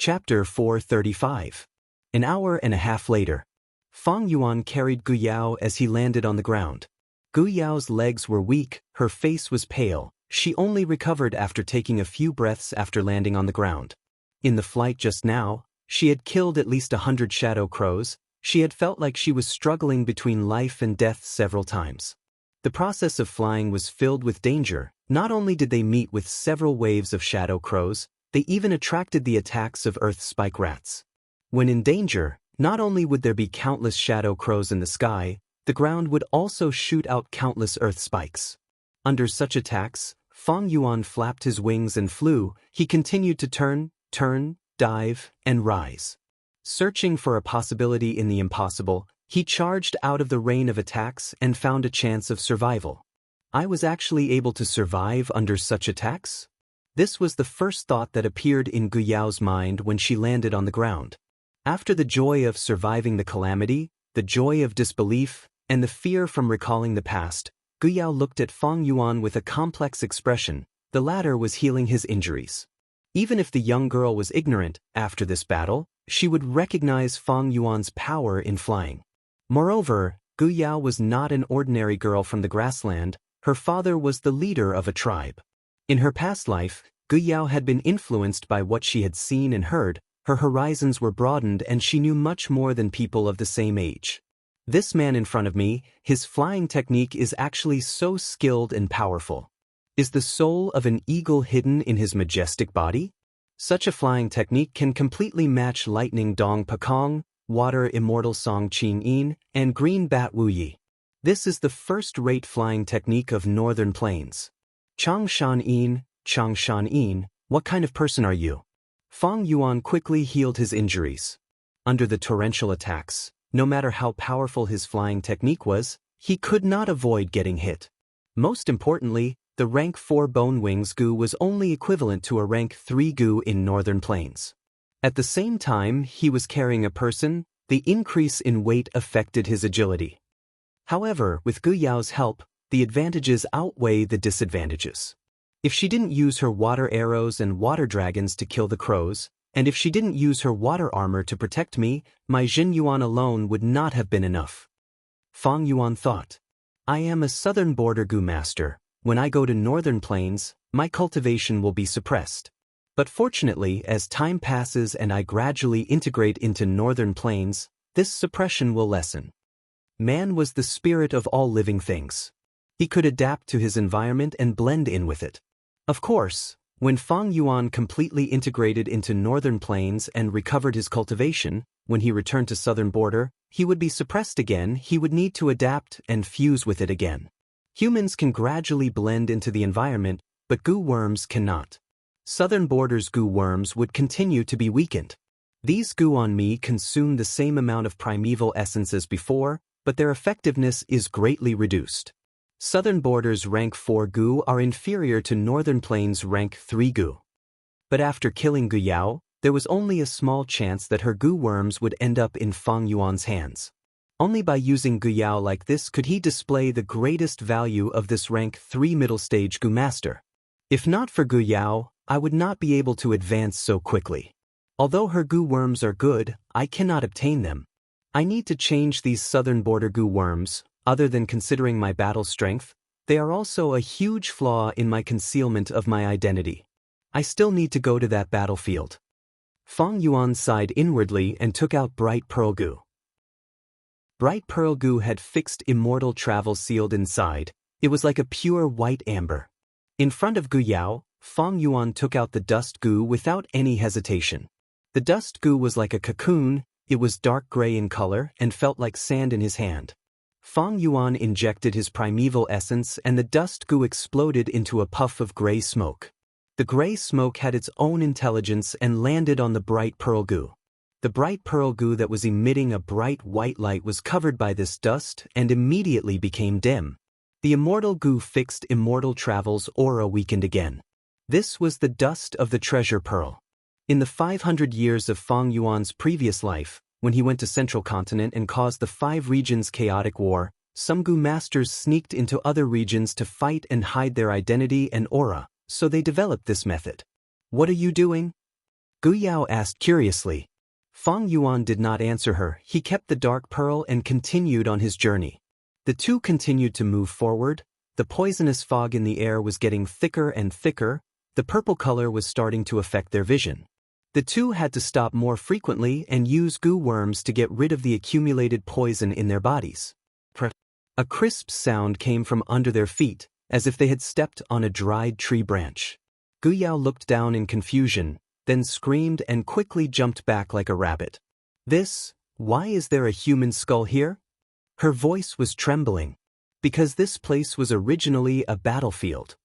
Chapter 435. An hour and a half later. Fang Yuan carried Gu Yao as he landed on the ground. Gu Yao's legs were weak, her face was pale, she only recovered after taking a few breaths after landing on the ground. In the flight just now, she had killed at least 100 shadow crows. She had felt like she was struggling between life and death several times. The process of flying was filled with danger. Not only did they meet with several waves of shadow crows, they even attracted the attacks of earth spike rats. When in danger, not only would there be countless shadow crows in the sky, the ground would also shoot out countless earth spikes. Under such attacks, Fang Yuan flapped his wings and flew. He continued to turn, dive, and rise. Searching for a possibility in the impossible, he charged out of the rain of attacks and found a chance of survival. I was actually able to survive under such attacks? This was the first thought that appeared in Gu Yao's mind when she landed on the ground. After the joy of surviving the calamity, the joy of disbelief, and the fear from recalling the past, Gu Yao looked at Fang Yuan with a complex expression. The latter was healing his injuries. Even if the young girl was ignorant, after this battle, she would recognize Fang Yuan's power in flying. Moreover, Gu Yao was not an ordinary girl from the grassland. Her father was the leader of a tribe. In her past life, Gu Yao had been influenced by what she had seen and heard. Her horizons were broadened and she knew much more than people of the same age. This man in front of me, his flying technique is actually so skilled and powerful. Is the soul of an eagle hidden in his majestic body? Such a flying technique can completely match lightning Dong Pakong, water Immortal Song Qin Yin, and green bat Wu Yi. This is the first-rate flying technique of northern plains. Changshan Yin, what kind of person are you? Fang Yuan quickly healed his injuries. Under the torrential attacks, no matter how powerful his flying technique was, he could not avoid getting hit. Most importantly, the rank 4 bone wings Gu was only equivalent to a rank 3 Gu in northern plains. At the same time he was carrying a person, the increase in weight affected his agility. However, with Gu Yao's help, the advantages outweigh the disadvantages. If she didn't use her water arrows and water dragons to kill the crows, and if she didn't use her water armor to protect me, my Jin Yuan alone would not have been enough. Fang Yuan thought. I am a southern border Gu master. When I go to northern plains, my cultivation will be suppressed. But fortunately, as time passes and I gradually integrate into northern plains, this suppression will lessen. Man was the spirit of all living things. He could adapt to his environment and blend in with it. Of course, when Fang Yuan completely integrated into northern plains and recovered his cultivation, when he returned to southern border, he would be suppressed again. He would need to adapt and fuse with it again. Humans can gradually blend into the environment, but Gu worms cannot. Southern border's Gu worms would continue to be weakened. These Gu on me consume the same amount of primeval essence as before, but their effectiveness is greatly reduced. Southern border's rank 4 Gu are inferior to northern plains rank 3 Gu. But after killing Gu Yao, there was only a small chance that her Gu worms would end up in Fang Yuan's hands. Only by using Gu Yao like this could he display the greatest value of this rank 3 middle stage Gu master. If not for Gu Yao, I would not be able to advance so quickly. Although her Gu worms are good, I cannot obtain them. I need to change these southern border Gu worms. Other than considering my battle strength, they are also a huge flaw in my concealment of my identity. I still need to go to that battlefield. Fang Yuan sighed inwardly and took out Bright Pearl Gu. Bright Pearl Gu had fixed immortal travel sealed inside. It was like a pure white amber. In front of Gu Yao, Fang Yuan took out the dust Gu without any hesitation. The dust Gu was like a cocoon. It was dark gray in color and felt like sand in his hand. Fang Yuan injected his primeval essence and the dust Gu exploded into a puff of gray smoke. The gray smoke had its own intelligence and landed on the Bright Pearl Gu. The Bright Pearl Gu that was emitting a bright white light was covered by this dust and immediately became dim. The Immortal Gu fixed Immortal Travel's aura weakened again. This was the dust of the treasure pearl. In the 500 years of Fang Yuan's previous life, when he went to Central Continent and caused the 5 regions chaotic war, some Gu masters sneaked into other regions to fight and hide their identity and aura, so they developed this method. What are you doing? Gu Yao asked curiously. Fang Yuan did not answer her. He kept the dark pearl and continued on his journey. The two continued to move forward. The poisonous fog in the air was getting thicker and thicker. The purple color was starting to affect their vision. The two had to stop more frequently and use goo worms to get rid of the accumulated poison in their bodies. A crisp sound came from under their feet, as if they had stepped on a dried tree branch. Gu Yao looked down in confusion, then screamed and quickly jumped back like a rabbit. Why is there a human skull here? Her voice was trembling. Because this place was originally a battlefield.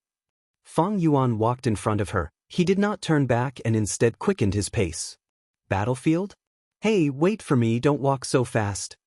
Fang Yuan walked in front of her. He did not turn back and instead quickened his pace. Battlefield? Hey, wait for me, don't walk so fast.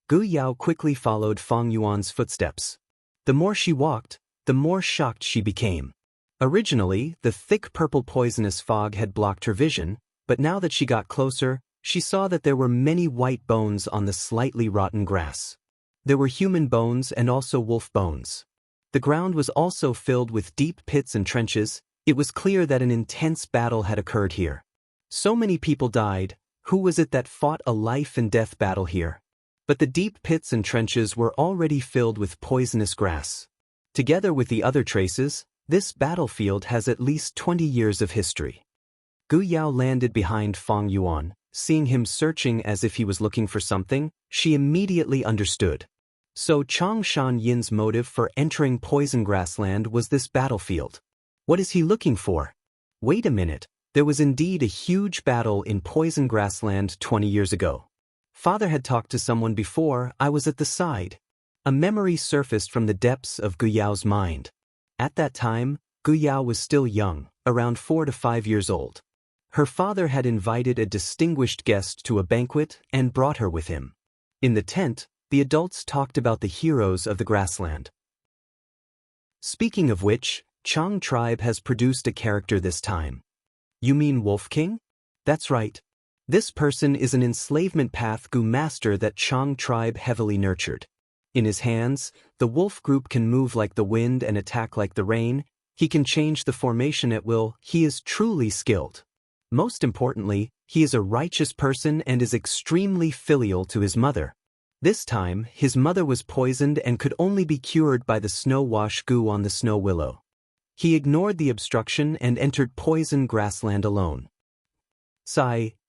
Gu Yao quickly followed Fang Yuan's footsteps. The more she walked, the more shocked she became. Originally, the thick purple poisonous fog had blocked her vision, but now that she got closer, she saw that there were many white bones on the slightly rotten grass. There were human bones and also wolf bones. The ground was also filled with deep pits and trenches. It was clear that an intense battle had occurred here. So many people died. Who was it that fought a life and death battle here? But the deep pits and trenches were already filled with poisonous grass. Together with the other traces, this battlefield has at least 20 years of history. Gu Yao landed behind Fang Yuan. Seeing him searching as if he was looking for something, she immediately understood. So Changshan Yin's motive for entering poison grassland was this battlefield. What is he looking for? Wait a minute, there was indeed a huge battle in poison grassland 20 years ago. Father had talked to someone before. I was at the side. A memory surfaced from the depths of Gu Yao's mind. At that time, Gu Yao was still young, around 4 to 5 years old. Her father had invited a distinguished guest to a banquet and brought her with him. In the tent, the adults talked about the heroes of the grassland. Speaking of which, Chang tribe has produced a character this time. You mean Wolf King? That's right. This person is an enslavement path Gu master that Chang tribe heavily nurtured. In his hands, the wolf group can move like the wind and attack like the rain. He can change the formation at will. He is truly skilled. Most importantly, he is a righteous person and is extremely filial to his mother. This time, his mother was poisoned and could only be cured by the snow wash Gu on the snow willow. He ignored the obstruction and entered poison grassland alone.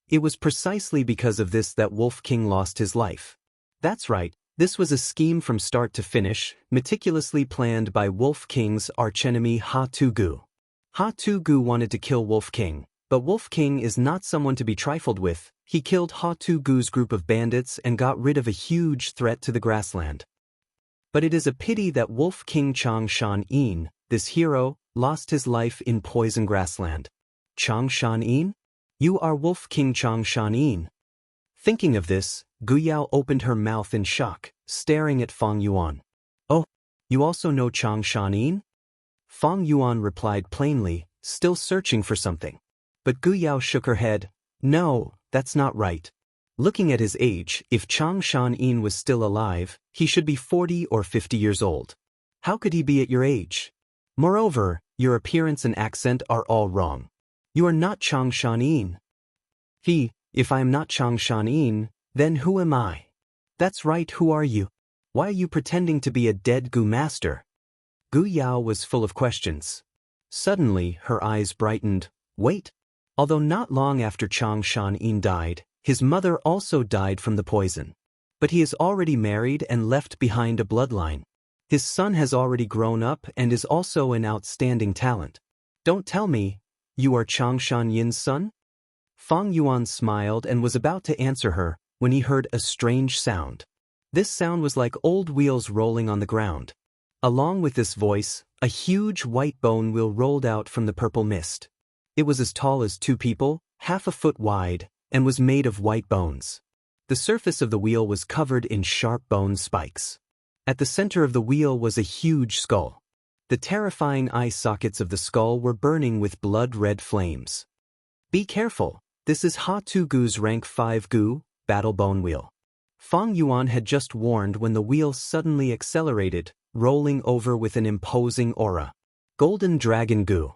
It was precisely because of this that Wolf King lost his life. That's right, this was a scheme from start to finish, meticulously planned by Wolf King's archenemy Ha Tu Gu. Ha Tu Gu wanted to kill Wolf King, but Wolf King is not someone to be trifled with. He killed Ha Tu Gu's group of bandits and got rid of a huge threat to the grassland. But it is a pity that Wolf King Changshan Yin, this hero, lost his life in poison grassland. Changshan Yin? You are Wolf King Changshan Yin. Thinking of this, Gu Yao opened her mouth in shock, staring at Fang Yuan. Oh, you also know Changshan Yin? Fang Yuan replied plainly, still searching for something. But Gu Yao shook her head. No, that's not right. Looking at his age, if Changshan Yin was still alive, he should be 40 or 50 years old. How could he be at your age? Moreover, your appearance and accent are all wrong. You are not Changshan Yin. If I am not Changshan Yin, then who am I? That's right, who are you? Why are you pretending to be a dead Gu master? Gu Yao was full of questions. Suddenly, her eyes brightened. Wait. Although not long after Changshan Yin died, his mother also died from the poison. But he is already married and left behind a bloodline. His son has already grown up and is also an outstanding talent. Don't tell me, you are Changshan Yin's son? Fang Yuan smiled and was about to answer her when he heard a strange sound. This sound was like old wheels rolling on the ground. Along with this voice, a huge white bone wheel rolled out from the purple mist. It was as tall as 2 people, half a foot wide, and was made of white bones. The surface of the wheel was covered in sharp bone spikes. At the center of the wheel was a huge skull. The terrifying eye sockets of the skull were burning with blood-red flames. Be careful, this is Ha Tu Gu's rank 5 Gu, battle bone wheel. Fang Yuan had just warned when the wheel suddenly accelerated, rolling over with an imposing aura. Golden Dragon Gu.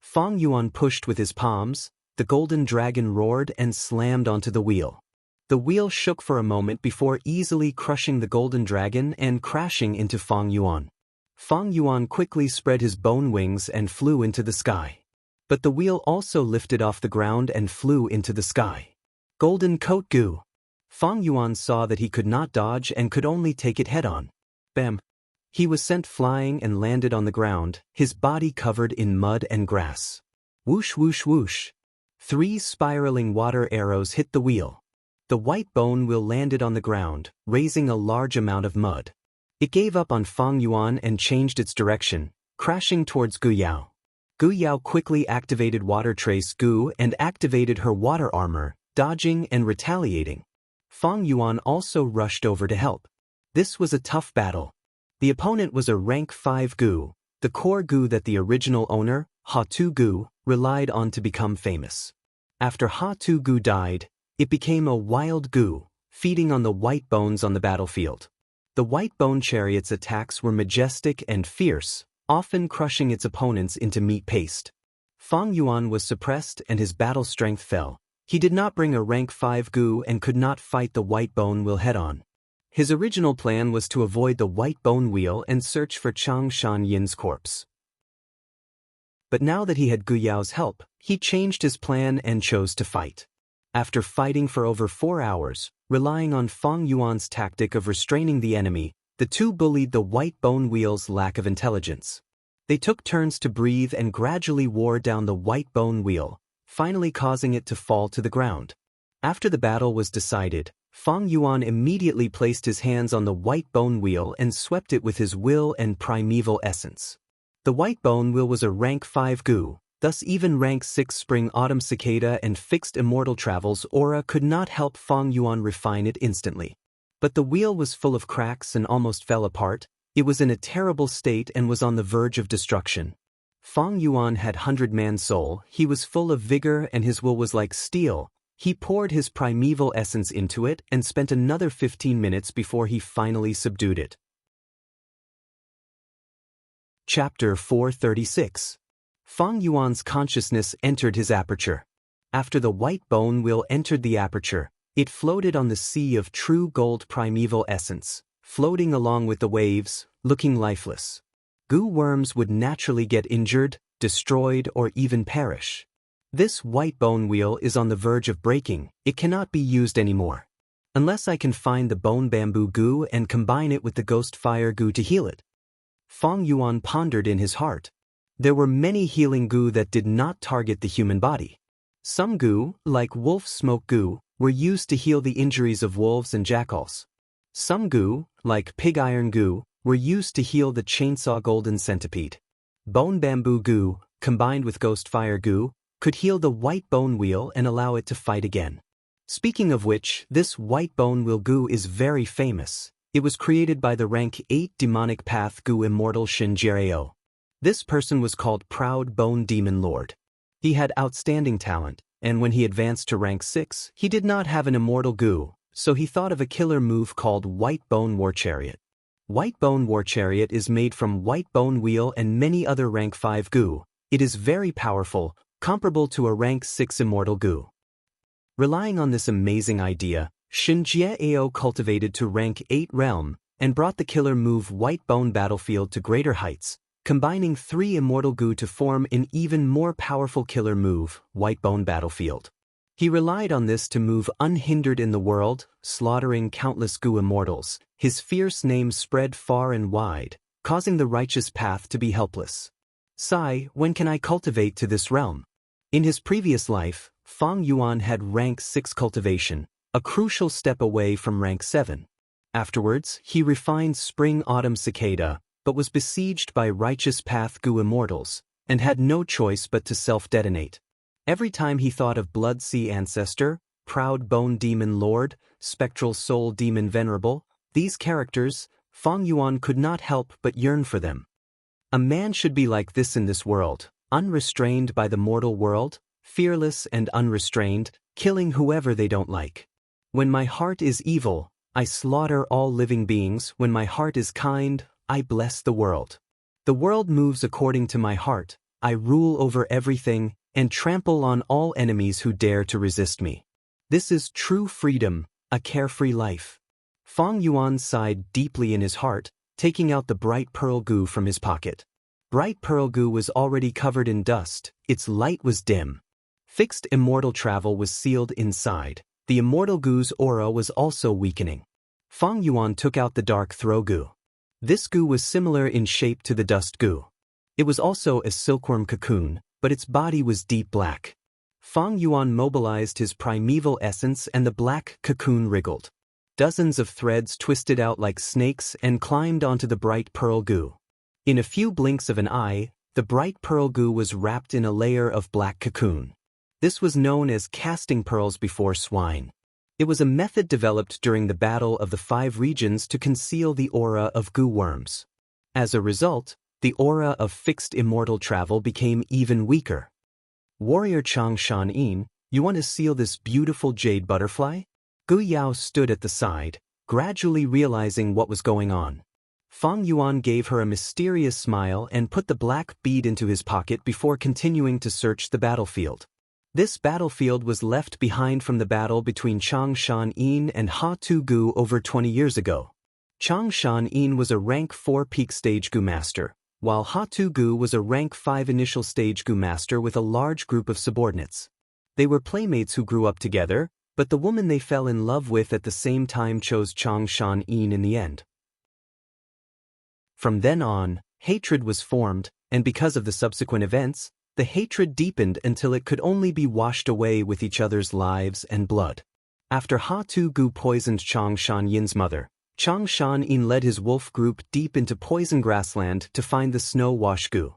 Fang Yuan pushed with his palms. the golden dragon roared and slammed onto the wheel. The wheel shook for a moment before easily crushing the golden dragon and crashing into Fang Yuan. Fang Yuan quickly spread his bone wings and flew into the sky. But the wheel also lifted off the ground and flew into the sky. Golden coat goo. Fang Yuan saw that he could not dodge and could only take it head-on. Bam! He was sent flying and landed on the ground, his body covered in mud and grass. Whoosh whoosh whoosh. 3 spiraling water arrows hit the wheel. The white bone wheel landed on the ground, raising a large amount of mud. It gave up on Fang Yuan and changed its direction, crashing towards Gu Yao. Gu Yao quickly activated Water Trace Gu and activated her water armor, dodging and retaliating. Fang Yuan also rushed over to help. This was a tough battle. The opponent was a rank 5 Gu, the core Gu that the original owner, Ha Tu Gu, relied on to become famous. After Ha Tu Gu died, it became a wild Gu, feeding on the white bones on the battlefield. The white bone chariot's attacks were majestic and fierce, often crushing its opponents into meat paste. Fang Yuan was suppressed and his battle strength fell. He did not bring a rank 5 Gu and could not fight the white bone wheel head-on. His original plan was to avoid the white bone wheel and search for Chang Shan Yin's corpse. But now that he had Gu Yao's help, he changed his plan and chose to fight. After fighting for over 4 hours, relying on Fang Yuan's tactic of restraining the enemy, the two bullied the white bone wheel's lack of intelligence. They took turns to breathe and gradually wore down the white bone wheel, finally causing it to fall to the ground. After the battle was decided, Fang Yuan immediately placed his hands on the white bone wheel and swept it with his will and primeval essence. The white bone wheel was a rank 5 Gu. Thus even rank 6 Spring Autumn Cicada and fixed Immortal Travel's aura could not help Fang Yuan refine it instantly. But the wheel was full of cracks and almost fell apart. It was in a terrible state and was on the verge of destruction. Fang Yuan had 100-man soul, he was full of vigor and his will was like steel. He poured his primeval essence into it and spent another 15 minutes before he finally subdued it. Chapter 436. Fang Yuan's consciousness entered his aperture. After the white bone wheel entered the aperture, it floated on the sea of true gold primeval essence, floating along with the waves, looking lifeless. Gu worms would naturally get injured, destroyed, or even perish. This white bone wheel is on the verge of breaking, it cannot be used anymore. Unless I can find the bone bamboo Gu and combine it with the ghost fire Gu to heal it. Fang Yuan pondered in his heart. There were many healing Gu that did not target the human body. Some Gu, like wolf smoke Gu, were used to heal the injuries of wolves and jackals. Some Gu, like pig iron Gu, were used to heal the chainsaw golden centipede. Bone bamboo Gu, combined with ghost fire Gu, could heal the white bone wheel and allow it to fight again. Speaking of which, this white bone wheel Gu is very famous. It was created by the rank 8 demonic path Gu Immortal Xianxia. This person was called Proud Bone Demon Lord. He had outstanding talent, and when he advanced to rank 6, he did not have an immortal Gu, so he thought of a killer move called White Bone War Chariot. White Bone War Chariot is made from white bone wheel and many other rank 5 Gu. It is very powerful, comparable to a rank 6 immortal Gu. Relying on this amazing idea, Xianxia cultivated to rank 8 realm and brought the killer move White Bone Battlefield to greater heights, combining 3 immortal Gu to form an even more powerful killer move, White Bone Battlefield. He relied on this to move unhindered in the world, slaughtering countless Gu immortals. His fierce name spread far and wide, causing the righteous path to be helpless. Sai, when can I cultivate to this realm? In his previous life, Fang Yuan had rank 6 cultivation, a crucial step away from rank 7. Afterwards, he refined Spring Autumn Cicada, but was besieged by righteous path Gu immortals, and had no choice but to self-detonate. Every time he thought of Blood Sea Ancestor, Proud Bone Demon Lord, Spectral Soul Demon Venerable, these characters, Fang Yuan could not help but yearn for them. A man should be like this in this world, unrestrained by the mortal world, fearless and unrestrained, killing whoever they don't like. When my heart is evil, I slaughter all living beings. When my heart is kind, I bless the world. The world moves according to my heart. I rule over everything, and trample on all enemies who dare to resist me. This is true freedom, a carefree life." Fang Yuan sighed deeply in his heart, taking out the bright pearl goo from his pocket. Bright pearl goo was already covered in dust, its light was dim. Fixed immortal travel was sealed inside. The immortal goo's aura was also weakening. Fang Yuan took out the dark throw goo. This goo was similar in shape to the dust goo. It was also a silkworm cocoon, but its body was deep black. Fang Yuan mobilized his primeval essence and the black cocoon wriggled. Dozens of threads twisted out like snakes and climbed onto the bright pearl goo. In a few blinks of an eye, the bright pearl goo was wrapped in a layer of black cocoon. This was known as casting pearls before swine. It was a method developed during the Battle of the Five Regions to conceal the aura of goo worms. As a result, the aura of fixed immortal travel became even weaker. "Warrior Chang Shan-yin, you want to seal this beautiful jade butterfly?" Gu Yao stood at the side, gradually realizing what was going on. Fang Yuan gave her a mysterious smile and put the black bead into his pocket before continuing to search the battlefield. This battlefield was left behind from the battle between Chang Shan-yin and Ha Tu Gu over 20 years ago. Chang Shan-yin was a rank 4 peak stage Gu master, while Ha Tu Gu was a rank 5 initial stage Gu master with a large group of subordinates. They were playmates who grew up together, but the woman they fell in love with at the same time chose Chang Shan-yin in the end. From then on, hatred was formed, and because of the subsequent events, the hatred deepened until it could only be washed away with each other's lives and blood. After Ha Tu Gu poisoned Chang Shan-yin's mother, Chang Shan-yin led his wolf group deep into poison grassland to find the snow wash gu.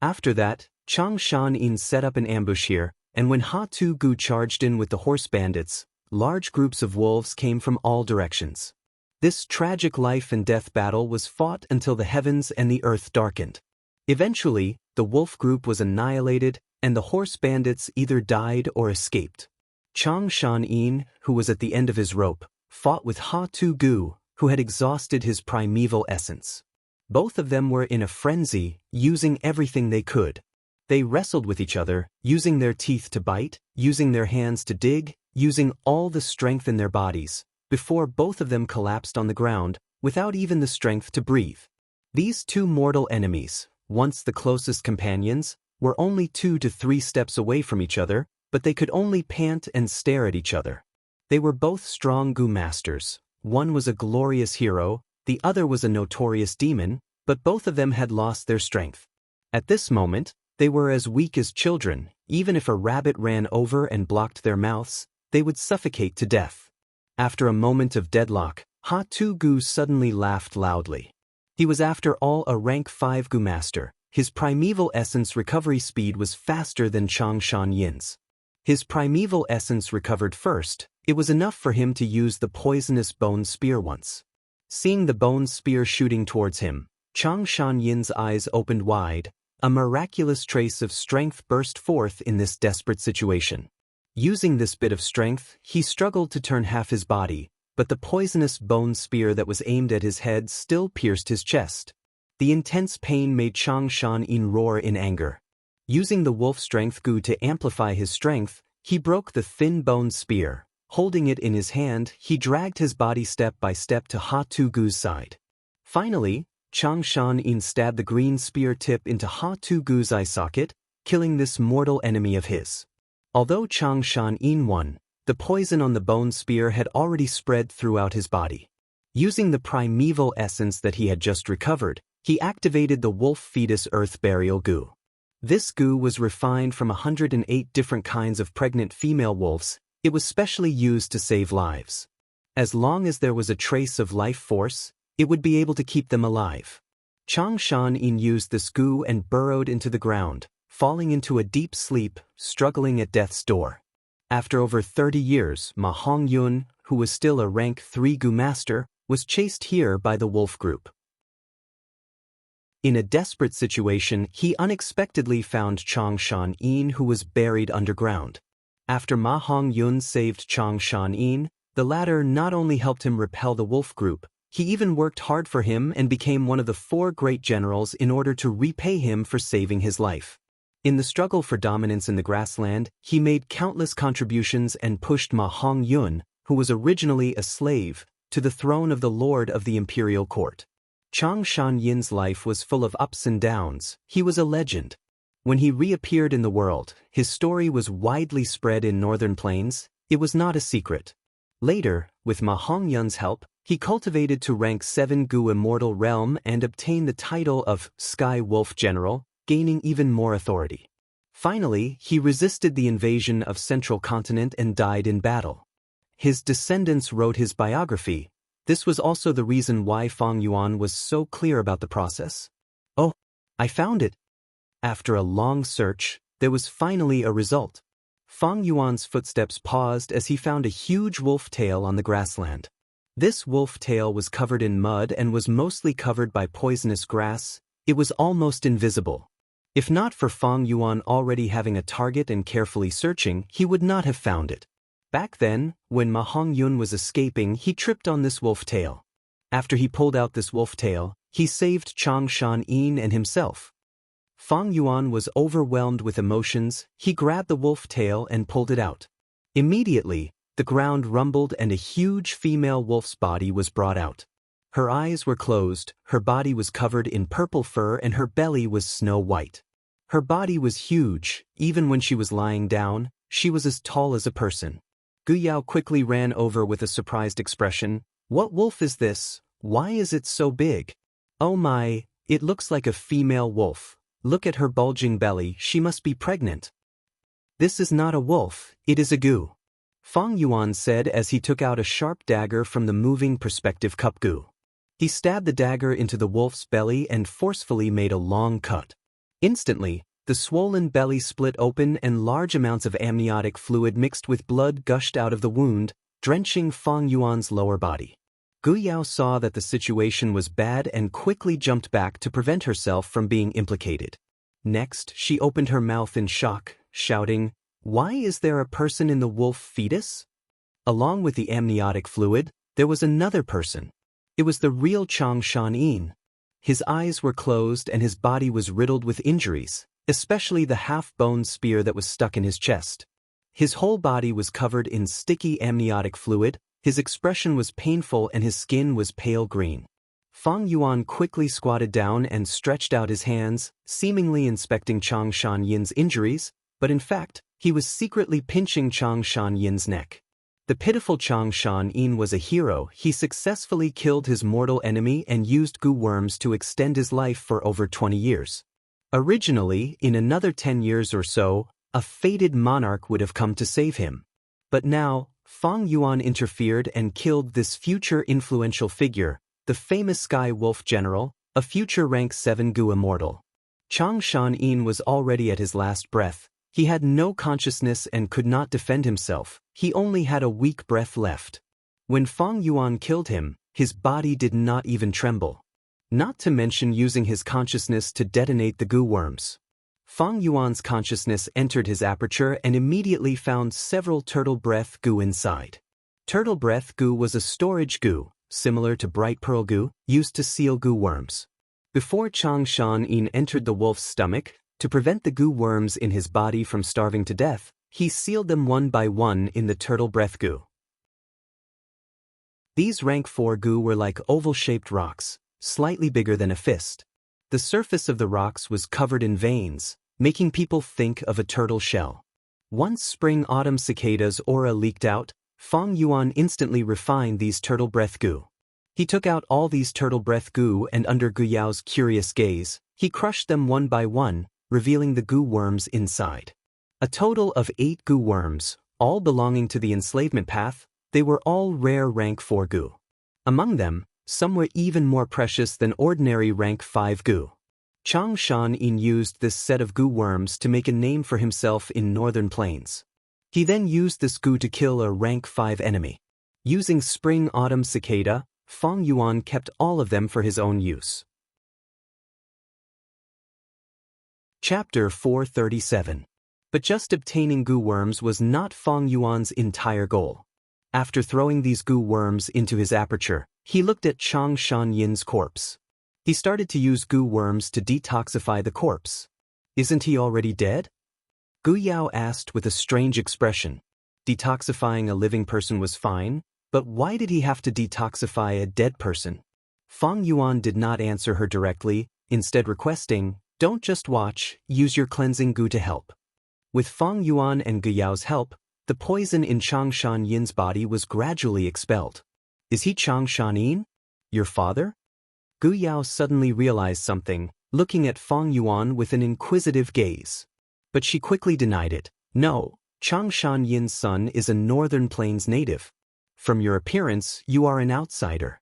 After that, Chang Shan-yin set up an ambush here, and when Ha Tu Gu charged in with the horse bandits, large groups of wolves came from all directions. This tragic life and death battle was fought until the heavens and the earth darkened. Eventually, the wolf group was annihilated, and the horse bandits either died or escaped. Chang Shan-yin, who was at the end of his rope, fought with Ha Tu Gu, who had exhausted his primeval essence. Both of them were in a frenzy, using everything they could. They wrestled with each other, using their teeth to bite, using their hands to dig, using all the strength in their bodies, before both of them collapsed on the ground, without even the strength to breathe. These two mortal enemies, once the closest companions, were only 2 to 3 steps away from each other, but they could only pant and stare at each other. They were both strong Gu masters. One was a glorious hero, the other was a notorious demon, but both of them had lost their strength. At this moment, they were as weak as children. Even if a rabbit ran over and blocked their mouths, they would suffocate to death. After a moment of deadlock, Ha Tu Gu suddenly laughed loudly. He was after all a rank 5 Gu master. His primeval essence recovery speed was faster than Chang Shan-yin's. His primeval essence recovered first. It was enough for him to use the poisonous bone spear once. Seeing the bone spear shooting towards him, Chang Shan-yin's eyes opened wide. A miraculous trace of strength burst forth in this desperate situation. Using this bit of strength, he struggled to turn half his body, but the poisonous bone spear that was aimed at his head still pierced his chest. The intense pain made Chang Shan-yin roar in anger. Using the wolf strength gu to amplify his strength, he broke the thin bone spear. Holding it in his hand, he dragged his body step by step to Ha Tu Gu's side. Finally, Chang Shan-yin stabbed the green spear tip into Ha Tu Gu's eye socket, killing this mortal enemy of his. Although Chang Shan-yin won, the poison on the bone spear had already spread throughout his body. Using the primeval essence that he had just recovered, he activated the wolf fetus earth burial gu. This gu was refined from 108 different kinds of pregnant female wolves. It was specially used to save lives. As long as there was a trace of life force, it would be able to keep them alive. Chang Shan-yin used this gu and burrowed into the ground, falling into a deep sleep, struggling at death's door. After over 30 years, Ma Hongyun, who was still a rank 3 gu master, was chased here by the wolf group. In a desperate situation, he unexpectedly found Chang Shan-yin, who was buried underground. After Ma Hongyun saved Chang Shan-yin, the latter not only helped him repel the wolf group, he even worked hard for him and became one of the 4 great generals in order to repay him for saving his life. In the struggle for dominance in the grassland, he made countless contributions and pushed Ma Hongyun, who was originally a slave, to the throne of the lord of the imperial court. Chang Shan-yin's life was full of ups and downs. He was a legend. When he reappeared in the world, his story was widely spread in northern plains. It was not a secret. Later, with Ma Hongyun's help, he cultivated to rank 7 Gu Immortal realm and obtained the title of Sky Wolf General, gaining even more authority. Finally, he resisted the invasion of Central Continent and died in battle. His descendants wrote his biography. This was also the reason why Fang Yuan was so clear about the process. "Oh, I found it." After a long search, there was finally a result. Fang Yuan's footsteps paused as he found a huge wolf tail on the grassland. This wolf tail was covered in mud and was mostly covered by poisonous grass. It was almost invisible. If not for Fang Yuan already having a target and carefully searching, he would not have found it. Back then, when Ma Hongyun was escaping, he tripped on this wolf tail. After he pulled out this wolf tail, he saved Chang Shan-yin and himself. Fang Yuan was overwhelmed with emotions. He grabbed the wolf tail and pulled it out. Immediately, the ground rumbled and a huge female wolf's body was brought out. Her eyes were closed, her body was covered in purple fur and her belly was snow white. Her body was huge. Even when she was lying down, she was as tall as a person. Gu Yao quickly ran over with a surprised expression. "What wolf is this? Why is it so big? Oh my, it looks like a female wolf. Look at her bulging belly, she must be pregnant." "This is not a wolf, it is a Gu," Fang Yuan said as he took out a sharp dagger from the moving perspective cup Gu. He stabbed the dagger into the wolf's belly and forcefully made a long cut. Instantly, the swollen belly split open and large amounts of amniotic fluid mixed with blood gushed out of the wound, drenching Fang Yuan's lower body. Gu Yao saw that the situation was bad and quickly jumped back to prevent herself from being implicated. Next, she opened her mouth in shock, shouting, "Why is there a person in the wolf fetus?" Along with the amniotic fluid, there was another person. It was the real Chang Shan-yin. His eyes were closed and his body was riddled with injuries, especially the half-bone spear that was stuck in his chest. His whole body was covered in sticky amniotic fluid, his expression was painful and his skin was pale green. Fang Yuan quickly squatted down and stretched out his hands, seemingly inspecting Chang Shan-yin's injuries, but in fact, he was secretly pinching Chang Shan-yin's neck. The pitiful Chang Shan-yin was a hero. He successfully killed his mortal enemy and used Gu worms to extend his life for over 20 years. Originally, in another 10 years or so, a fated monarch would have come to save him. But now, Fang Yuan interfered and killed this future influential figure, the famous Sky Wolf General, a future rank 7 Gu Immortal. Chang Shan-yin was already at his last breath. He had no consciousness and could not defend himself. He only had a weak breath left. When Fang Yuan killed him, his body did not even tremble. Not to mention using his consciousness to detonate the Gu worms. Fang Yuan's consciousness entered his aperture and immediately found several turtle breath Gu inside. Turtle breath Gu was a storage Gu, similar to bright pearl Gu, used to seal Gu worms. Before Chang Shan-yin entered the wolf's stomach, to prevent the Gu worms in his body from starving to death, he sealed them one by one in the turtle breath Gu. These rank 4 Gu were like oval-shaped rocks, slightly bigger than a fist. The surface of the rocks was covered in veins, making people think of a turtle shell. Once spring-autumn cicadas aura leaked out, Fang Yuan instantly refined these turtle breath Gu. He took out all these turtle breath Gu and under Gu Yao's curious gaze, he crushed them one by one, revealing the Gu worms inside. A total of 8 Gu worms, all belonging to the enslavement path. They were all rare rank 4 Gu. Among them, some were even more precious than ordinary rank 5 Gu. Chang Shan-yin used this set of Gu worms to make a name for himself in northern plains. He then used this Gu to kill a rank 5 enemy. Using spring-autumn cicada, Fang Yuan kept all of them for his own use. Chapter 437. But just obtaining Gu worms was not Fang Yuan's entire goal. After throwing these Gu worms into his aperture, he looked at Chang Shan-yin's corpse. He started to use Gu worms to detoxify the corpse. Isn't he already dead? Gu Yao asked with a strange expression. Detoxifying a living person was fine, but why did he have to detoxify a dead person? Fang Yuan did not answer her directly, instead requesting, "Don't just watch, use your cleansing gu to help." With Fang Yuan and Gu Yao's help, the poison in Chang Shan Yin's body was gradually expelled. Is he Chang Shan Yin? Your father? Gu Yao suddenly realized something, looking at Fang Yuan with an inquisitive gaze. But she quickly denied it. No, Chang Shan Yin's son is a Northern Plains native. From your appearance, you are an outsider.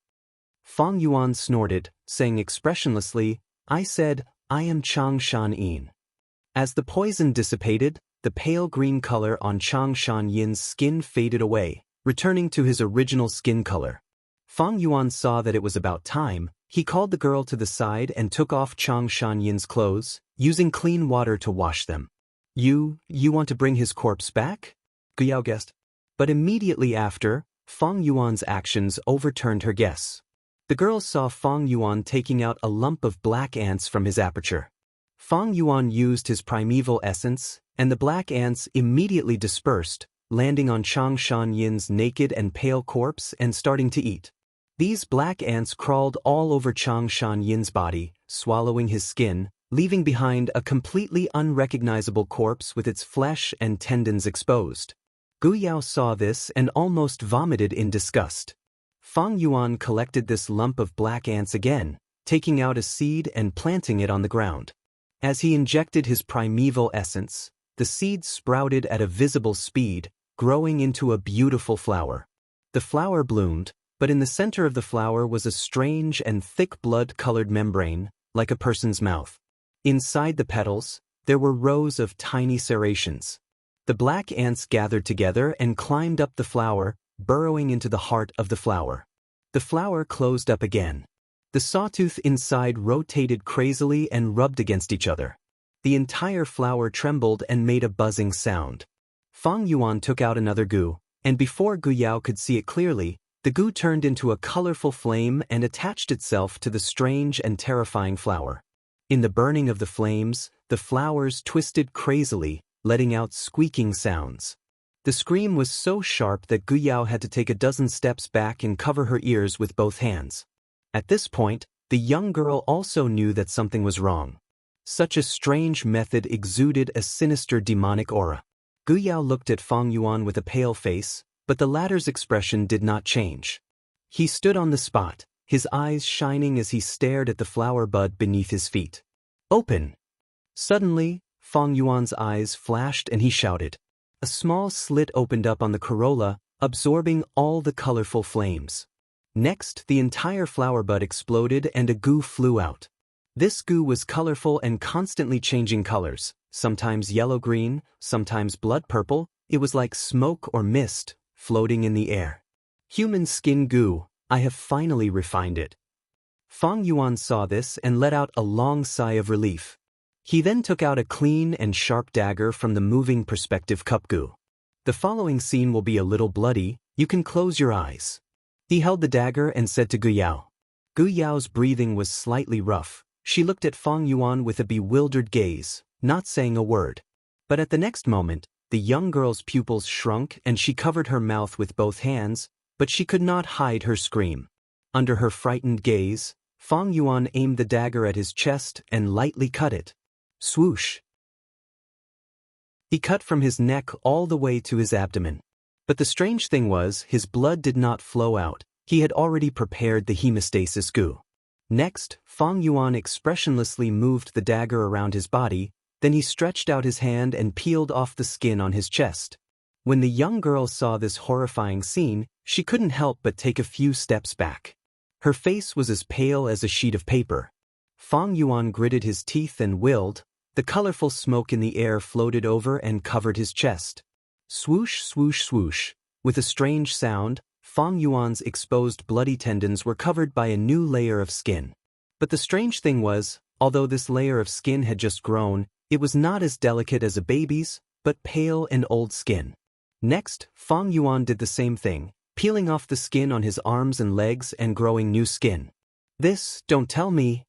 Fang Yuan snorted, saying expressionlessly, I said, I am Chang Shan Yin. As the poison dissipated, the pale green color on Chang Shan Yin's skin faded away, returning to his original skin color. Fang Yuan saw that it was about time. He called the girl to the side and took off Chang Shan Yin's clothes, using clean water to wash them. You want to bring his corpse back? Gu Yao guessed. But immediately after, Fang Yuan's actions overturned her guess. The girl saw Fang Yuan taking out a lump of black ants from his aperture. Fang Yuan used his primeval essence, and the black ants immediately dispersed, landing on Chang Shan Yin's naked and pale corpse and starting to eat. These black ants crawled all over Chang Shan Yin's body, swallowing his skin, leaving behind a completely unrecognizable corpse with its flesh and tendons exposed. Gu Yao saw this and almost vomited in disgust. Fang Yuan collected this lump of black ants again, taking out a seed and planting it on the ground. As he injected his primeval essence, the seed sprouted at a visible speed, growing into a beautiful flower. The flower bloomed, but in the center of the flower was a strange and thick blood-colored membrane, like a person's mouth. Inside the petals, there were rows of tiny serrations. The black ants gathered together and climbed up the flower, burrowing into the heart of the flower. The flower closed up again. The sawtooth inside rotated crazily and rubbed against each other. The entire flower trembled and made a buzzing sound. Fang Yuan took out another gu, and before Gu Yao could see it clearly, the gu turned into a colorful flame and attached itself to the strange and terrifying flower. In the burning of the flames, the flowers twisted crazily, letting out squeaking sounds. The scream was so sharp that Gu Yao had to take a dozen steps back and cover her ears with both hands. At this point, the young girl also knew that something was wrong. Such a strange method exuded a sinister demonic aura. Gu Yao looked at Fang Yuan with a pale face, but the latter's expression did not change. He stood on the spot, his eyes shining as he stared at the flower bud beneath his feet. Open! Suddenly, Fang Yuan's eyes flashed and he shouted. A small slit opened up on the corolla, absorbing all the colorful flames. Next, the entire flower bud exploded and a gu flew out. This gu was colorful and constantly changing colors, sometimes yellow-green, sometimes blood-purple. It was like smoke or mist, floating in the air. Human skin gu, I have finally refined it. Fang Yuan saw this and let out a long sigh of relief. He then took out a clean and sharp dagger from the moving perspective cup gu. The following scene will be a little bloody, you can close your eyes. He held the dagger and said to Gu Yao. Gu Yao's breathing was slightly rough. She looked at Fang Yuan with a bewildered gaze, not saying a word. But at the next moment, the young girl's pupils shrunk and she covered her mouth with both hands, but she could not hide her scream. Under her frightened gaze, Fang Yuan aimed the dagger at his chest and lightly cut it. Swoosh! He cut from his neck all the way to his abdomen. But the strange thing was, his blood did not flow out. He had already prepared the hemostasis gu. Next, Fang Yuan expressionlessly moved the dagger around his body, then he stretched out his hand and peeled off the skin on his chest. When the young girl saw this horrifying scene, she couldn't help but take a few steps back. Her face was as pale as a sheet of paper. Fang Yuan gritted his teeth and willed. The colorful smoke in the air floated over and covered his chest. Swoosh, swoosh, swoosh. With a strange sound, Fang Yuan's exposed bloody tendons were covered by a new layer of skin. But the strange thing was, although this layer of skin had just grown, it was not as delicate as a baby's, but pale and old skin. Next, Fang Yuan did the same thing, peeling off the skin on his arms and legs and growing new skin. This, don't tell me.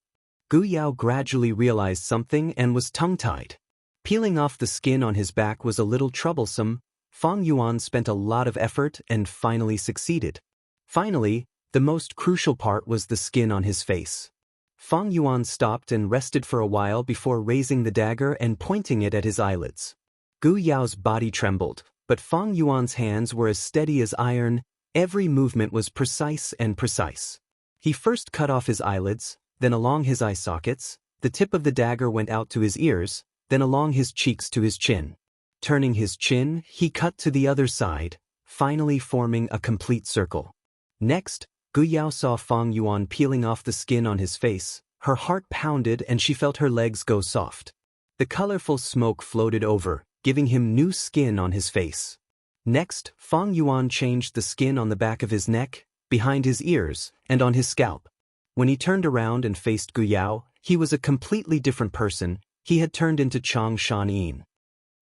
Gu Yao gradually realized something and was tongue-tied. Peeling off the skin on his back was a little troublesome. Fang Yuan spent a lot of effort and finally succeeded. Finally, the most crucial part was the skin on his face. Fang Yuan stopped and rested for a while before raising the dagger and pointing it at his eyelids. Gu Yao's body trembled, but Fang Yuan's hands were as steady as iron. Every movement was precise and precise. He first cut off his eyelids, then along his eye sockets. The tip of the dagger went out to his ears, then along his cheeks to his chin. Turning his chin, he cut to the other side, finally forming a complete circle. Next, Gu Yao saw Fang Yuan peeling off the skin on his face. Her heart pounded and she felt her legs go soft. The colorful smoke floated over, giving him new skin on his face. Next, Fang Yuan changed the skin on the back of his neck, behind his ears, and on his scalp. When he turned around and faced Gu Yao, he was a completely different person. He had turned into Chang Shanyin.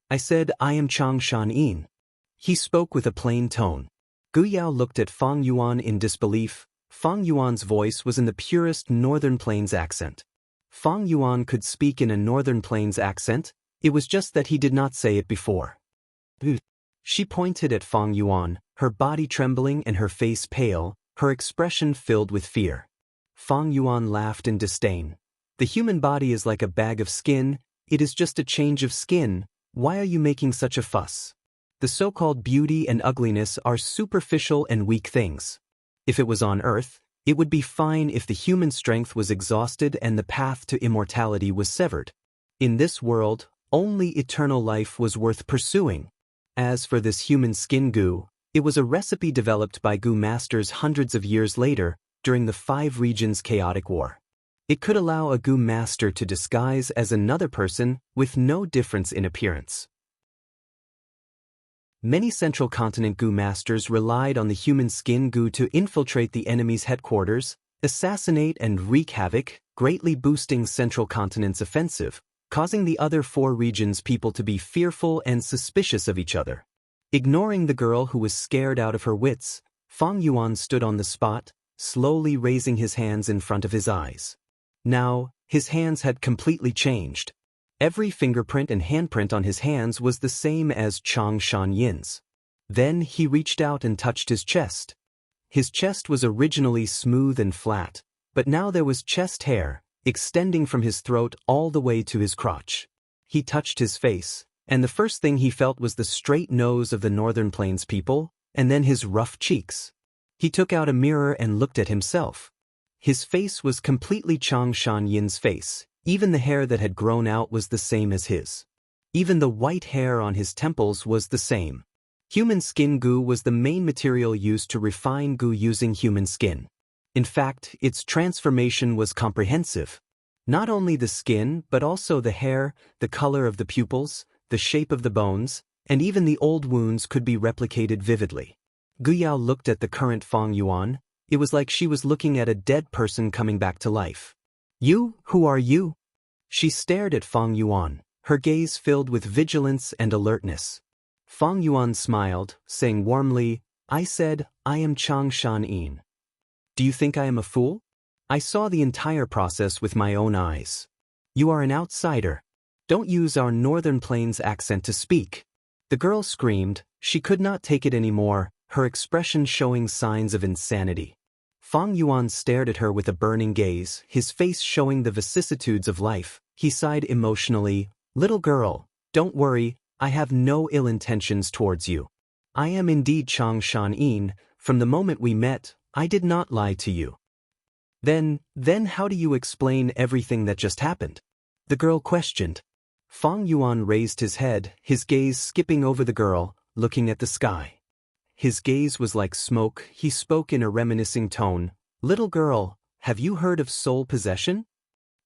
I said, "I am Chang Shanyin." He spoke with a plain tone. Gu Yao looked at Fang Yuan in disbelief. Fang Yuan's voice was in the purest Northern Plains accent. Fang Yuan could speak in a Northern Plains accent, it was just that he did not say it before. She pointed at Fang Yuan, her body trembling and her face pale, her expression filled with fear. Fang Yuan laughed in disdain. The human body is like a bag of skin, it is just a change of skin, why are you making such a fuss? The so-called beauty and ugliness are superficial and weak things. If it was on Earth, it would be fine if the human strength was exhausted and the path to immortality was severed. In this world, only eternal life was worth pursuing. As for this human skin goo, it was a recipe developed by goo masters hundreds of years later, during the 5 regions chaotic war. It could allow a goo master to disguise as another person with no difference in appearance. Many Central Continent goo masters relied on the human skin goo to infiltrate the enemy's headquarters, assassinate and wreak havoc, greatly boosting Central Continent's offensive, causing the other 4 regions' people to be fearful and suspicious of each other. Ignoring the girl who was scared out of her wits, Fang Yuan stood on the spot, slowly raising his hands in front of his eyes. Now, his hands had completely changed. Every fingerprint and handprint on his hands was the same as Chang Shanyin's. Then he reached out and touched his chest. His chest was originally smooth and flat, but now there was chest hair, extending from his throat all the way to his crotch. He touched his face, and the first thing he felt was the straight nose of the Northern Plains people, and then his rough cheeks. He took out a mirror and looked at himself. His face was completely Chang Shanyin's face. Even the hair that had grown out was the same as his. Even the white hair on his temples was the same. Human skin goo was the main material used to refine goo using human skin. In fact, its transformation was comprehensive. Not only the skin, but also the hair, the color of the pupils, the shape of the bones, and even the old wounds could be replicated vividly. Gu Yao looked at the current Fang Yuan. It was like she was looking at a dead person coming back to life. "You, who are you?" She stared at Fang Yuan, her gaze filled with vigilance and alertness. Fang Yuan smiled, saying warmly, "I said, I am Chang Shanyin. Do you think I am a fool? I saw the entire process with my own eyes. You are an outsider. Don't use our Northern Plains accent to speak." The girl screamed. She could not take it anymore, her expression showing signs of insanity. Fang Yuan stared at her with a burning gaze, his face showing the vicissitudes of life. He sighed emotionally, "Little girl, don't worry, I have no ill intentions towards you. I am indeed Chang Shanyin. From the moment we met, I did not lie to you." Then how do you explain everything that just happened?" the girl questioned. Fang Yuan raised his head, his gaze skipping over the girl, looking at the sky. His gaze was like smoke. He spoke in a reminiscing tone. "Little girl, have you heard of soul possession?"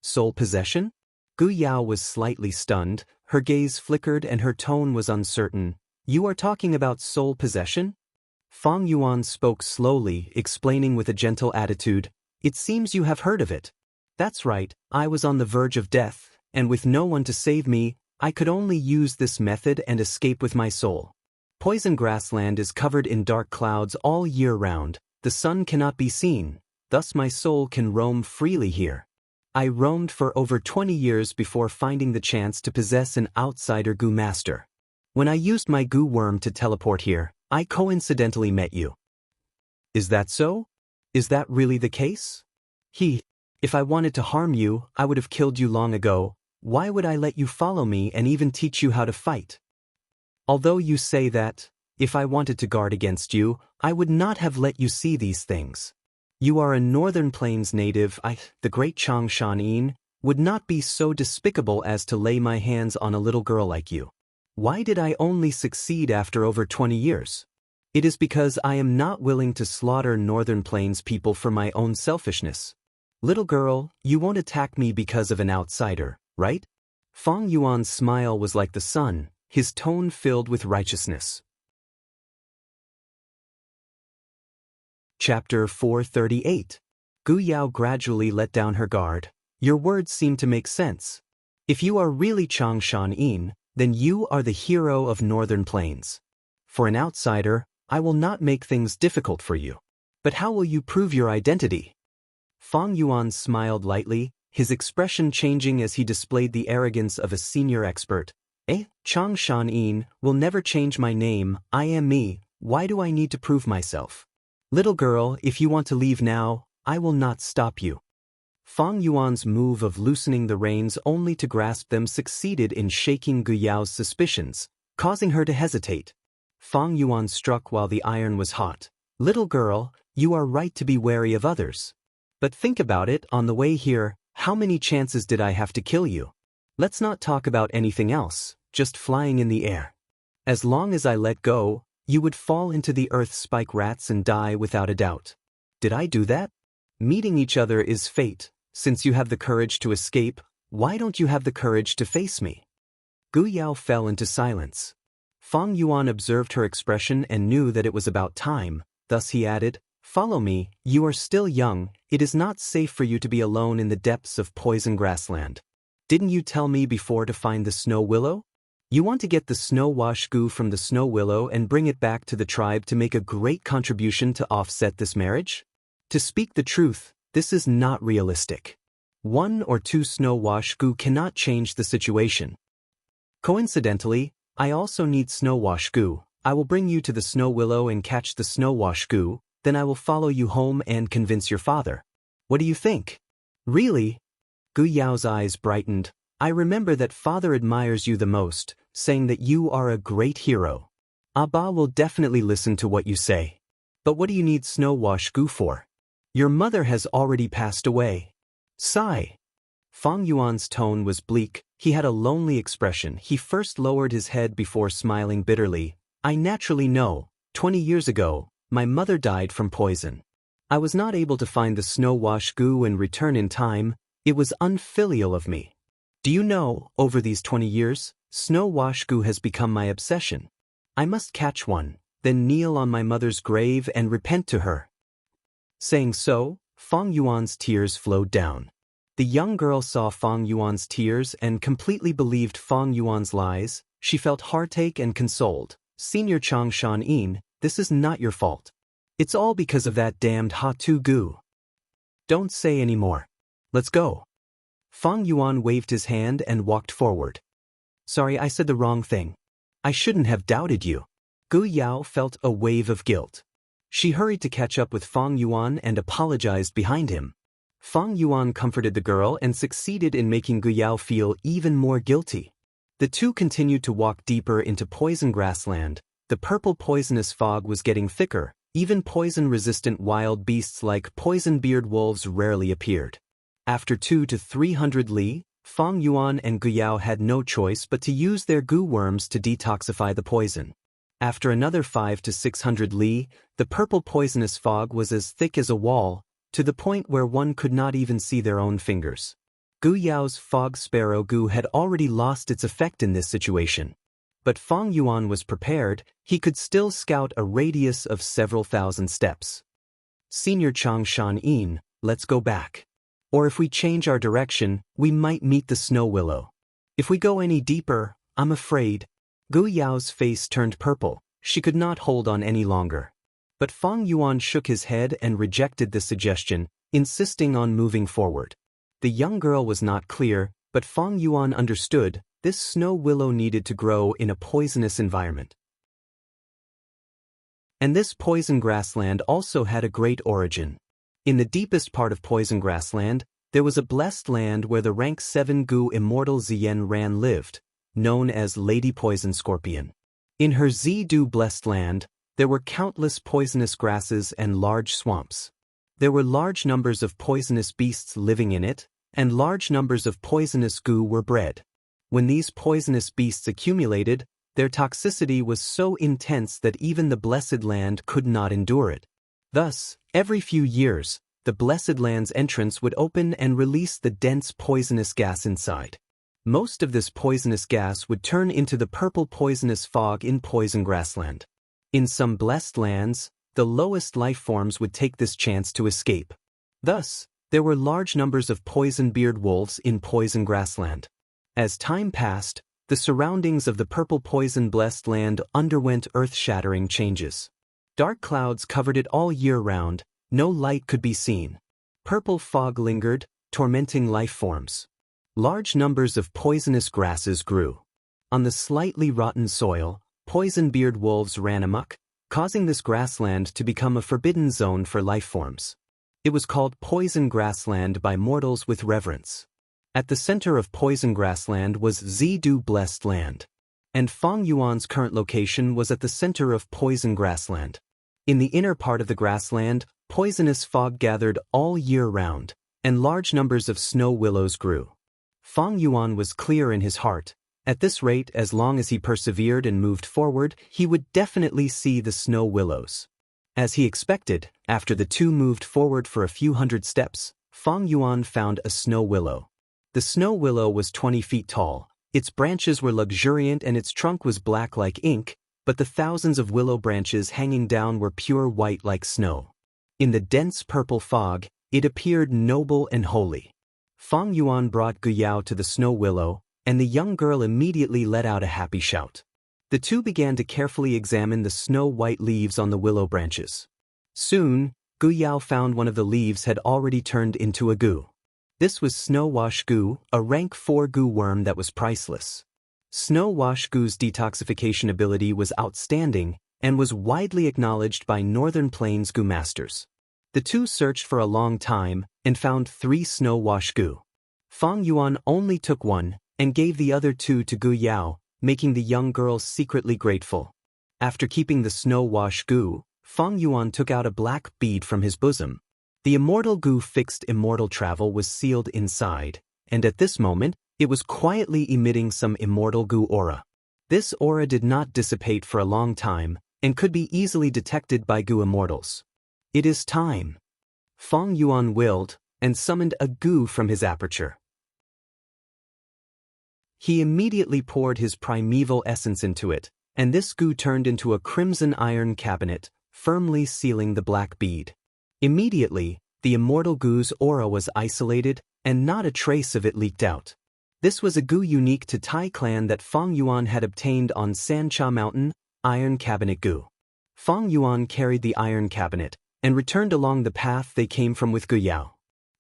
"Soul possession?" Gu Yao was slightly stunned, her gaze flickered and her tone was uncertain. "You are talking about soul possession?" Fang Yuan spoke slowly, explaining with a gentle attitude. "It seems you have heard of it." "That's right, I was on the verge of death, and with no one to save me, I could only use this method and escape with my soul. Poison grassland is covered in dark clouds all year round, the sun cannot be seen, thus my soul can roam freely here. I roamed for over 20 years before finding the chance to possess an outsider goo master. When I used my goo worm to teleport here, I coincidentally met you. Is that so? Is that really the case? If I wanted to harm you, I would have killed you long ago. Why would I let you follow me and even teach you how to fight? Although you say that, if I wanted to guard against you, I would not have let you see these things. You are a Northern Plains native. The great Xianxia, would not be so despicable as to lay my hands on a little girl like you. Why did I only succeed after over 20 years? It is because I am not willing to slaughter Northern Plains people for my own selfishness. Little girl, you won't attack me because of an outsider, right? Fang Yuan's smile was like the sun, his tone filled with righteousness. Chapter 438. Gu Yao gradually let down her guard. Your words seem to make sense. If you are really Xianxia, then you are the hero of Northern Plains. For an outsider, I will not make things difficult for you. But how will you prove your identity? Fang Yuan smiled lightly, his expression changing as he displayed the arrogance of a senior expert. Xianxia will never change my name. I am me. Why do I need to prove myself? Little girl, if you want to leave now, I will not stop you. Fang Yuan's move of loosening the reins only to grasp them succeeded in shaking Gu Yao's suspicions, causing her to hesitate. Fang Yuan struck while the iron was hot. Little girl, you are right to be wary of others. But think about it, on the way here, how many chances did I have to kill you? Let's not talk about anything else, just flying in the air. As long as I let go, you would fall into the earth's spike rats and die without a doubt. Did I do that? Meeting each other is fate. Since you have the courage to escape, why don't you have the courage to face me? Gu Yao fell into silence. Fang Yuan observed her expression and knew that it was about time, thus he added, Follow me, you are still young, it is not safe for you to be alone in the depths of poison grassland. Didn't you tell me before to find the snow willow? You want to get the snow wash goo from the snow willow and bring it back to the tribe to make a great contribution to offset this marriage? To speak the truth, this is not realistic. 1 or 2 snow wash goo cannot change the situation. Coincidentally, I also need snow wash goo. I will bring you to the snow willow and catch the snow wash goo, then I will follow you home and convince your father. What do you think? Really? Gu Yao's eyes brightened. I remember that father admires you the most, saying that you are a great hero. Abba will definitely listen to what you say. But what do you need snow wash goo for? Your mother has already passed away. Sigh. Fang Yuan's tone was bleak. He had a lonely expression. He first lowered his head before smiling bitterly. I naturally know. 20 years ago, my mother died from poison. I was not able to find the snow wash goo and return in time. It was unfilial of me. Do you know, over these 20 years, snow wash goo has become my obsession. I must catch one, then kneel on my mother's grave and repent to her. Saying so, Fang Yuan's tears flowed down. The young girl saw Fang Yuan's tears and completely believed Fang Yuan's lies. She felt heartache and consoled. Senior Xianxia, this is not your fault. It's all because of that damned Hatu goo. Don't say any more. Let's go. Fang Yuan waved his hand and walked forward. Sorry, I said the wrong thing. I shouldn't have doubted you. Gu Yao felt a wave of guilt. She hurried to catch up with Fang Yuan and apologized behind him. Fang Yuan comforted the girl and succeeded in making Gu Yao feel even more guilty. The two continued to walk deeper into poison grassland. The purple poisonous fog was getting thicker. Even poison-resistant wild beasts like poison-beard wolves rarely appeared. After 200 to 300 li, Fang Yuan and Gu Yao had no choice but to use their goo worms to detoxify the poison. After another 500 to 600 li, the purple poisonous fog was as thick as a wall, to the point where one could not even see their own fingers. Gu Yao's fog sparrow goo had already lost its effect in this situation. But Fang Yuan was prepared. He could still scout a radius of several thousand steps. Senior Xianxia, let's go back. Or if we change our direction, we might meet the snow willow. If we go any deeper, I'm afraid. Gu Yao's face turned purple. She could not hold on any longer. But Fang Yuan shook his head and rejected the suggestion, insisting on moving forward. The young girl was not clear, but Fang Yuan understood this snow willow needed to grow in a poisonous environment. And this poison grassland also had a great origin. In the deepest part of poison grassland, there was a blessed land where the rank 7 Gu Immortal Zien Ran lived, known as Lady Poison Scorpion. In her Zidu blessed land, there were countless poisonous grasses and large swamps. There were large numbers of poisonous beasts living in it, and large numbers of poisonous Gu were bred. When these poisonous beasts accumulated, their toxicity was so intense that even the blessed land could not endure it. Thus, every few years, the blessed land's entrance would open and release the dense poisonous gas inside. Most of this poisonous gas would turn into the purple poisonous fog in poison grassland. In some blessed lands, the lowest life forms would take this chance to escape. Thus, there were large numbers of poison-beard wolves in poison grassland. As time passed, the surroundings of the purple poison blessed land underwent earth-shattering changes. Dark clouds covered it all year round, no light could be seen. Purple fog lingered, tormenting life forms. Large numbers of poisonous grasses grew. On the slightly rotten soil, poison-beard wolves ran amok, causing this grassland to become a forbidden zone for life forms. It was called poison grassland by mortals with reverence. At the center of poison grassland was Zidu blessed land. And Fang Yuan's current location was at the center of poison grassland. In the inner part of the grassland, poisonous fog gathered all year round, and large numbers of snow willows grew. Fang Yuan was clear in his heart. At this rate, as long as he persevered and moved forward, he would definitely see the snow willows. As he expected, after the two moved forward for a few hundred steps, Fang Yuan found a snow willow. The snow willow was 20 feet tall, its branches were luxuriant and its trunk was black like ink, but the thousands of willow branches hanging down were pure white like snow. In the dense purple fog, it appeared noble and holy. Fang Yuan brought Guyao to the snow willow, and the young girl immediately let out a happy shout. The two began to carefully examine the snow-white leaves on the willow branches. Soon, Guyao found one of the leaves had already turned into a Gu. This was Snow-Wash Gu, a rank 4 Gu worm that was priceless. Snow-Wash Gu's detoxification ability was outstanding and was widely acknowledged by Northern Plains Gu masters. The two searched for a long time and found 3 Snow-Wash Gu. Fang Yuan only took one and gave the other 2 to Guyao, making the young girl secretly grateful. After keeping the Snow-Wash Gu, Fang Yuan took out a black bead from his bosom. The Immortal Gu fixed Immortal travel was sealed inside, and at this moment, it was quietly emitting some Immortal Gu aura. This aura did not dissipate for a long time, and could be easily detected by Gu Immortals. It is time. Fang Yuan willed, and summoned a Gu from his aperture. He immediately poured his primeval essence into it, and this Gu turned into a crimson iron cabinet, firmly sealing the black bead. Immediately, the Immortal Gu's aura was isolated, and not a trace of it leaked out. This was a Gu unique to Tai clan that Fang Yuan had obtained on Sancha Mountain, Iron Cabinet Gu. Fang Yuan carried the iron cabinet, and returned along the path they came from with Guyao.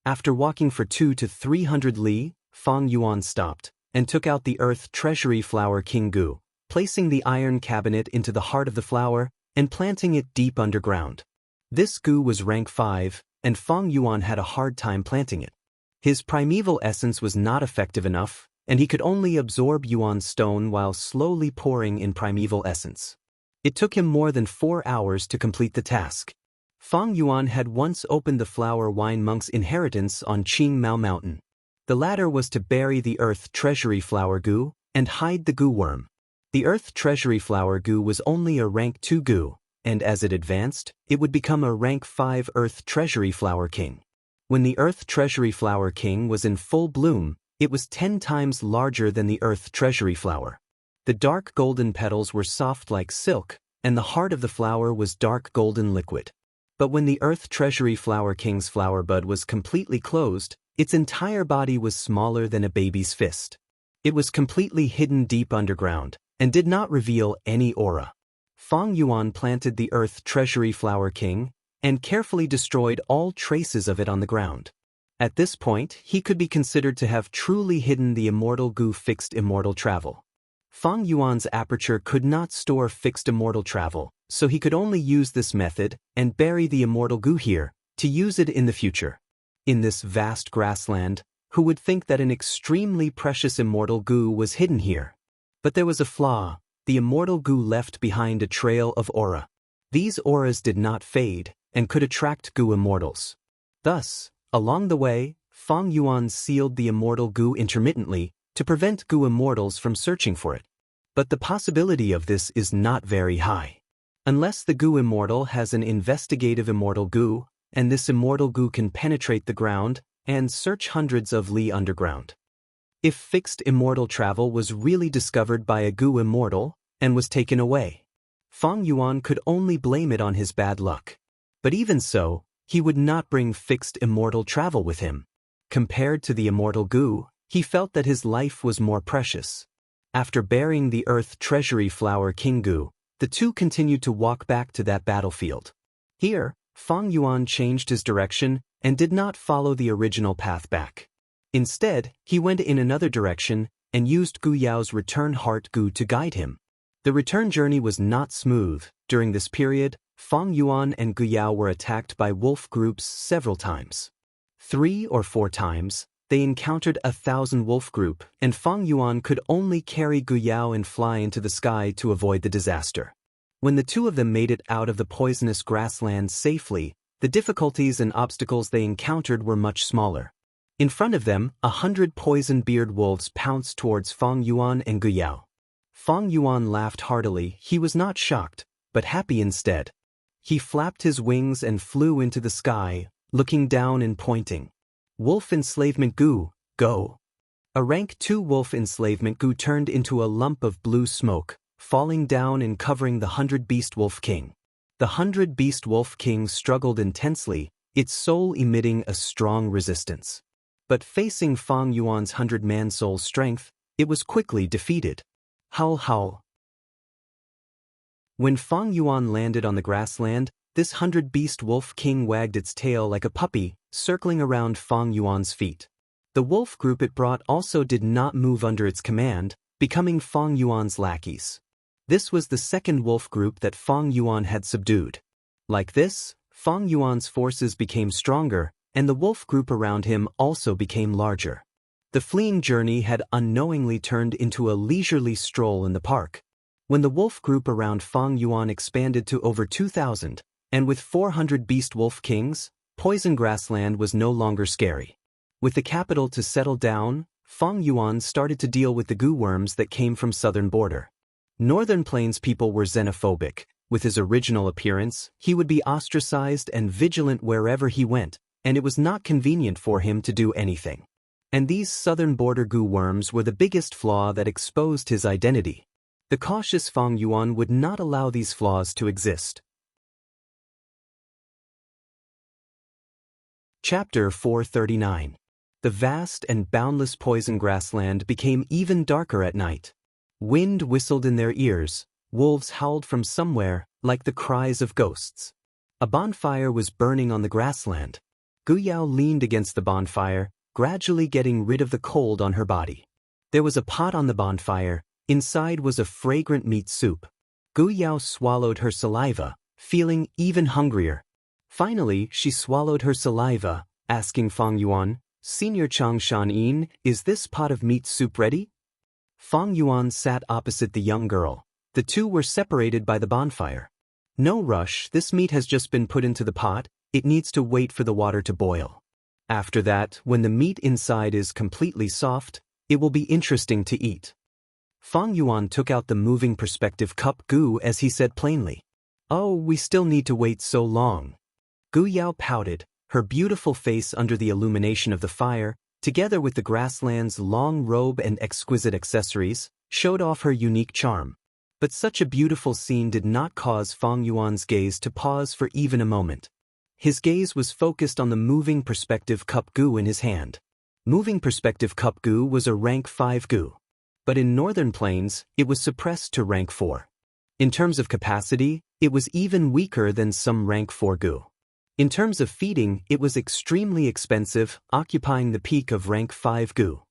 After walking for 200 to 300 li, Fang Yuan stopped, and took out the earth treasury flower King Gu, placing the iron cabinet into the heart of the flower, and planting it deep underground. This Gu was rank 5, and Fang Yuan had a hard time planting it. His primeval essence was not effective enough, and he could only absorb Yuan stone while slowly pouring in primeval essence. It took him more than 4 hours to complete the task. Fang Yuan had once opened the flower wine monk's inheritance on Qing Mao Mountain. The latter was to bury the earth treasury flower Gu and hide the Gu worm. The earth treasury flower Gu was only a rank 2 Gu, and as it advanced, it would become a rank 5 earth treasury flower king. When the earth treasury flower king was in full bloom, it was 10 times larger than the earth treasury flower. The dark golden petals were soft like silk, and the heart of the flower was dark golden liquid. But when the earth treasury flower king's flower bud was completely closed, its entire body was smaller than a baby's fist. It was completely hidden deep underground, and did not reveal any aura. Fang Yuan planted the earth treasury flower king, and carefully destroyed all traces of it on the ground. At this point, he could be considered to have truly hidden the immortal goo fixed immortal travel. Fang Yuan's aperture could not store fixed immortal travel, so he could only use this method and bury the immortal goo here, to use it in the future. In this vast grassland, who would think that an extremely precious immortal goo was hidden here? But there was a flaw. The immortal goo left behind a trail of aura. These auras did not fade, and could attract goo immortals. Thus, along the way, Fang Yuan sealed the immortal goo intermittently, to prevent goo immortals from searching for it. But the possibility of this is not very high. Unless the goo immortal has an investigative immortal goo, and this immortal goo can penetrate the ground and search hundreds of li underground. If fixed immortal travel was really discovered by a goo immortal and was taken away, Fang Yuan could only blame it on his bad luck. But even so, he would not bring fixed immortal travel with him. Compared to the immortal goo, he felt that his life was more precious. After burying the earth treasury flower king goo, the two continued to walk back to that battlefield. Here, Fang Yuan changed his direction and did not follow the original path back. Instead, he went in another direction and used Gu Yao's return heart goo to guide him. The return journey was not smooth. During this period, Fang Yuan and Gu Yao were attacked by wolf groups several times. 3 or 4 times, they encountered 1,000 wolf group, and Fang Yuan could only carry Gu Yao and fly into the sky to avoid the disaster. When the two of them made it out of the poisonous grassland safely, the difficulties and obstacles they encountered were much smaller. In front of them, 100 poison-beard wolves pounced towards Fang Yuan and Gu Yao. Fang Yuan laughed heartily. He was not shocked, but happy instead. He flapped his wings and flew into the sky, looking down and pointing. Wolf enslavement goo, go. A rank 2 wolf enslavement goo turned into a lump of blue smoke, falling down and covering the 100 beast wolf king. The 100 beast wolf king struggled intensely, its soul emitting a strong resistance. But facing Fang Yuan's 100-man soul strength, it was quickly defeated. Howl howl. When Fang Yuan landed on the grassland, this 100-beast wolf king wagged its tail like a puppy, circling around Fang Yuan's feet. The wolf group it brought also did not move under its command, becoming Fang Yuan's lackeys. This was the second wolf group that Fang Yuan had subdued. Like this, Fang Yuan's forces became stronger, and the wolf group around him also became larger. The fleeing journey had unknowingly turned into a leisurely stroll in the park. When the wolf group around Fang Yuan expanded to over 2,000, and with 400 beast wolf kings, poison grassland was no longer scary. With the capital to settle down, Fang Yuan started to deal with the goo worms that came from southern border. Northern Plains people were xenophobic. With his original appearance, he would be ostracized and vigilant wherever he went, and it was not convenient for him to do anything. And these southern border goo worms were the biggest flaw that exposed his identity. The cautious Fang Yuan would not allow these flaws to exist. Chapter 439. The vast and boundless poison grassland became even darker at night. Wind whistled in their ears, wolves howled from somewhere, like the cries of ghosts. A bonfire was burning on the grassland. Gu Yao leaned against the bonfire, gradually getting rid of the cold on her body. There was a pot on the bonfire. Inside was a fragrant meat soup. Gu Yao swallowed her saliva, feeling even hungrier. Finally, she swallowed her saliva, asking Fang Yuan, "Senior Chang Shan-yin, is this pot of meat soup ready?" Fang Yuan sat opposite the young girl. The two were separated by the bonfire. "No rush, this meat has just been put into the pot, it needs to wait for the water to boil. After that, when the meat inside is completely soft, it will be interesting to eat." Fang Yuan took out the moving perspective cup goo as he said plainly, "Oh, we still need to wait so long." Gu Yao pouted, her beautiful face under the illumination of the fire, together with the grassland's long robe and exquisite accessories, showed off her unique charm. But such a beautiful scene did not cause Fang Yuan's gaze to pause for even a moment. His gaze was focused on the moving perspective cup goo in his hand. Moving perspective cup goo was a rank 5 goo. But in Northern Plains, it was suppressed to rank 4. In terms of capacity, it was even weaker than some rank 4 goo. In terms of feeding, it was extremely expensive, occupying the peak of rank 5 gu.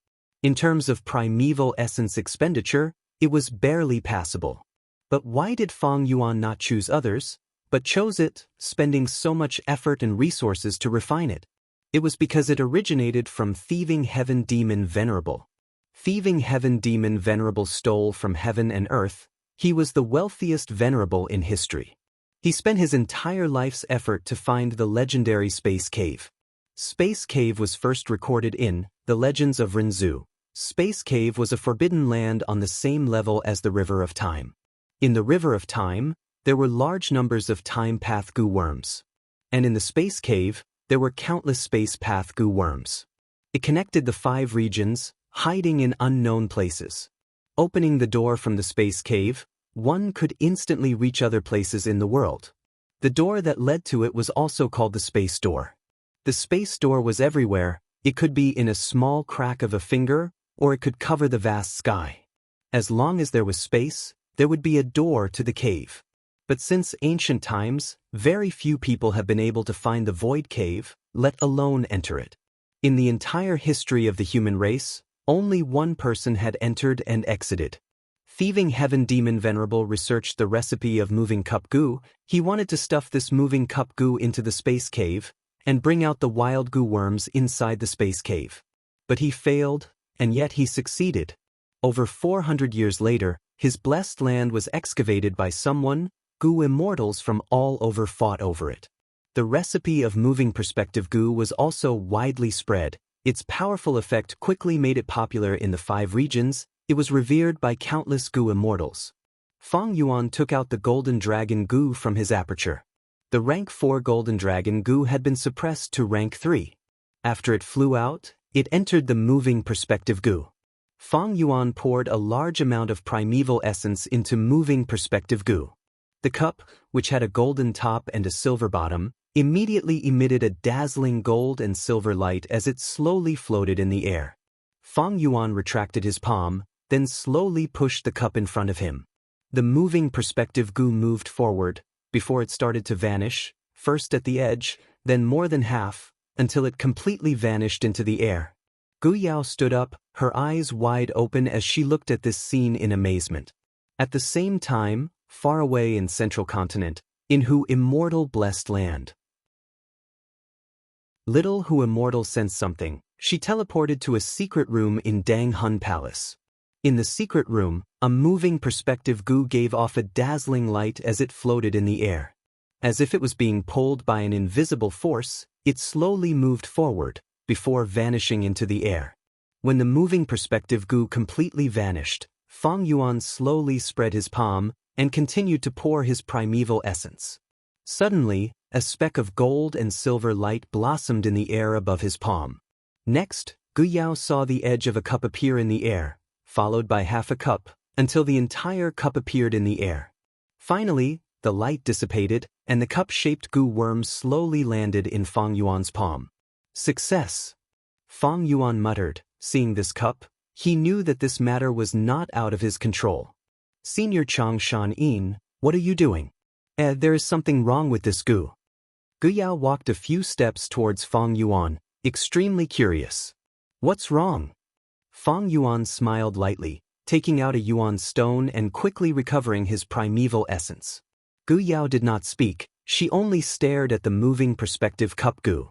In terms of primeval essence expenditure, it was barely passable. But why did Fang Yuan not choose others, but chose it, spending so much effort and resources to refine it? It was because it originated from Thieving Heaven Demon Venerable. Thieving Heaven Demon Venerable stole from heaven and earth. He was the wealthiest venerable in history. He spent his entire life's effort to find the legendary Space Cave. Space Cave was first recorded in The Legends of Rinzhu. Space Cave was a forbidden land on the same level as the River of Time. In the River of Time, there were large numbers of time path gu worms. And in the Space Cave, there were countless space path gu worms. It connected the 5 regions, hiding in unknown places. Opening the door from the Space Cave, one could instantly reach other places in the world. The door that led to it was also called the Space Door. The Space Door was everywhere. It could be in a small crack of a finger, or it could cover the vast sky. As long as there was space, there would be a door to the cave. But since ancient times, very few people have been able to find the Void Cave, let alone enter it. In the entire history of the human race, only one person had entered and exited. Thieving Heaven Demon Venerable researched the recipe of moving cup goo. He wanted to stuff this moving cup goo into the Space Cave and bring out the wild goo worms inside the Space Cave. But he failed, and yet he succeeded. Over 400 years later, his blessed land was excavated by someone. Goo immortals from all over fought over it. The recipe of moving perspective goo was also widely spread. Its powerful effect quickly made it popular in the 5 regions. It was revered by countless goo immortals. Fang Yuan took out the golden dragon goo from his aperture. The rank 4 golden dragon goo had been suppressed to rank 3. After it flew out, it entered the moving perspective goo. Fang Yuan poured a large amount of primeval essence into moving perspective goo. The cup, which had a golden top and a silver bottom, immediately emitted a dazzling gold and silver light as it slowly floated in the air. Fang Yuan retracted his palm, then slowly pushed the cup in front of him. The moving perspective goo moved forward, before it started to vanish, first at the edge, then more than half, until it completely vanished into the air. Gu Yao stood up, her eyes wide open as she looked at this scene in amazement. At the same time, far away in Central Continent, in Hu Immortal blessed land. Little Hu Immortal sensed something. She teleported to a secret room in Dang Hun Palace. In the secret room, a moving perspective goo gave off a dazzling light as it floated in the air. As if it was being pulled by an invisible force, it slowly moved forward, before vanishing into the air. When the moving perspective goo completely vanished, Fang Yuan slowly spread his palm and continued to pour his primeval essence. Suddenly, a speck of gold and silver light blossomed in the air above his palm. Next, Gu Yao saw the edge of a cup appear in the air, followed by half a cup, until the entire cup appeared in the air. Finally, the light dissipated, and the cup-shaped goo worm slowly landed in Fang Yuan's palm. Success! Fang Yuan muttered, seeing this cup. He knew that this matter was not out of his control. Senior Chang Shan Yin, what are you doing? There is something wrong with this goo. Gu Yao walked a few steps towards Fang Yuan, extremely curious. What's wrong? Fang Yuan smiled lightly, taking out a yuan stone and quickly recovering his primeval essence. Gu Yao did not speak, she only stared at the moving perspective cup goo.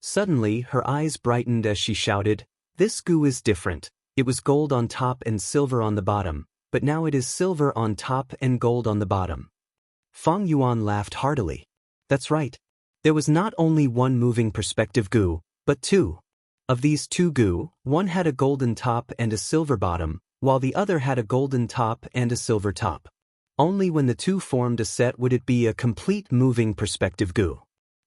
Suddenly, her eyes brightened as she shouted, "This goo is different. It was gold on top and silver on the bottom, but now it is silver on top and gold on the bottom." Fang Yuan laughed heartily. That's right. There was not only one moving perspective goo, but 2. Of these 2 goo, one had a golden top and a silver bottom, while the other had a golden top and a silver top. Only when the 2 formed a set would it be a complete moving perspective goo.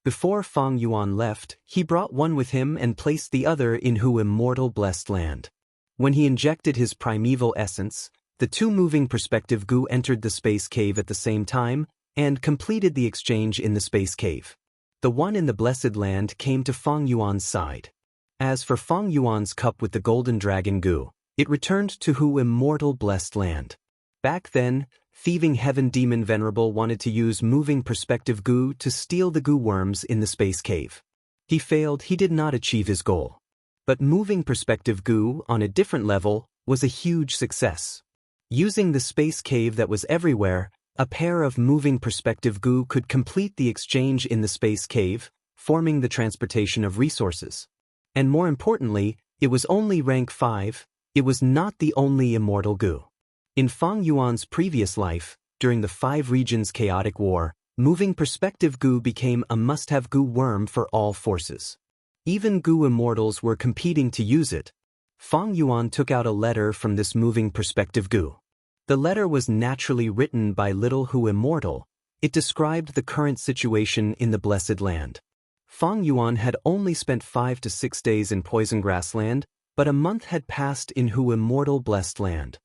Before Fang Yuan left, he brought one with him and placed the other in Hu Immortal blessed land. When he injected his primeval essence, the 2 moving perspective goo entered the Space Cave at the same time and completed the exchange in the Space Cave. The one in the blessed land came to Fang Yuan's side. As for Fang Yuan's cup with the golden dragon goo, it returned to Hu Immortal blessed land. Back then, Thieving Heaven Demon Venerable wanted to use moving perspective goo to steal the goo worms in the space cave. He failed. He did not achieve his goal. But moving perspective goo, on a different level, was a huge success. Using the space cave that was everywhere, a pair of moving perspective goo could complete the exchange in the space cave, forming the transportation of resources. And more importantly, it was only rank 5, it was not the only immortal goo. In Fang Yuan's previous life, during the 5 regions chaotic war, moving perspective goo became a must-have goo worm for all forces. Even goo immortals were competing to use it. Fang Yuan took out a letter from this moving perspective goo. The letter was naturally written by Little Hu Immortal. It described the current situation in the Blessed Land. Fang Yuan had only spent 5 to 6 days in Poison Grass Land, but a month had passed in Hu Immortal Blessed Land.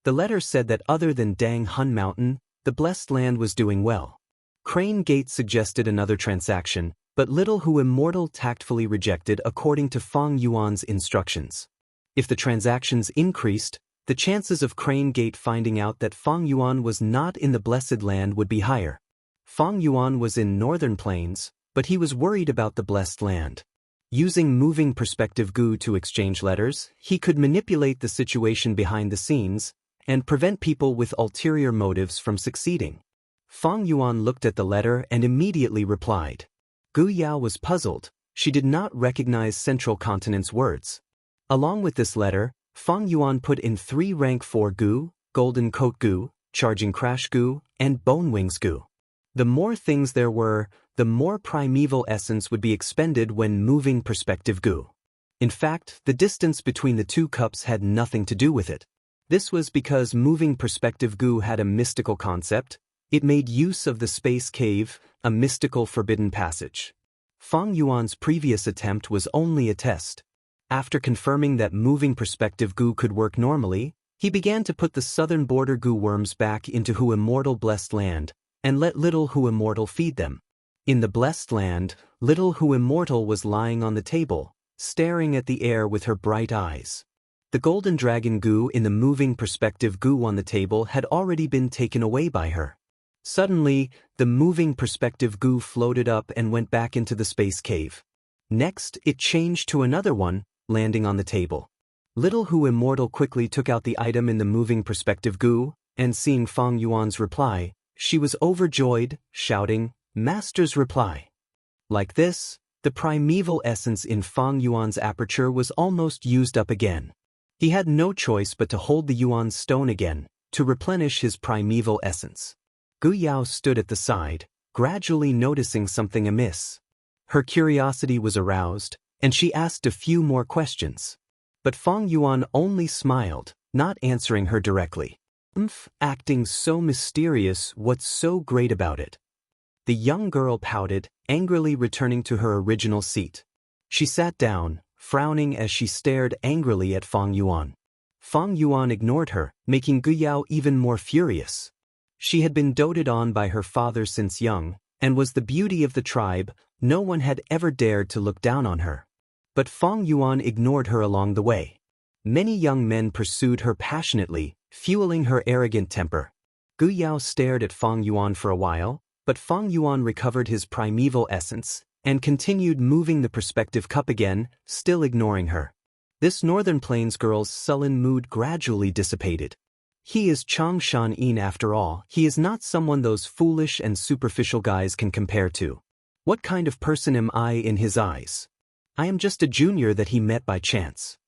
The letter said that other than Dang Hun Mountain, the Blessed Land was doing well. Crane Gate suggested another transaction, but Little Hu Immortal tactfully rejected according to Fang Yuan's instructions. If the transactions increased, the chances of Crane Gate finding out that Fang Yuan was not in the Blessed Land would be higher. Fang Yuan was in Northern Plains, but he was worried about the Blessed Land. Using moving perspective goo to exchange letters, he could manipulate the situation behind the scenes and prevent people with ulterior motives from succeeding. Fang Yuan looked at the letter and immediately replied. Gu Yao was puzzled. She did not recognize Central Continent's words. Along with this letter, Fang Yuan put in 3 rank 4 goo, golden coat goo, charging crash goo, and bone wings goo. The more things there were, the more primeval essence would be expended when moving perspective goo. In fact, the distance between the 2 cups had nothing to do with it. This was because moving perspective goo had a mystical concept. It made use of the space cave, a mystical forbidden passage. Fang Yuan's previous attempt was only a test. After confirming that moving perspective goo could work normally, he began to put the southern border goo worms back into Hu Immortal Blessed Land and let Little Hu Immortal feed them. In the Blessed Land, Little Hu Immortal was lying on the table, staring at the air with her bright eyes. The golden dragon goo in the moving perspective goo on the table had already been taken away by her. Suddenly, the moving perspective goo floated up and went back into the space cave. Next, it changed to another one, landing on the table. Little Hu Immortal quickly took out the item in the moving perspective goo, and seeing Fang Yuan's reply, she was overjoyed, shouting, "Master's reply!" Like this, the primeval essence in Fang Yuan's aperture was almost used up again. He had no choice but to hold the Yuan stone again, to replenish his primeval essence. Gu Yao stood at the side, gradually noticing something amiss. Her curiosity was aroused, and she asked a few more questions. But Fang Yuan only smiled, not answering her directly. Acting so mysterious, what's so great about it? The young girl pouted, angrily returning to her original seat. She sat down, frowning as she stared angrily at Fang Yuan. Fang Yuan ignored her, making Gu Yao even more furious. She had been doted on by her father since young, and was the beauty of the tribe. No one had ever dared to look down on her. But Fang Yuan ignored her along the way. Many young men pursued her passionately, fueling her arrogant temper. Gu Yao stared at Fang Yuan for a while, but Fang Yuan recovered his primeval essence and continued moving the perspective cup again, still ignoring her. This Northern Plains girl's sullen mood gradually dissipated. He is Chang Shan-in after all. He is not someone those foolish and superficial guys can compare to. What kind of person am I in his eyes? I am just a junior that he met by chance.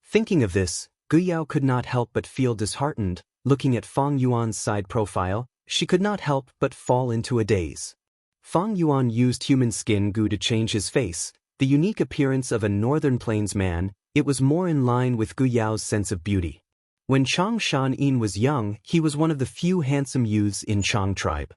Thinking of this, Gu Yao could not help but feel disheartened. Looking at Fang Yuan's side profile, she could not help but fall into a daze. Fang Yuan used human skin goo to change his face, the unique appearance of a Northern Plains man. It was more in line with Gu Yao's sense of beauty. When Chang Shan-in was young, he was one of the few handsome youths in Chang tribe.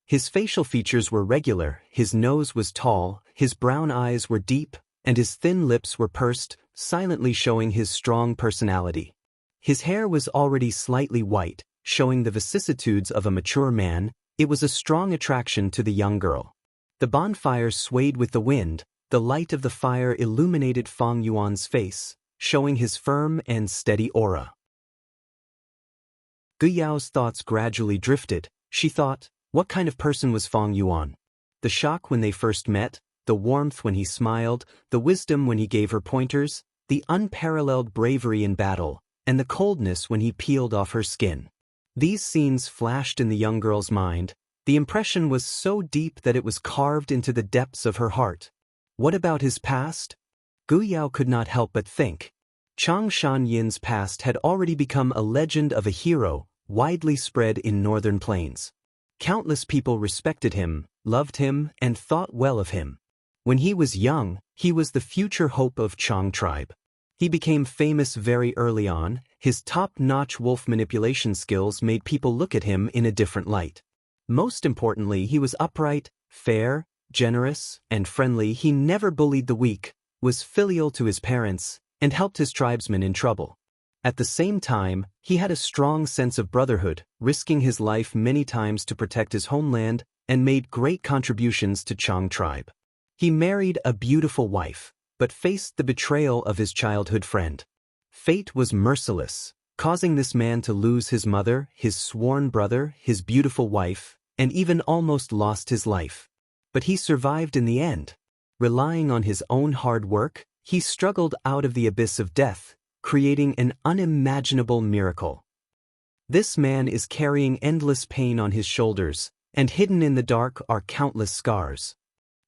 His facial features were regular, his nose was tall, his brown eyes were deep, and his thin lips were pursed, silently showing his strong personality. His hair was already slightly white, showing the vicissitudes of a mature man. It was a strong attraction to the young girl. The bonfire swayed with the wind. The light of the fire illuminated Fang Yuan's face, showing his firm and steady aura. Gu Yao's thoughts gradually drifted. She thought, what kind of person was Fang Yuan? The shock when they first met, the warmth when he smiled, the wisdom when he gave her pointers, the unparalleled bravery in battle, and the coldness when he peeled off her skin. These scenes flashed in the young girl's mind. The impression was so deep that it was carved into the depths of her heart. What about his past? Gu Yao could not help but think. Chang Shan-yin's past had already become a legend of a hero, widely spread in northern plains. Countless people respected him, loved him, and thought well of him. When he was young, he was the future hope of Chang tribe. He became famous very early on. His top-notch wolf manipulation skills made people look at him in a different light. Most importantly, he was upright, fair, generous, and friendly. He never bullied the weak, was filial to his parents, and helped his tribesmen in trouble. At the same time, he had a strong sense of brotherhood, risking his life many times to protect his homeland, and made great contributions to Chang tribe. He married a beautiful wife, but faced the betrayal of his childhood friend. Fate was merciless, causing this man to lose his mother, his sworn brother, his beautiful wife, and even almost lost his life. But he survived in the end. Relying on his own hard work, he struggled out of the abyss of death, creating an unimaginable miracle. This man is carrying endless pain on his shoulders, and hidden in the dark are countless scars.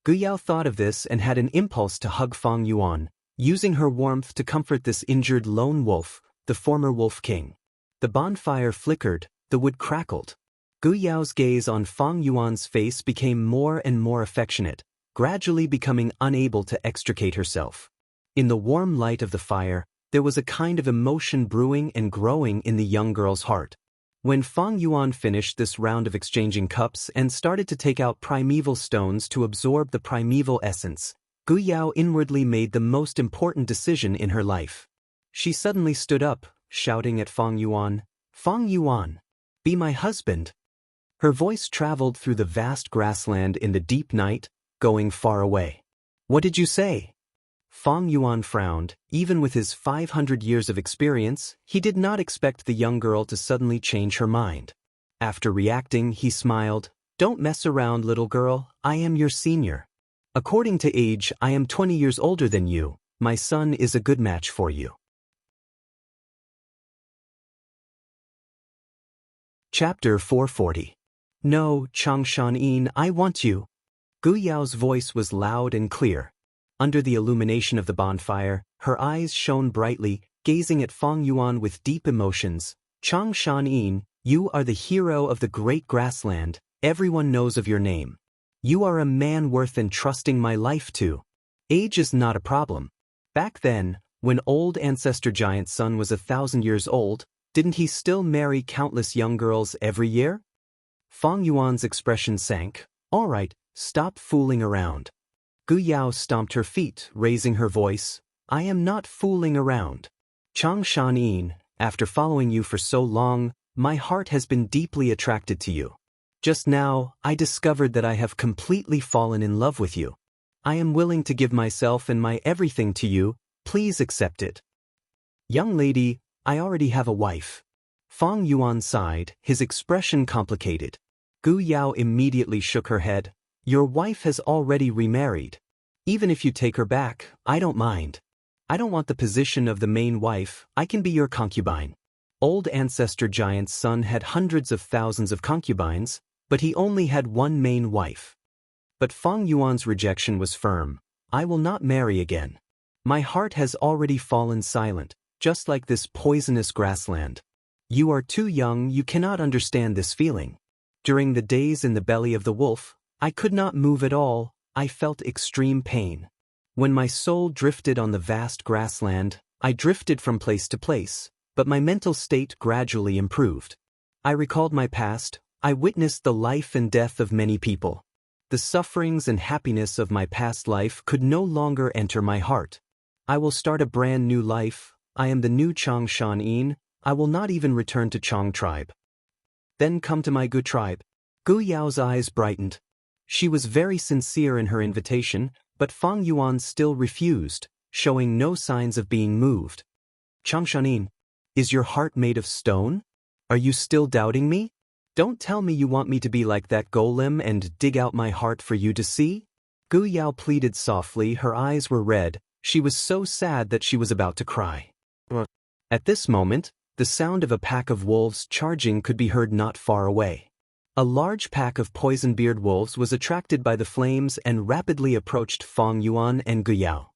Gu Yao thought of this and had an impulse to hug Fang Yuan, using her warmth to comfort this injured lone wolf, the former wolf king. The bonfire flickered, the wood crackled. Gu Yao's gaze on Fang Yuan's face became more and more affectionate, gradually becoming unable to extricate herself. In the warm light of the fire, there was a kind of emotion brewing and growing in the young girl's heart. When Fang Yuan finished this round of exchanging cups and started to take out primeval stones to absorb the primeval essence, Gu Yao inwardly made the most important decision in her life. She suddenly stood up, shouting at Fang Yuan, "Fang Yuan, be my husband." Her voice traveled through the vast grassland in the deep night, going far away. "What did you say?" Fang Yuan frowned. Even with his 500 years of experience, he did not expect the young girl to suddenly change her mind. After reacting, he smiled. "Don't mess around, little girl. I am your senior. According to age, I am 20 years older than you. My son is a good match for you." Chapter 440. "No, Chang Shan-yin, I want you." Gu Yao's voice was loud and clear. Under the illumination of the bonfire, her eyes shone brightly, gazing at Fang Yuan with deep emotions. "Chang Shan-yin, you are the hero of the great grassland. Everyone knows of your name. You are a man worth entrusting my life to. Age is not a problem. Back then, when old ancestor giant's son was 1,000 years old, didn't he still marry countless young girls every year?" Fang Yuan's expression sank. "All right, stop fooling around." Gu Yao stomped her feet, raising her voice. "I am not fooling around. Chang Shan-yin, after following you for so long, my heart has been deeply attracted to you. Just now, I discovered that I have completely fallen in love with you. I am willing to give myself and my everything to you. Please accept it." "Young lady, I already have a wife." Fang Yuan sighed, his expression complicated. Gu Yao immediately shook her head. "Your wife has already remarried. Even if you take her back, I don't mind. I don't want the position of the main wife. I can be your concubine." Old ancestor giant's son had hundreds of thousands of concubines, but he only had one main wife. But Fang Yuan's rejection was firm. "I will not marry again. My heart has already fallen silent, just like this poisonous grassland. You are too young, you cannot understand this feeling. During the days in the belly of the wolf, I could not move at all. I felt extreme pain. When my soul drifted on the vast grassland, I drifted from place to place, but my mental state gradually improved. I recalled my past. I witnessed the life and death of many people. The sufferings and happiness of my past life could no longer enter my heart. I will start a brand new life. I am the new Chang Shan-yin. I will not even return to Chang tribe. Then come to my Gu tribe." Gu Yao's eyes brightened. She was very sincere in her invitation, but Fang Yuan still refused, showing no signs of being moved. "Chang Shan-yin, is your heart made of stone? Are you still doubting me? Don't tell me you want me to be like that golem and dig out my heart for you to see? Gu Yao pleaded softly. Her eyes were red. She was so sad that she was about to cry. At this moment, the sound of a pack of wolves charging could be heard not far away. A large pack of poison-beard wolves was attracted by the flames and rapidly approached Fang Yuan and Gu Yao.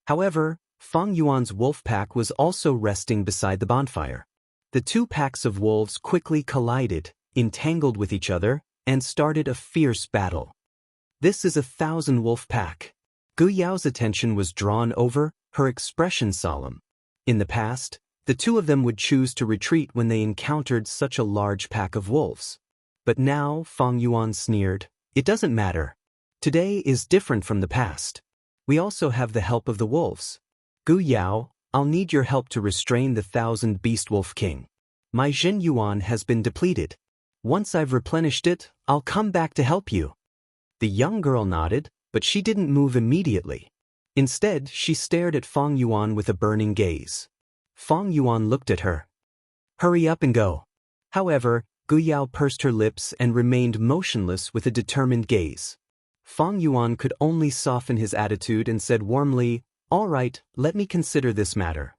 However, Fang Yuan's wolf pack was also resting beside the bonfire. The two packs of wolves quickly collided, entangled with each other, and started a fierce battle. This is 1,000 wolf pack. Gu Yao's attention was drawn over, her expression solemn. In the past, the two of them would choose to retreat when they encountered such a large pack of wolves. But now, Fang Yuan sneered, "It doesn't matter. Today is different from the past. We also have the help of the wolves. Gu Yao, I'll need your help to restrain the 1,000 Beast Wolf King. My Jin Yuan has been depleted. Once I've replenished it, I'll come back to help you." The young girl nodded, but she didn't move immediately. Instead, she stared at Fang Yuan with a burning gaze. Fang Yuan looked at her. "Hurry up and go." However, Gu Yao pursed her lips and remained motionless with a determined gaze. Fang Yuan could only soften his attitude and said warmly, "All right, let me consider this matter.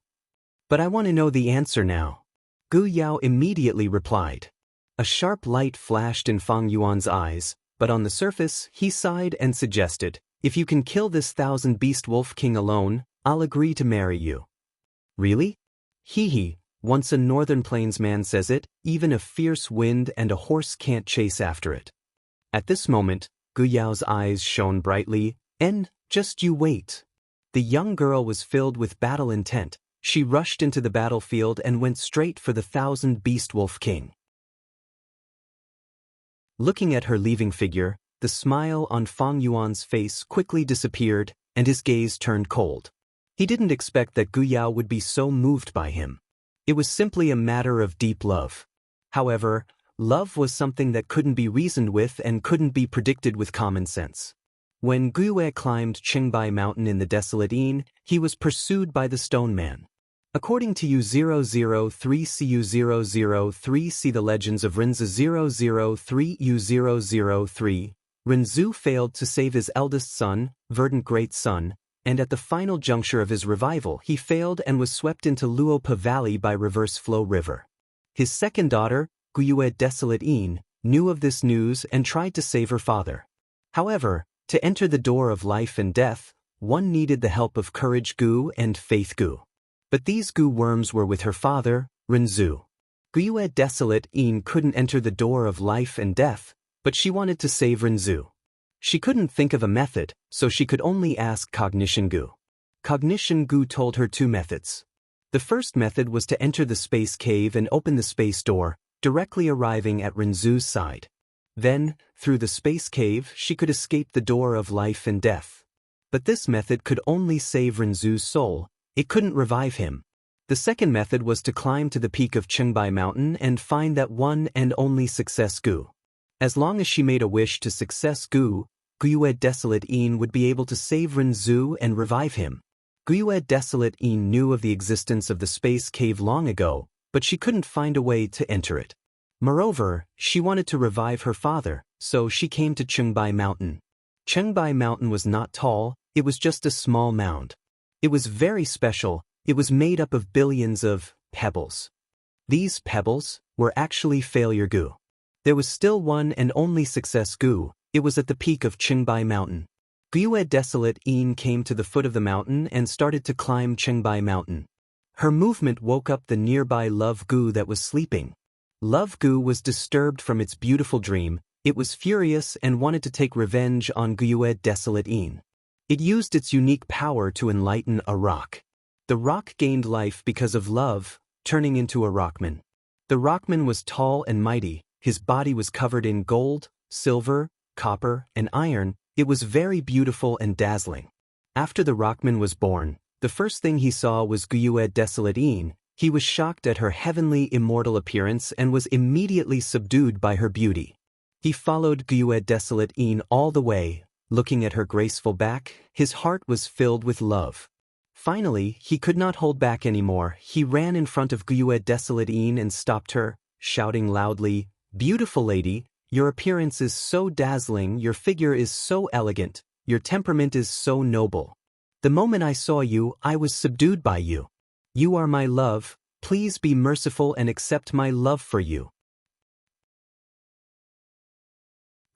But I want to know the answer now." Gu Yao immediately replied. A sharp light flashed in Fang Yuan's eyes, but on the surface, he sighed and suggested, "If you can kill this 1,000 Beast Wolf King alone, I'll agree to marry you." "Really?" "Hee, once a Northern Plains man says it, even a fierce wind and a horse can't chase after it." At this moment, Gu Yao's eyes shone brightly, "And just you wait." The young girl was filled with battle intent. She rushed into the battlefield and went straight for the 1,000 Beast Wolf King. Looking at her leaving figure, the smile on Fang Yuan's face quickly disappeared, and his gaze turned cold. He didn't expect that Gu Yao would be so moved by him. It was simply a matter of deep love. However, love was something that couldn't be reasoned with and couldn't be predicted with common sense. When Gu Yue climbed Qingbai Mountain in the Desolate Inn, he was pursued by the Stone Man. According to U003 CU003 see the legends of Rinzi 003 U003, Rinzhu failed to save his eldest son, Verdant Great Son, and at the final juncture of his revival he failed and was swept into Luopa Valley by Reverse Flow River. His second daughter, Gu Yue Desolate Yin, knew of this news and tried to save her father. However, to enter the door of life and death, one needed the help of Courage Gu and Faith Gu. But these Gu worms were with her father, Rinzhu. Gu Yue Desolate Yin couldn't enter the door of life and death, but she wanted to save Rinzhu. She couldn't think of a method, so she could only ask Cognition Gu. Cognition Gu told her two methods. The first method was to enter the space cave and open the space door, directly arriving at Rinzhu's side. Then, through the space cave, she could escape the door of life and death. But this method could only save Rinzhu's soul. It couldn't revive him. The second method was to climb to the peak of Qingbai Mountain and find that one and only Success Gu. As long as she made a wish to Success Gu, Gu Yue Desolate Yin would be able to save Rinzhu and revive him. Gu Yue Desolate Yin knew of the existence of the space cave long ago, but she couldn't find a way to enter it. Moreover, she wanted to revive her father, so she came to Qingbai Mountain. Qingbai Mountain was not tall, it was just a small mound. It was very special. It was made up of billions of pebbles. These pebbles were actually Failure Gu. There was still one and only Success Gu. It was at the peak of Qingbai Mountain. Gu Yue Desolate Yin came to the foot of the mountain and started to climb Qingbai Mountain. Her movement woke up the nearby Love Gu that was sleeping. Love Gu was disturbed from its beautiful dream. It was furious and wanted to take revenge on Gu Yue Desolate Yin. It used its unique power to enlighten a rock. The rock gained life because of love, turning into a rockman. The rockman was tall and mighty. His body was covered in gold, silver, copper, and iron. It was very beautiful and dazzling. After the rockman was born, the first thing he saw was Gu Yue Desolate Yin. He was shocked at her heavenly immortal appearance and was immediately subdued by her beauty. He followed Gu Yue Desolate Yin all the way. Looking at her graceful back, his heart was filled with love. Finally, he could not hold back anymore. He ran in front of Gu Yue Desolate Yin and stopped her. shouting loudly, "Beautiful lady, your appearance is so dazzling, your figure is so elegant, your temperament is so noble. The moment I saw you, I was subdued by you. You are my love, please be merciful and accept my love for you."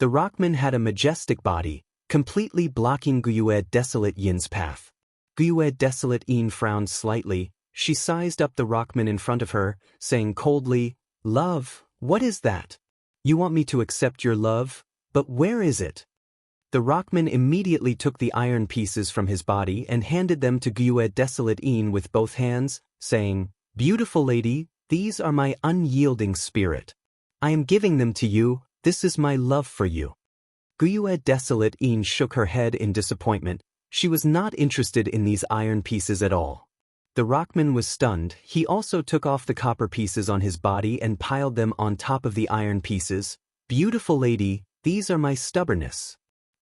The rockman had a majestic body, completely blocking Guyue Desolate Yin's path. Guyue Desolate Yin frowned slightly. She sized up the rockman in front of her, saying coldly, "Love, what is that? You want me to accept your love, but where is it?" The rockman immediately took the iron pieces from his body and handed them to Guyue Desolate Yin with both hands, saying, "Beautiful lady, these are my unyielding spirit. I am giving them to you, this is my love for you." Guyue Desolate Yin shook her head in disappointment. She was not interested in these iron pieces at all. The rockman was stunned. He also took off the copper pieces on his body and piled them on top of the iron pieces. "Beautiful lady, these are my stubbornness.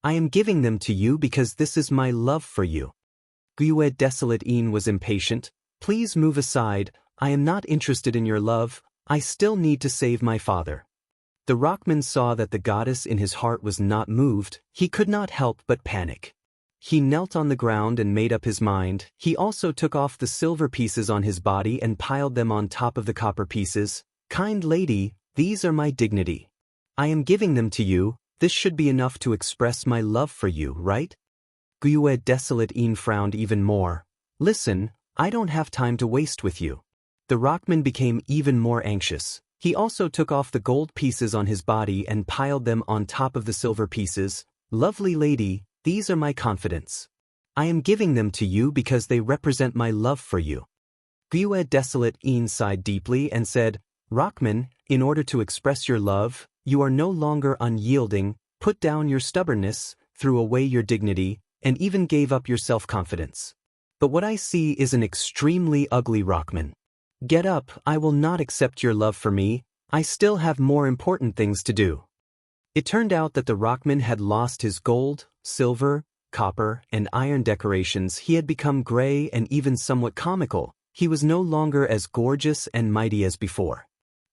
I am giving them to you because this is my love for you." Guyue Desolate Yin was impatient. "Please move aside, I am not interested in your love, I still need to save my father." The rockman saw that the goddess in his heart was not moved. He could not help but panic. He knelt on the ground and made up his mind. He also took off the silver pieces on his body and piled them on top of the copper pieces. "Kind lady, these are my dignity. I am giving them to you, this should be enough to express my love for you, right?" Guyue Desolate Yin frowned even more. "Listen, I don't have time to waste with you." The rockman became even more anxious. He also took off the gold pieces on his body and piled them on top of the silver pieces. "Lovely lady, these are my confidence. I am giving them to you because they represent my love for you." Guyue Desolate Yin sighed deeply and said, "Rockman, in order to express your love, you are no longer unyielding, put down your stubbornness, threw away your dignity, and even gave up your self-confidence. But what I see is an extremely ugly rockman. Get up, I will not accept your love for me, I still have more important things to do." It turned out that the rockman had lost his gold, silver, copper, and iron decorations. He had become gray and even somewhat comical. He was no longer as gorgeous and mighty as before.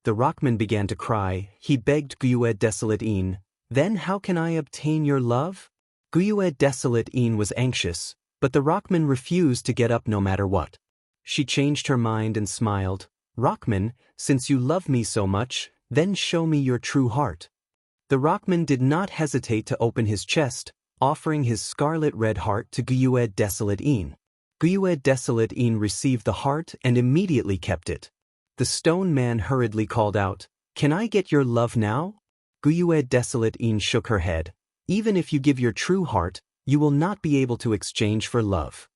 The rockman began to cry. He begged Guyue Desolate Yin, "Then how can I obtain your love?" Guyue Desolate Yin was anxious, but the rockman refused to get up no matter what. She changed her mind and smiled. "Rockman, since you love me so much, then show me your true heart." The rockman did not hesitate to open his chest, offering his scarlet-red heart to Guyue Desolate Yin. Guyue Desolate Yin received the heart and immediately kept it. The stone man hurriedly called out, "Can I get your love now?" Guyue Desolate Yin shook her head. "Even if you give your true heart, you will not be able to exchange for love."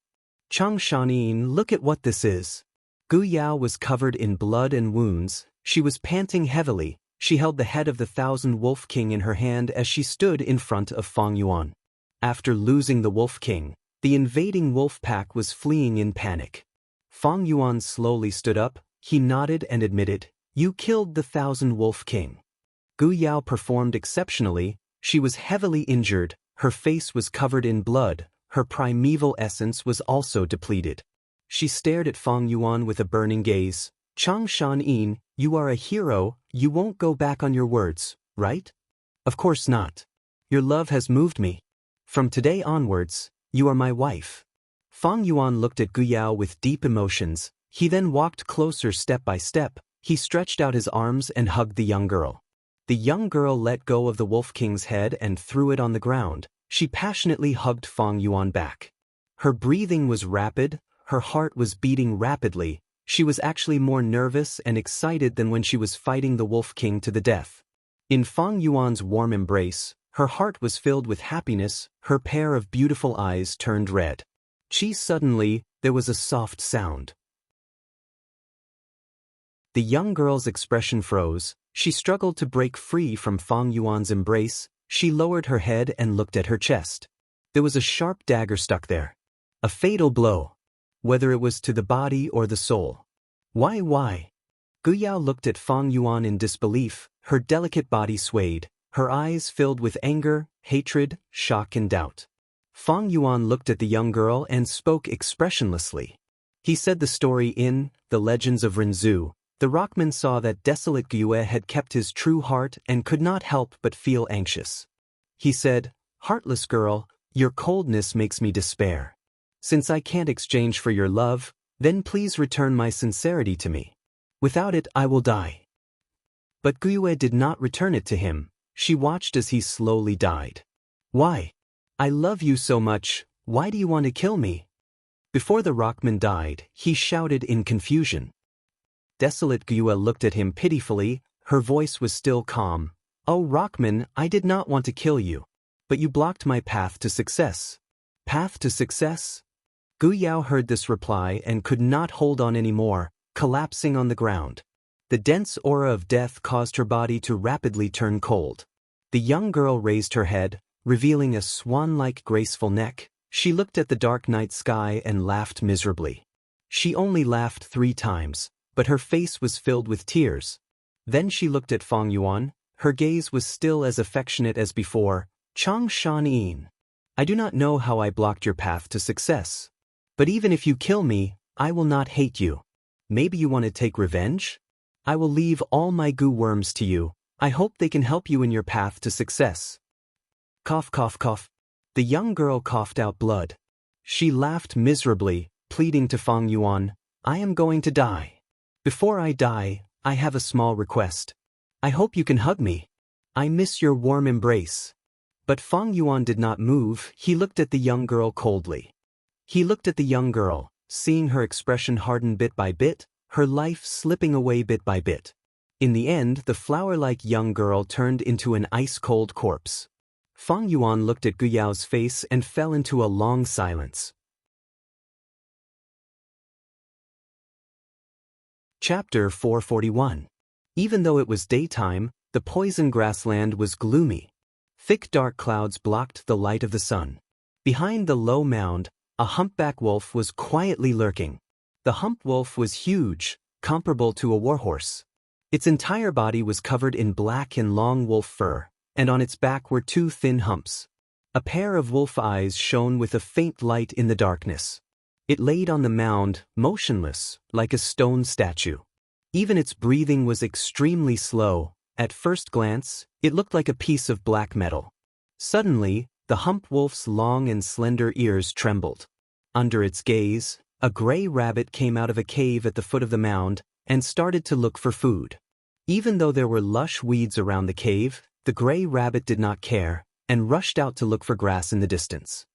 "Changshan, look at what this is." Gu Yao was covered in blood and wounds. She was panting heavily. She held the head of the Thousand Wolf King in her hand as she stood in front of Fang Yuan. After losing the Wolf King, the invading wolf pack was fleeing in panic. Fang Yuan slowly stood up. He nodded and admitted, "You killed the Thousand Wolf King." Gu Yao performed exceptionally. She was heavily injured. Her face was covered in blood. Her primeval essence was also depleted. She stared at Fang Yuan with a burning gaze. "Changshan, you are a hero, you won't go back on your words, right?" "Of course not. Your love has moved me. From today onwards, you are my wife." Fang Yuan looked at Gu Yao with deep emotions. He then walked closer step by step. He stretched out his arms and hugged the young girl. The young girl let go of the Wolf King's head and threw it on the ground. She passionately hugged Fang Yuan back. Her breathing was rapid, her heart was beating rapidly. She was actually more nervous and excited than when she was fighting the Wolf King to the death. In Fang Yuan's warm embrace, her heart was filled with happiness, her pair of beautiful eyes turned red. Suddenly, there was a soft sound. The young girl's expression froze. She struggled to break free from Fang Yuan's embrace. She lowered her head and looked at her chest. There was a sharp dagger stuck there. A fatal blow. Whether it was to the body or the soul. Why? Gu Yao looked at Fang Yuan in disbelief. Her delicate body swayed. Her eyes filled with anger, hatred, shock and doubt. Fang Yuan looked at the young girl and spoke expressionlessly. He said the story in The Legends of Rinzhu. The rockman saw that desolate Gyue had kept his true heart and could not help but feel anxious. He said, "Heartless girl, your coldness makes me despair. Since I can't exchange for your love, then please return my sincerity to me. Without it I will die." But Gyue did not return it to him. She watched as he slowly died. "Why? I love you so much, why do you want to kill me?" Before the rockman died, he shouted in confusion. Desolate Gyue looked at him pitifully, her voice was still calm. "Oh rockman, I did not want to kill you. But you blocked my path to success." "Path to success?" Guyao heard this reply and could not hold on anymore, collapsing on the ground. The dense aura of death caused her body to rapidly turn cold. The young girl raised her head, revealing a swan-like graceful neck. She looked at the dark night sky and laughed miserably. She only laughed 3 times, but her face was filled with tears. Then she looked at Fang Yuan. Her gaze was still as affectionate as before. "Chang Shan Yin. I do not know how I blocked your path to success. But even if you kill me, I will not hate you. Maybe you want to take revenge? I will leave all my goo worms to you. I hope they can help you in your path to success." Cough, cough, cough. The young girl coughed out blood. She laughed miserably, pleading to Fang Yuan, "I am going to die. Before I die, I have a small request. I hope you can hug me. I miss your warm embrace." But Fang Yuan did not move. He looked at the young girl coldly. He looked at the young girl, seeing her expression harden bit by bit, her life slipping away bit by bit. In the end, the flower-like young girl turned into an ice-cold corpse. Fang Yuan looked at Guyao's face and fell into a long silence. Chapter 441. Even though it was daytime, the poison grassland was gloomy. Thick dark clouds blocked the light of the sun. Behind the low mound, a humpback wolf was quietly lurking. The hump wolf was huge, comparable to a warhorse. Its entire body was covered in black and long wolf fur, and on its back were 2 thin humps. A pair of wolf eyes shone with a faint light in the darkness. It laid on the mound, motionless, like a stone statue. Even its breathing was extremely slow. At first glance, it looked like a piece of black metal. Suddenly, the hump wolf's long and slender ears trembled. Under its gaze, a gray rabbit came out of a cave at the foot of the mound and started to look for food. Even though there were lush weeds around the cave, the gray rabbit did not care and rushed out to look for grass in the distance.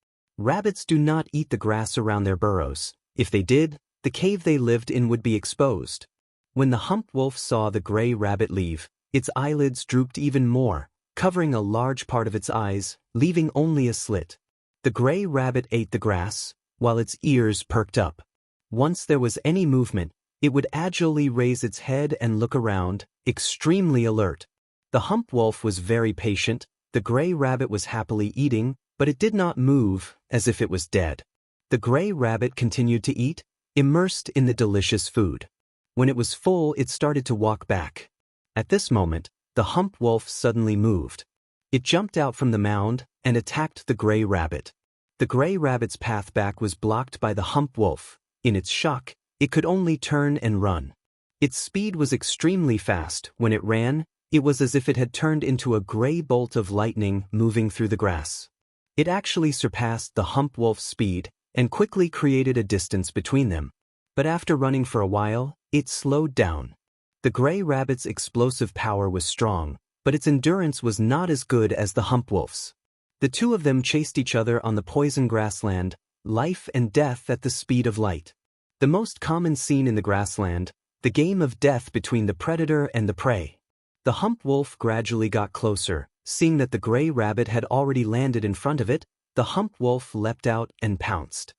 Rabbits do not eat the grass around their burrows. If they did, the cave they lived in would be exposed. When the hump wolf saw the gray rabbit leave, its eyelids drooped even more, covering a large part of its eyes, leaving only a slit. The gray rabbit ate the grass, while its ears perked up. Once there was any movement, it would agilely raise its head and look around, extremely alert. The hump wolf was very patient. The gray rabbit was happily eating, but it did not move, as if it was dead. The gray rabbit continued to eat, immersed in the delicious food. When it was full, it started to walk back. At this moment, the hump wolf suddenly moved. It jumped out from the mound and attacked the gray rabbit. The gray rabbit's path back was blocked by the hump wolf. In its shock, it could only turn and run. Its speed was extremely fast. When it ran, it was as if it had turned into a gray bolt of lightning moving through the grass. It actually surpassed the hump wolf's speed and quickly created a distance between them. But after running for a while, it slowed down. The gray rabbit's explosive power was strong, but its endurance was not as good as the hump wolf's. The two of them chased each other on the poison grassland, life and death at the speed of light. The most common scene in the grassland, the game of death between the predator and the prey. The hump wolf gradually got closer. Seeing that the gray rabbit had already landed in front of it, the hump wolf leapt out and pounced.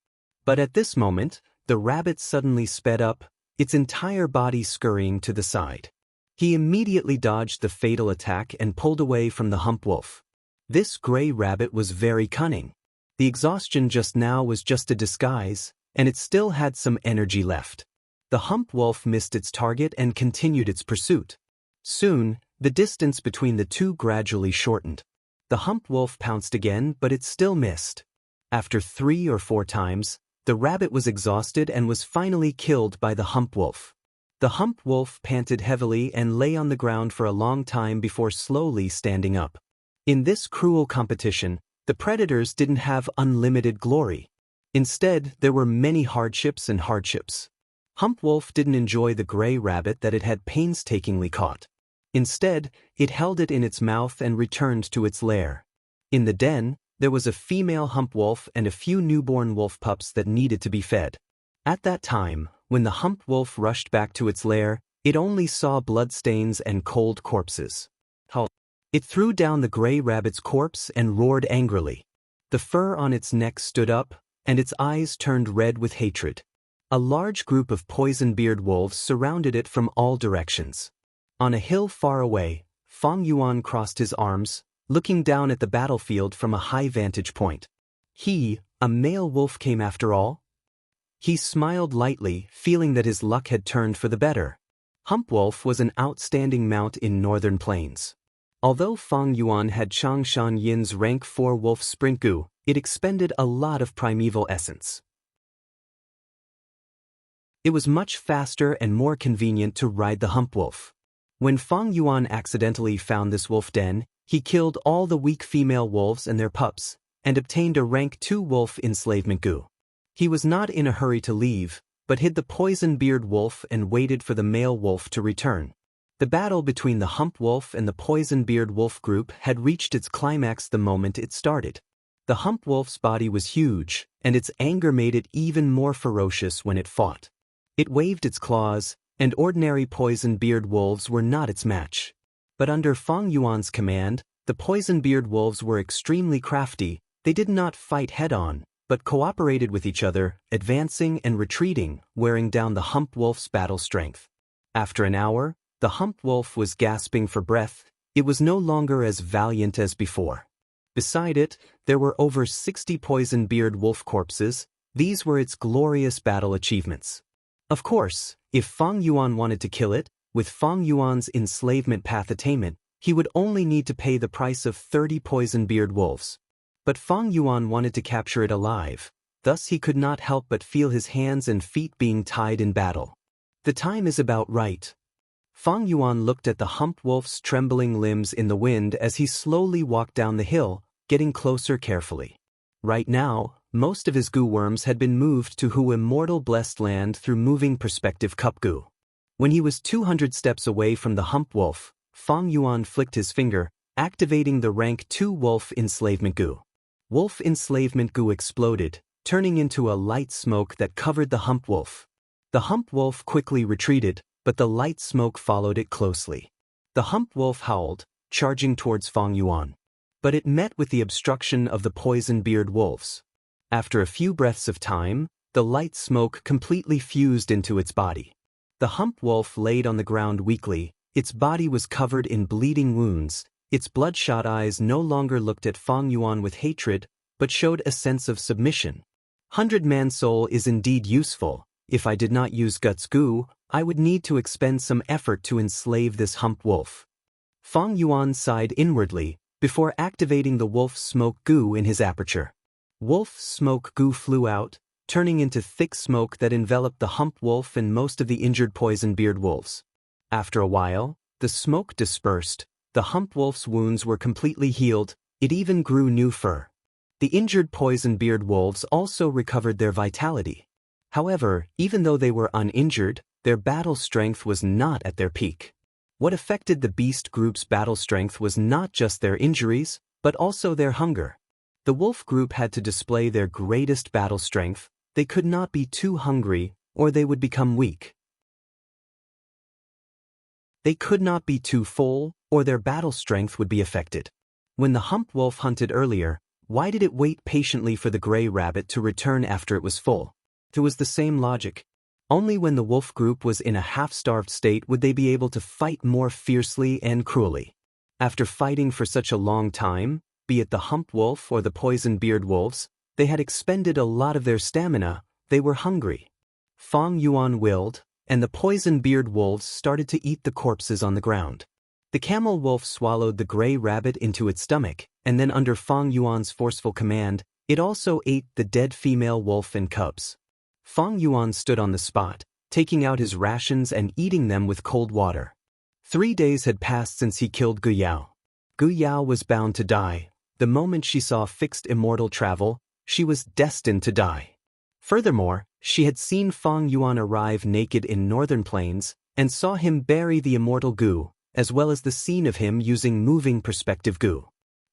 But at this moment, the rabbit suddenly sped up, its entire body scurrying to the side. He immediately dodged the fatal attack and pulled away from the hump wolf. This gray rabbit was very cunning. The exhaustion just now was just a disguise, and it still had some energy left. The hump wolf missed its target and continued its pursuit. Soon, the distance between the two gradually shortened. The hump wolf pounced again, but it still missed. After 3 or 4 times, the rabbit was exhausted and was finally killed by the hump wolf. The hump wolf panted heavily and lay on the ground for a long time before slowly standing up. In this cruel competition, the predators didn't have unlimited glory. Instead, there were many hardships and hardships. Hump wolf didn't enjoy the gray rabbit that it had painstakingly caught. Instead, it held it in its mouth and returned to its lair. In the den, there was a female hump wolf and a few newborn wolf pups that needed to be fed. At that time, when the hump wolf rushed back to its lair, it only saw bloodstains and cold corpses. It threw down the gray rabbit's corpse and roared angrily. The fur on its neck stood up, and its eyes turned red with hatred. A large group of poison-beard wolves surrounded it from all directions. On a hill far away, Fang Yuan crossed his arms, looking down at the battlefield from a high vantage point. He, a male wolf, came after all? He smiled lightly, feeling that his luck had turned for the better. Hump wolf was an outstanding mount in northern plains. Although Fang Yuan had Changshan Yin's rank 4 wolf sprint gu, it expended a lot of primeval essence. It was much faster and more convenient to ride the hump wolf. When Fang Yuan accidentally found this wolf den, he killed all the weak female wolves and their pups, and obtained a rank 2 wolf enslavement gu. He was not in a hurry to leave, but hid the poison-beard wolf and waited for the male wolf to return. The battle between the hump wolf and the poison-beard wolf group had reached its climax the moment it started. The hump wolf's body was huge, and its anger made it even more ferocious when it fought. It waved its claws, and ordinary poison-beard wolves were not its match. But under Fang Yuan's command, the poison-beard wolves were extremely crafty. They did not fight head-on, but cooperated with each other, advancing and retreating, wearing down the hump wolf's battle strength. After an hour, the hump wolf was gasping for breath. It was no longer as valiant as before. Beside it, there were over 60 poison-beard wolf corpses. These were its glorious battle achievements. Of course, if Fang Yuan wanted to kill it, with Fang Yuan's enslavement path attainment, he would only need to pay the price of 30 poison-beard wolves. But Fang Yuan wanted to capture it alive, thus he could not help but feel his hands and feet being tied in battle. The time is about right. Fang Yuan looked at the hump wolf's trembling limbs in the wind as he slowly walked down the hill, getting closer carefully. Right now, most of his gu worms had been moved to Hu Immortal Blessed Land through moving perspective cup gu. When he was 200 steps away from the hump wolf, Fang Yuan flicked his finger, activating the rank 2 wolf enslavement gu. Wolf enslavement gu exploded, turning into a light smoke that covered the hump wolf. The hump wolf quickly retreated, but the light smoke followed it closely. The hump wolf howled, charging towards Fang Yuan. But it met with the obstruction of the poison-beard wolves. After a few breaths of time, the light smoke completely fused into its body. The hump wolf laid on the ground weakly. Its body was covered in bleeding wounds. Its bloodshot eyes no longer looked at Fang Yuan with hatred, but showed a sense of submission. 100-man soul is indeed useful. If I did not use guts gu, I would need to expend some effort to enslave this hump wolf. Fang Yuan sighed inwardly, before activating the wolf smoke gu in his aperture. Wolf smoke gu flew out, turning into thick smoke that enveloped the hump wolf and most of the injured poison-beard wolves. After a while, the smoke dispersed. The hump wolf's wounds were completely healed. It even grew new fur. The injured poison-beard wolves also recovered their vitality. However, even though they were uninjured, their battle strength was not at their peak. What affected the beast group's battle strength was not just their injuries, but also their hunger. The wolf group had to display their greatest battle strength. They could not be too hungry, or they would become weak. They could not be too full, or their battle strength would be affected. When the hump wolf hunted earlier, why did it wait patiently for the gray rabbit to return after it was full? It was the same logic. Only when the wolf group was in a half-starved state would they be able to fight more fiercely and cruelly. After fighting for such a long time, be it the hump wolf or the poison-beard wolves, they had expended a lot of their stamina. They were hungry. Fang Yuan willed, and the poison-beard wolves started to eat the corpses on the ground. The camel wolf swallowed the gray rabbit into its stomach, and then under Fang Yuan's forceful command, it also ate the dead female wolf and cubs. Fang Yuan stood on the spot, taking out his rations and eating them with cold water. 3 days had passed since he killed Gu Yao. Gu Yao was bound to die. The moment she saw fixed immortal travel, she was destined to die. Furthermore, she had seen Fang Yuan arrive naked in northern plains, and saw him bury the immortal Gu, as well as the scene of him using moving perspective Gu.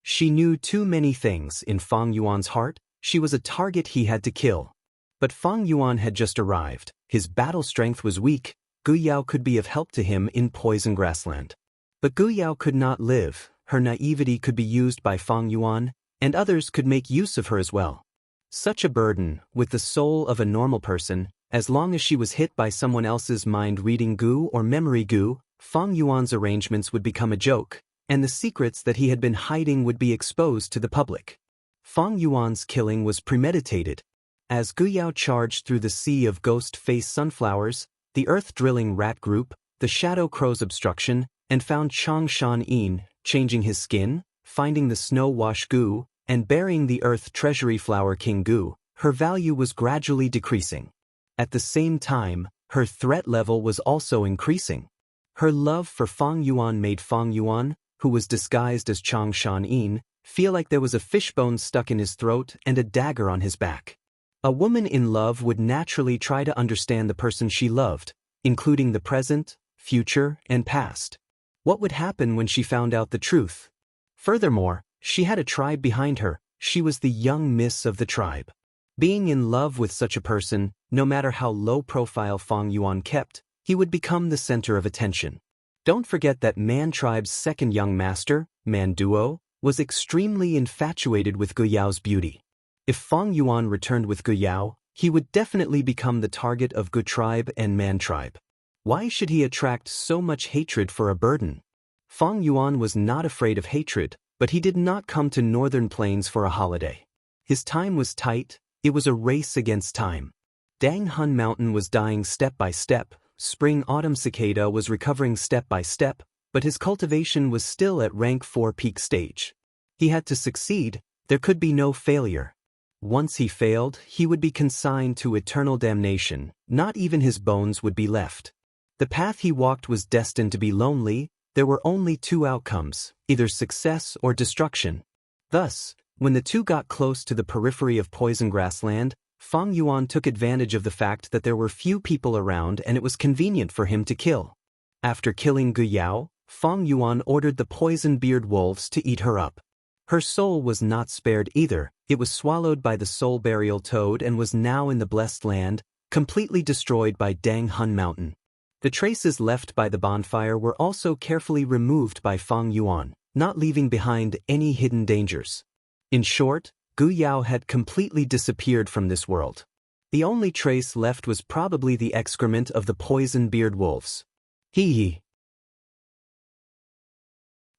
She knew too many things. In Fang Yuan's heart, she was a target he had to kill. But Fang Yuan had just arrived. His battle strength was weak. Gu Yao could be of help to him in poison grassland. But Gu Yao could not live. Her naivety could be used by Fang Yuan, and others could make use of her as well. Such a burden, with the soul of a normal person, as long as she was hit by someone else's mind-reading Gu or memory Gu, Fang Yuan's arrangements would become a joke, and the secrets that he had been hiding would be exposed to the public. Fang Yuan's killing was premeditated. As Gu Yao charged through the sea of ghost-face sunflowers, the earth-drilling rat group, the shadow crow's obstruction, and found Changshan Yin, changing his skin, finding the snow-wash Gu, and burying the earth treasury flower king Gu, her value was gradually decreasing. At the same time, her threat level was also increasing. Her love for Fang Yuan made Fang Yuan, who was disguised as Changshan Yin, feel like there was a fishbone stuck in his throat and a dagger on his back. A woman in love would naturally try to understand the person she loved, including the present, future, and past. What would happen when she found out the truth? Furthermore, she had a tribe behind her. She was the young miss of the tribe. Being in love with such a person, no matter how low profile Fang Yuan kept, he would become the center of attention. Don't forget that Man Tribe's second young master, Man Duo, was extremely infatuated with Gu Yao's beauty. If Fang Yuan returned with Gu Yao, he would definitely become the target of Gu Tribe and Man Tribe. Why should he attract so much hatred for a burden? Fang Yuan was not afraid of hatred, but he did not come to northern plains for a holiday. His time was tight. It was a race against time. Dang Hun Mountain was dying step by step. Spring-autumn cicada was recovering step by step, but his cultivation was still at rank 4 peak stage. He had to succeed. There could be no failure. Once he failed, he would be consigned to eternal damnation. Not even his bones would be left. The path he walked was destined to be lonely. There were only 2 outcomes, either success or destruction. Thus, when the two got close to the periphery of poison grassland, Fang Yuan took advantage of the fact that there were few people around and it was convenient for him to kill. After killing Gu Yao, Fang Yuan ordered the poison-beard wolves to eat her up. Her soul was not spared either. It was swallowed by the soul burial toad and was now in the blessed land, completely destroyed by Dang Hun Mountain. The traces left by the bonfire were also carefully removed by Fang Yuan, not leaving behind any hidden dangers. In short, Gu Yao had completely disappeared from this world. The only trace left was probably the excrement of the poison-beard wolves. The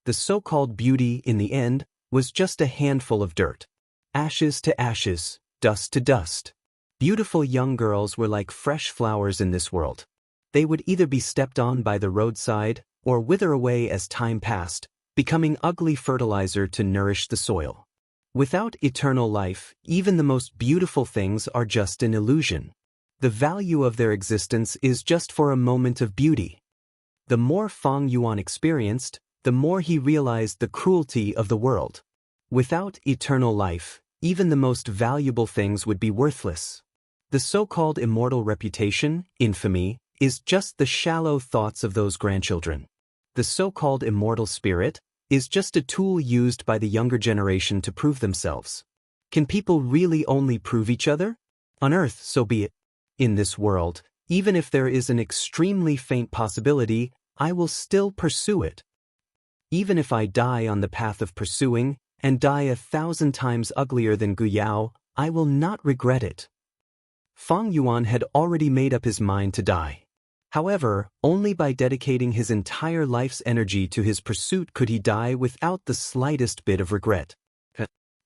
so-called beauty, in the end, was just a handful of dirt. Ashes to ashes, dust to dust. Beautiful young girls were like fresh flowers in this world. They would either be stepped on by the roadside, or wither away as time passed, becoming ugly fertilizer to nourish the soil. Without eternal life, even the most beautiful things are just an illusion. The value of their existence is just for a moment of beauty. The more Fang Yuan experienced, the more he realized the cruelty of the world. Without eternal life, even the most valuable things would be worthless. The so-called immortal reputation, infamy, is just the shallow thoughts of those grandchildren. The so-called immortal spirit is just a tool used by the younger generation to prove themselves. Can people really only prove each other? On Earth, so be it. In this world, even if there is an extremely faint possibility, I will still pursue it. Even if I die on the path of pursuing, and die 1,000 times uglier than Gu Yao, I will not regret it. Fang Yuan had already made up his mind to die. However, only by dedicating his entire life's energy to his pursuit could he die without the slightest bit of regret.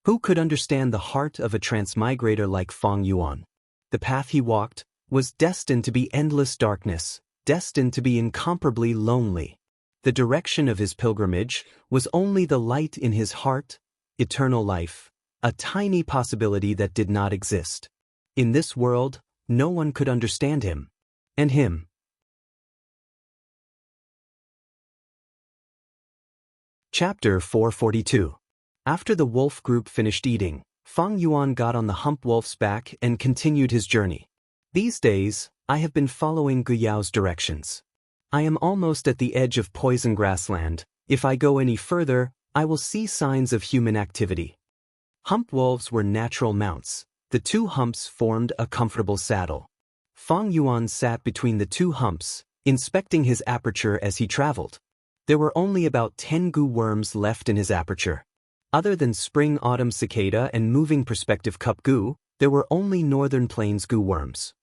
Who could understand the heart of a transmigrator like Fang Yuan? The path he walked was destined to be endless darkness, destined to be incomparably lonely. The direction of his pilgrimage was only the light in his heart, eternal life, a tiny possibility that did not exist. In this world, no one could understand him. And him. Chapter 442. After the wolf group finished eating, Fang Yuan got on the hump wolf's back and continued his journey. These days, I have been following Guyao's directions. I am almost at the edge of poison grassland. If I go any further, I will see signs of human activity. Hump wolves were natural mounts. The two humps formed a comfortable saddle. Fang Yuan sat between the two humps, inspecting his aperture as he traveled. There were only about 10 goo worms left in his aperture. Other than spring-autumn cicada and moving perspective cup goo, there were only northern plains goo worms.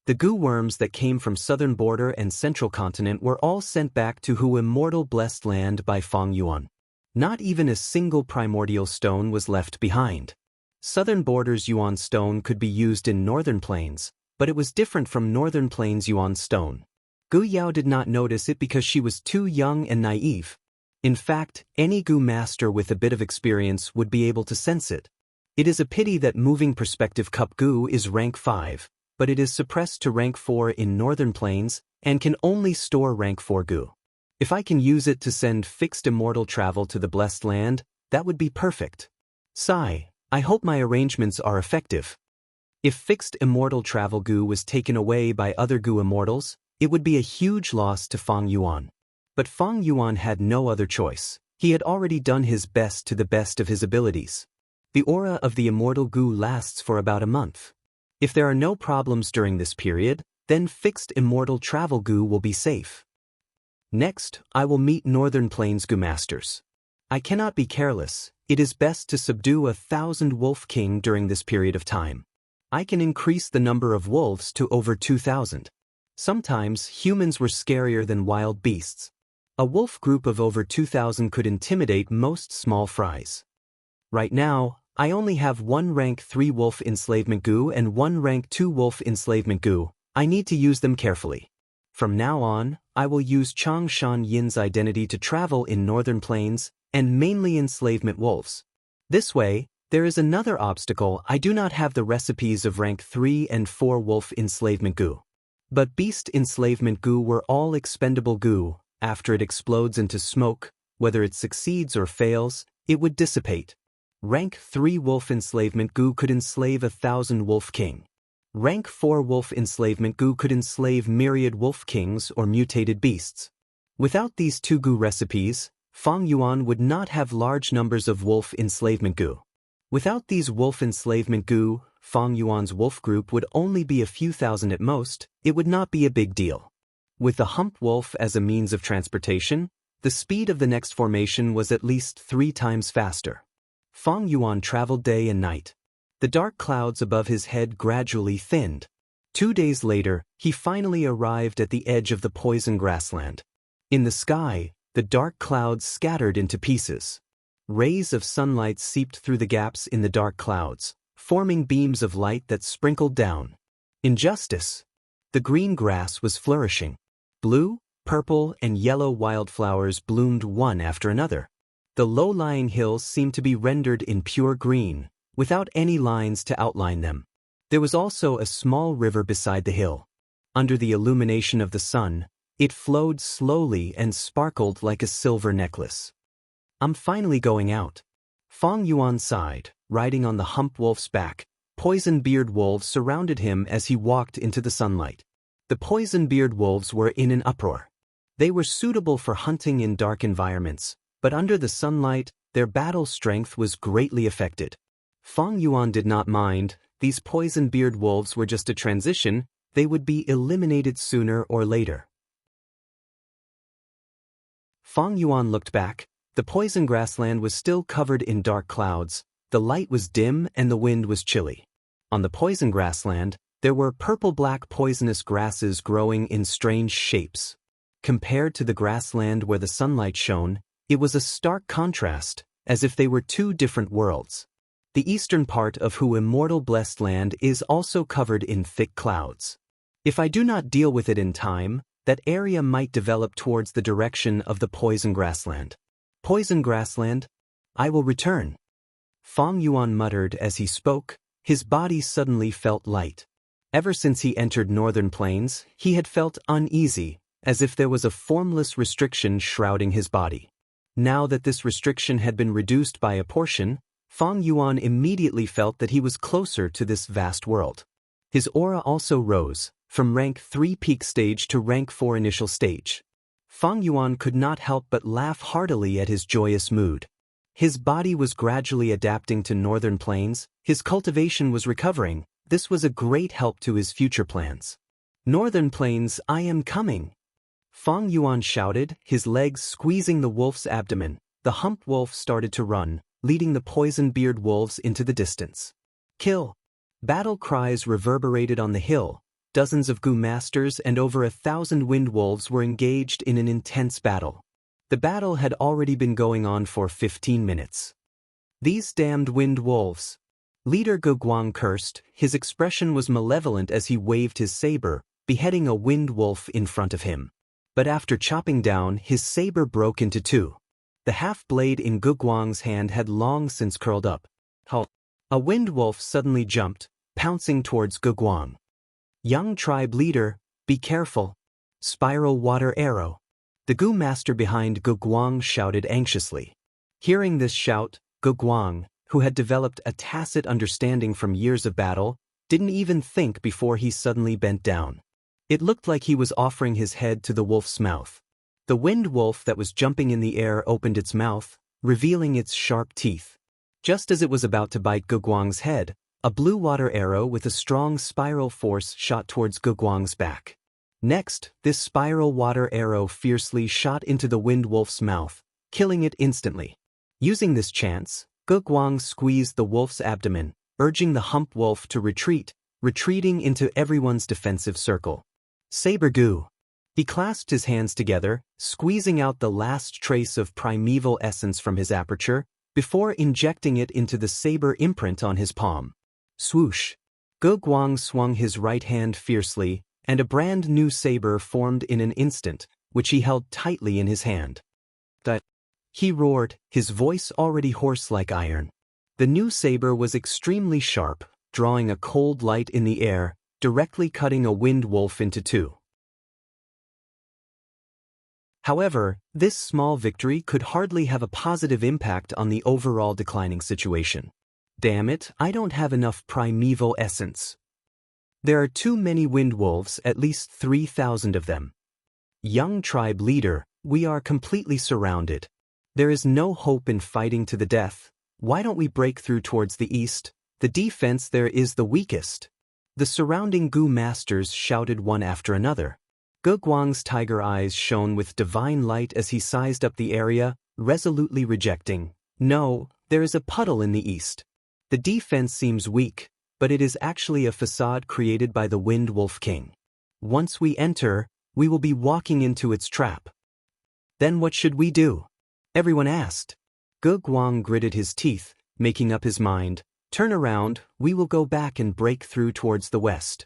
The goo worms that came from southern border and central continent were all sent back to Hu Immortal blessed land by Fang Yuan. Not even a single primordial stone was left behind. Southern borders Yuan stone could be used in northern plains, but it was different from northern plains Yuan stone. Gu Yao did not notice it because she was too young and naive. In fact, any Gu master with a bit of experience would be able to sense it. It is a pity that moving perspective cup Gu is rank 5, but it is suppressed to rank 4 in northern plains and can only store rank 4 Gu. If I can use it to send fixed immortal travel to the blessed land, that would be perfect. Sigh, I hope my arrangements are effective. If fixed immortal travel Gu was taken away by other Gu immortals, it would be a huge loss to Fang Yuan. But Fang Yuan had no other choice. He had already done his best to the best of his abilities. The aura of the immortal Gu lasts for about a month. If there are no problems during this period, then fixed immortal travel Gu will be safe. Next, I will meet Northern Plains Gu masters. I cannot be careless. It is best to subdue 1,000 Wolf King during this period of time. I can increase the number of wolves to over 2,000. Sometimes, humans were scarier than wild beasts. A wolf group of over 2,000 could intimidate most small fries. Right now, I only have 1 rank 3 wolf enslavement Gu and 1 rank 2 wolf enslavement Gu. I need to use them carefully. From now on, I will use Chang Shan Yin's identity to travel in northern plains and mainly enslavement wolves. This way, there is another obstacle. I do not have the recipes of rank 3 and 4 wolf enslavement Gu. But beast enslavement Gu were all expendable Gu. After it explodes into smoke, whether it succeeds or fails, it would dissipate. Rank 3 wolf enslavement Gu could enslave 1,000 wolf king. Rank 4 wolf enslavement Gu could enslave myriad wolf kings or mutated beasts. Without these 2 Gu recipes, Fang Yuan would not have large numbers of wolf enslavement Gu. Without these wolf enslavement Gu, Fang Yuan's wolf group would only be a few thousand at most. It would not be a big deal. With the hump wolf as a means of transportation, the speed of the next formation was at least 3 times faster. Fang Yuan traveled day and night. The dark clouds above his head gradually thinned. 2 days later, he finally arrived at the edge of the poison grassland. In the sky, the dark clouds scattered into pieces. Rays of sunlight seeped through the gaps in the dark clouds, forming beams of light that sprinkled down. Injustice. The green grass was flourishing. Blue, purple, and yellow wildflowers bloomed one after another. The low-lying hills seemed to be rendered in pure green, without any lines to outline them. There was also a small river beside the hill. Under the illumination of the sun, it flowed slowly and sparkled like a silver necklace. I'm finally going out. Fang Yuan sighed, riding on the hump wolf's back. Poison-beard wolves surrounded him as he walked into the sunlight. The poison-beard wolves were in an uproar. They were suitable for hunting in dark environments, but under the sunlight, their battle strength was greatly affected. Fang Yuan did not mind. These poison-beard wolves were just a transition. They would be eliminated sooner or later. Fang Yuan looked back. The poison grassland was still covered in dark clouds. The light was dim and the wind was chilly. On the poison grassland, there were purple-black poisonous grasses growing in strange shapes. Compared to the grassland where the sunlight shone, it was a stark contrast, as if they were 2 different worlds. The eastern part of Hu Immortal blessed land is also covered in thick clouds. If I do not deal with it in time, that area might develop towards the direction of the poison grassland. Poison grassland? I will return. Fang Yuan muttered as he spoke. His body suddenly felt light. Ever since he entered Northern Plains, he had felt uneasy, as if there was a formless restriction shrouding his body. Now that this restriction had been reduced by a portion, Fang Yuan immediately felt that he was closer to this vast world. His aura also rose, from rank 3 peak stage to rank 4 initial stage. Fang Yuan could not help but laugh heartily at his joyous mood. His body was gradually adapting to Northern Plains, his cultivation was recovering. This was a great help to his future plans. Northern Plains, I am coming! Fang Yuan shouted, his legs squeezing the wolf's abdomen. The humped wolf started to run, leading the poison-beard wolves into the distance. Kill! Battle cries reverberated on the hill. Dozens of Gu masters and over 1,000 wind wolves were engaged in an intense battle. The battle had already been going on for 15 minutes. These damned wind wolves! Leader Gu Guang cursed, his expression was malevolent as he waved his saber, beheading a wind wolf in front of him. But after chopping down, his saber broke into 2. The half-blade in Gu Guang's hand had long since curled up. Halt! A wind wolf suddenly jumped, pouncing towards Gu Guang. Young tribe leader, be careful. Spiral water arrow. The Gu master behind Gu Guang shouted anxiously. Hearing this shout, Gu Guang, who had developed a tacit understanding from years of battle, didn't even think before he suddenly bent down. It looked like he was offering his head to the wolf's mouth. The wind wolf that was jumping in the air opened its mouth, revealing its sharp teeth. Just as it was about to bite Gu Guang's head, a blue water arrow with a strong spiral force shot towards Gu Guang's back. Next, this spiral water arrow fiercely shot into the wind wolf's mouth, killing it instantly. Using this chance, Gu Guang squeezed the wolf's abdomen, urging the hump wolf to retreat, retreating into everyone's defensive circle. Saber Gu! He clasped his hands together, squeezing out the last trace of primeval essence from his aperture, before injecting it into the saber imprint on his palm. Swoosh! Gu Guang swung his right hand fiercely, and a brand new saber formed in an instant, which he held tightly in his hand. That! He roared, his voice already hoarse like iron. The new saber was extremely sharp, drawing a cold light in the air, directly cutting a wind wolf into 2. However, this small victory could hardly have a positive impact on the overall declining situation. Damn it, I don't have enough primeval essence. There are too many wind wolves, at least 3,000 of them. Young tribe leader, we are completely surrounded. There is no hope in fighting to the death. Why don't we break through towards the east? The defense there is the weakest. The surrounding Gu masters shouted one after another. Gu Guang's tiger eyes shone with divine light as he sized up the area, resolutely rejecting. No, there is a puddle in the east. The defense seems weak, but it is actually a facade created by the Wind Wolf King. Once we enter, we will be walking into its trap. Then what should we do? Everyone asked. Gu Guang gritted his teeth, making up his mind. Turn around, we will go back and break through towards the west.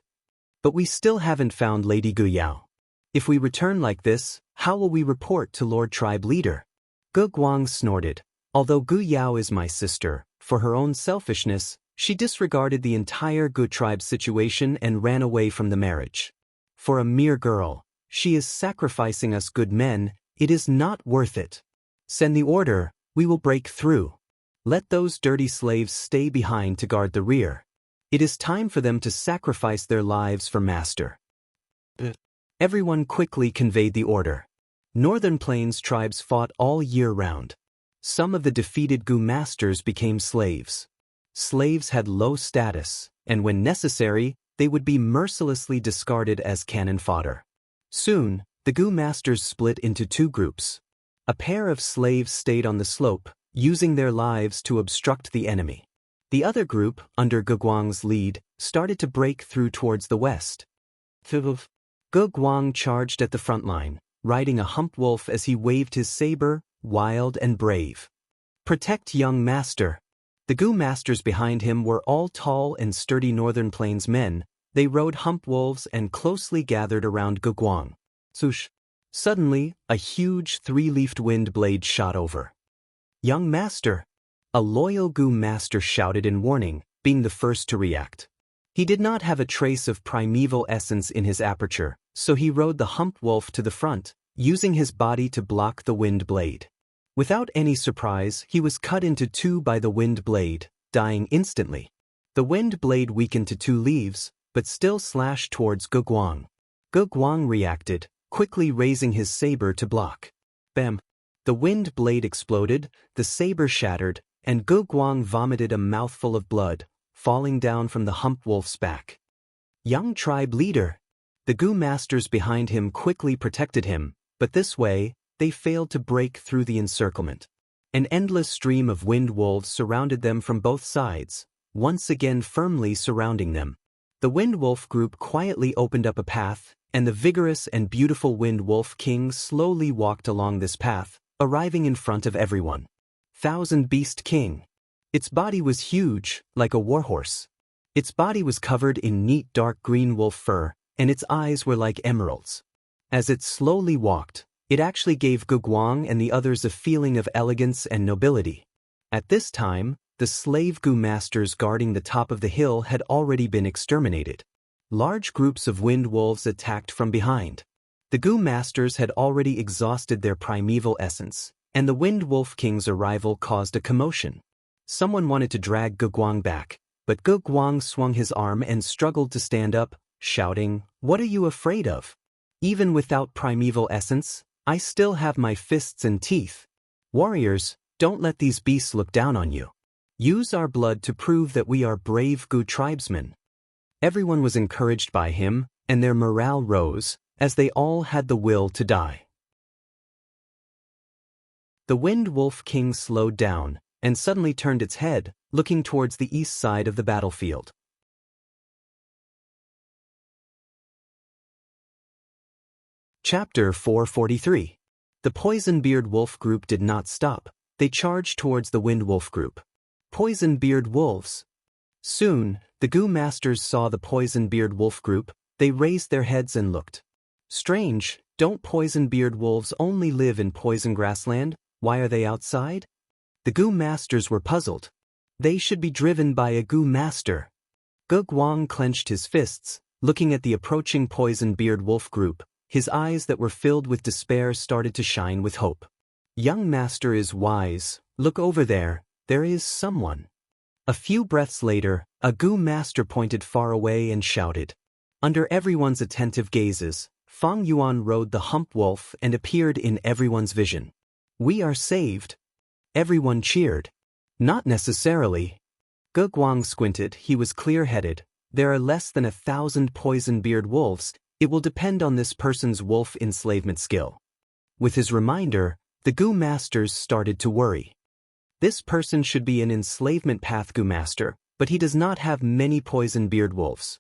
But we still haven't found Lady Gu Yao. If we return like this, how will we report to Lord Tribe Leader? Gu Guang snorted. Although Gu Yao is my sister, for her own selfishness, she disregarded the entire Gu tribe situation and ran away from the marriage. For a mere girl, she is sacrificing us good men, it is not worth it. Send the order, we will break through. Let those dirty slaves stay behind to guard the rear. It is time for them to sacrifice their lives for master. Everyone quickly conveyed the order. Northern Plains tribes fought all year round. Some of the defeated Gu masters became slaves. Slaves had low status, and when necessary, they would be mercilessly discarded as cannon fodder. Soon, the Gu masters split into 2 groups. A pair of slaves stayed on the slope, using their lives to obstruct the enemy. The other group, under Gu Guang's lead, started to break through towards the west. Gu Guang charged at the front line, riding a hump wolf as he waved his saber, wild and brave. Protect young master. The Gu masters behind him were all tall and sturdy Northern Plains men. They rode hump wolves and closely gathered around Gu Guang. Swoosh! Suddenly, a huge 3-leafed wind blade shot over. Young master! A loyal Gu master shouted in warning, being the first to react. He did not have a trace of primeval essence in his aperture, so he rode the hump wolf to the front, using his body to block the wind blade. Without any surprise, he was cut into two by the wind blade, dying instantly. The wind blade weakened to 2 leaves, but still slashed towards Guguang. Guguang reacted, quickly raising his saber to block. Bam! The wind blade exploded, the saber shattered, and Guguang vomited a mouthful of blood, falling down from the hump wolf's back. Young tribe leader! The Gu masters behind him quickly protected him, but this way, they failed to break through the encirclement. An endless stream of wind wolves surrounded them from both sides, once again firmly surrounding them. The wind wolf group quietly opened up a path, and the vigorous and beautiful wind wolf king slowly walked along this path, arriving in front of everyone. Thousand Beast King. Its body was huge, like a warhorse. Its body was covered in neat dark green wolf fur, and its eyes were like emeralds. As it slowly walked, it actually gave Guguang and the others a feeling of elegance and nobility. At this time, the slave Gu masters guarding the top of the hill had already been exterminated. Large groups of wind wolves attacked from behind. The Gu masters had already exhausted their primeval essence, and the wind wolf king's arrival caused a commotion. Someone wanted to drag Guguang back, but Guguang swung his arm and struggled to stand up, shouting, "What are you afraid of? Even without primeval essence, I still have my fists and teeth. Warriors, don't let these beasts look down on you. Use our blood to prove that we are brave Gu tribesmen." Everyone was encouraged by him, and their morale rose, as they all had the will to die. The Wind Wolf King slowed down, and suddenly turned its head, looking towards the east side of the battlefield. Chapter 443. The Poison-Beard Wolf Group did not stop. They charged towards the Wind Wolf Group. Poison-Beard Wolves. Soon, the Gu masters saw the Poison-Beard Wolf Group. They raised their heads and looked. Strange, don't Poison-Beard Wolves only live in poison grassland? Why are they outside? The Gu masters were puzzled. They should be driven by a Gu master. Guguang clenched his fists, looking at the approaching Poison-Beard Wolf Group. His eyes that were filled with despair started to shine with hope. Young master is wise. Look over there is someone. A few breaths later, a Gu master pointed far away and shouted. Under everyone's attentive gazes, Fang Yuan rode the hump wolf and appeared in everyone's vision. We are saved. Everyone cheered. Not necessarily. Guguang squinted. He was clear-headed. There are less than 1,000 poison-beard wolves. It will depend on this person's wolf enslavement skill. With his reminder, the Gu masters started to worry. This person should be an enslavement path Gu master, but he does not have many poison-beard wolves.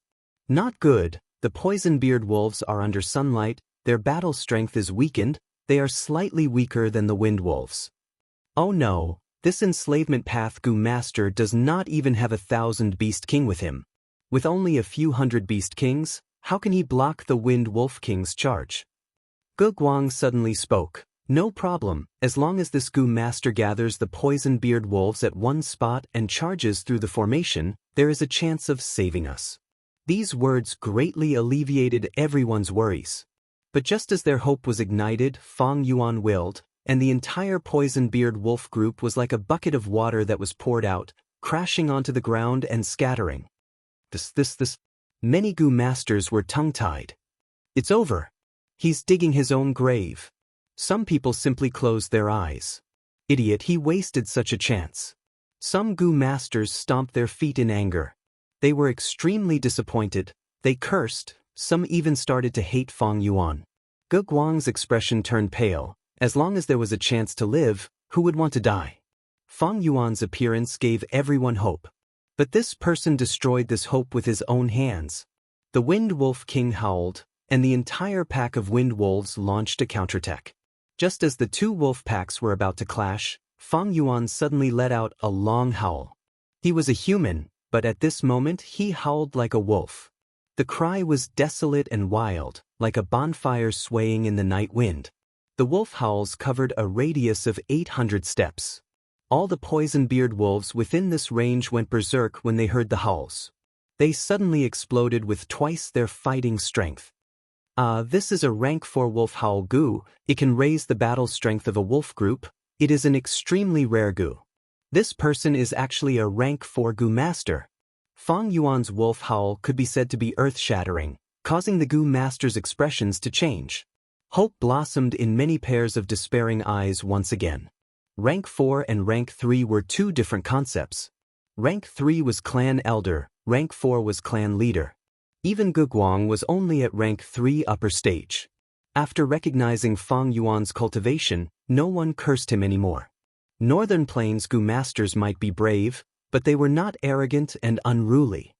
Not good. The poison-beard wolves are under sunlight, their battle strength is weakened, they are slightly weaker than the wind wolves. Oh no, this enslavement path Gu master does not even have 1,000 beast king with him. With only a few hundred beast kings, how can he block the Wind Wolf King's charge? Guguang suddenly spoke. No problem, as long as this Gu master gathers the poison-beard wolves at one spot and charges through the formation, there is a chance of saving us. These words greatly alleviated everyone's worries. But just as their hope was ignited, Fang Yuan willed, and the entire poison-beard wolf group was like a bucket of water that was poured out, crashing onto the ground and scattering. Many Gu masters were tongue-tied. It's over. He's digging his own grave. Some people simply closed their eyes. Idiot, he wasted such a chance. Some Gu masters stomped their feet in anger. They were extremely disappointed. They cursed. Some even started to hate Fang Yuan. Guguang's expression turned pale. As long as there was a chance to live, who would want to die? Fang Yuan's appearance gave everyone hope. But this person destroyed this hope with his own hands. The Wind Wolf King howled, and the entire pack of wind wolves launched a counterattack. Just as the two wolf packs were about to clash, Fang Yuan suddenly let out a long howl. He was a human, but at this moment he howled like a wolf. The cry was desolate and wild, like a bonfire swaying in the night wind. The wolf howls covered a radius of 800 steps. All the poison-beard wolves within this range went berserk when they heard the howls. They suddenly exploded with twice their fighting strength. This is a rank 4 wolf howl goo. It can raise the battle strength of a wolf group. It is an extremely rare goo. This person is actually a rank 4 goo master. Fang Yuan's wolf howl could be said to be earth-shattering, causing the goo master's expressions to change. Hope blossomed in many pairs of despairing eyes once again. Rank 4 and Rank 3 were two different concepts. Rank 3 was clan elder, Rank 4 was clan leader. Even Gu Guang was only at Rank 3 upper stage. After recognizing Fang Yuan's cultivation, no one cursed him anymore. Northern Plains Gu masters might be brave, but they were not arrogant and unruly.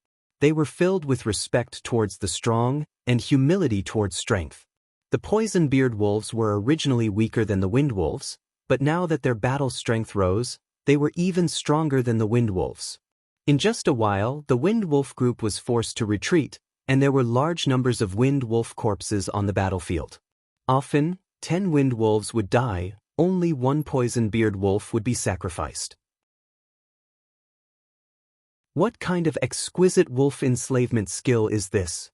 They were filled with respect towards the strong and humility towards strength. The poison beard wolves were originally weaker than the wind wolves, but now that their battle strength rose, they were even stronger than the wind wolves. In just a while, the wind wolf group was forced to retreat, and there were large numbers of wind wolf corpses on the battlefield. Often, 10 wind wolves would die, only one poison beard wolf would be sacrificed. What kind of exquisite wolf enslavement skill is this?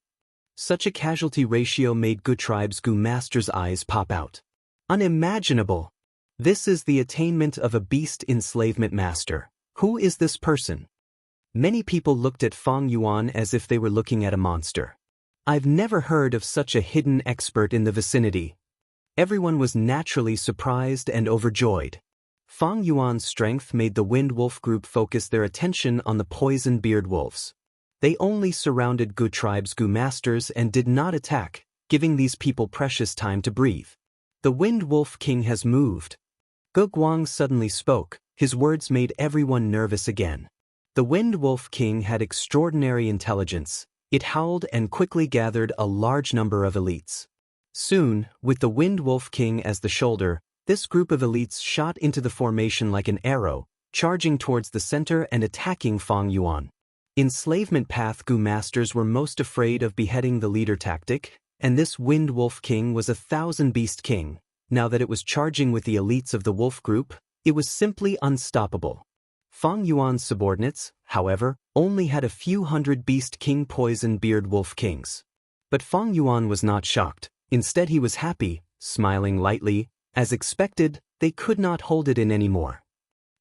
Such a casualty ratio made Gu tribe's Gu master's eyes pop out. Unimaginable! This is the attainment of a beast enslavement master. Who is this person? Many people looked at Fang Yuan as if they were looking at a monster. I've never heard of such a hidden expert in the vicinity. Everyone was naturally surprised and overjoyed. Fang Yuan's strength made the wind wolf group focus their attention on the poison beard wolves. They only surrounded Gu tribe's Gu masters and did not attack, giving these people precious time to breathe. The wind wolf king has moved. Gu Guang suddenly spoke. His words made everyone nervous again. The Wind Wolf King had extraordinary intelligence. It howled and quickly gathered a large number of elites. Soon, with the Wind Wolf King as the shoulder, this group of elites shot into the formation like an arrow, charging towards the center and attacking Fang Yuan. Enslavement Path Gu masters were most afraid of beheading the leader tactic, and this Wind Wolf King was a 1,000-beast king. Now that it was charging with the elites of the wolf group, it was simply unstoppable. Fang Yuan's subordinates, however, only had a few hundred beast king poison beard wolf kings. But Fang Yuan was not shocked. Instead he was happy, smiling lightly. As expected, they could not hold it in anymore.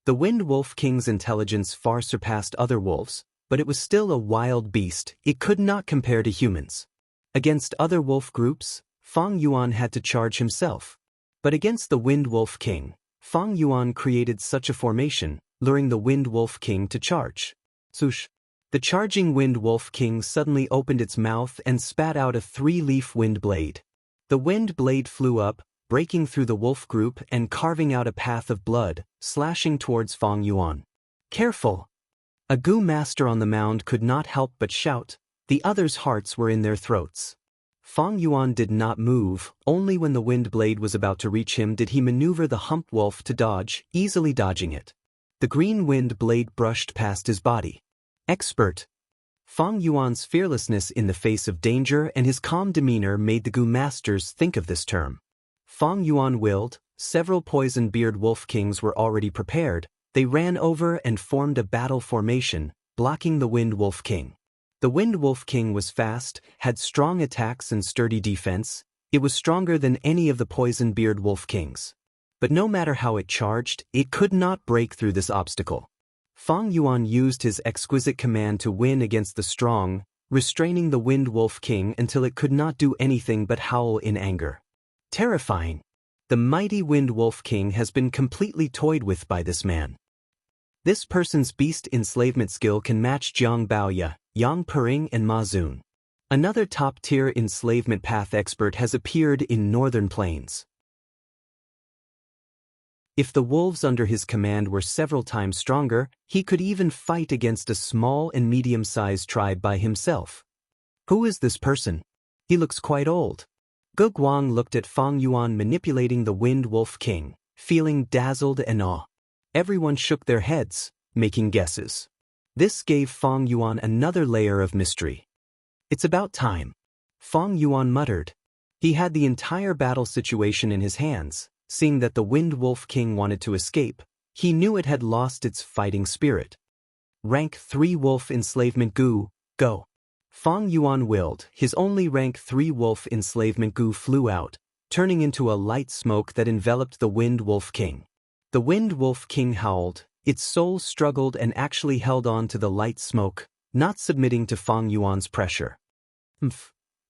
The Wind Wolf King's intelligence far surpassed other wolves, but it was still a wild beast. It could not compare to humans. Against other wolf groups, Fang Yuan had to charge himself. But against the Wind Wolf King, Fang Yuan created such a formation, luring the Wind Wolf King to charge. Swoosh! The charging Wind Wolf King suddenly opened its mouth and spat out a 3-leaf wind blade. The wind blade flew up, breaking through the wolf group and carving out a path of blood, slashing towards Fang Yuan. Careful! A Gu master on the mound could not help but shout. The others' hearts were in their throats. Fang Yuan did not move. Only when the wind blade was about to reach him did he maneuver the hump wolf to dodge, easily dodging it. The green wind blade brushed past his body. Expert! Fang Yuan's fearlessness in the face of danger and his calm demeanor made the Gu masters think of this term. Fang Yuan willed. Several poison beard wolf kings were already prepared. They ran over and formed a battle formation, blocking the Wind Wolf King. The Wind Wolf King was fast, had strong attacks and sturdy defense. It was stronger than any of the poison beard wolf kings. But no matter how it charged, it could not break through this obstacle. Fang Yuan used his exquisite command to win against the strong, restraining the Wind Wolf King until it could not do anything but howl in anger. Terrifying! The mighty Wind Wolf King has been completely toyed with by this man. This person's beast enslavement skill can match Jiang Baoya, Yang Pering and Ma Zun. Another top-tier enslavement path expert has appeared in Northern Plains. If the wolves under his command were several times stronger, he could even fight against a small and medium-sized tribe by himself. Who is this person? He looks quite old. Gu Guang looked at Fang Yuan manipulating the Wind Wolf King, feeling dazzled and awe. Everyone shook their heads, making guesses. This gave Fang Yuan another layer of mystery. It's about time. Fang Yuan muttered. He had the entire battle situation in his hands. Seeing that the Wind Wolf King wanted to escape, he knew it had lost its fighting spirit. Rank 3 Wolf Enslavement Gu, Go. Fang Yuan willed. His only rank 3 wolf enslavement goo flew out, turning into a light smoke that enveloped the Wind Wolf King. The Wind Wolf King howled. Its soul struggled and actually held on to the light smoke, not submitting to Fang Yuan's pressure.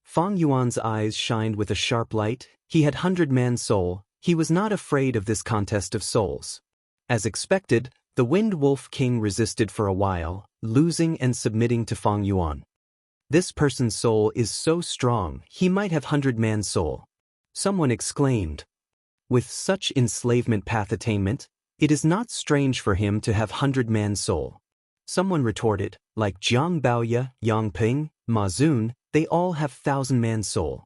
Fang Yuan's eyes shined with a sharp light. He had 100-man soul. He was not afraid of this contest of souls. As expected, the Wind Wolf King resisted for a while, losing and submitting to Fang Yuan. This person's soul is so strong, he might have 100-man soul. Someone exclaimed. With such enslavement path attainment, it is not strange for him to have 100-man soul. Someone retorted, like Jiang Baoya, Yang Ping, Ma Zun, they all have 1,000-man soul.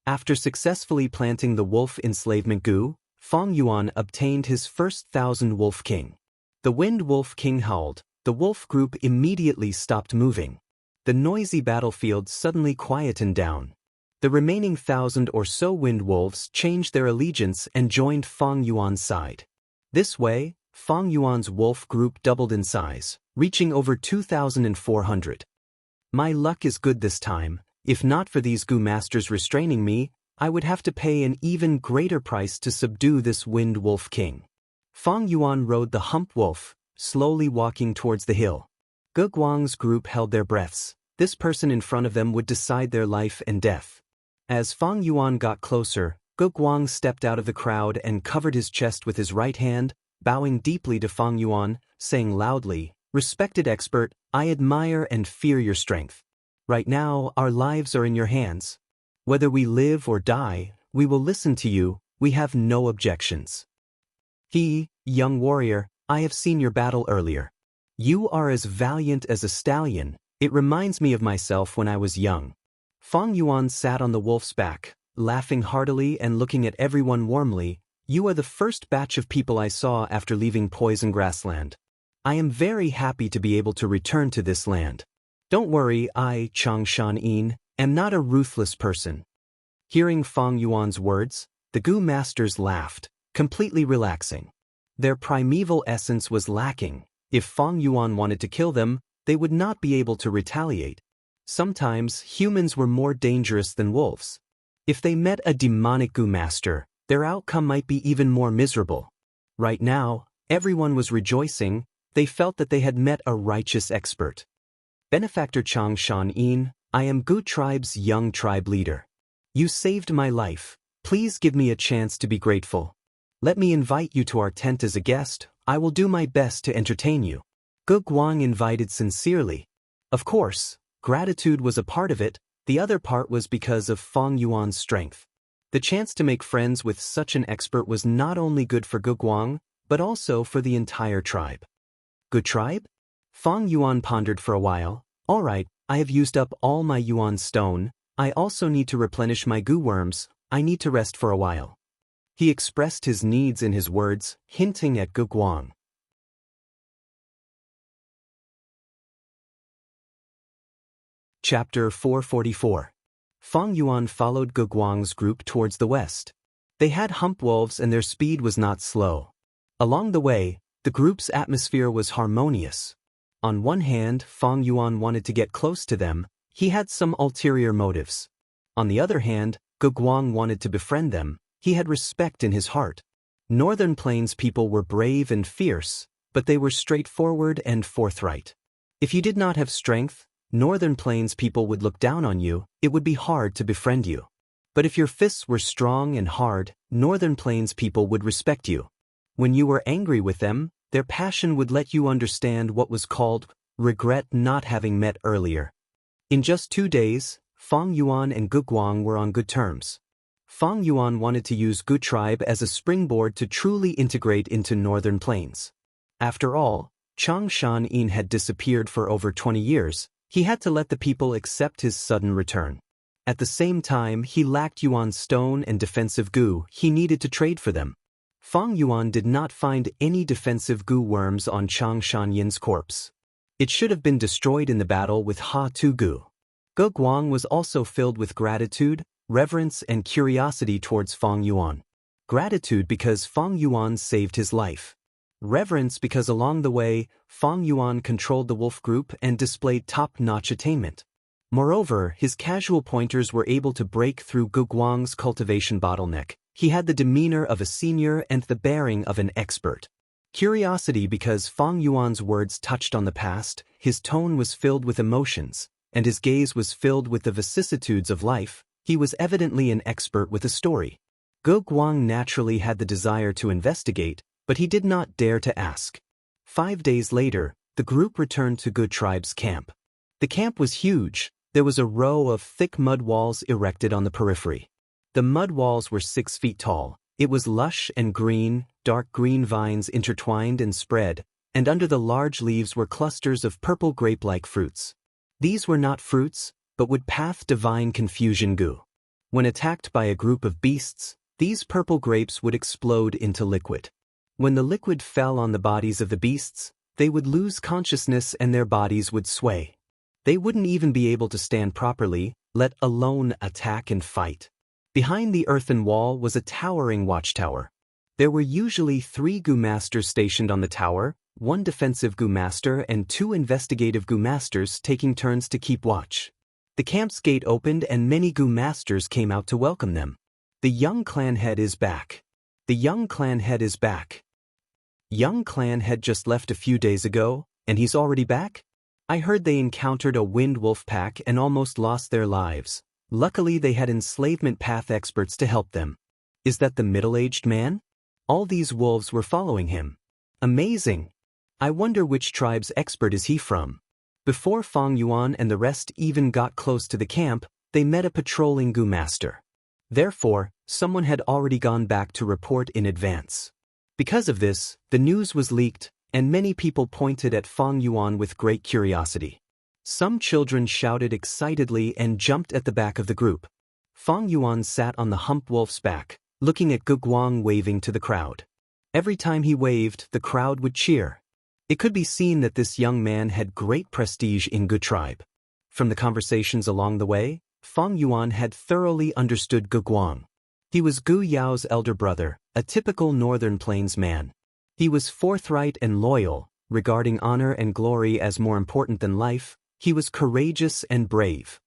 After successfully planting the wolf enslavement goo, Fang Yuan obtained his first 1,000 Wolf King. The Wind Wolf King howled. The wolf group immediately stopped moving. The noisy battlefield suddenly quietened down. The remaining 1,000 or so wind wolves changed their allegiance and joined Fang Yuan's side. This way, Fang Yuan's wolf group doubled in size, reaching over 2,400. My luck is good this time. If not for these goo masters restraining me, I would have to pay an even greater price to subdue this Wind Wolf King. Fang Yuan rode the hump wolf, slowly walking towards the hill. Ge Guang's group held their breaths. This person in front of them would decide their life and death. As Fang Yuan got closer, Ge Guang stepped out of the crowd and covered his chest with his right hand, bowing deeply to Fang Yuan, saying loudly, "Respected expert, I admire and fear your strength. Right now, our lives are in your hands. Whether we live or die, we will listen to you, we have no objections. Young warrior, I have seen your battle earlier. You are as valiant as a stallion. It reminds me of myself when I was young." Fang Yuan sat on the wolf's back, laughing heartily and looking at everyone warmly. "You are the first batch of people I saw after leaving Poison Grassland. I am very happy to be able to return to this land. Don't worry, I, Changshan, am not a ruthless person." Hearing Fang Yuan's words, the Goo masters laughed, completely relaxing. Their primeval essence was lacking. If Fang Yuan wanted to kill them, they would not be able to retaliate. Sometimes, humans were more dangerous than wolves. If they met a demonic Goo master, their outcome might be even more miserable. Right now, everyone was rejoicing. They felt that they had met a righteous expert. "Benefactor Changshan, I am Goo tribe's young tribe leader. You saved my life. Please give me a chance to be grateful. Let me invite you to our tent as a guest. I will do my best to entertain you." Ge Guang invited sincerely. Of course, gratitude was a part of it. The other part was because of Fang Yuan's strength. The chance to make friends with such an expert was not only good for Ge Guang, but also for the entire tribe. "Good tribe?" Fang Yuan pondered for a while. "All right, I have used up all my Yuan stone. I also need to replenish my Goo worms. I need to rest for a while." He expressed his needs in his words, hinting at Ge Guang. Chapter 444. Fang Yuan followed Ge Guang's group towards the west. They had hump wolves and their speed was not slow. Along the way, the group's atmosphere was harmonious. On one hand, Fang Yuan wanted to get close to them. He had some ulterior motives. On the other hand, Ge Guang wanted to befriend them. He had respect in his heart. Northern Plains people were brave and fierce, but they were straightforward and forthright. If you did not have strength, Northern Plains people would look down on you. It would be hard to befriend you. But if your fists were strong and hard, Northern Plains people would respect you. When you were angry with them, their passion would let you understand what was called regret not having met earlier. In just 2 days, Fang Yuan and Ge Guang were on good terms. Fang Yuan wanted to use Goo tribe as a springboard to truly integrate into Northern Plains. After all, Changshan had disappeared for over 20 years. He had to let the people accept his sudden return. At the same time, he lacked Yuan stone and defensive Goo. He needed to trade for them. Fang Yuan did not find any defensive Goo worms on Changshan corpse. It should have been destroyed in the battle with Ha-Tu Goo. Ge Guang was also filled with gratitude, reverence and curiosity towards Fang Yuan. Gratitude because Fang Yuan saved his life. Reverence because along the way, Fang Yuan controlled the wolf group and displayed top-notch attainment. Moreover, his casual pointers were able to break through Gu Guang's cultivation bottleneck. He had the demeanor of a senior and the bearing of an expert. Curiosity because Fang Yuan's words touched on the past, his tone was filled with emotions, and his gaze was filled with the vicissitudes of life. He was evidently an expert with a story. Gu Guang naturally had the desire to investigate, but he did not dare to ask. 5 days later, the group returned to Gu Tribe's camp. The camp was huge. There was a row of thick mud walls erected on the periphery. The mud walls were 6 feet tall. It was lush and green, dark green vines intertwined and spread, and under the large leaves were clusters of purple grape-like fruits. These were not fruits, but would path divine confusion Gu. When attacked by a group of beasts, these purple grapes would explode into liquid. When the liquid fell on the bodies of the beasts, they would lose consciousness and their bodies would sway. They wouldn't even be able to stand properly, let alone attack and fight. Behind the earthen wall was a towering watchtower. There were usually 3 Gu masters stationed on the tower, 1 defensive Gu master and 2 investigative Gu masters taking turns to keep watch. The camp's gate opened and many Gu masters came out to welcome them. The young clan head is back. The young clan head is back. Young clan head just left a few days ago, and he's already back? I heard they encountered a wind wolf pack and almost lost their lives. Luckily they had enslavement path experts to help them. Is that the middle-aged man? All these wolves were following him. Amazing! I wonder which tribe's expert is he from? Before Fang Yuan and the rest even got close to the camp, they met a patrolling Gu master. Therefore, someone had already gone back to report in advance. Because of this, the news was leaked, and many people pointed at Fang Yuan with great curiosity. Some children shouted excitedly and jumped at the back of the group. Fang Yuan sat on the hump wolf's back, looking at Gu Guang waving to the crowd. Every time he waved, the crowd would cheer. It could be seen that this young man had great prestige in Gu Tribe. From the conversations along the way, Fang Yuan had thoroughly understood Gu Guang. He was Gu Yao's elder brother, a typical Northern Plains man. He was forthright and loyal, regarding honor and glory as more important than life. He was courageous and brave.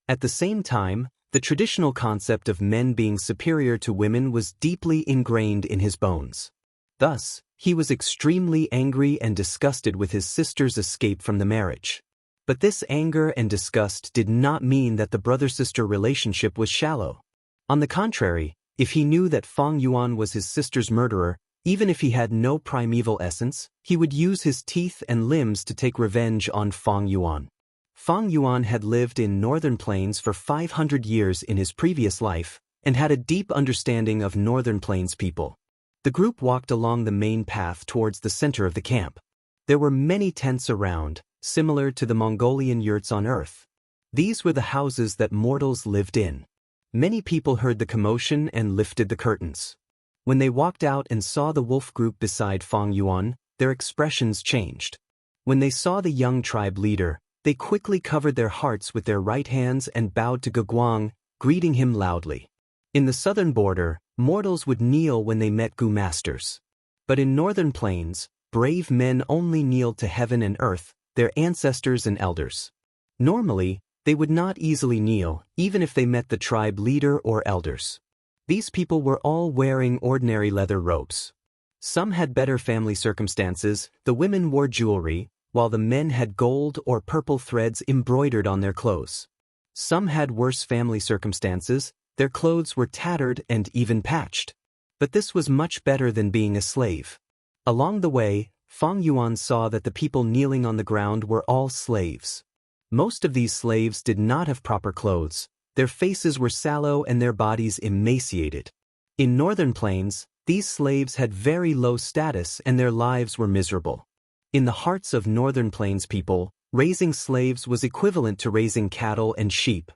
At the same time, the traditional concept of men being superior to women was deeply ingrained in his bones. Thus, he was extremely angry and disgusted with his sister's escape from the marriage. But this anger and disgust did not mean that the brother-sister relationship was shallow. On the contrary, if he knew that Fang Yuan was his sister's murderer, even if he had no primeval essence, he would use his teeth and limbs to take revenge on Fang Yuan. Fang Yuan had lived in Northern Plains for 500 years in his previous life, and had a deep understanding of Northern Plains people. The group walked along the main path towards the center of the camp. There were many tents around, similar to the Mongolian yurts on Earth. These were the houses that mortals lived in. Many people heard the commotion and lifted the curtains. When they walked out and saw the wolf group beside Fang Yuan, their expressions changed. When they saw the young tribe leader, they quickly covered their hearts with their right hands and bowed to Gu Guang, greeting him loudly. In the southern border, mortals would kneel when they met Gu masters. But in Northern Plains, brave men only kneeled to heaven and earth, their ancestors and elders. Normally, they would not easily kneel, even if they met the tribe leader or elders. These people were all wearing ordinary leather robes. Some had better family circumstances. The women wore jewelry, while the men had gold or purple threads embroidered on their clothes. Some had worse family circumstances. Their clothes were tattered and even patched. But this was much better than being a slave. Along the way, Fang Yuan saw that the people kneeling on the ground were all slaves. Most of these slaves did not have proper clothes. Their faces were sallow and their bodies emaciated. In Northern Plains, these slaves had very low status and their lives were miserable. In the hearts of Northern Plains people, raising slaves was equivalent to raising cattle and sheep.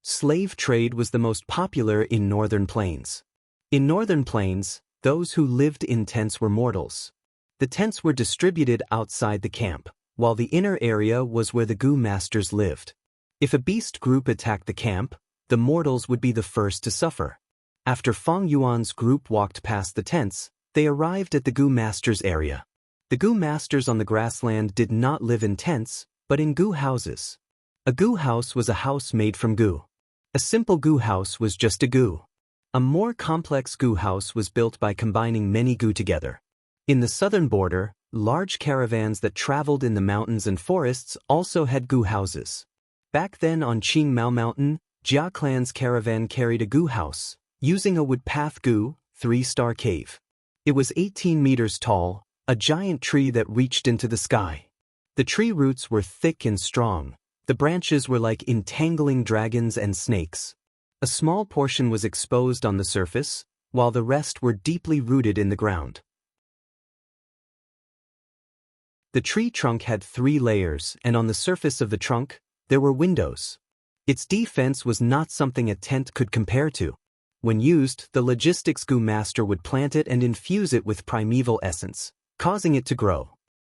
Slave trade was the most popular in Northern Plains. In Northern Plains, those who lived in tents were mortals. The tents were distributed outside the camp, while the inner area was where the Gu masters lived. If a beast group attacked the camp, the mortals would be the first to suffer. After Fang Yuan's group walked past the tents, they arrived at the Gu Masters area. The Gu Masters on the grassland did not live in tents, but in Gu houses. A Gu house was a house made from Gu. A simple Gu house was just a Gu. A more complex Gu house was built by combining many Gu together. In the southern border, large caravans that traveled in the mountains and forests also had Gu houses. Back then on Qingmao Mountain, Jia clan's caravan carried a Gu house, using a woodpath Gu, 3-star cave. It was 18 meters tall, a giant tree that reached into the sky. The tree roots were thick and strong. The branches were like entangling dragons and snakes. A small portion was exposed on the surface, while the rest were deeply rooted in the ground. The tree trunk had 3 layers, and on the surface of the trunk, there were windows. Its defense was not something a tent could compare to. When used, the logistics Gu master would plant it and infuse it with primeval essence, causing it to grow.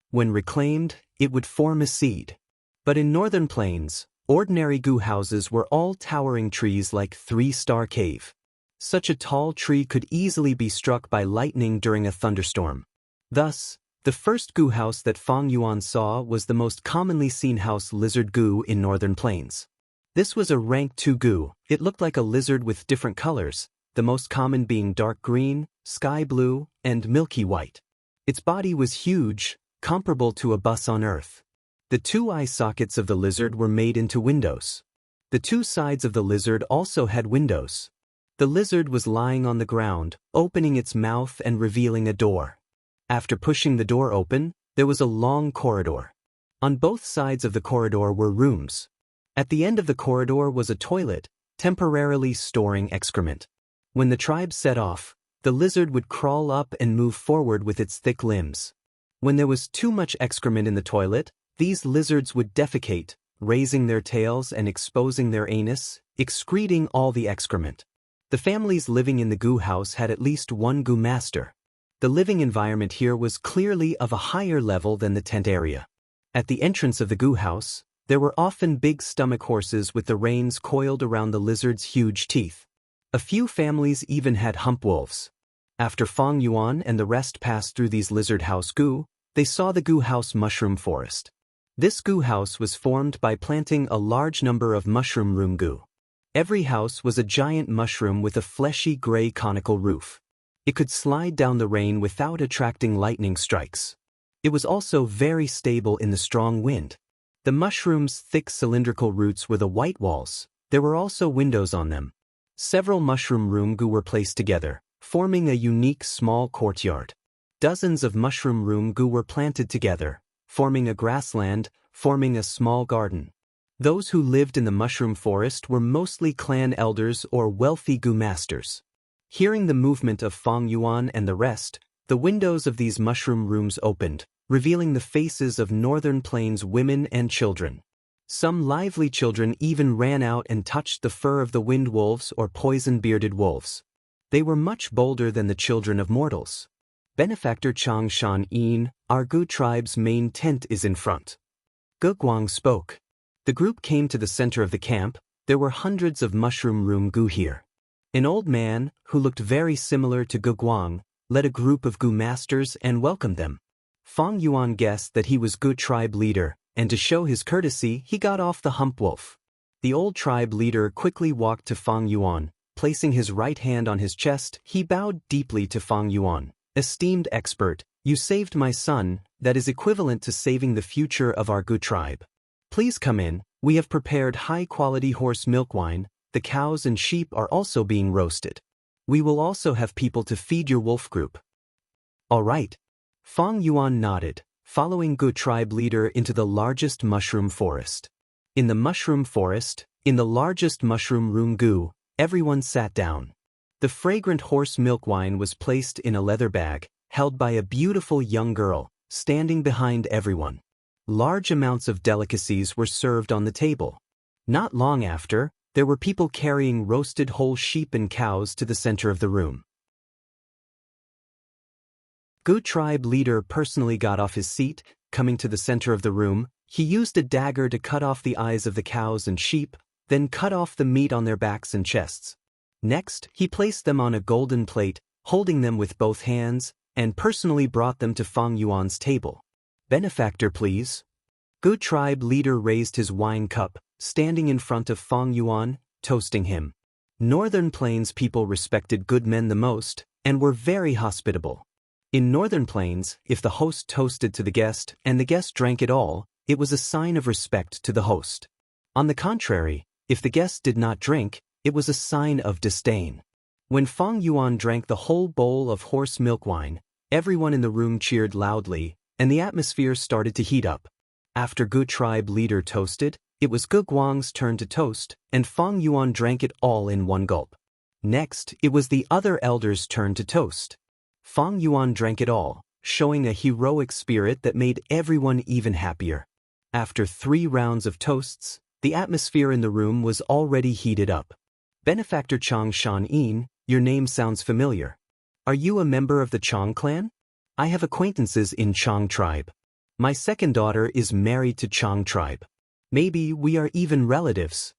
When reclaimed, it would form a seed. But in northern plains, ordinary Gu houses were all towering trees like 3-star cave. Such a tall tree could easily be struck by lightning during a thunderstorm. Thus, the first Gu house that Fang Yuan saw was the most commonly seen house lizard Gu in northern plains. This was a rank 2 Gu. It looked like a lizard with different colors, the most common being dark green, sky blue, and milky white. Its body was huge, comparable to a bus on Earth. The 2 eye sockets of the lizard were made into windows. The 2 sides of the lizard also had windows. The lizard was lying on the ground, opening its mouth and revealing a door. After pushing the door open, there was a long corridor. On both sides of the corridor were rooms. At the end of the corridor was a toilet, temporarily storing excrement. When the tribe set off, the lizard would crawl up and move forward with its thick limbs. When there was too much excrement in the toilet, these lizards would defecate, raising their tails and exposing their anus, excreting all the excrement. The families living in the Gu house had at least 1 Gu master. The living environment here was clearly of a higher level than the tent area. At the entrance of the Gu house, there were often big stomach horses with the reins coiled around the lizard's huge teeth. A few families even had hump wolves. After Fang Yuan and the rest passed through these lizard house Gu, they saw the Gu house mushroom forest. This Gu house was formed by planting a large number of mushroom room Gu. Every house was a giant mushroom with a fleshy gray conical roof. It could slide down the rain without attracting lightning strikes. It was also very stable in the strong wind. The mushroom's thick cylindrical roots were the white walls. There were also windows on them. Several mushroom room Gu were placed together, forming a unique small courtyard. Dozens of mushroom room Gu were planted together, forming a grassland, forming a small garden. Those who lived in the mushroom forest were mostly clan elders or wealthy Gu masters. Hearing the movement of Fang Yuan and the rest, the windows of these mushroom rooms opened, revealing the faces of northern plains women and children. Some lively children even ran out and touched the fur of the wind wolves or poison-bearded wolves. They were much bolder than the children of mortals. Benefactor Chang Shan Yin, our Gu tribe's main tent is in front. Ge Guang spoke. The group came to the center of the camp. There were hundreds of mushroom room Gu here. An old man, who looked very similar to Ge Guang, led a group of Gu masters and welcomed them. Fang Yuan guessed that he was Gu tribe leader, and to show his courtesy, he got off the hump wolf. The old tribe leader quickly walked to Fang Yuan. Placing his right hand on his chest, he bowed deeply to Fang Yuan. Esteemed expert, you saved my son, that is equivalent to saving the future of our Gu tribe. Please come in, we have prepared high-quality horse milk wine, the cows and sheep are also being roasted. We will also have people to feed your wolf group. All right. Fang Yuan nodded, following Gu tribe leader into the largest mushroom forest. In the mushroom forest, in the largest mushroom room Gu, everyone sat down. The fragrant horse milk wine was placed in a leather bag, held by a beautiful young girl, standing behind everyone. Large amounts of delicacies were served on the table. Not long after, there were people carrying roasted whole sheep and cows to the center of the room. Gu tribe leader personally got off his seat, coming to the center of the room. He used a dagger to cut off the eyes of the cows and sheep, then cut off the meat on their backs and chests. Next, he placed them on a golden plate, holding them with both hands, and personally brought them to Fang Yuan's table. "Benefactor, please." Good tribe leader raised his wine cup, standing in front of Fang Yuan, toasting him. Northern Plains people respected good men the most, and were very hospitable. In Northern Plains, if the host toasted to the guest and the guest drank it all, it was a sign of respect to the host. On the contrary, if the guest did not drink, it was a sign of disdain. When Fang Yuan drank the whole bowl of horse milk wine, everyone in the room cheered loudly, and the atmosphere started to heat up. After Gu tribe leader toasted, it was Gu Guang's turn to toast, and Fang Yuan drank it all in one gulp. Next, it was the other elders' turn to toast. Fang Yuan drank it all, showing a heroic spirit that made everyone even happier. After 3 rounds of toasts, the atmosphere in the room was already heated up. "Benefactor Chang Shan-yin, your name sounds familiar. Are you a member of the Chang clan? I have acquaintances in Chang tribe. My second daughter is married to Chang tribe. Maybe we are even relatives."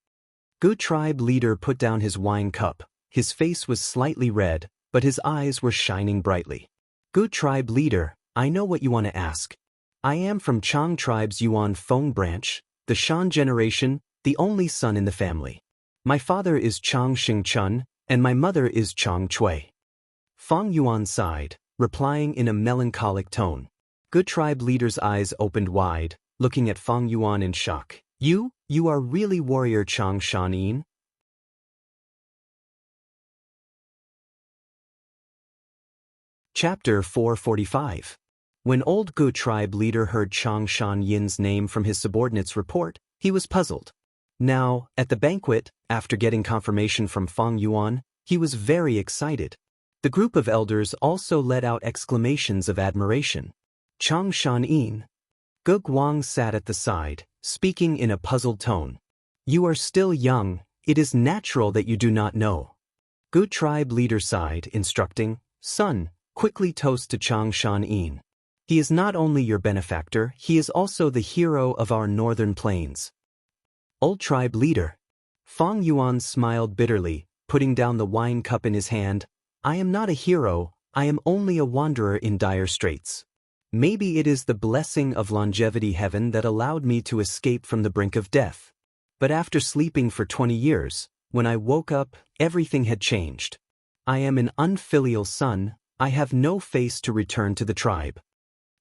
Gu tribe leader put down his wine cup. His face was slightly red, but his eyes were shining brightly. "Gu tribe leader, I know what you want to ask. I am from Chang tribe's Yuan Feng branch, the Shan generation, the only son in the family. My father is Chang Xingchun, and my mother is Chang Chui." Fang Yuan sighed, replying in a melancholic tone. Gu tribe leader's eyes opened wide, looking at Fang Yuan in shock. You are really warrior Chang Shan-yin?" Chapter 445. When old Gu tribe leader heard Chang Shan-yin's name from his subordinate's report, he was puzzled. Now, at the banquet, after getting confirmation from Fang Yuan, he was very excited. The group of elders also let out exclamations of admiration. "Chang Shan-yin." Gu Guang sat at the side, speaking in a puzzled tone. "You are still young, it is natural that you do not know." Gu tribe leader sighed, instructing, "Son, quickly toast to Chang Shan-yin. He is not only your benefactor, he is also the hero of our northern plains." Old tribe leader. Fang Yuan smiled bitterly, putting down the wine cup in his hand. "I am not a hero, I am only a wanderer in dire straits. Maybe it is the blessing of longevity heaven that allowed me to escape from the brink of death. But after sleeping for 20 years, when I woke up, everything had changed. I am an unfilial son, I have no face to return to the tribe."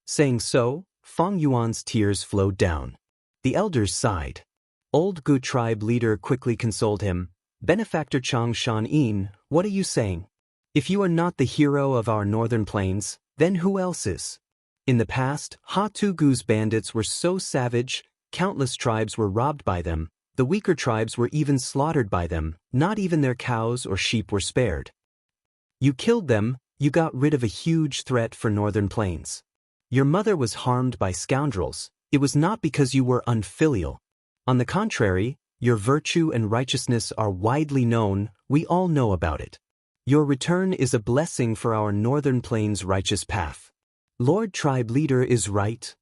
Saying so, Fang Yuan's tears flowed down. The elders sighed. Old Gu tribe leader quickly consoled him. "Benefactor Chang Shan-yin, what are you saying? If you are not the hero of our northern plains, then who else is? In the past, Ha-Tu-Gu's bandits were so savage, countless tribes were robbed by them, the weaker tribes were even slaughtered by them, not even their cows or sheep were spared. You killed them, you got rid of a huge threat for northern plains. Your mother was harmed by scoundrels, it was not because you were unfilial. On the contrary, your virtue and righteousness are widely known, we all know about it. Your return is a blessing for our northern plains' righteous path. Lord tribe leader is right.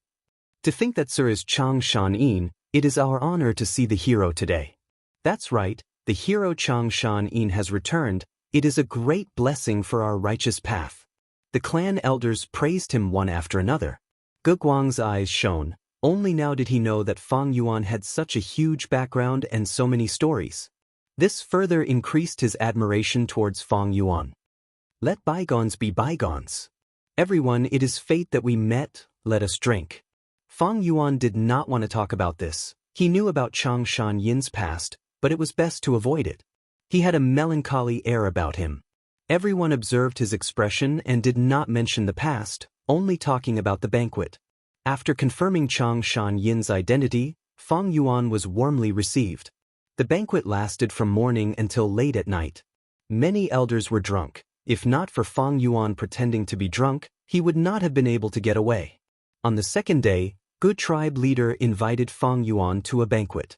To think that Sir is Chang Shan-yin, it is our honor to see the hero today. That's right, the hero Chang Shan-yin has returned, it is a great blessing for our righteous path." The clan elders praised him one after another. Gu Guang's eyes shone. Only now did he know that Fang Yuan had such a huge background and so many stories. This further increased his admiration towards Fang Yuan. "Let bygones be bygones. Everyone, it is fate that we met, let us drink." Fang Yuan did not want to talk about this. He knew about Chang Shan-yin's past, but it was best to avoid it. He had a melancholy air about him. Everyone observed his expression and did not mention the past, only talking about the banquet. After confirming Chang Shan-yin's identity, Fang Yuan was warmly received. The banquet lasted from morning until late at night. Many elders were drunk. If not for Fang Yuan pretending to be drunk, he would not have been able to get away. On the second day, Gu tribe leader invited Fang Yuan to a banquet.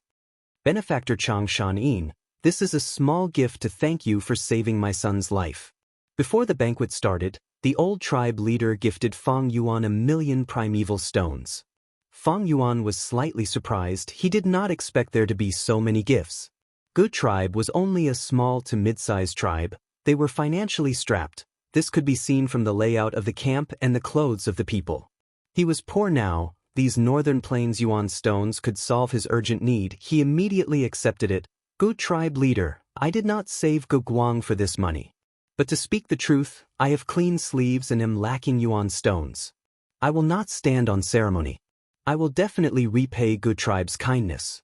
"Benefactor Chang Shan-yin, this is a small gift to thank you for saving my son's life." Before the banquet started, the old tribe leader gifted Fang Yuan 1,000,000 primeval stones. Fang Yuan was slightly surprised, he did not expect there to be so many gifts. Gu tribe was only a small to mid-sized tribe. They were financially strapped. This could be seen from the layout of the camp and the clothes of the people. He was poor now. These northern plains yuan stones could solve his urgent need. He immediately accepted it. Gu tribe leader, I did not save Gu Guang for this money. But to speak the truth, I have clean sleeves and am lacking yuan stones. I will not stand on ceremony. I will definitely repay Gu tribe's kindness.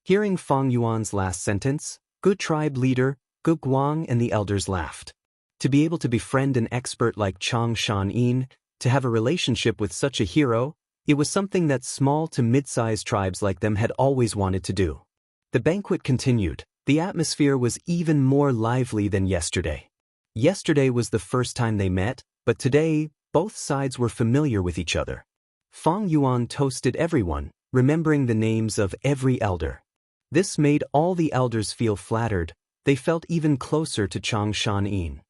Hearing Fang Yuan's last sentence, Gu tribe leader, Gu Guang and the elders laughed. To be able to befriend an expert like Chang Shan-yin, to have a relationship with such a hero, it was something that small to mid-sized tribes like them had always wanted to do. The banquet continued. The atmosphere was even more lively than yesterday. Yesterday was the first time they met, but today, both sides were familiar with each other. Fang Yuan toasted everyone, remembering the names of every elder. This made all the elders feel flattered. They felt even closer to Chang Shan-yin.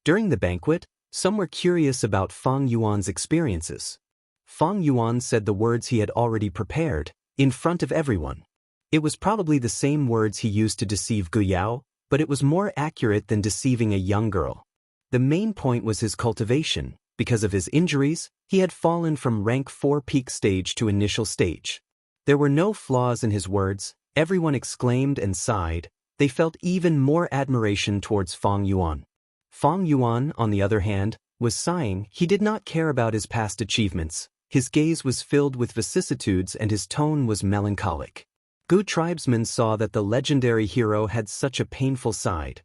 During the banquet, some were curious about Fang Yuan's experiences. Fang Yuan said the words he had already prepared, in front of everyone. It was probably the same words he used to deceive Gu Yao, but it was more accurate than deceiving a young girl. The main point was his cultivation. Because of his injuries, he had fallen from rank 4 peak stage to initial stage. There were no flaws in his words. Everyone exclaimed and sighed. They felt even more admiration towards Fang Yuan. Fang Yuan, on the other hand, was sighing. He did not care about his past achievements. His gaze was filled with vicissitudes and his tone was melancholic. Gu tribesmen saw that the legendary hero had such a painful side.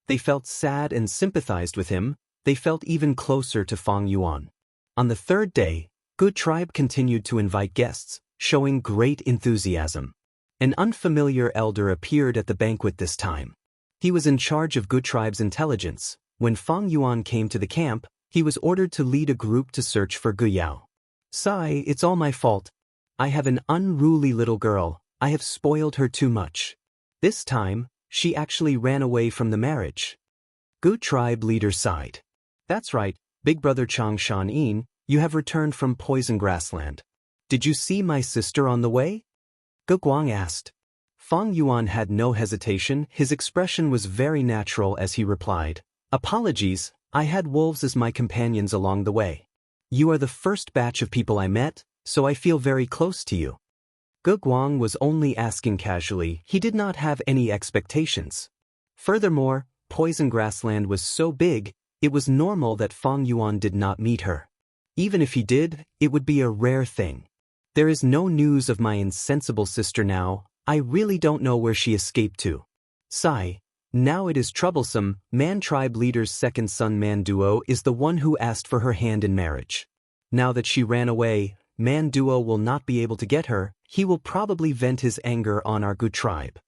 They felt sad and sympathized with him. They felt even closer to Fang Yuan. On the third day, Gu tribe continued to invite guests, showing great enthusiasm. An unfamiliar elder appeared at the banquet this time. He was in charge of Gu tribe's intelligence. When Fang Yuan came to the camp, he was ordered to lead a group to search for Gu Yao. "Sai, it's all my fault. I have an unruly little girl. I have spoiled her too much. This time, she actually ran away from the marriage." Gu tribe leader sighed. "That's right, big brother Chang Shan-yin, you have returned from poison grassland. Did you see my sister on the way?" Gu Guang asked. Fang Yuan had no hesitation. His expression was very natural as he replied, "Apologies, I had wolves as my companions along the way. You are the first batch of people I met, so I feel very close to you." Gu Guang was only asking casually. He did not have any expectations. Furthermore, poison grassland was so big, it was normal that Fang Yuan did not meet her. Even if he did, it would be a rare thing. "There is no news of my insensible sister now. I really don't know where she escaped to. Sai, now it is troublesome. Man tribe leader's second son Man Duo is the one who asked for her hand in marriage. Now that she ran away, Man Duo will not be able to get her. He will probably vent his anger on our Gu tribe."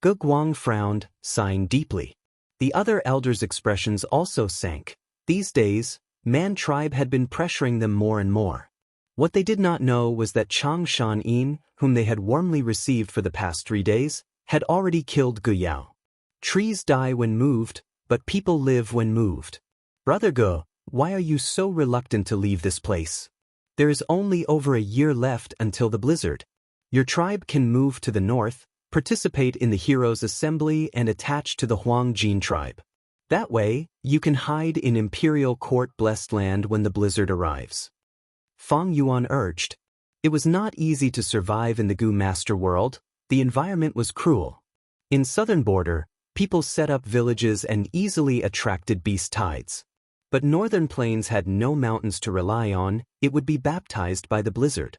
Gu Guang frowned, sighing deeply. The other elders' expressions also sank. These days, Man tribe had been pressuring them more and more. What they did not know was that Chang Shan-yin, whom they had warmly received for the past 3 days, had already killed Gu Yao. Trees die when moved, but people live when moved. "Brother Gu, why are you so reluctant to leave this place? There is only over a year left until the blizzard. Your tribe can move to the north, participate in the Heroes' Assembly and attach to the Huang Jin tribe. That way, you can hide in Imperial Court Blessed Land when the blizzard arrives." Fang Yuan urged. It was not easy to survive in the Gu Master world. The environment was cruel. In southern border, people set up villages and easily attracted beast tides. But northern plains had no mountains to rely on. It would be baptized by the blizzard.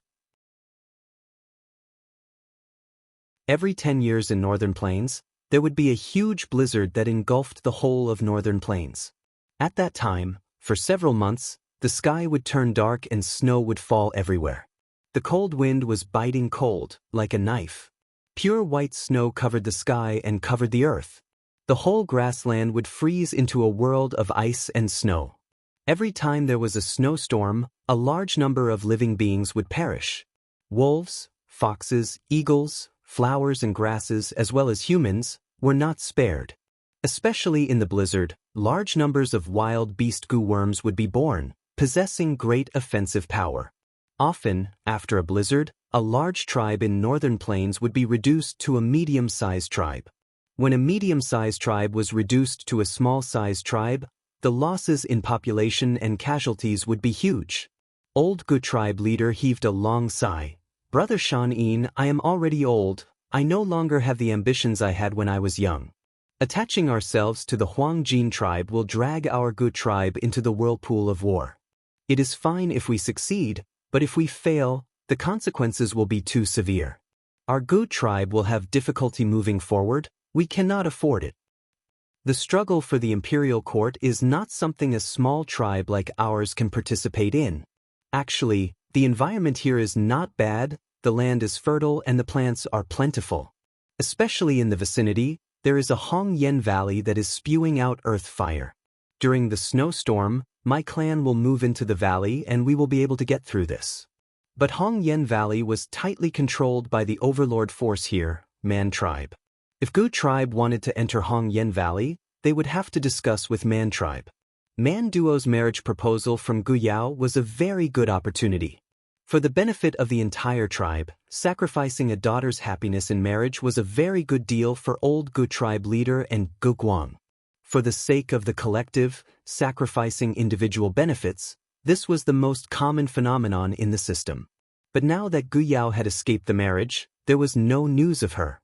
Every 10 years in northern plains, there would be a huge blizzard that engulfed the whole of northern plains. At that time, for several months, the sky would turn dark and snow would fall everywhere. The cold wind was biting cold, like a knife. Pure white snow covered the sky and covered the earth. The whole grassland would freeze into a world of ice and snow. Every time there was a snowstorm, a large number of living beings would perish. Wolves, foxes, eagles, flowers and grasses, as well as humans, were not spared. Especially in the blizzard, large numbers of wild beast goo worms would be born, possessing great offensive power. Often, after a blizzard, a large tribe in northern plains would be reduced to a medium-sized tribe. When a medium-sized tribe was reduced to a small-sized tribe, the losses in population and casualties would be huge. Old Gu tribe leader heaved a long sigh. Brother Xianxia, I am already old, I no longer have the ambitions I had when I was young. Attaching ourselves to the Huangjin tribe will drag our Gu tribe into the whirlpool of war. It is fine if we succeed, but if we fail, the consequences will be too severe. Our Gu tribe will have difficulty moving forward, we cannot afford it. The struggle for the imperial court is not something a small tribe like ours can participate in. Actually, the environment here is not bad, the land is fertile and the plants are plentiful. Especially in the vicinity, there is a Hongyan Valley that is spewing out earth fire. During the snowstorm, my clan will move into the valley and we will be able to get through this. But Hongyan Valley was tightly controlled by the overlord force here, Man tribe. If Gu tribe wanted to enter Hongyan Valley, they would have to discuss with Man tribe. Man Duo's marriage proposal from Gu Yao was a very good opportunity. For the benefit of the entire tribe, sacrificing a daughter's happiness in marriage was a very good deal for old Gu tribe leader and Gu Guang. For the sake of the collective, sacrificing individual benefits, this was the most common phenomenon in the system. But now that Gu Yao had escaped the marriage, there was no news of her.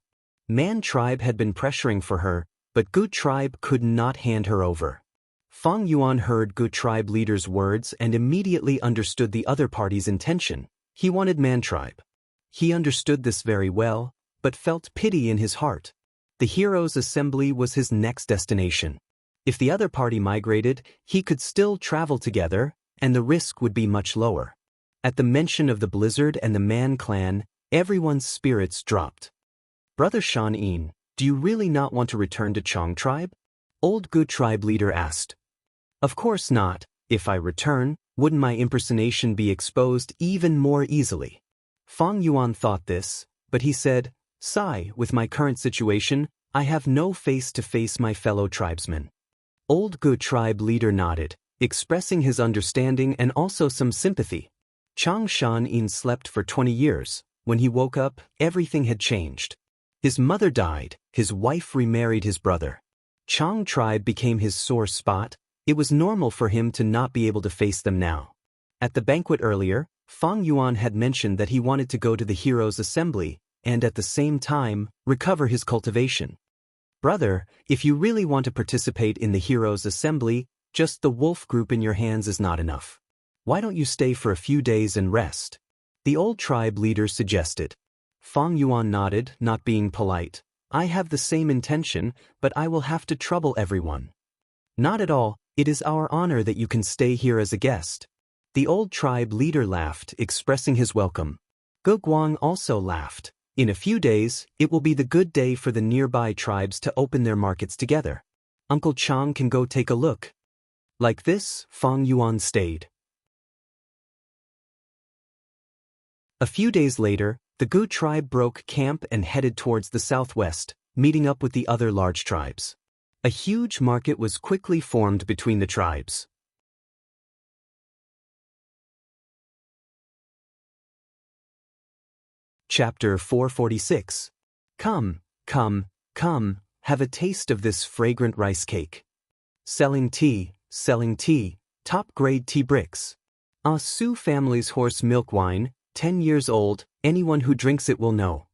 Man tribe had been pressuring for her, but Gu tribe could not hand her over. Fang Yuan heard Gu tribe leader's words and immediately understood the other party's intention. He wanted Man tribe. He understood this very well, but felt pity in his heart. The Heroes' Assembly was his next destination. If the other party migrated, he could still travel together, and the risk would be much lower. At the mention of the Blizzard and the Man clan, everyone's spirits dropped. Brother Xianxia, do you really not want to return to Chong tribe? Old Gu tribe leader asked. Of course not. If I return, wouldn't my impersonation be exposed even more easily? Fang Yuan thought this, but he said, Sigh, with my current situation, I have no face to face my fellow tribesmen. Old Gu tribe leader nodded, expressing his understanding and also some sympathy. Chang Xianxia slept for 20 years. When he woke up, everything had changed. His mother died, his wife remarried his brother. Chang tribe became his sore spot. It was normal for him to not be able to face them now. At the banquet earlier, Fang Yuan had mentioned that he wanted to go to the Heroes' Assembly, and at the same time, recover his cultivation. Brother, if you really want to participate in the Heroes' Assembly, just the wolf group in your hands is not enough. Why don't you stay for a few days and rest? The old tribe leader suggested. Fang Yuan nodded, not being polite. I have the same intention, but I will have to trouble everyone. Not at all, it is our honor that you can stay here as a guest. The old tribe leader laughed, expressing his welcome. Gu Guang also laughed. In a few days, it will be the good day for the nearby tribes to open their markets together. Uncle Chang can go take a look. Like this, Fang Yuan stayed. A few days later, the Gu tribe broke camp and headed towards the southwest, meeting up with the other large tribes. A huge market was quickly formed between the tribes. Chapter 446. Come, have a taste of this fragrant rice cake. Selling tea, top-grade tea bricks. Ah Su family's horse milk wine, 10 years old, anyone who drinks it will know.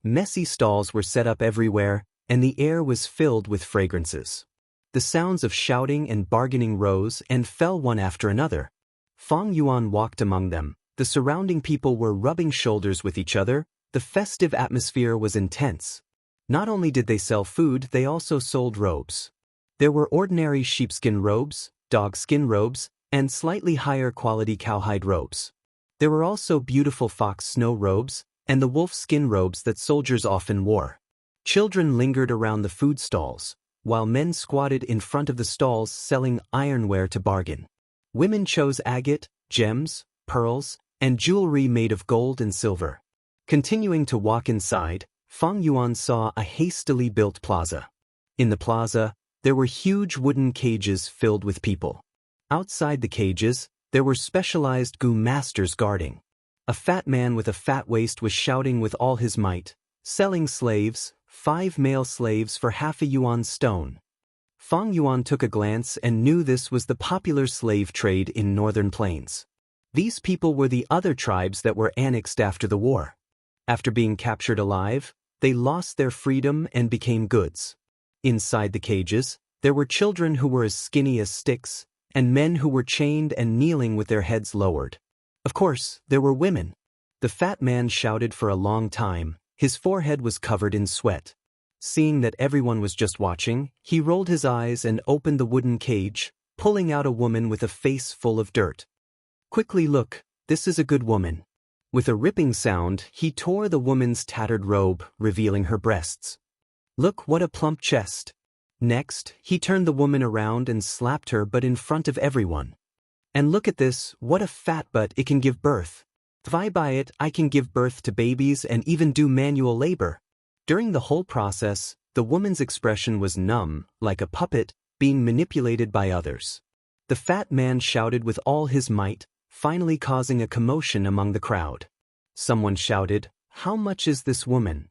Messy stalls were set up everywhere, and the air was filled with fragrances. The sounds of shouting and bargaining rose and fell one after another. Fang Yuan walked among them. The surrounding people were rubbing shoulders with each other. The festive atmosphere was intense. Not only did they sell food, they also sold robes. There were ordinary sheepskin robes, dogskin robes, and slightly higher quality cowhide robes. There were also beautiful fox snow robes, and the wolf skin robes that soldiers often wore. Children lingered around the food stalls, while men squatted in front of the stalls selling ironware to bargain. Women chose agate, gems, pearls, and jewelry made of gold and silver. Continuing to walk inside, Fang Yuan saw a hastily built plaza. In the plaza, there were huge wooden cages filled with people. Outside the cages, there were specialized Gu masters guarding. A fat man with a fat waist was shouting with all his might, "Selling slaves, 5 male slaves for half a yuan stone." Fang Yuan took a glance and knew this was the popular slave trade in northern plains. These people were the other tribes that were annexed after the war. After being captured alive, they lost their freedom and became goods. Inside the cages, there were children who were as skinny as sticks, and men who were chained and kneeling with their heads lowered. Of course, there were women. The fat man shouted for a long time, his forehead was covered in sweat. Seeing that everyone was just watching, he rolled his eyes and opened the wooden cage, pulling out a woman with a face full of dirt. "Quickly look, this is a good woman." With a ripping sound, he tore the woman's tattered robe, revealing her breasts. "Look what a plump chest." Next, he turned the woman around and slapped her, but in front of everyone. "And look at this, what a fat butt, it can give birth. If I buy it, I can give birth to babies and even do manual labor." During the whole process, the woman's expression was numb, like a puppet, being manipulated by others. The fat man shouted with all his might, finally causing a commotion among the crowd. Someone shouted, "How much is this woman?"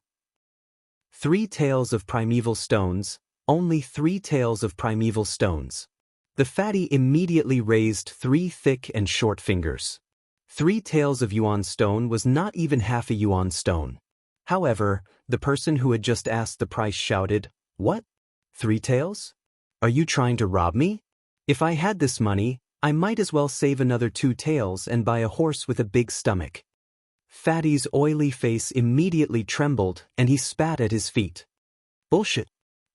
3 taels of primeval stones, only 3 taels of primeval stones. The fatty immediately raised 3 thick and short fingers. 3 taels of yuan stone was not even half a yuan stone. However, the person who had just asked the price shouted, "What? 3 taels? Are you trying to rob me? If I had this money, I might as well save another 2 taels and buy a horse with a big stomach." Fatty's oily face immediately trembled and he spat at his feet. "Bullshit.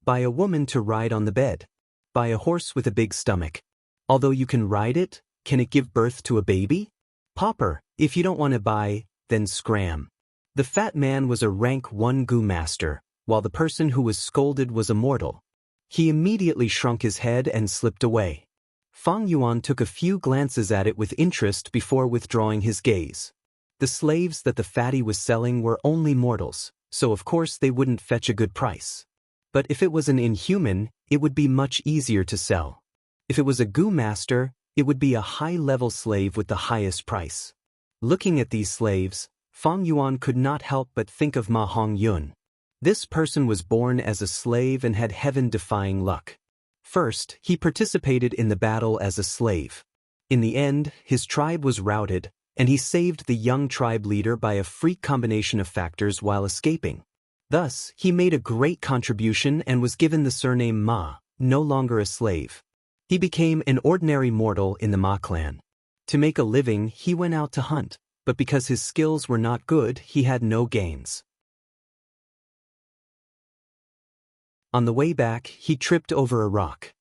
Buy a woman to ride on the bed. Buy a horse with a big stomach. Although you can ride it, can it give birth to a baby? Pauper, if you don't want to buy, then scram." The fat man was a rank 1 Gu master, while the person who was scolded was Immortal. He immediately shrunk his head and slipped away. Fang Yuan took a few glances at it with interest before withdrawing his gaze. The slaves that the fatty was selling were only mortals, so of course they wouldn't fetch a good price. But if it was an inhuman, it would be much easier to sell. If it was a Gu master, it would be a high-level slave with the highest price. Looking at these slaves, Fang Yuan could not help but think of Ma Hongyun. This person was born as a slave and had heaven-defying luck. First, he participated in the battle as a slave. In the end, his tribe was routed, and he saved the young tribe leader by a freak combination of factors while escaping. Thus, he made a great contribution and was given the surname Ma, no longer a slave. He became an ordinary mortal in the Ma clan. To make a living, he went out to hunt, but because his skills were not good, he had no gains. On the way back, he tripped over a rock.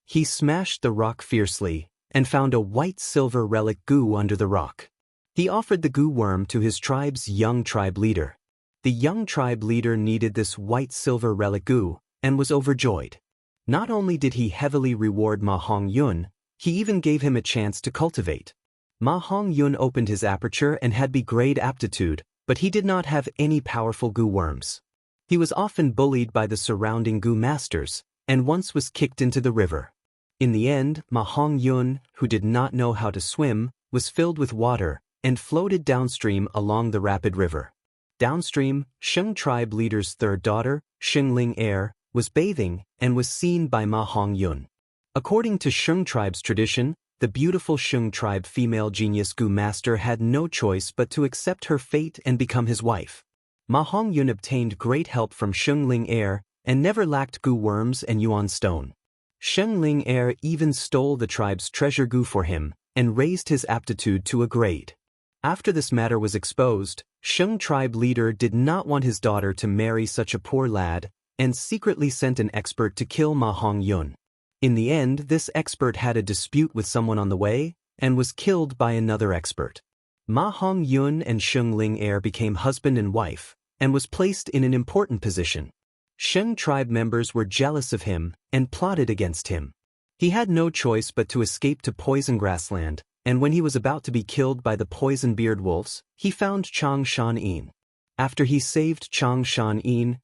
He smashed the rock fiercely and found a white-silver relic Gu under the rock. He offered the Gu worm to his tribe's young tribe leader. The young tribe leader needed this white-silver relic Gu and was overjoyed. Not only did he heavily reward Ma Hongyun, he even gave him a chance to cultivate. Ma Hongyun opened his aperture and had B-grade aptitude, but he did not have any powerful Gu worms. He was often bullied by the surrounding Gu masters, and once was kicked into the river. In the end, Ma Hongyun, who did not know how to swim, was filled with water and floated downstream along the rapid river. Downstream, Sheng tribe leader's 3rd daughter, Shengling heir, was bathing and was seen by Ma Hongyun. According to Sheng tribe's tradition, the beautiful Sheng tribe female genius Gu master had no choice but to accept her fate and become his wife. Ma Hongyun obtained great help from Shengling heir and never lacked Gu worms and yuan stone. Shengling heir even stole the tribe's treasure Gu for him and raised his aptitude to a grade. After this matter was exposed, Sheng tribe leader did not want his daughter to marry such a poor lad and secretly sent an expert to kill Ma Hongyun. In the end, this expert had a dispute with someone on the way and was killed by another expert. Ma Hongyun and Shengling heir became husband and wife and was placed in an important position. Sheng tribe members were jealous of him and plotted against him. He had no choice but to escape to Poison Grassland, and when he was about to be killed by the poison beard wolves, he found Chang Shan-yin. After he saved Chang Shan-yin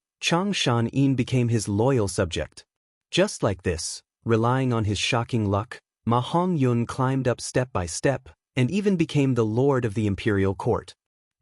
became his loyal subject. Just like this, relying on his shocking luck, Ma Hongyun climbed up step by step and even became the lord of the imperial court.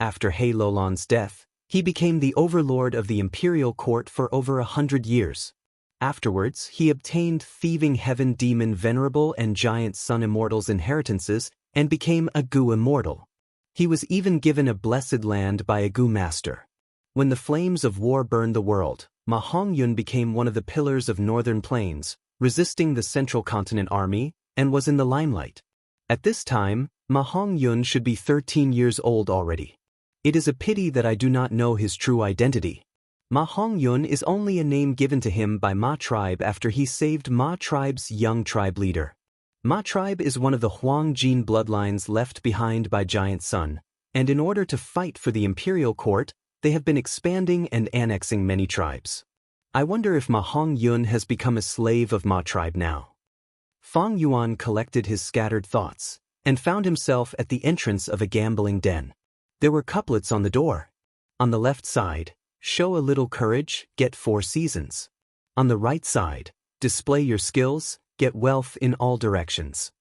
After He Lolan's death, he became the overlord of the imperial court for over 100 years. Afterwards, he obtained thieving heaven demon Venerable and giant sun Immortal's inheritances and became a Gu Immortal. He was even given a blessed land by a Gu master. When the flames of war burned the world, Ma Hongyun became one of the pillars of northern plains, resisting the Central Continent Army, and was in the limelight. At this time, Ma Hongyun should be 13 years old already. It is a pity that I do not know his true identity. Ma Hongyun is only a name given to him by Ma tribe after he saved Ma tribe's young tribe leader. Ma tribe is one of the Huang Jin bloodlines left behind by Giant Sun, and in order to fight for the imperial court, they have been expanding and annexing many tribes. I wonder if Ma Hongyun has become a slave of Ma tribe now. Fang Yuan collected his scattered thoughts and found himself at the entrance of a gambling den. There were couplets on the door. On the left side, show a little courage, get 4 seasons. On the right side, display your skills, get wealth in all directions.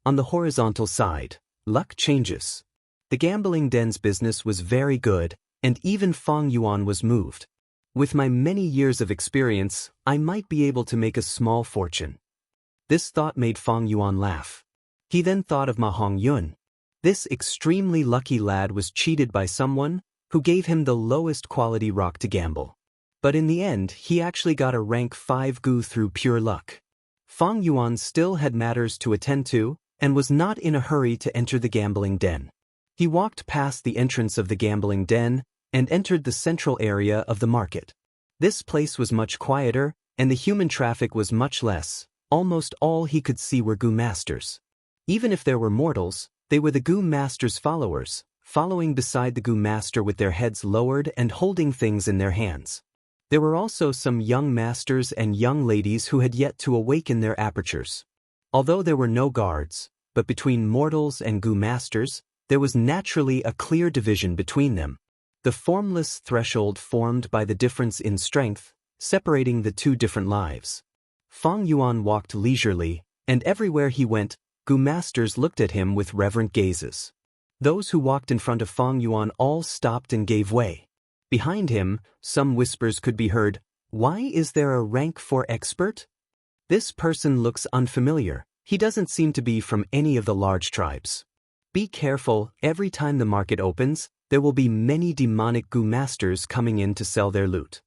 On the horizontal side, luck changes. The gambling den's business was very good, and even Fang Yuan was moved. With my many years of experience, I might be able to make a small fortune. This thought made Fang Yuan laugh. He then thought of Ma Hongyun. This extremely lucky lad was cheated by someone who gave him the lowest quality rock to gamble. But in the end, he actually got a rank 5 Gu through pure luck. Fang Yuan still had matters to attend to and was not in a hurry to enter the gambling den. He walked past the entrance of the gambling den and entered the central area of the market. This place was much quieter, and the human traffic was much less. Almost all he could see were Gu masters. Even if there were mortals, they were the Gu master's followers, following beside the Gu master with their heads lowered and holding things in their hands. There were also some young masters and young ladies who had yet to awaken their apertures. Although there were no guards, but between mortals and Gu masters, there was naturally a clear division between them. The formless threshold formed by the difference in strength, separating the two different lives. Fang Yuan walked leisurely, and everywhere he went, Gu masters looked at him with reverent gazes. Those who walked in front of Fang Yuan all stopped and gave way. Behind him, some whispers could be heard. Why is there a rank 4 expert? This person looks unfamiliar. He doesn't seem to be from any of the large tribes. Be careful, every time the market opens, there will be many demonic Gu masters coming in to sell their loot.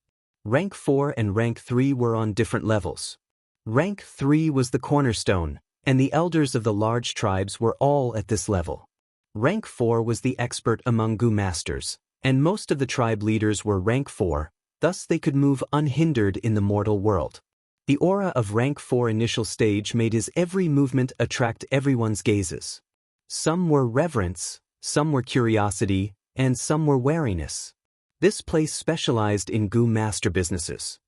Rank 4 and rank 3 were on different levels. Rank 3 was the cornerstone, and the elders of the large tribes were all at this level. Rank 4 was the expert among Gu masters, and most of the tribe leaders were rank 4, thus they could move unhindered in the mortal world. The aura of rank 4 initial stage made his every movement attract everyone's gazes. Some were reverence, some were curiosity, and some were wariness. This place specialized in Gu master businesses.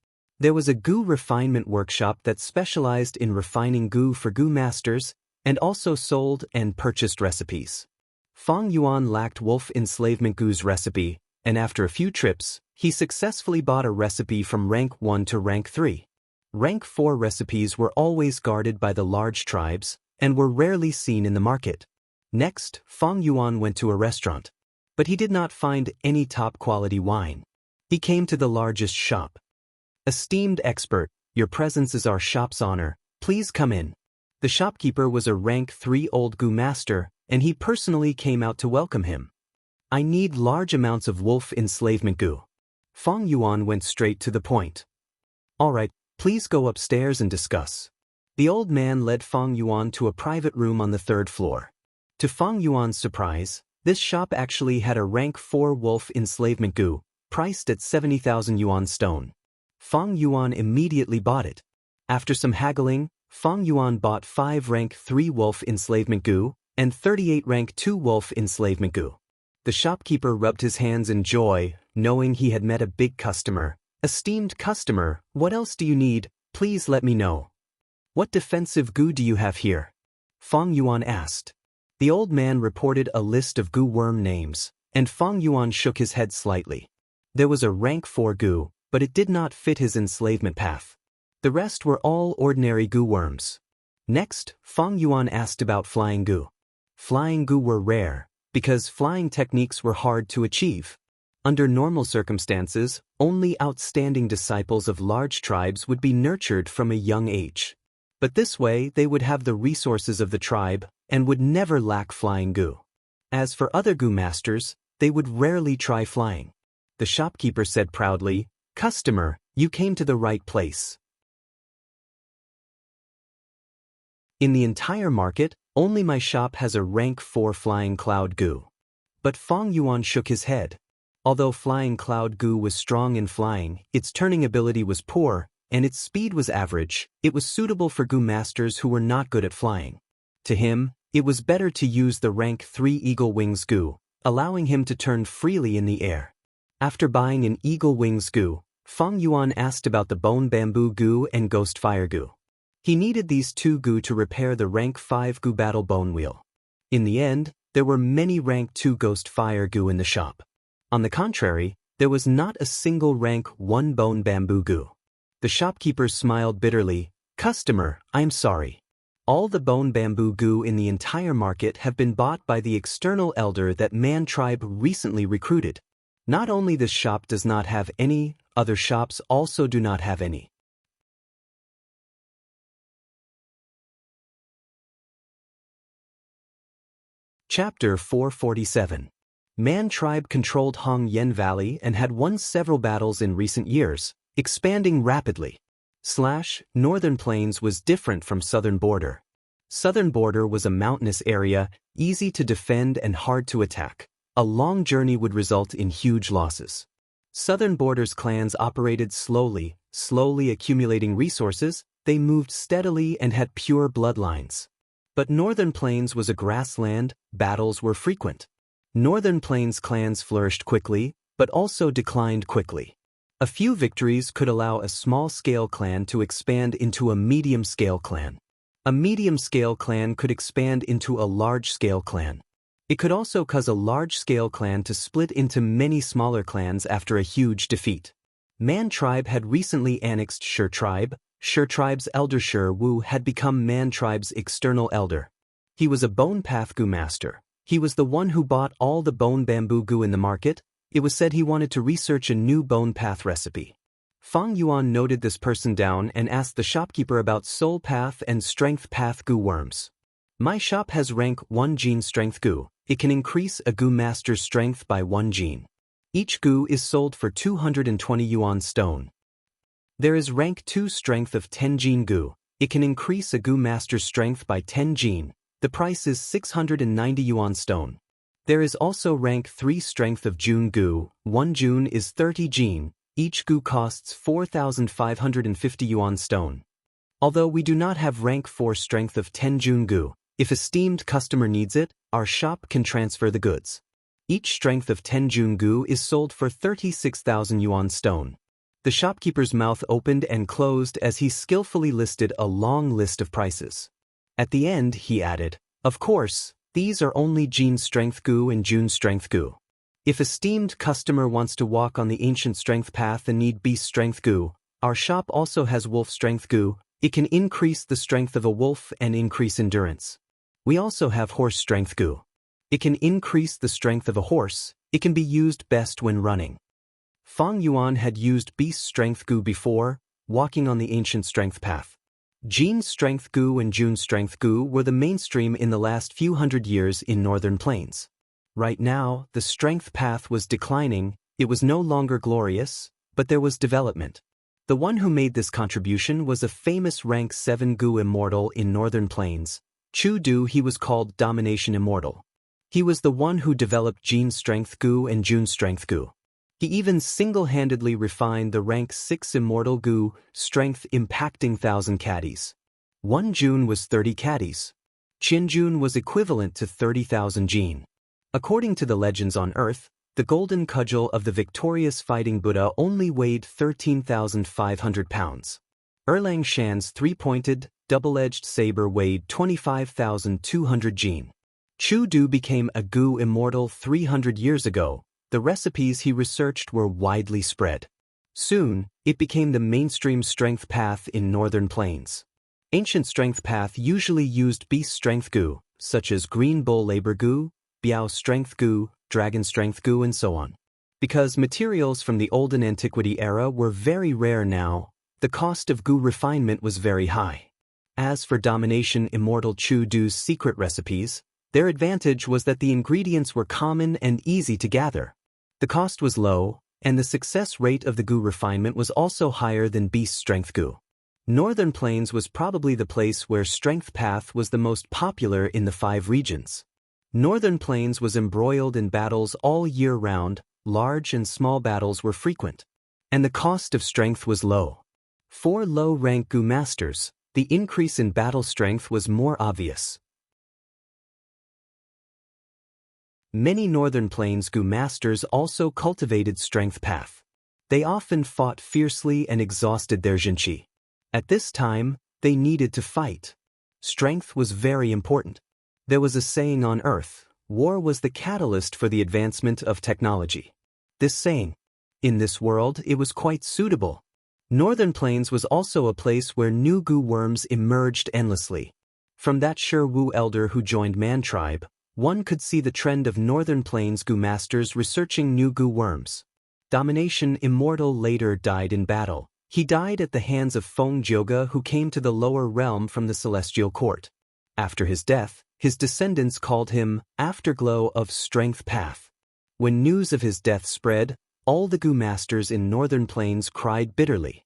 There was a Gu refinement workshop that specialized in refining Gu for Gu masters, and also sold and purchased recipes. Fang Yuan lacked wolf enslavement Gu's recipe, and after a few trips, he successfully bought a recipe from rank 1 to rank 3. Rank 4 recipes were always guarded by the large tribes, and were rarely seen in the market. Next, Fang Yuan went to a restaurant. But he did not find any top-quality wine. He came to the largest shop. Esteemed expert, your presence is our shop's honor. Please come in. The shopkeeper was a rank 3 old Gu master, and he personally came out to welcome him. I need large amounts of wolf enslavement Gu. Fang Yuan went straight to the point. All right, please go upstairs and discuss. The old man led Fang Yuan to a private room on the 3rd floor. To Fang Yuan's surprise, this shop actually had a rank 4 wolf enslavement Gu, priced at 70,000 yuan stone. Fang Yuan immediately bought it. After some haggling, Fang Yuan bought 5 rank 3 wolf enslavement Gu and 38 rank 2 wolf enslavement Gu. The shopkeeper rubbed his hands in joy, knowing he had met a big customer. Esteemed customer, what else do you need? Please let me know. What defensive Gu do you have here? Fang Yuan asked. The old man reported a list of Gu worm names, and Fang Yuan shook his head slightly. There was a rank 4 Gu, but it did not fit his enslavement path. The rest were all ordinary Gu worms. Next, Fang Yuan asked about flying Gu. Flying Gu were rare, because flying techniques were hard to achieve. Under normal circumstances, only outstanding disciples of large tribes would be nurtured from a young age. But this way they would have the resources of the tribe and would never lack flying Gu. As for other Gu masters, they would rarely try flying. The shopkeeper said proudly, "Customer, you came to the right place." In the entire market, only my shop has a rank 4 flying cloud Gu. But Fang Yuan shook his head. Although flying cloud Gu was strong in flying, its turning ability was poor, and its speed was average. It was suitable for Gu masters who were not good at flying. To him, it was better to use the rank 3 Eagle Wings Gu, allowing him to turn freely in the air. After buying an Eagle Wings Gu, Fang Yuan asked about the Bone Bamboo Gu and Ghost Fire Gu. He needed these 2 Gu to repair the rank 5 Gu Battle Bone Wheel. In the end, there were many rank 2 Ghost Fire Gu in the shop. On the contrary, there was not a single rank 1 Bone Bamboo Gu. The shopkeeper smiled bitterly. "Customer, I'm sorry. All the Bone Bamboo Gu in the entire market have been bought by the external elder that Man tribe recently recruited. Not only this shop does not have any, other shops also do not have any." Chapter 447. Man tribe controlled Hong Yen Valley and had won several battles in recent years, expanding rapidly. Northern Plains was different from Southern Border. Southern Border was a mountainous area, easy to defend and hard to attack. A long journey would result in huge losses. Southern Border's clans operated slowly accumulating resources. They moved steadily and had pure bloodlines. But Northern Plains was a grassland, battles were frequent. Northern Plains clans flourished quickly, but also declined quickly. A few victories could allow a small-scale clan to expand into a medium-scale clan. A medium-scale clan could expand into a large-scale clan. It could also cause a large-scale clan to split into many smaller clans after a huge defeat. Man tribe had recently annexed Shi tribe. Shi tribe's elder Shi Wu had become Man tribe's external elder. He was a Bone Path Gu master. He was the one who bought all the Bone Bamboo Gu in the market. It was said he wanted to research a new Bone Path recipe. Fang Yuan noted this person down and asked the shopkeeper about Soul Path and Strength Path Gu worms. "My shop has rank 1 gene Strength Gu. It can increase a Gu master's strength by 1 gene. Each Gu is sold for 220 yuan stone. There is rank 2 strength of 10 gene Gu. It can increase a Gu master's strength by 10 gene. The price is 690 yuan stone. There is also rank 3 strength of June Gu. 1 June is 30 gene. Each Gu costs 4,550 yuan stone. Although we do not have rank 4 strength of 10 June Gu, if esteemed customer needs it, our shop can transfer the goods. Each strength of 10 June Gu is sold for 36,000 yuan stone." The shopkeeper's mouth opened and closed as he skillfully listed a long list of prices. At the end, he added, "Of course, these are only Gene Strength Gu and June Strength Gu. If esteemed customer wants to walk on the ancient strength path and need Beast Strength Gu, our shop also has Wolf Strength Gu. It can increase the strength of a wolf and increase endurance. We also have Horse Strength Gu. It can increase the strength of a horse. It can be used best when running." Fang Yuan had used Beast Strength Gu before, walking on the ancient strength path. Gene Strength Gu and June Strength Gu were the mainstream in the last few hundred years in Northern Plains. Right now, the strength path was declining. It was no longer glorious, but there was development. The one who made this contribution was a famous rank 7 Gu Immortal in Northern Plains. Chu Du, he was called Domination Immortal. He was the one who developed Gene Strength Gu and June Strength Gu. He even single-handedly refined the rank 6 Immortal Gu strength, impacting 1,000 caddies. 1 June was 30 caddies. June was equivalent to 30,000 Gene. According to the legends on Earth, the golden cudgel of the victorious fighting Buddha only weighed 13,500 pounds. Erlang Shan's 3-pointed, double-edged saber weighed 25,200 Gene. Chu Du became a Gu Immortal 300 years ago. The recipes he researched were widely spread. Soon, it became the mainstream strength path in Northern Plains. Ancient strength path usually used Beast Strength Gu, such as Green Bull Labor Goo, Biao Strength Goo, Dragon Strength Goo, and so on. Because materials from the olden antiquity era were very rare now, the cost of goo refinement was very high. As for Domination Immortal Chu Du's secret recipes, their advantage was that the ingredients were common and easy to gather. The cost was low, and the success rate of the goo refinement was also higher than Beast Strength Goo. Northern Plains was probably the place where Strength Path was the most popular in the 5 regions. Northern Plains was embroiled in battles all year round, large and small battles were frequent. And the cost of strength was low. For low-rank goo masters, the increase in battle strength was more obvious. Many Northern Plains goo masters also cultivated Strength Path. They often fought fiercely and exhausted their jinqi. At this time, they needed to fight. Strength was very important. There was a saying on Earth, war was the catalyst for the advancement of technology. This saying, in this world, it was quite suitable. Northern Plains was also a place where new goo worms emerged endlessly. From that Shi Wu elder who joined Man Tribe, one could see the trend of Northern Plains goo masters researching new goo worms. Domination Immortal later died in battle. He died at the hands of Feng Jioge, who came to the lower realm from the celestial court. After his death, his descendants called him Afterglow of Strength Path. When news of his death spread, all the goo masters in Northern Plains cried bitterly.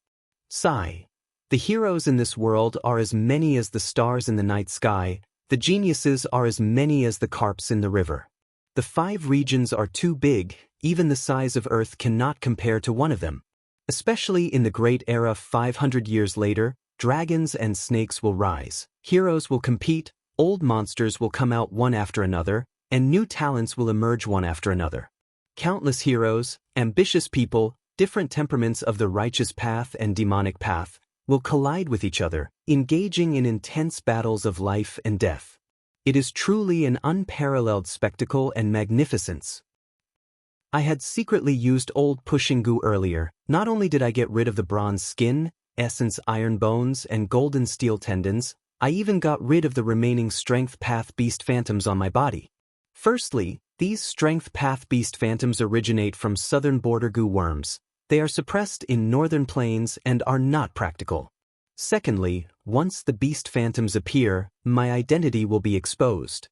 Sigh. The heroes in this world are as many as the stars in the night sky, the geniuses are as many as the carps in the river. The 5 regions are too big, even the size of Earth cannot compare to one of them. Especially in the Great Era 500 years later, dragons and snakes will rise, heroes will compete, old monsters will come out one after another, and new talents will emerge one after another. Countless heroes, ambitious people, different temperaments of the righteous path and demonic path, will collide with each other, engaging in intense battles of life and death. It is truly an unparalleled spectacle and magnificence. I had secretly used old pushing goo earlier. Not only did I get rid of the bronze skin, essence iron bones, and golden steel tendons, I even got rid of the remaining Strength Path Beast Phantoms on my body. Firstly, these Strength Path Beast Phantoms originate from southern border goo worms. They are suppressed in Northern Plains and are not practical. Secondly, once the Beast Phantoms appear, my identity will be exposed.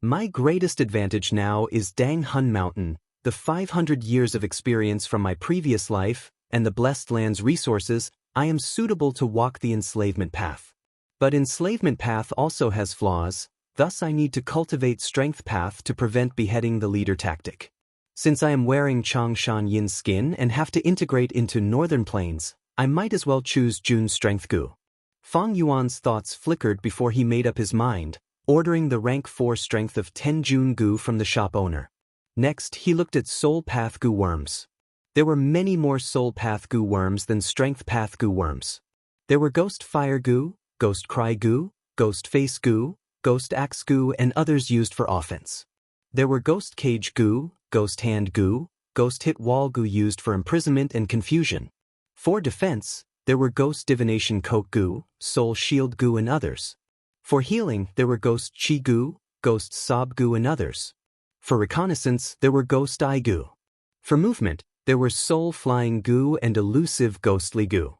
My greatest advantage now is Dang Hun Mountain, the 500 years of experience from my previous life, and the Blessed Land's resources. I am suitable to walk the enslavement path. But enslavement path also has flaws. Thus I need to cultivate Strength Path to prevent beheading the leader tactic. Since I am wearing Changshan Yin's skin and have to integrate into Northern Plains, I might as well choose Jun's Strength Goo. Fang Yuan's thoughts flickered before he made up his mind, ordering the rank 4 strength of 10 Jun Goo from the shop owner. Next, he looked at Soul Path Goo worms. There were many more Soul Path Goo worms than Strength Path Goo worms. There were Ghost Fire Goo, Ghost Cry Goo, Ghost Face Goo, Ghost Axe Goo, and others used for offense. There were Ghost Cage Goo, Ghost Hand Goo, Ghost Hit Wall Goo used for imprisonment and confusion. For defense, there were Ghost Divination Coke Goo, Soul Shield Goo, and others. For healing, there were Ghost Chi Goo, Ghost Sob Goo, and others. For reconnaissance, there were Ghost Eye Goo. For movement, there were Soul Flying Goo and Elusive Ghostly Goo.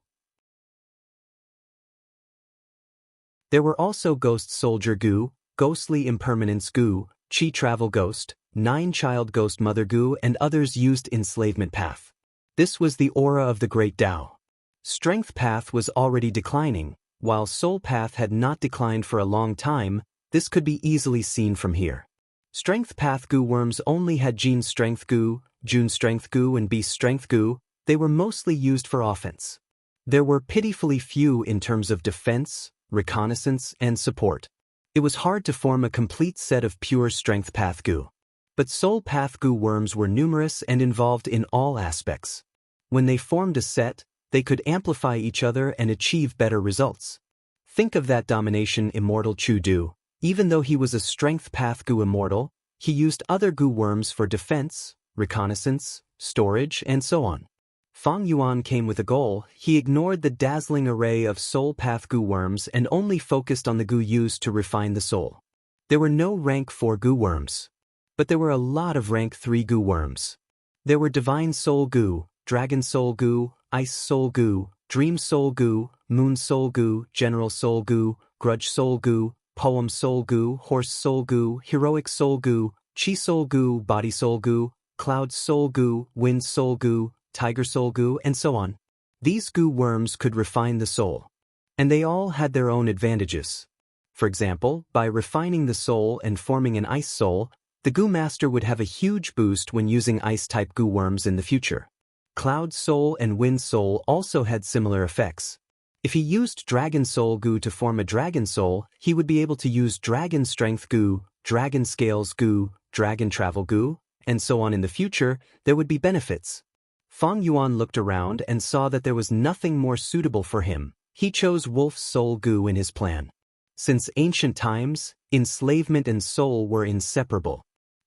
There were also Ghost Soldier Goo, Ghostly Impermanence Goo, Chi Travel Ghost, 9-Child Ghost Mother Goo, and others used enslavement path. This was the aura of the Great Tao. Strength Path was already declining, while Soul Path had not declined for a long time. This could be easily seen from here. Strength Path Goo worms only had Jin Strength Goo, Jun Strength Goo, and Beast Strength Goo. They were mostly used for offense. There were pitifully few in terms of defense, reconnaissance, and support. It was hard to form a complete set of pure Strength Path Goo. But Soul Path Goo worms were numerous and involved in all aspects. When they formed a set, they could amplify each other and achieve better results. Think of that Domination Immortal Chu Du. Even though he was a Strength Path Goo Immortal, he used other Goo worms for defense, reconnaissance, storage, and so on. Fang Yuan came with a goal. He ignored the dazzling array of Soul Path Goo worms and only focused on the Goo used to refine the soul. There were no rank 4 goo worms. But there were a lot of rank 3 goo worms. There were Divine Soul Goo, Dragon Soul Goo, Ice Soul Goo, Dream Soul Goo, Moon Soul Goo, General Soul Goo, Grudge Soul Goo, Poem Soul Goo, Horse Soul Goo, Heroic Soul Goo, Chi Soul Goo, Body Soul Goo, Cloud Soul Goo, Wind Soul Goo, Tiger Soul Goo, and so on. These goo worms could refine the soul. And they all had their own advantages. For example, by refining the soul and forming an ice soul, the Goo Master would have a huge boost when using ice-type goo worms in the future. Cloud Soul and Wind Soul also had similar effects. If he used Dragon Soul Goo to form a Dragon Soul, he would be able to use Dragon Strength Goo, Dragon Scales Goo, Dragon Travel Goo, and so on in the future. There would be benefits. Fang Yuan looked around and saw that there was nothing more suitable for him. He chose Wolf Soul Goo in his plan. Since ancient times, enslavement and soul were inseparable.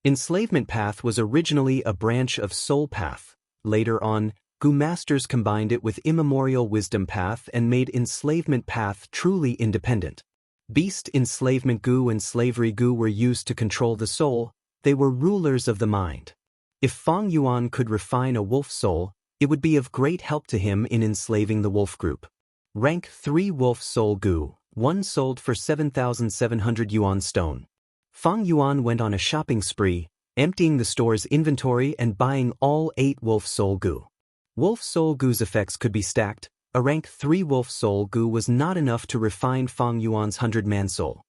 Enslavement Path was originally a branch of Soul Path. Later on, Goo Masters combined it with Immemorial Wisdom Path and made Enslavement Path truly independent. Beast Enslavement Goo and Slavery Goo were used to control the soul. They were rulers of the mind. If Fang Yuan could refine a wolf soul, it would be of great help to him in enslaving the wolf group. Rank 3 Wolf Soul Goo, 1 sold for 7,700 yuan stone. Fang Yuan went on a shopping spree, emptying the store's inventory and buying all 8 Wolf Soul Goo. Wolf Soul Goo's effects could be stacked. A rank 3 Wolf Soul Goo was not enough to refine Fang Yuan's 100-man soul.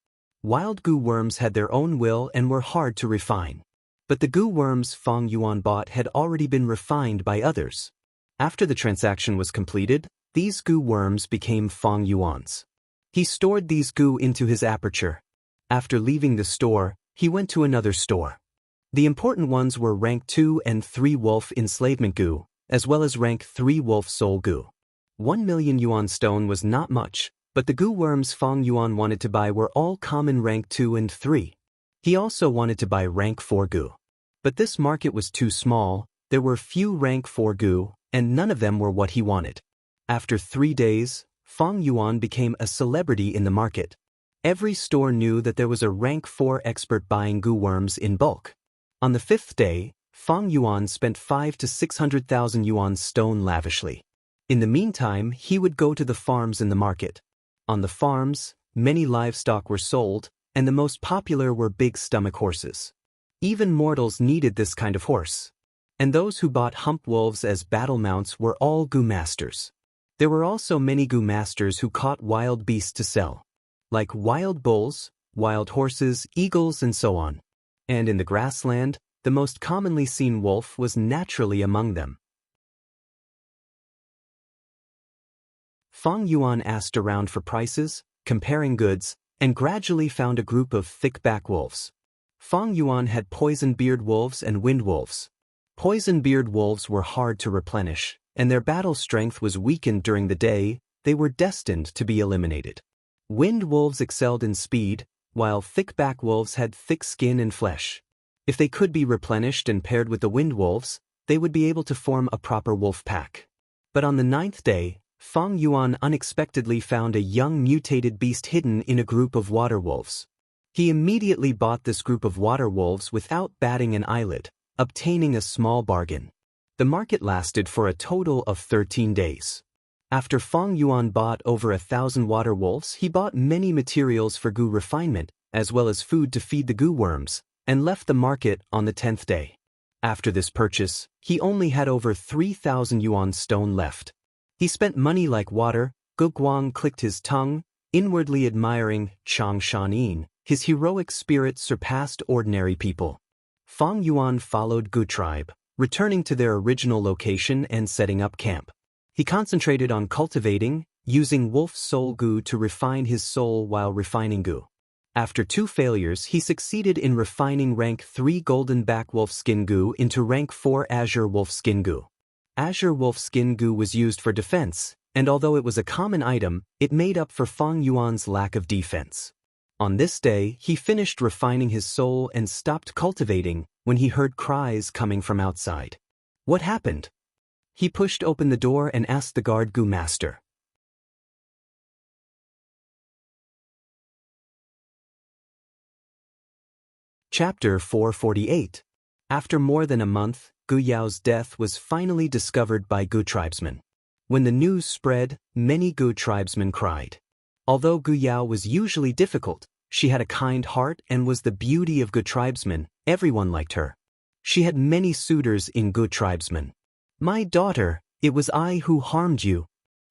Wild goo worms had their own will and were hard to refine. But the goo worms Fang Yuan bought had already been refined by others. After the transaction was completed, these goo worms became Fang Yuan's. He stored these goo into his aperture. After leaving the store, he went to another store. The important ones were rank 2 and 3 Wolf Enslavement Goo, as well as rank 3 Wolf Soul Goo. 1 million yuan stone was not much, but the goo worms Fang Yuan wanted to buy were all common rank 2 and 3. He also wanted to buy rank 4 goo. But this market was too small. There were few rank 4 goo, and none of them were what he wanted. After 3 days, Fang Yuan became a celebrity in the market. Every store knew that there was a rank 4 expert buying goo worms in bulk. On the 5th day, Fang Yuan spent 5 to 600,000 yuan stone lavishly. In the meantime, he would go to the farms in the market. On the farms, many livestock were sold, and the most popular were big stomach horses. Even mortals needed this kind of horse. And those who bought hump wolves as battle mounts were all goo masters. There were also many goo masters who caught wild beasts to sell, like wild bulls, wild horses, eagles, and so on. And in the grassland, the most commonly seen wolf was naturally among them. Fang Yuan asked around for prices, comparing goods, and gradually found a group of thick-back wolves. Fang Yuan had poison-beard wolves and wind wolves. Poison-beard wolves were hard to replenish, and their battle strength was weakened during the day. They were destined to be eliminated. Wind wolves excelled in speed, while thick-back wolves had thick skin and flesh. If they could be replenished and paired with the wind wolves, they would be able to form a proper wolf pack. But on the 9th day, Fang Yuan unexpectedly found a young mutated beast hidden in a group of water wolves. He immediately bought this group of water wolves without batting an eyelid, obtaining a small bargain. The market lasted for a total of 13 days. After Fang Yuan bought over 1,000 water wolves, he bought many materials for goo refinement, as well as food to feed the goo worms, and left the market on the 10th day. After this purchase, he only had over 3,000 yuan stone left. He spent money like water. Gu Guang clicked his tongue, inwardly admiring Chang Shanin. His heroic spirit surpassed ordinary people. Fang Yuan followed Gu tribe, returning to their original location and setting up camp. He concentrated on cultivating, using Wolf Soul Goo to refine his soul while refining Goo. After 2 failures, he succeeded in refining rank 3 Golden Back Wolf Skin Goo into rank 4 Azure Wolf Skin Goo. Azure Wolf Skin Goo was used for defense, and although it was a common item, it made up for Fang Yuan's lack of defense. On this day, he finished refining his soul and stopped cultivating when he heard cries coming from outside. What happened? He pushed open the door and asked the guard Goo Master. Chapter 448. After more than a month, Gu Yao's death was finally discovered by Gu tribesmen. When the news spread, many Gu tribesmen cried. Although Gu Yao was usually difficult, she had a kind heart and was the beauty of Gu tribesmen. Everyone liked her. She had many suitors in Gu tribesmen. "My daughter, it was I who harmed you."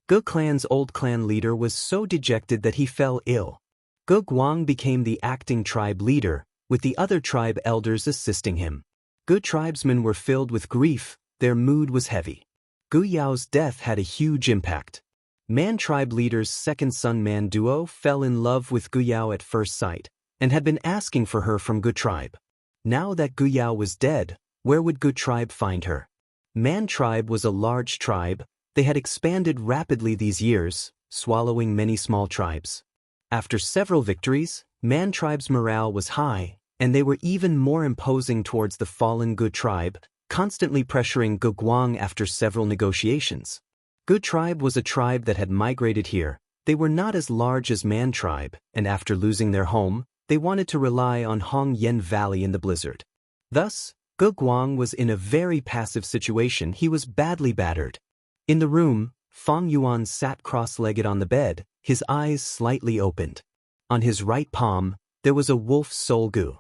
Gu clan's old clan leader was so dejected that he fell ill. Gu Guang became the acting tribe leader, with the other tribe elders assisting him. Gu tribesmen were filled with grief, their mood was heavy. Gu Yao's death had a huge impact. Man tribe leader's second son Man Duo fell in love with Gu Yao at first sight, and had been asking for her from Gu tribe. Now that Gu Yao was dead, where would Gu tribe find her? Man tribe was a large tribe. They had expanded rapidly these years, swallowing many small tribes. After several victories, Man tribe's morale was high, and they were even more imposing towards the fallen Gu tribe, constantly pressuring Gu Guang after several negotiations. Gu tribe was a tribe that had migrated here. They were not as large as Man tribe, and after losing their home, they wanted to rely on Hong Yen Valley in the blizzard. Thus, Gu Guang was in a very passive situation. He was badly battered. In the room, Fang Yuan sat cross-legged on the bed, his eyes slightly opened. On his right palm, there was a wolf soul Gu.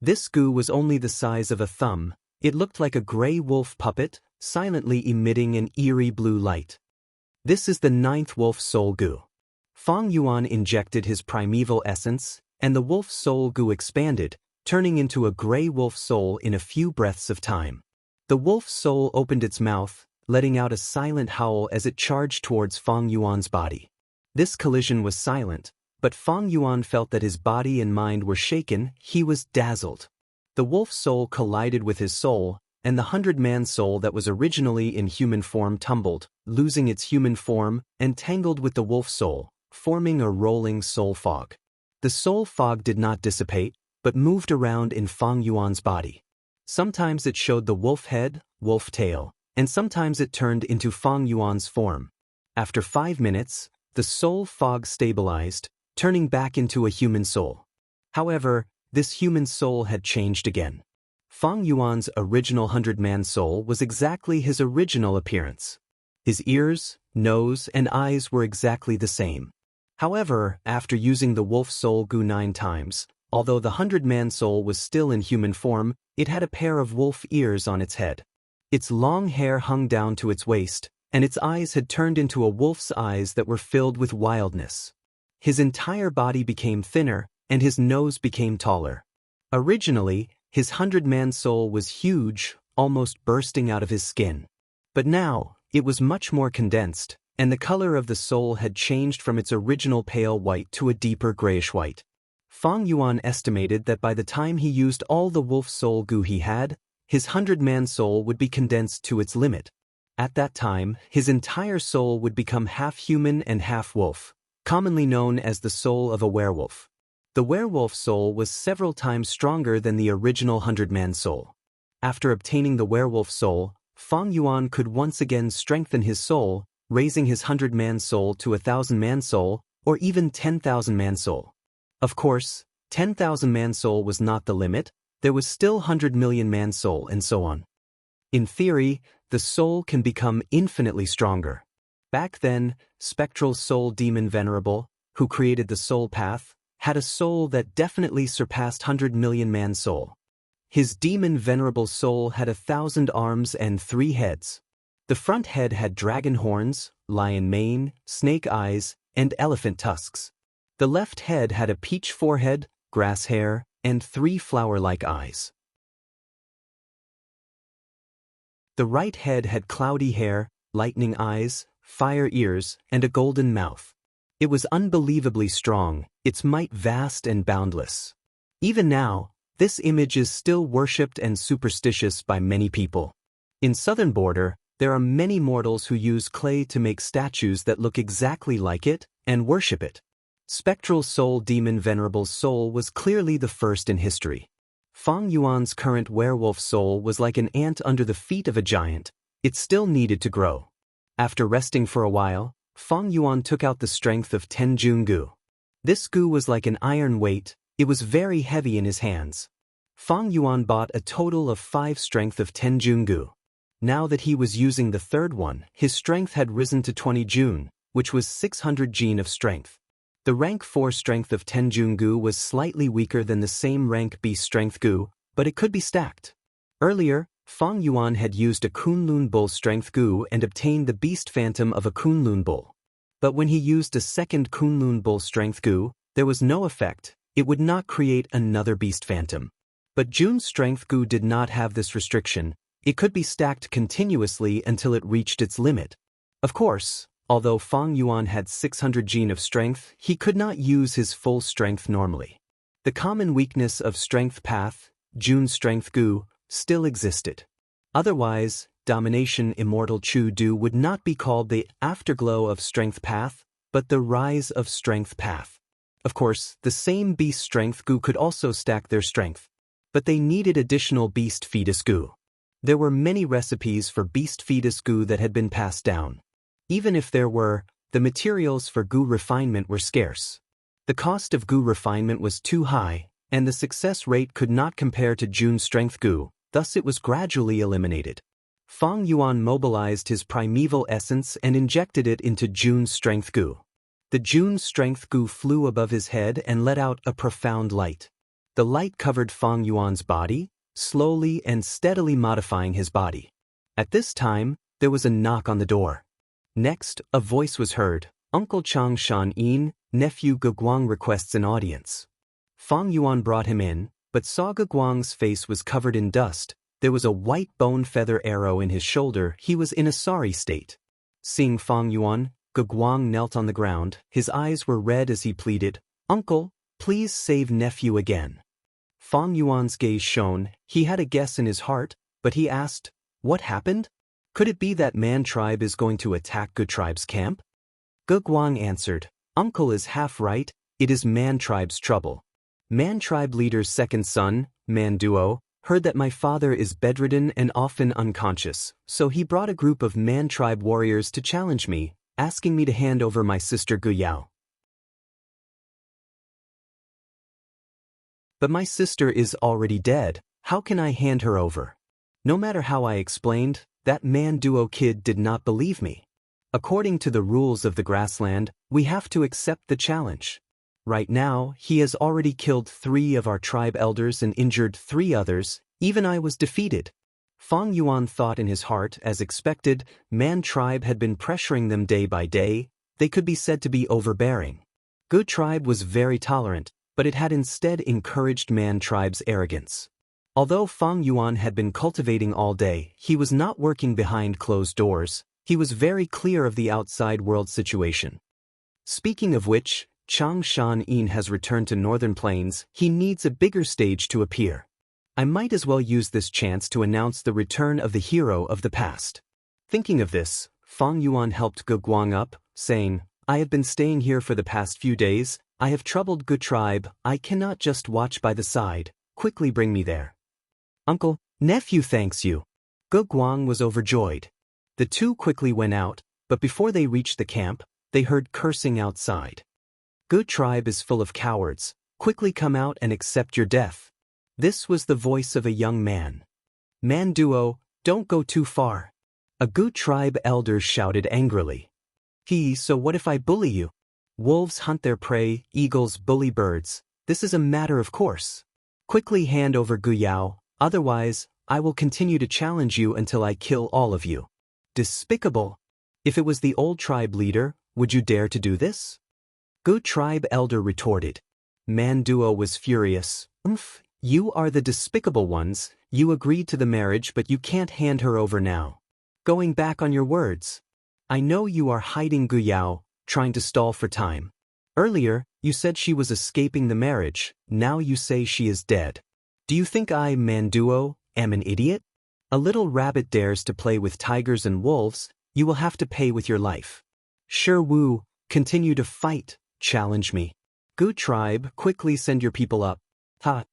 This Gu was only the size of a thumb. It looked like a gray wolf puppet, silently emitting an eerie blue light. This is the 9th wolf soul Gu. Fang Yuan injected his primeval essence, and the wolf soul Gu expanded, turning into a gray wolf soul in a few breaths of time. The wolf soul opened its mouth, letting out a silent howl as it charged towards Fang Yuan's body. This collision was silent, but Fang Yuan felt that his body and mind were shaken. He was dazzled. The wolf soul collided with his soul, and the 100-man soul that was originally in human form tumbled, losing its human form, and tangled with the wolf soul, forming a rolling soul fog. The soul fog did not dissipate, but moved around in Fang Yuan's body. Sometimes it showed the wolf head, wolf tail, and sometimes it turned into Fang Yuan's form. After 5 minutes, the soul fog stabilized, turning back into a human soul. However, this human soul had changed again. Fang Yuan's original 100-man soul was exactly his original appearance. His ears, nose, and eyes were exactly the same. However, after using the wolf soul Gu 9 times, although the 100-man soul was still in human form, it had a pair of wolf ears on its head. Its long hair hung down to its waist, and its eyes had turned into a wolf's eyes that were filled with wildness. His entire body became thinner, and his nose became taller. Originally, his 100-man soul was huge, almost bursting out of his skin. But now, it was much more condensed, and the color of the soul had changed from its original pale white to a deeper grayish white. Fang Yuan estimated that by the time he used all the wolf soul Gu he had, his 100-man soul would be condensed to its limit. At that time, his entire soul would become half human and half wolf, commonly known as the soul of a werewolf. The werewolf soul was several times stronger than the original 100-man soul. After obtaining the werewolf soul, Fang Yuan could once again strengthen his soul, raising his 100-man soul to a 1,000-man soul, or even 10,000-man soul. Of course, 10,000-man soul was not the limit. There was still 100 million-man soul, and so on. In theory, the soul can become infinitely stronger. Back then, spectral soul demon Venerable, who created the soul path, had a soul that definitely surpassed 100 million-man soul. His demon Venerable soul had 1,000 arms and 3 heads. The front head had dragon horns, lion mane, snake eyes, and elephant tusks. The left head had a peach forehead, grass hair, and 3 flower-like eyes. The right head had cloudy hair, lightning eyes, fire ears, and a golden mouth. It was unbelievably strong, its might vast and boundless. Even now, this image is still worshipped and superstitious by many people. In southern border, there are many mortals who use clay to make statues that look exactly like it and worship it. Spectral soul demon Venerable's soul was clearly the first in history. Fang Yuan's current werewolf soul was like an ant under the feet of a giant. It still needed to grow. After resting for a while, Fang Yuan took out the strength of Tenjun Gu. This Gu was like an iron weight. It was very heavy in his hands. Fang Yuan bought a total of 5 strength of 10 Jungu. Now that he was using the third one, his strength had risen to 20 Jun, which was 600 Jin of strength. The rank 4 strength of 10 Jungu was slightly weaker than the same rank B strength Gu, but it could be stacked. Earlier, Fang Yuan had used a Kunlun Bull strength Gu and obtained the beast phantom of a Kunlun Bull. But when he used a second Kunlun Bull strength Gu, there was no effect. It would not create another beast phantom. But Jun's strength Gu did not have this restriction. It could be stacked continuously until it reached its limit. Of course, although Fang Yuan had 600 Jin of strength, he could not use his full strength normally. The common weakness of strength path, Jun's strength Gu, still existed. Otherwise, domination Immortal Chu Du would not be called the afterglow of strength path, but the rise of strength path. Of course, the same beast strength Gu could also stack their strength. But they needed additional beast fetus Gu. There were many recipes for beast fetus Gu that had been passed down. Even if there were, the materials for Gu refinement were scarce. The cost of Gu refinement was too high, and the success rate could not compare to Jun's strength Gu, thus it was gradually eliminated. Fang Yuan mobilized his primeval essence and injected it into Jun's strength Gu. The Jun's strength Gu flew above his head and let out a profound light. The light covered Fang Yuan's body, slowly and steadily modifying his body. At this time, there was a knock on the door. Next, a voice was heard. Uncle Chang Shan Yin, nephew Guguang requests an audience. Fang Yuan brought him in, but saw Guguang's face was covered in dust. There was a white bone feather arrow in his shoulder. He was in a sorry state. Seeing Fang Yuan, Guguang knelt on the ground. His eyes were red as he pleaded, "Uncle, please save nephew again." Fang Yuan's gaze shone. He had a guess in his heart, but he asked, "What happened? Could it be that Man tribe is going to attack Gu tribe's camp?" Guguang answered, "Uncle is half right, it is Man tribe's trouble. Man tribe leader's second son, Man Duo, heard that my father is bedridden and often unconscious, so he brought a group of Man tribe warriors to challenge me, asking me to hand over my sister Gu Yao. But my sister is already dead, how can I hand her over?" No matter how I explained, that Man Duo kid did not believe me. According to the rules of the grassland, we have to accept the challenge. Right now, he has already killed 3 of our tribe elders and injured 3 others, even I was defeated. Fang Yuan thought in his heart, as expected, Man tribe had been pressuring them day by day, they could be said to be overbearing. Gu tribe was very tolerant, but it had instead encouraged Man tribe's arrogance. Although Fang Yuan had been cultivating all day, he was not working behind closed doors. He was very clear of the outside world situation. Speaking of which, Chang Shan Yin has returned to Northern Plains. He needs a bigger stage to appear. I might as well use this chance to announce the return of the hero of the past. Thinking of this, Fang Yuan helped Guguang up, saying, "I have been staying here for the past few days. I have troubled Gu tribe. I cannot just watch by the side. Quickly bring me there." "Uncle, nephew thanks you." Guguang was overjoyed. The two quickly went out, but before they reached the camp, they heard cursing outside. "Gu tribe is full of cowards. Quickly come out and accept your death." This was the voice of a young man. "Man Duo, don't go too far." A Gu tribe elder shouted angrily. So what if I bully you?" Wolves hunt their prey, eagles bully birds. This is a matter of course. Quickly hand over Gu Yao, otherwise, I will continue to challenge you until I kill all of you. Despicable. If it was the old tribe leader, would you dare to do this? Gu tribe elder retorted. Man Duo was furious. You are the despicable ones. You agreed to the marriage, but you can't hand her over now. Going back on your words. I know you are hiding Gu Yao, trying to stall for time. Earlier, you said she was escaping the marriage, now you say she is dead. Do you think I, Man Duo, am an idiot? A little rabbit dares to play with tigers and wolves, you will have to pay with your life. Sure Wu, continue to fight, challenge me. Gu tribe, quickly send your people up. Ha.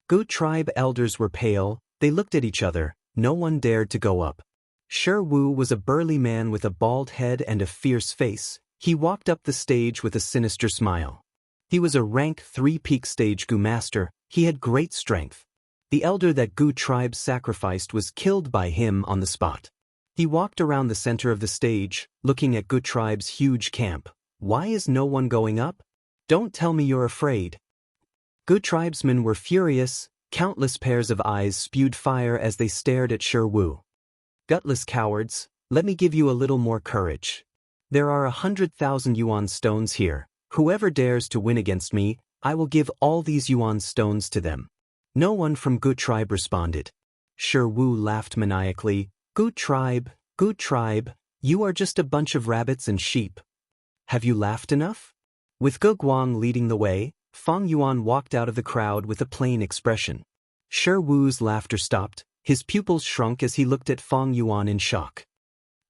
Gu tribe elders were pale, they looked at each other, no one dared to go up. Sure Wu was a burly man with a bald head and a fierce face. He walked up the stage with a sinister smile. He was a rank 3 peak stage Gu master. He had great strength. The elder that Gu tribe sacrificed was killed by him on the spot. He walked around the center of the stage, looking at Gu tribe's huge camp. Why is no one going up? Don't tell me you're afraid. Gu tribesmen were furious. Countless pairs of eyes spewed fire as they stared at Shi Wu. Gutless cowards, let me give you a little more courage. There are 100,000 yuan stones here. Whoever dares to win against me, I will give all these yuan stones to them. No one from Gu tribe responded. Shi Wu laughed maniacally. Gu tribe, you are just a bunch of rabbits and sheep. Have you laughed enough? With Gu Guang leading the way, Fang Yuan walked out of the crowd with a plain expression. Shi Wu's laughter stopped, his pupils shrunk as he looked at Fang Yuan in shock.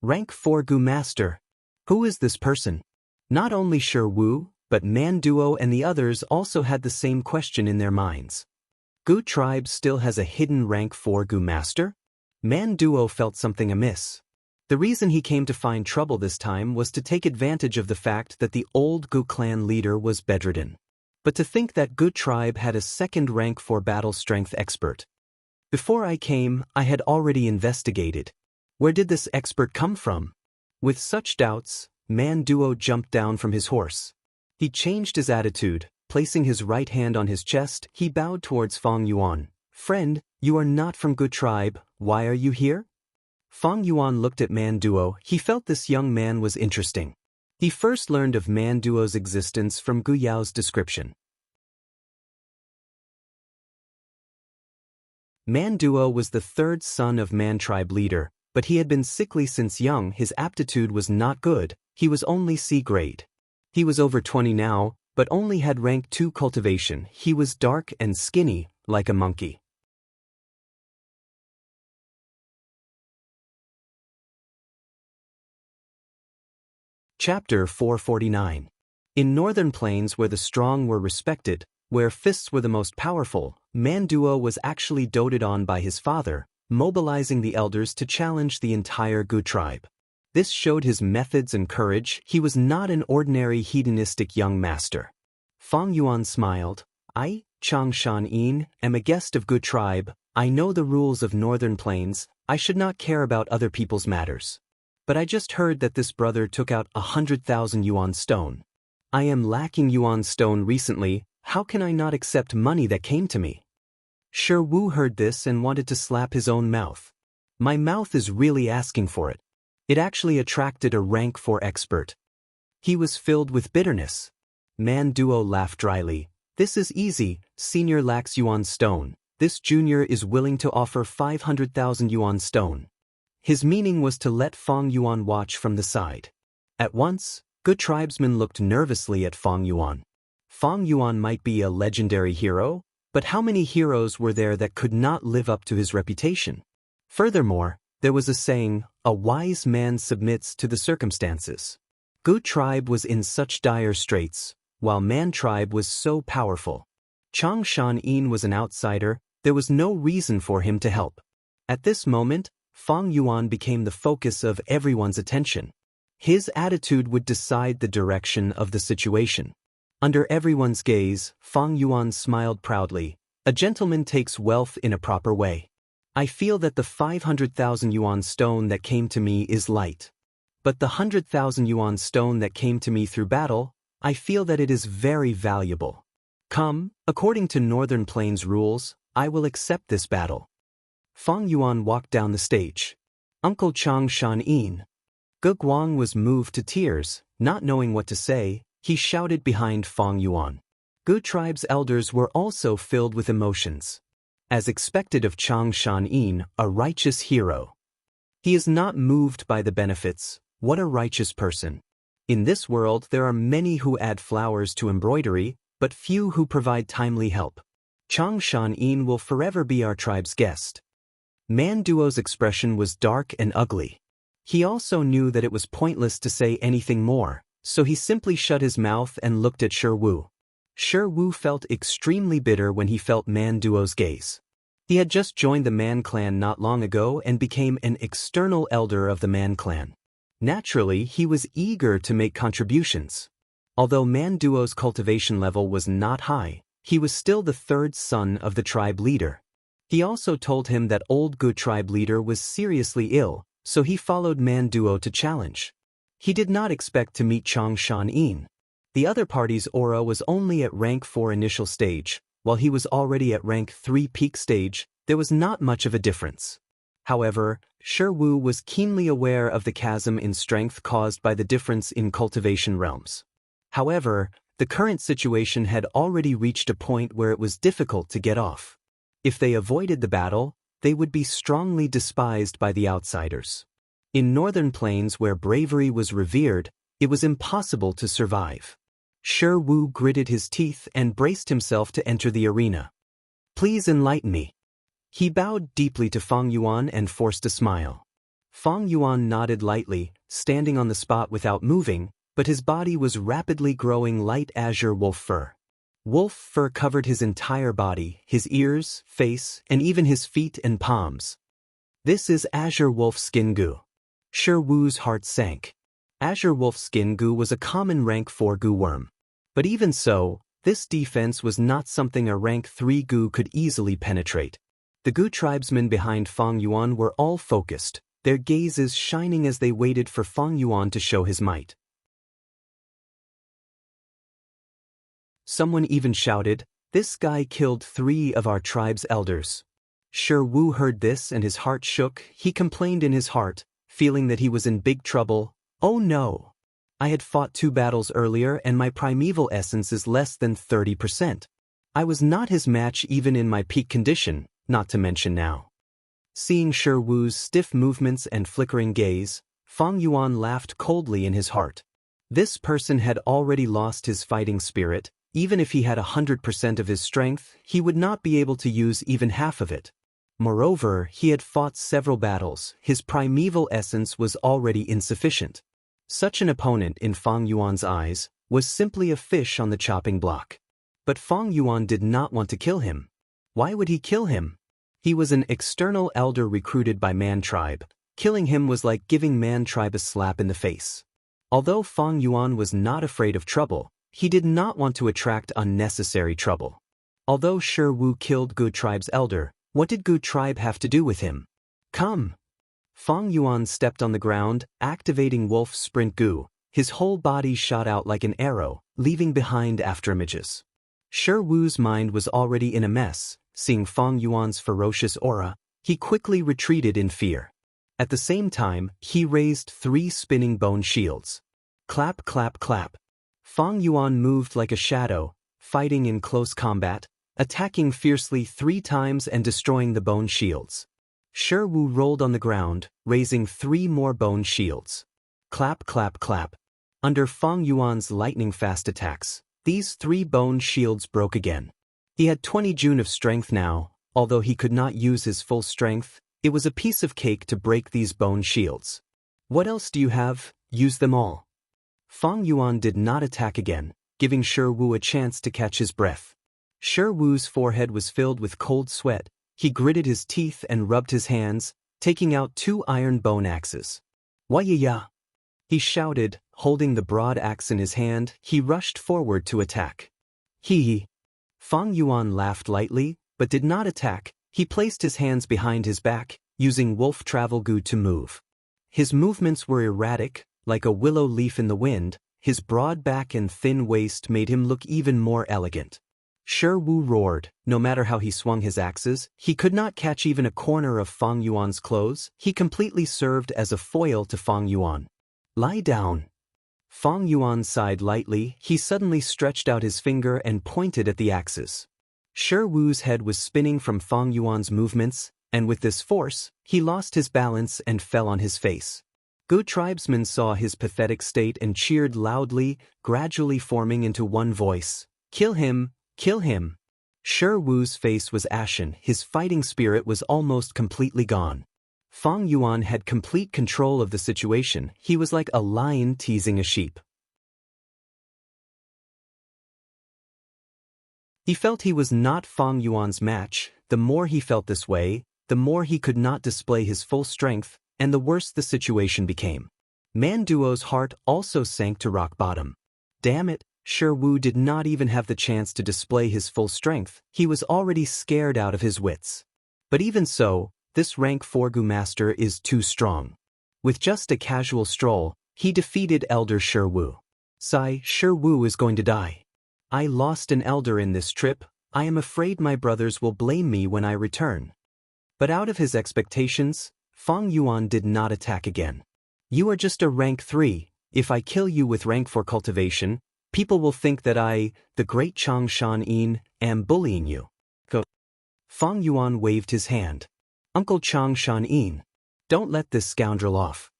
Rank 4 Gu Master. Who is this person? Not only Shi Wu, but Manduo and the others also had the same question in their minds. Gu tribe still has a hidden rank 4 Gu Master? Manduo felt something amiss. The reason he came to find trouble this time was to take advantage of the fact that the old Gu clan leader was bedridden. But to think that Gu tribe had a second rank 4 battle strength expert. Before I came, I had already investigated. Where did this expert come from? With such doubts, Manduo jumped down from his horse. He changed his attitude, placing his right hand on his chest, he bowed towards Fang Yuan. Friend, you are not from Gu tribe, why are you here? Fang Yuan looked at Manduo, he felt this young man was interesting. He first learned of Manduo's existence from Gu Yao's description. Manduo was the third son of Man tribe leader, but he had been sickly since young, his aptitude was not good, he was only C grade. He was over 20 now, but only had rank 2 cultivation, he was dark and skinny, like a monkey. Chapter 449. In northern plains where the strong were respected, where fists were the most powerful, Manduo was actually doted on by his father, mobilizing the elders to challenge the entire Gu tribe. This showed his methods and courage, he was not an ordinary hedonistic young master. Fang Yuan smiled. I, Xianxia, am a guest of Gu tribe, I know the rules of northern plains, I should not care about other people's matters. But I just heard that this brother took out 100,000 yuan stone. I am lacking yuan stone recently, how can I not accept money that came to me? Shi Wu heard this and wanted to slap his own mouth. My mouth is really asking for it. It actually attracted a rank 4 expert. He was filled with bitterness. Manduo laughed dryly. This is easy, senior lacks yuan stone. This junior is willing to offer 500,000 yuan stone. His meaning was to let Fang Yuan watch from the side. At once, Gu tribesmen looked nervously at Fang Yuan. Fang Yuan might be a legendary hero, but how many heroes were there that could not live up to his reputation? Furthermore, there was a saying, a wise man submits to the circumstances. Gu tribe was in such dire straits, while Man tribe was so powerful. Xianxia was an outsider, there was no reason for him to help. At this moment, Fang Yuan became the focus of everyone's attention. His attitude would decide the direction of the situation. Under everyone's gaze, Fang Yuan smiled proudly. A gentleman takes wealth in a proper way. I feel that the 500,000 yuan stone that came to me is light. But the 100,000 yuan stone that came to me through battle, I feel that it is very valuable. Come, according to Northern Plains rules, I will accept this battle. Fang Yuan walked down the stage. Uncle Xianxia. Gu Guang was moved to tears, not knowing what to say, he shouted behind Fang Yuan. Gu tribe's elders were also filled with emotions. As expected of Xianxia, a righteous hero. He is not moved by the benefits, what a righteous person. In this world there are many who add flowers to embroidery, but few who provide timely help. Xianxia will forever be our tribe's guest. Manduo's expression was dark and ugly. He also knew that it was pointless to say anything more, so he simply shut his mouth and looked at Shi Wu. Shi Wu felt extremely bitter when he felt Manduo's gaze. He had just joined the Man clan not long ago and became an external elder of the Man clan. Naturally, he was eager to make contributions. Although Manduo's cultivation level was not high, he was still the third son of the tribe leader. He also told him that old Gu tribe leader was seriously ill, so he followed Man Duo to challenge. He did not expect to meet Chang Shan-in. The other party's aura was only at rank 4 initial stage, while he was already at rank 3 peak stage. There was not much of a difference. However, Shi Wu was keenly aware of the chasm in strength caused by the difference in cultivation realms. However, the current situation had already reached a point where it was difficult to get off. If they avoided the battle, they would be strongly despised by the outsiders. In northern plains where bravery was revered, it was impossible to survive. Shi Wu gritted his teeth and braced himself to enter the arena. "Please enlighten me." He bowed deeply to Fang Yuan and forced a smile. Fang Yuan nodded lightly, standing on the spot without moving, but his body was rapidly growing light azure wolf fur. Wolf fur covered his entire body, his ears, face, and even his feet and palms. "This is azure wolf skin goo." Shi Wu's heart sank. Azure wolf skin goo was a common rank 4 goo worm. But even so, this defense was not something a rank 3 goo could easily penetrate. The Gu tribesmen behind Fang Yuan were all focused, their gazes shining as they waited for Fang Yuan to show his might. Someone even shouted, "This guy killed 3 of our tribe's elders." Shi Wu heard this and his heart shook. He complained in his heart, feeling that he was in big trouble. "Oh no! I had fought 2 battles earlier and my primeval essence is less than 30%. I was not his match even in my peak condition, not to mention now." Seeing Shi Wu's stiff movements and flickering gaze, Fang Yuan laughed coldly in his heart. This person had already lost his fighting spirit. Even if he had 100% of his strength, he would not be able to use even half of it. Moreover, he had fought several battles, his primeval essence was already insufficient. Such an opponent in Fang Yuan's eyes was simply a fish on the chopping block. But Fang Yuan did not want to kill him. Why would he kill him? He was an external elder recruited by Man tribe. Killing him was like giving Man tribe a slap in the face. Although Fang Yuan was not afraid of trouble, he did not want to attract unnecessary trouble. Although Shi Wu killed Gu tribe's elder, what did Gu tribe have to do with him? "Come!" Fang Yuan stepped on the ground, activating Wolf Sprint Gu. His whole body shot out like an arrow, leaving behind afterimages. Shi Wu's mind was already in a mess. Seeing Fang Yuan's ferocious aura, he quickly retreated in fear. At the same time, he raised 3 spinning bone shields. Clap, clap, clap. Fang Yuan moved like a shadow, fighting in close combat, attacking fiercely 3 times and destroying the bone shields. Shi Wu rolled on the ground, raising 3 more bone shields. Clap, clap, clap. Under Fang Yuan's lightning-fast attacks, these 3 bone shields broke again. He had 20 June of strength now. Although he could not use his full strength, it was a piece of cake to break these bone shields. "What else do you have? Use them all." Fang Yuan did not attack again, giving Shi Wu a chance to catch his breath. Shi Wu's forehead was filled with cold sweat. He gritted his teeth and rubbed his hands, taking out 2 iron bone axes. "Wah-ya-ya!" he shouted, holding the broad axe in his hand. He rushed forward to attack. Hee. Fang Yuan laughed lightly, but did not attack. He placed his hands behind his back, using Wolf Travel Gu to move. His movements were erratic, like a willow leaf in the wind. His broad back and thin waist made him look even more elegant. Shi Wu roared. No matter how he swung his axes, he could not catch even a corner of Fang Yuan's clothes. He completely served as a foil to Fang Yuan. "Lie down." Fang Yuan sighed lightly. He suddenly stretched out his finger and pointed at the axes. Shi Wu's head was spinning from Fang Yuan's movements, and with this force, he lost his balance and fell on his face. Gu tribesmen saw his pathetic state and cheered loudly, gradually forming into one voice. "Kill him! Kill him!" Shi Wu's face was ashen. His fighting spirit was almost completely gone. Fang Yuan had complete control of the situation. He was like a lion teasing a sheep. He felt he was not Fang Yuan's match. The more he felt this way, the more he could not display his full strength, and the worse the situation became. Man Duo's heart also sank to rock bottom. Damn it, Shi Wu did not even have the chance to display his full strength. He was already scared out of his wits. But even so, this rank 4 Gu master is too strong. With just a casual stroll, he defeated Elder Shi Wu. Sigh, Shi Wu is going to die. I lost an elder in this trip. I am afraid my brothers will blame me when I return. But out of his expectations, Fang Yuan did not attack again. You are just a rank 3. If I kill you with rank 4 cultivation, people will think that I, the great Chang Shan-yin, am bullying you. Go. Fang Yuan waved his hand. Uncle Chang Shan-yin, don't let this scoundrel off.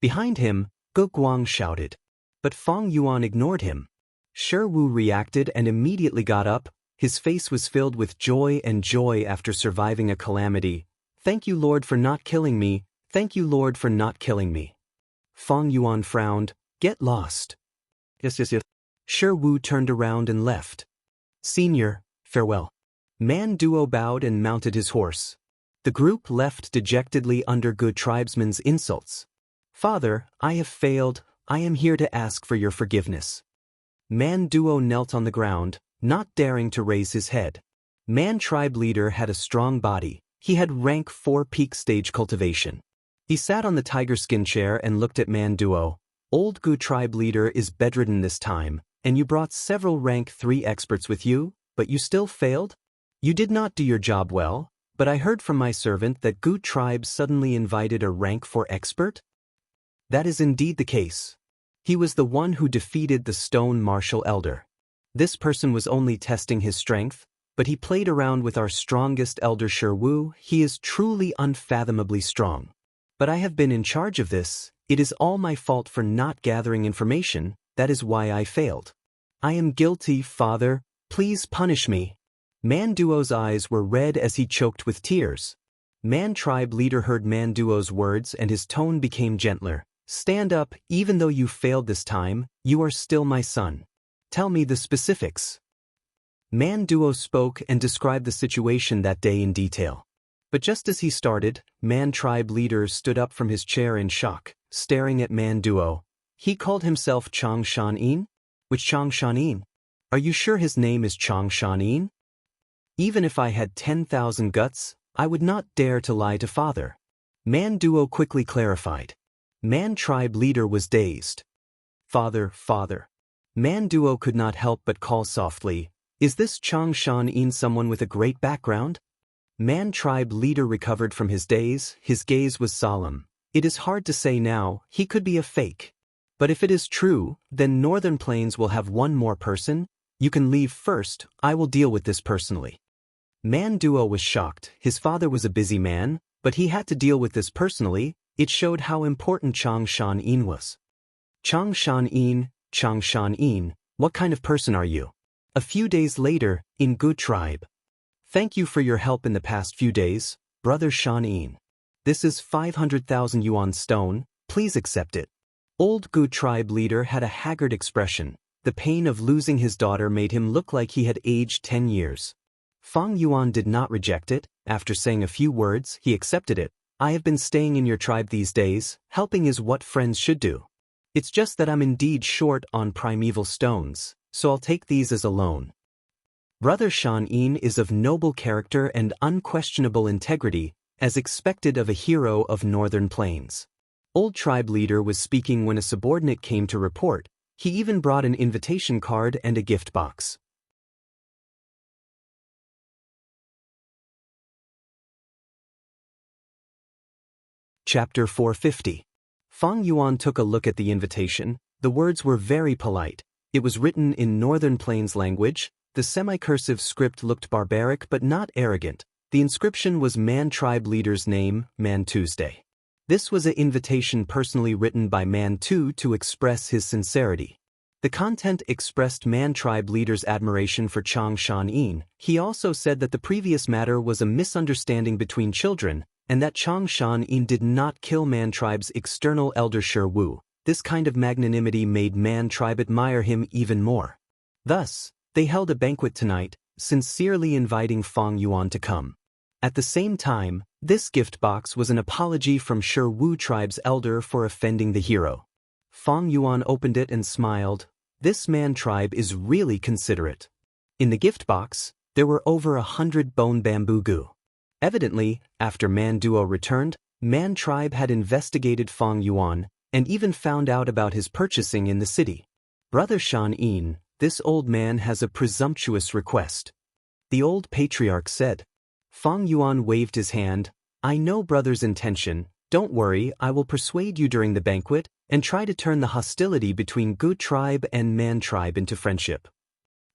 Behind him, Ge Guang shouted. But Fang Yuan ignored him. Shi Wu reacted and immediately got up. His face was filled with joy after surviving a calamity. Thank you, Lord, for not killing me. Thank you, Lord, for not killing me. Fang Yuan frowned. Get lost. Yes. Shi Wu turned around and left. Senior, farewell. Man Duo bowed and mounted his horse. The group left dejectedly under good tribesmen's insults. Father, I have failed. I am here to ask for your forgiveness. Man Duo knelt on the ground, not daring to raise his head. Man tribe leader had a strong body. He had rank 4 peak stage cultivation. He sat on the tiger skin chair and looked at Man Duo. Old Gu tribe leader is bedridden this time, and you brought several rank 3 experts with you, but you still failed? You did not do your job well, but I heard from my servant that Gu tribe suddenly invited a rank 4 expert? That is indeed the case. He was the one who defeated the stone martial elder. This person was only testing his strength, but he played around with our strongest elder Shi Wu. He is truly unfathomably strong. But I have been in charge of this. It is all my fault for not gathering information. That is why I failed. I am guilty, Father. Please punish me. Man Duo's eyes were red as he choked with tears. Man tribe leader heard Man Duo's words and his tone became gentler. Stand up, even though you failed this time, you are still my son. Tell me the specifics. Man Duo spoke and described the situation that day in detail. But just as he started, Man tribe leader stood up from his chair in shock, staring at Man Duo. He called himself Chang Shan-yin? Which Chang Shan-yin? Are you sure his name is Chang Shan-yin? Even if I had 10,000 guts, I would not dare to lie to father. Man Duo quickly clarified. Man tribe leader was dazed. Father. Man Duo could not help but call softly. Is this Chang Shan-yin someone with a great background? Man tribe leader recovered from his daze. His gaze was solemn. It is hard to say now. He could be a fake. But if it is true, then Northern Plains will have one more person. You can leave first. I will deal with this personally. Man Duo was shocked. His father was a busy man, but he had to deal with this personally. It showed how important Chang Shan-yin was. Chang Shan-yin, what kind of person are you? A few days later, in Gu tribe. Thank you for your help in the past few days, brother Shan-yin. This is 500,000 yuan stone, please accept it. Old Gu tribe leader had a haggard expression. The pain of losing his daughter made him look like he had aged 10 years. Fang Yuan did not reject it. After saying a few words, he accepted it. I have been staying in your tribe these days. Helping is what friends should do. It's just that I'm indeed short on primeval stones, so I'll take these as a loan. Brother Shan-yin is of noble character and unquestionable integrity, as expected of a hero of Northern Plains. Old tribe leader was speaking when a subordinate came to report. He even brought an invitation card and a gift box. Chapter 450. Fang Yuan took a look at the invitation. The words were very polite. It was written in Northern Plains language. The semi-cursive script looked barbaric but not arrogant. The inscription was Man tribe leader's name, Man Tuesday. This was an invitation personally written by Man Tu to express his sincerity. The content expressed Man tribe leader's admiration for Chang Shan-yin. He also said that the previous matter was a misunderstanding between children, and that Chang Shan-yin did not kill Man tribe's external elder Shi Wu. This kind of magnanimity made Man tribe admire him even more. Thus, they held a banquet tonight, sincerely inviting Fang Yuan to come. At the same time, this gift box was an apology from Shi Wu tribe's elder for offending the hero. Fang Yuan opened it and smiled. This Man tribe is really considerate. In the gift box, there were over 100 bone bamboo gu. Evidently, after Man Duo returned, Man Tribe had investigated Fang Yuan and even found out about his purchasing in the city. Brother Shan, this old man has a presumptuous request. The old patriarch said. Fang Yuan waved his hand. I know brother's intention. Don't worry, I will persuade you during the banquet and try to turn the hostility between Gu tribe and Man tribe into friendship.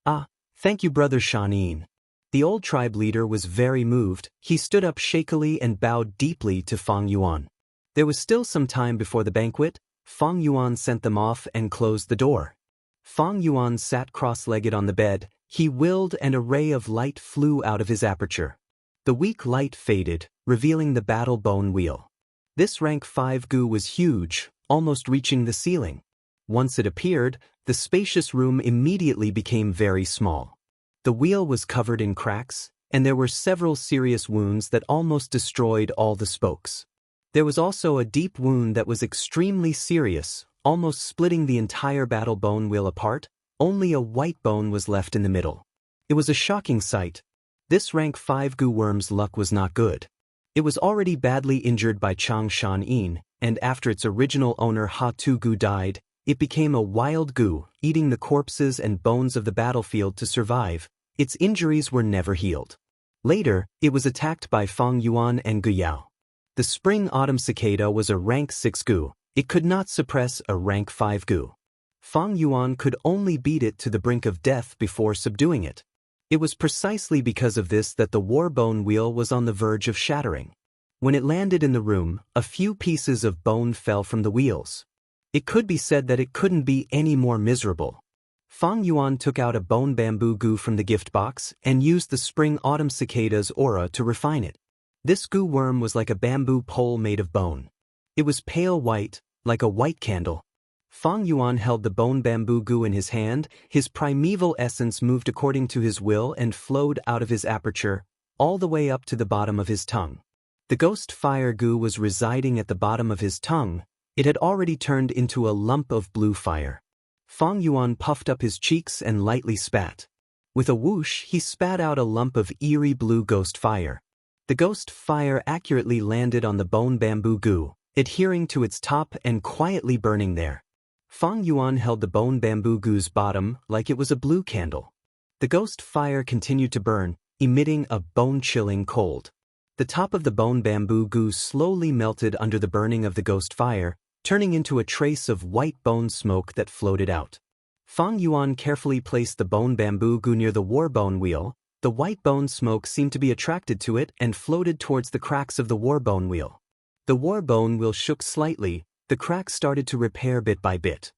Ah, thank you brother Shan. The old tribe leader was very moved. He stood up shakily and bowed deeply to Fang Yuan. There was still some time before the banquet. Fang Yuan sent them off and closed the door. Fang Yuan sat cross-legged on the bed. He willed and a ray of light flew out of his aperture. The weak light faded, revealing the battle bone wheel. This rank 5 Gu was huge, almost reaching the ceiling. Once it appeared, the spacious room immediately became very small. The wheel was covered in cracks, and there were several serious wounds that almost destroyed all the spokes. There was also a deep wound that was extremely serious, almost splitting the entire battle bone wheel apart. Only a white bone was left in the middle. It was a shocking sight. This rank 5 Gu worm's luck was not good. It was already badly injured by Chang Shan, and after its original owner Ha Tu Gu died, it became a wild Gu, eating the corpses and bones of the battlefield to survive. Its injuries were never healed. Later, it was attacked by Fang Yuan and Gu Yao. The spring-autumn cicada was a rank 6 Gu. It could not suppress a rank 5 Gu. Fang Yuan could only beat it to the brink of death before subduing it. It was precisely because of this that the war bone wheel was on the verge of shattering. When it landed in the room, a few pieces of bone fell from the wheels. It could be said that it couldn't be any more miserable. Fang Yuan took out a bone bamboo Gu from the gift box and used the spring-autumn cicada's aura to refine it. This Gu worm was like a bamboo pole made of bone. It was pale white, like a white candle. Fang Yuan held the bone bamboo Gu in his hand. His primeval essence moved according to his will and flowed out of his aperture, all the way up to the bottom of his tongue. The ghost fire Gu was residing at the bottom of his tongue. It had already turned into a lump of blue fire. Fang Yuan puffed up his cheeks and lightly spat. With a whoosh, he spat out a lump of eerie blue ghost fire. The ghost fire accurately landed on the bone bamboo Gu, adhering to its top and quietly burning there. Fang Yuan held the bone bamboo Gu's bottom like it was a blue candle. The ghost fire continued to burn, emitting a bone-chilling cold. The top of the bone bamboo Gu slowly melted under the burning of the ghost fire, turning into a trace of white bone smoke that floated out. Fang Yuan carefully placed the bone bamboo Gu near the war bone wheel. The white bone smoke seemed to be attracted to it and floated towards the cracks of the war bone wheel. The war bone wheel shook slightly. The cracks started to repair bit by bit.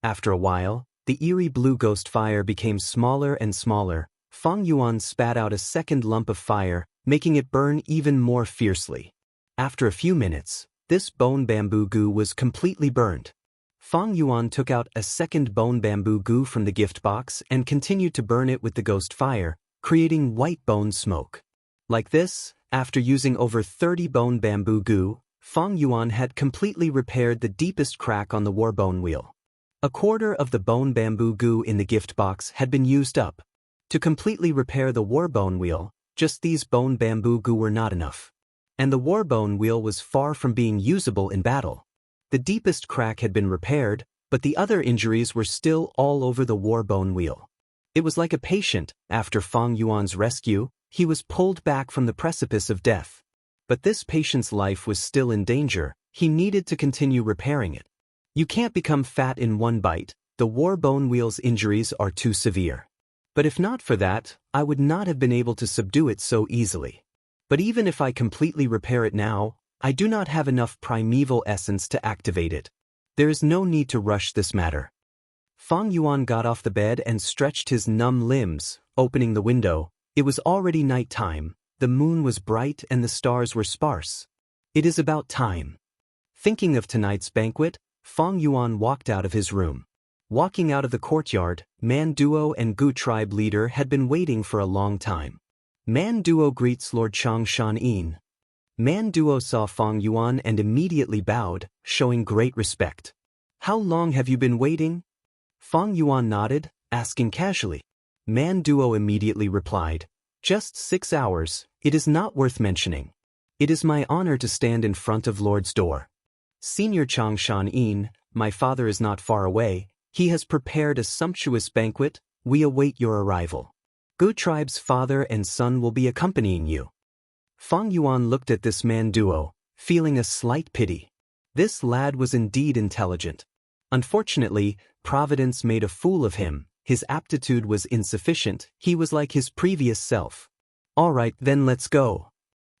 After a while, the eerie blue ghost fire became smaller and smaller. Fang Yuan spat out a second lump of fire, making it burn even more fiercely. After a few minutes, this bone bamboo Gu was completely burned. Fang Yuan took out a second bone bamboo Gu from the gift box and continued to burn it with the ghost fire, creating white bone smoke. Like this, after using over 30 bone bamboo Gu, Fang Yuan had completely repaired the deepest crack on the war bone wheel. A quarter of the bone bamboo Gu in the gift box had been used up. To completely repair the war bone wheel, just these bone bamboo Gu were not enough. And the war bone wheel was far from being usable in battle. The deepest crack had been repaired, but the other injuries were still all over the war bone wheel. It was like a patient. After Fang Yuan's rescue, he was pulled back from the precipice of death. But this patient's life was still in danger. He needed to continue repairing it. You can't become fat in one bite. The war bone wheel's injuries are too severe. But if not for that, I would not have been able to subdue it so easily. But even if I completely repair it now, I do not have enough primeval essence to activate it. There is no need to rush this matter. Fang Yuan got off the bed and stretched his numb limbs, opening the window. It was already night time. The moon was bright and the stars were sparse. It is about time. Thinking of tonight's banquet, Fang Yuan walked out of his room. Walking out of the courtyard, Man Duo and Gu tribe leader had been waiting for a long time. Man Duo greets Lord Chang Shan. Man Duo saw Fang Yuan and immediately bowed, showing great respect. How long have you been waiting? Fang Yuan nodded, asking casually. Man Duo immediately replied, "Just 6 hours, it is not worth mentioning. It is my honor to stand in front of Lord's door. Senior Chang Shan Yin, my father is not far away, he has prepared a sumptuous banquet, we await your arrival. Gu tribe's father and son will be accompanying you." Fang Yuan looked at this Man Duo, feeling a slight pity. This lad was indeed intelligent. Unfortunately, Providence made a fool of him, his aptitude was insufficient, he was like his previous self. "All right, then let's go."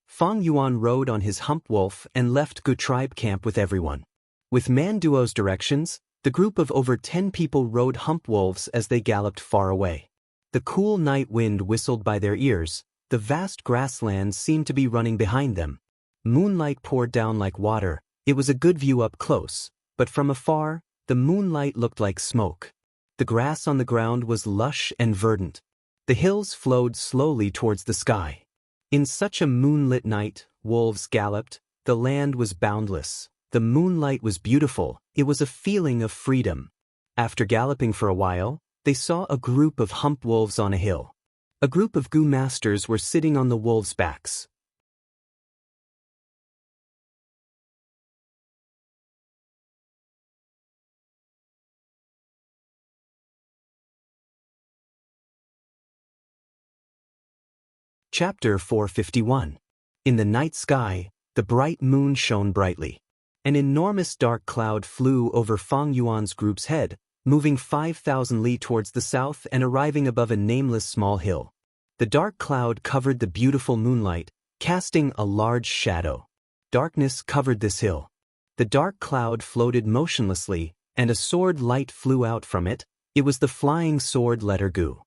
Fang Yuan rode on his hump wolf and left Gu tribe camp with everyone. With Man Duo's directions, the group of over 10 people rode hump wolves as they galloped far away. The cool night wind whistled by their ears, the vast grasslands seemed to be running behind them. Moonlight poured down like water, it was a good view up close, but from afar, the moonlight looked like smoke. The grass on the ground was lush and verdant. The hills flowed slowly towards the sky. In such a moonlit night, wolves galloped, the land was boundless, the moonlight was beautiful, it was a feeling of freedom. After galloping for a while, they saw a group of hump wolves on a hill. A group of Gu masters were sitting on the wolves' backs. Chapter 451. In the night sky, the bright moon shone brightly. An enormous dark cloud flew over Fang Yuan's group's head, moving 5,000 li towards the south and arriving above a nameless small hill. The dark cloud covered the beautiful moonlight, casting a large shadow. Darkness covered this hill. The dark cloud floated motionlessly, and a sword light flew out from it. It was the flying sword letter Gu.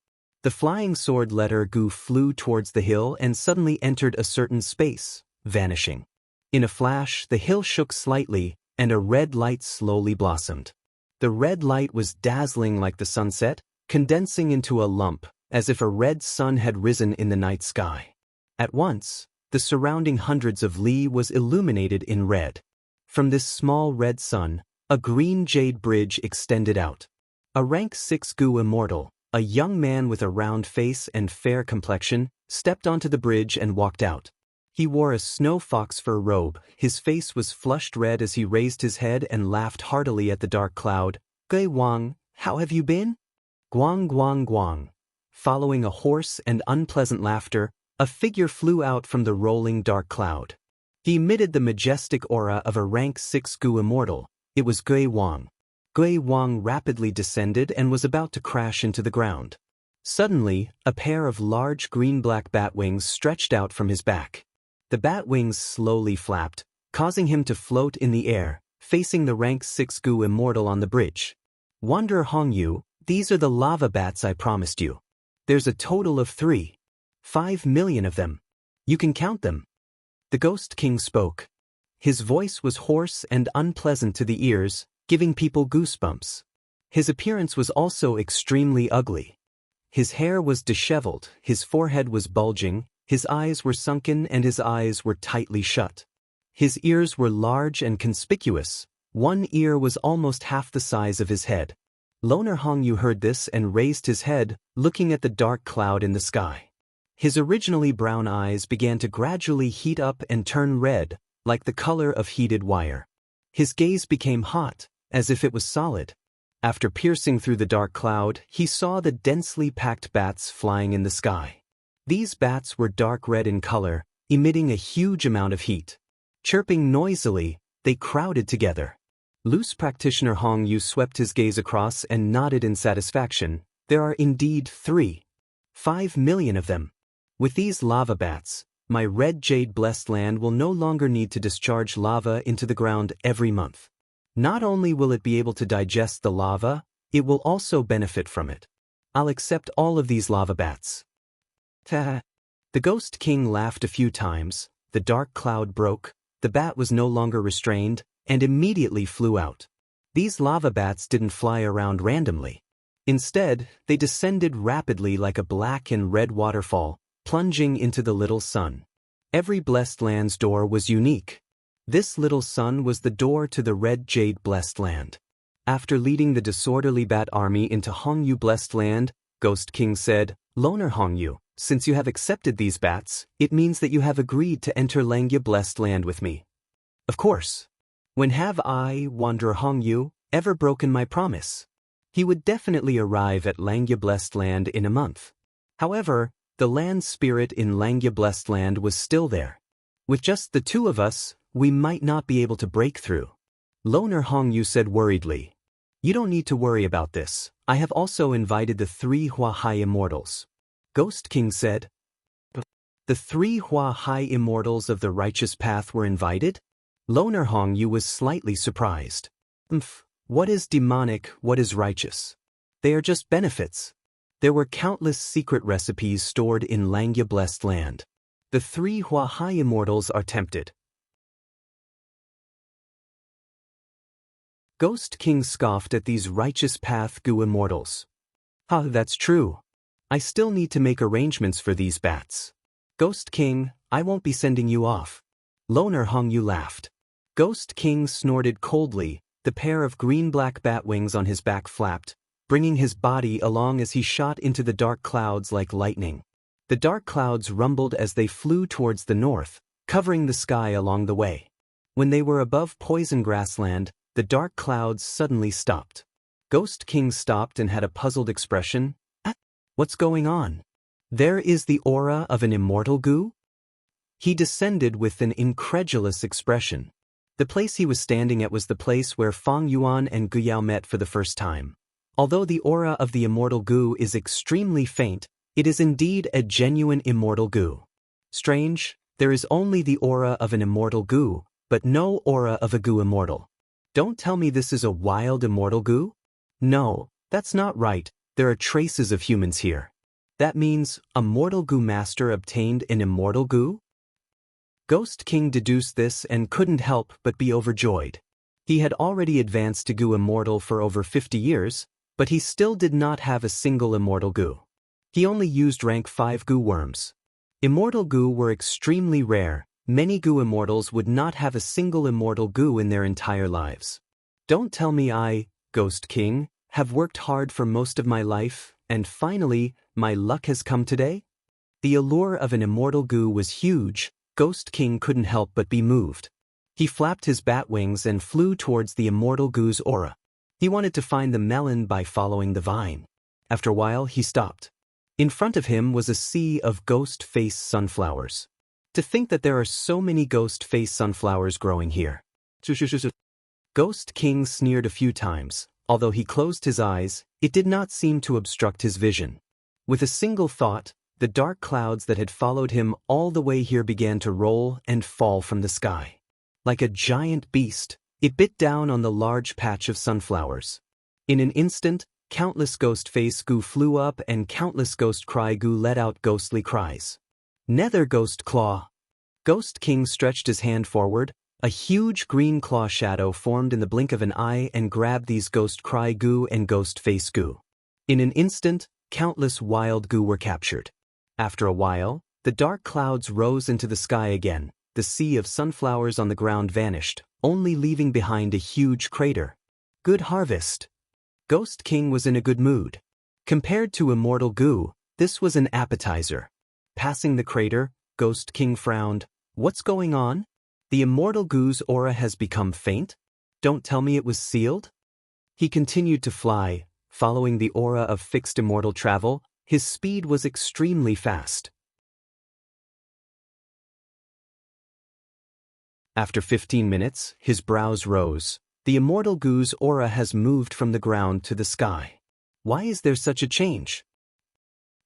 The flying sword letter Gu flew towards the hill and suddenly entered a certain space, vanishing. In a flash, the hill shook slightly, and a red light slowly blossomed. The red light was dazzling like the sunset, condensing into a lump, as if a red sun had risen in the night sky. At once, the surrounding hundreds of li was illuminated in red. From this small red sun, a green jade bridge extended out. A rank 6 Gu Immortal, a young man with a round face and fair complexion, stepped onto the bridge and walked out. He wore a snow fox fur robe, his face was flushed red as he raised his head and laughed heartily at the dark cloud. "Gui Wang, how have you been?" "Guang guang guang." Following a hoarse and unpleasant laughter, a figure flew out from the rolling dark cloud. He emitted the majestic aura of a rank 6 Gu Immortal. It was Gui Wang. Gui Wang rapidly descended and was about to crash into the ground. Suddenly, a pair of large green-black bat wings stretched out from his back. The bat wings slowly flapped, causing him to float in the air, facing the rank 6 Gu Immortal on the bridge. "Wanderer Hongyu, these are the lava bats I promised you. There's a total of 5 million of them. You can count them." The Ghost King spoke. His voice was hoarse and unpleasant to the ears, giving people goosebumps. His appearance was also extremely ugly. His hair was disheveled, his forehead was bulging, his eyes were sunken and his eyes were tightly shut. His ears were large and conspicuous. One ear was almost half the size of his head. Loner Hongyu heard this and raised his head, looking at the dark cloud in the sky. His originally brown eyes began to gradually heat up and turn red, like the color of heated wire. His gaze became hot, as if it was solid. After piercing through the dark cloud, he saw the densely packed bats flying in the sky. These bats were dark red in color, emitting a huge amount of heat. Chirping noisily, they crowded together. Loose practitioner Hong Yu swept his gaze across and nodded in satisfaction. There are indeed 5 million of them. With these lava bats, my red jade blessed land will no longer need to discharge lava into the ground every month. Not only will it be able to digest the lava, it will also benefit from it. I'll accept all of these lava bats. Ta! The Ghost King laughed a few times, the dark cloud broke, the bat was no longer restrained, and immediately flew out. These lava bats didn't fly around randomly. Instead, they descended rapidly like a black and red waterfall, plunging into the little sun. Every blessed land's door was unique. This little sun was the door to the red jade blessed land. After leading the disorderly bat army into Hongyu blessed land, Ghost King said, Loner Hongyu, since you have accepted these bats, it means that you have agreed to enter Langya Blessed Land with me. Of course. When have I, Wanderer Hongyu, ever broken my promise? He would definitely arrive at Langya Blessed Land in a month. However, the land spirit in Langya Blessed Land was still there. With just the two of us, we might not be able to break through. Loner Hongyu said worriedly. You don't need to worry about this. I have also invited the 3 Hua Hai Immortals. Ghost King said. The 3 Hua Hai Immortals of the righteous path were invited? Loner Hongyu was slightly surprised. What is demonic, what is righteous? They are just benefits. There were countless secret recipes stored in Langya Blessed Land. The 3 Hua Hai Immortals are tempted. Ghost King scoffed at these righteous path Gu Immortals. That's true. I still need to make arrangements for these bats. Ghost King, I won't be sending you off. Loner Hongyu laughed. Ghost King snorted coldly, the pair of green-black bat wings on his back flapped, bringing his body along as he shot into the dark clouds like lightning. The dark clouds rumbled as they flew towards the north, covering the sky along the way. When they were above Poison Grassland, the dark clouds suddenly stopped. Ghost King stopped and had a puzzled expression. What's going on? There is the aura of an immortal Gu? He descended with an incredulous expression. The place he was standing at was the place where Fang Yuan and Gu Yao met for the first time. Although the aura of the immortal Gu is extremely faint, it is indeed a genuine immortal Gu. Strange, there is only the aura of an immortal Gu, but no aura of a Gu immortal. Don't tell me this is a wild immortal Gu? No, that's not right, there are traces of humans here. That means a mortal Gu master obtained an immortal Gu? Ghost King deduced this and couldn't help but be overjoyed. He had already advanced to Gu Immortal for over 50 years, but he still did not have a single immortal Gu. He only used rank 5 Gu worms. Immortal Gu were extremely rare. Many Gu Immortals would not have a single immortal Gu in their entire lives. Don't tell me I, Ghost King, have worked hard for most of my life, and finally, my luck has come today? The allure of an immortal Gu was huge. Ghost King couldn't help but be moved. He flapped his bat wings and flew towards the immortal Gu's aura. He wanted to find the melon by following the vine. After a while, he stopped. In front of him was a sea of ghost-face sunflowers. To think that there are so many ghost-face sunflowers growing here. Ghost King sneered a few times. Although he closed his eyes, it did not seem to obstruct his vision. With a single thought, the dark clouds that had followed him all the way here began to roll and fall from the sky. Like a giant beast, it bit down on the large patch of sunflowers. In an instant, countless ghost-face Gu flew up and countless ghost-cry Gu let out ghostly cries. Nether Ghost Claw. Ghost King stretched his hand forward. A huge green claw shadow formed in the blink of an eye and grabbed these ghost-cry Gu and ghost-face Gu. In an instant, countless wild Gu were captured. After a while, the dark clouds rose into the sky again. The sea of sunflowers on the ground vanished, only leaving behind a huge crater. Good harvest. Ghost King was in a good mood. Compared to Immortal Gu, this was an appetizer. Passing the crater, Ghost King frowned. What's going on? The Immortal Gu's aura has become faint? Don't tell me it was sealed? He continued to fly, following the aura of fixed immortal travel. His speed was extremely fast. After 15 minutes, his brows rose. The Immortal Gu's aura has moved from the ground to the sky. Why is there such a change?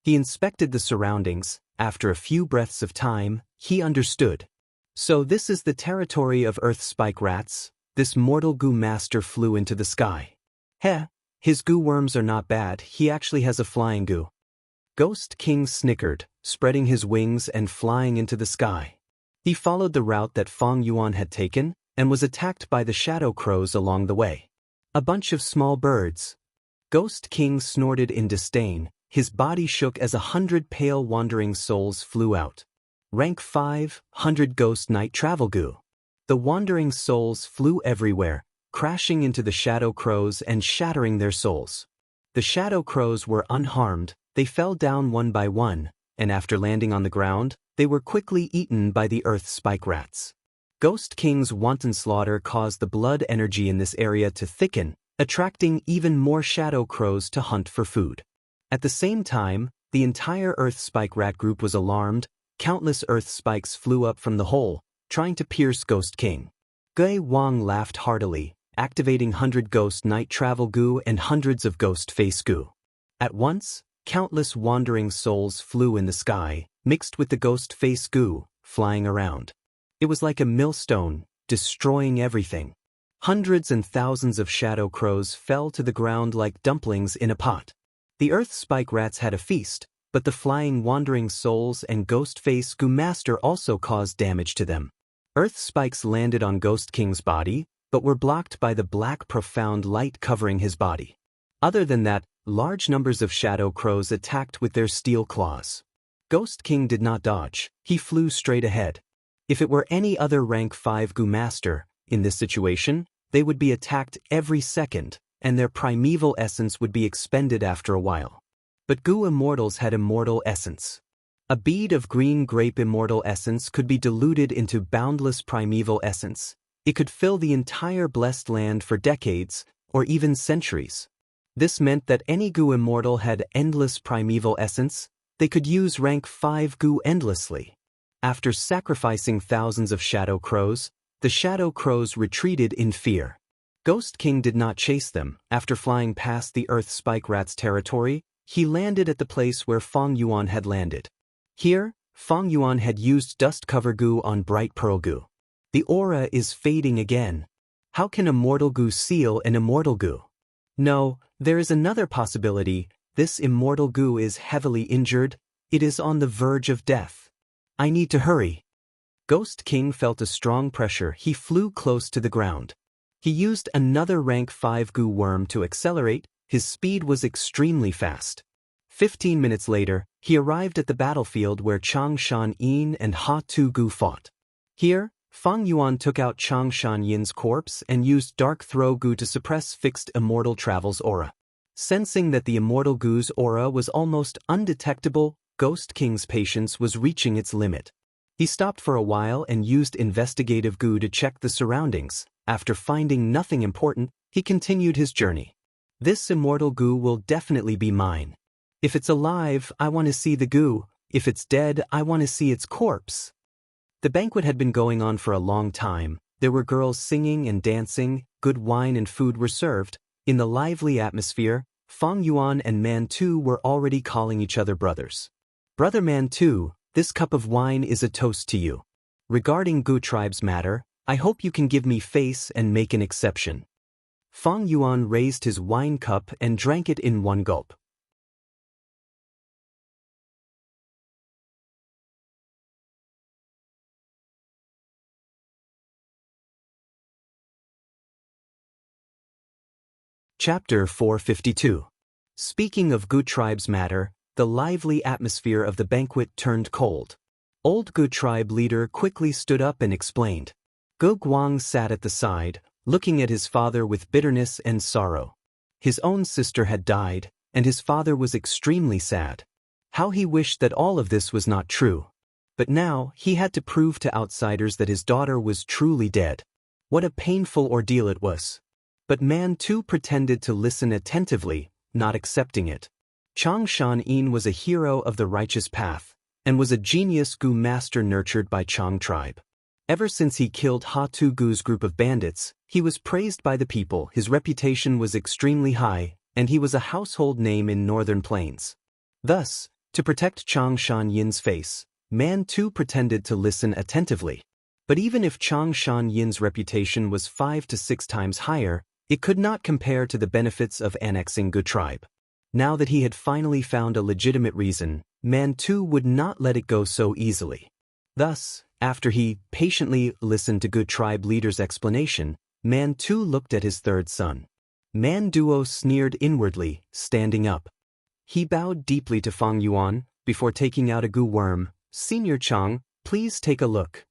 He inspected the surroundings. After a few breaths of time, he understood. So this is the territory of Earth Spike Rats. This mortal Gu master flew into the sky. His Gu worms are not bad. He actually has a flying Gu. Ghost King snickered, spreading his wings and flying into the sky. He followed the route that Fang Yuan had taken, and was attacked by the shadow crows along the way. A bunch of small birds. Ghost King snorted in disdain. His body shook as 100 pale wandering souls flew out. Rank 5, 100 Ghost Night Travel Gu. The wandering souls flew everywhere, crashing into the shadow crows and shattering their souls. The shadow crows were unharmed. They fell down one by one, and after landing on the ground, they were quickly eaten by the earth spike rats. Ghost King's wanton slaughter caused the blood energy in this area to thicken, attracting even more shadow crows to hunt for food. At the same time, the entire earth spike rat group was alarmed. Countless earth spikes flew up from the hole, trying to pierce Ghost King. Gui Wang laughed heartily, activating 100 ghost night travel goo and hundreds of ghost face goo. At once, countless wandering souls flew in the sky, mixed with the ghost face goo, flying around. It was like a millstone, destroying everything. Hundreds and thousands of shadow crows fell to the ground like dumplings in a pot. The earth spike rats had a feast, but the flying wandering souls and ghost face goo master also caused damage to them. Earth spikes landed on Ghost King's body, but were blocked by the black profound light covering his body. Other than that, large numbers of shadow crows attacked with their steel claws. Ghost King did not dodge, he flew straight ahead. If it were any other rank 5 goo master, in this situation, they would be attacked every second, and their primeval essence would be expended after a while. But goo immortals had immortal essence. A bead of green grape immortal essence could be diluted into boundless primeval essence. It could fill the entire blessed land for decades, or even centuries. This meant that any goo immortal had endless primeval essence. They could use rank 5 goo endlessly. After sacrificing thousands of shadow crows, the shadow crows retreated in fear. Ghost King did not chase them. After flying past the earth spike rat's territory, he landed at the place where Fang Yuan had landed. Here, Fang Yuan had used dust cover goo on bright pearl goo. The aura is fading again. How can immortal goo seal an immortal goo? No, there is another possibility. This immortal goo is heavily injured. It is on the verge of death. I need to hurry. Ghost King felt a strong pressure. He flew close to the ground. He used another rank 5 goo worm to accelerate. His speed was extremely fast. 15 minutes later, he arrived at the battlefield where Changshan Yin and Ha Tu Gu fought. Here, Fang Yuan took out Changshan Yin's corpse and used Dark Throw Goo to suppress fixed Immortal Travel's aura. Sensing that the Immortal Goo's aura was almost undetectable, Ghost King's patience was reaching its limit. He stopped for a while and used Investigative Goo to check the surroundings. After finding nothing important, he continued his journey. This Immortal Goo will definitely be mine. If it's alive, I want to see the goo. If it's dead, I want to see its corpse. The banquet had been going on for a long time. There were girls singing and dancing, good wine and food were served. In the lively atmosphere, Fang Yuan and Man Tu were already calling each other brothers. Brother Man Tu, this cup of wine is a toast to you. Regarding Goo tribe's matter, I hope you can give me face and make an exception. Fang Yuan raised his wine cup and drank it in one gulp. Chapter 452. Speaking of Goo tribe's matter, the lively atmosphere of the banquet turned cold. Old Goo tribe leader quickly stood up and explained. Gu Guang sat at the side, looking at his father with bitterness and sorrow. His own sister had died, and his father was extremely sad. How he wished that all of this was not true. But now, he had to prove to outsiders that his daughter was truly dead. What a painful ordeal it was. But Man Tu pretended to listen attentively, not accepting it. Changshan Yin was a hero of the righteous path, and was a genius Goo master nurtured by Chang tribe. Ever since he killed Ha Tu Gu's group of bandits, he was praised by the people. His reputation was extremely high, and he was a household name in northern plains. Thus, to protect Changshan Yin's face, Man Tu pretended to listen attentively. But even if Changshan Yin's reputation was 5 to 6 times higher, it could not compare to the benefits of annexing Goo tribe. Now that he had finally found a legitimate reason, Man Tu would not let it go so easily. Thus, after he patiently listened to Goo tribe leader's explanation, Man Tu looked at his third son. Man Duo sneered inwardly, standing up. He bowed deeply to Fang Yuan, before taking out a goo worm. Senior Chang, please take a look.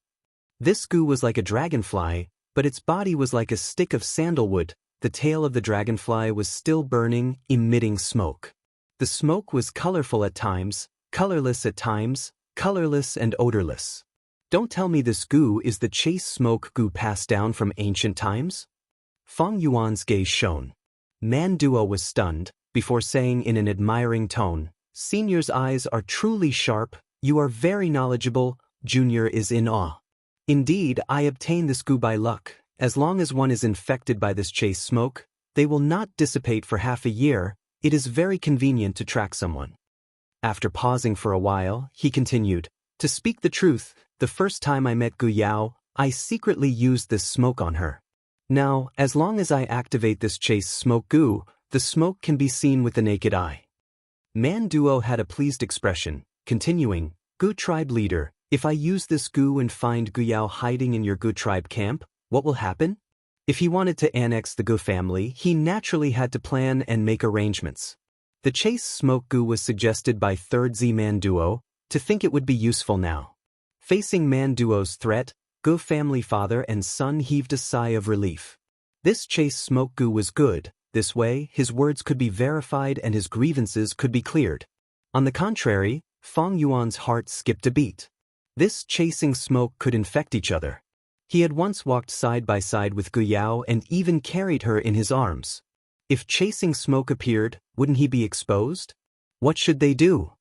This goo was like a dragonfly, but its body was like a stick of sandalwood. The tail of the dragonfly was still burning, emitting smoke. The smoke was colorful at times, colorless at times, colorless and odorless. Don't tell me this goo is the chase smoke goo passed down from ancient times? Fang Yuan's gaze shone. Man Duo was stunned, before saying in an admiring tone, "Senior's eyes are truly sharp, you are very knowledgeable, Junior is in awe. Indeed, I obtain this goo by luck. As long as one is infected by this chase smoke, they will not dissipate for half a year. It is very convenient to track someone." After pausing for a while, he continued, "To speak the truth, the first time I met Gu Yao, I secretly used this smoke on her. Now, as long as I activate this chase smoke goo, the smoke can be seen with the naked eye." Man Duo had a pleased expression, continuing, "Gu tribe leader, if I use this goo and find Gu Yao hiding in your Gu tribe camp, what will happen?" If he wanted to annex the Gu family, he naturally had to plan and make arrangements. The chase smoke goo was suggested by Third Z Man Duo, to think it would be useful now. Facing Man Duo's threat, Gu family father and son heaved a sigh of relief. This chase smoke goo was good. This way, his words could be verified and his grievances could be cleared. On the contrary, Fang Yuan's heart skipped a beat. This chasing smoke could infect each other. He had once walked side by side with Gu Yao and even carried her in his arms. If chasing smoke appeared, wouldn't he be exposed? What should they do?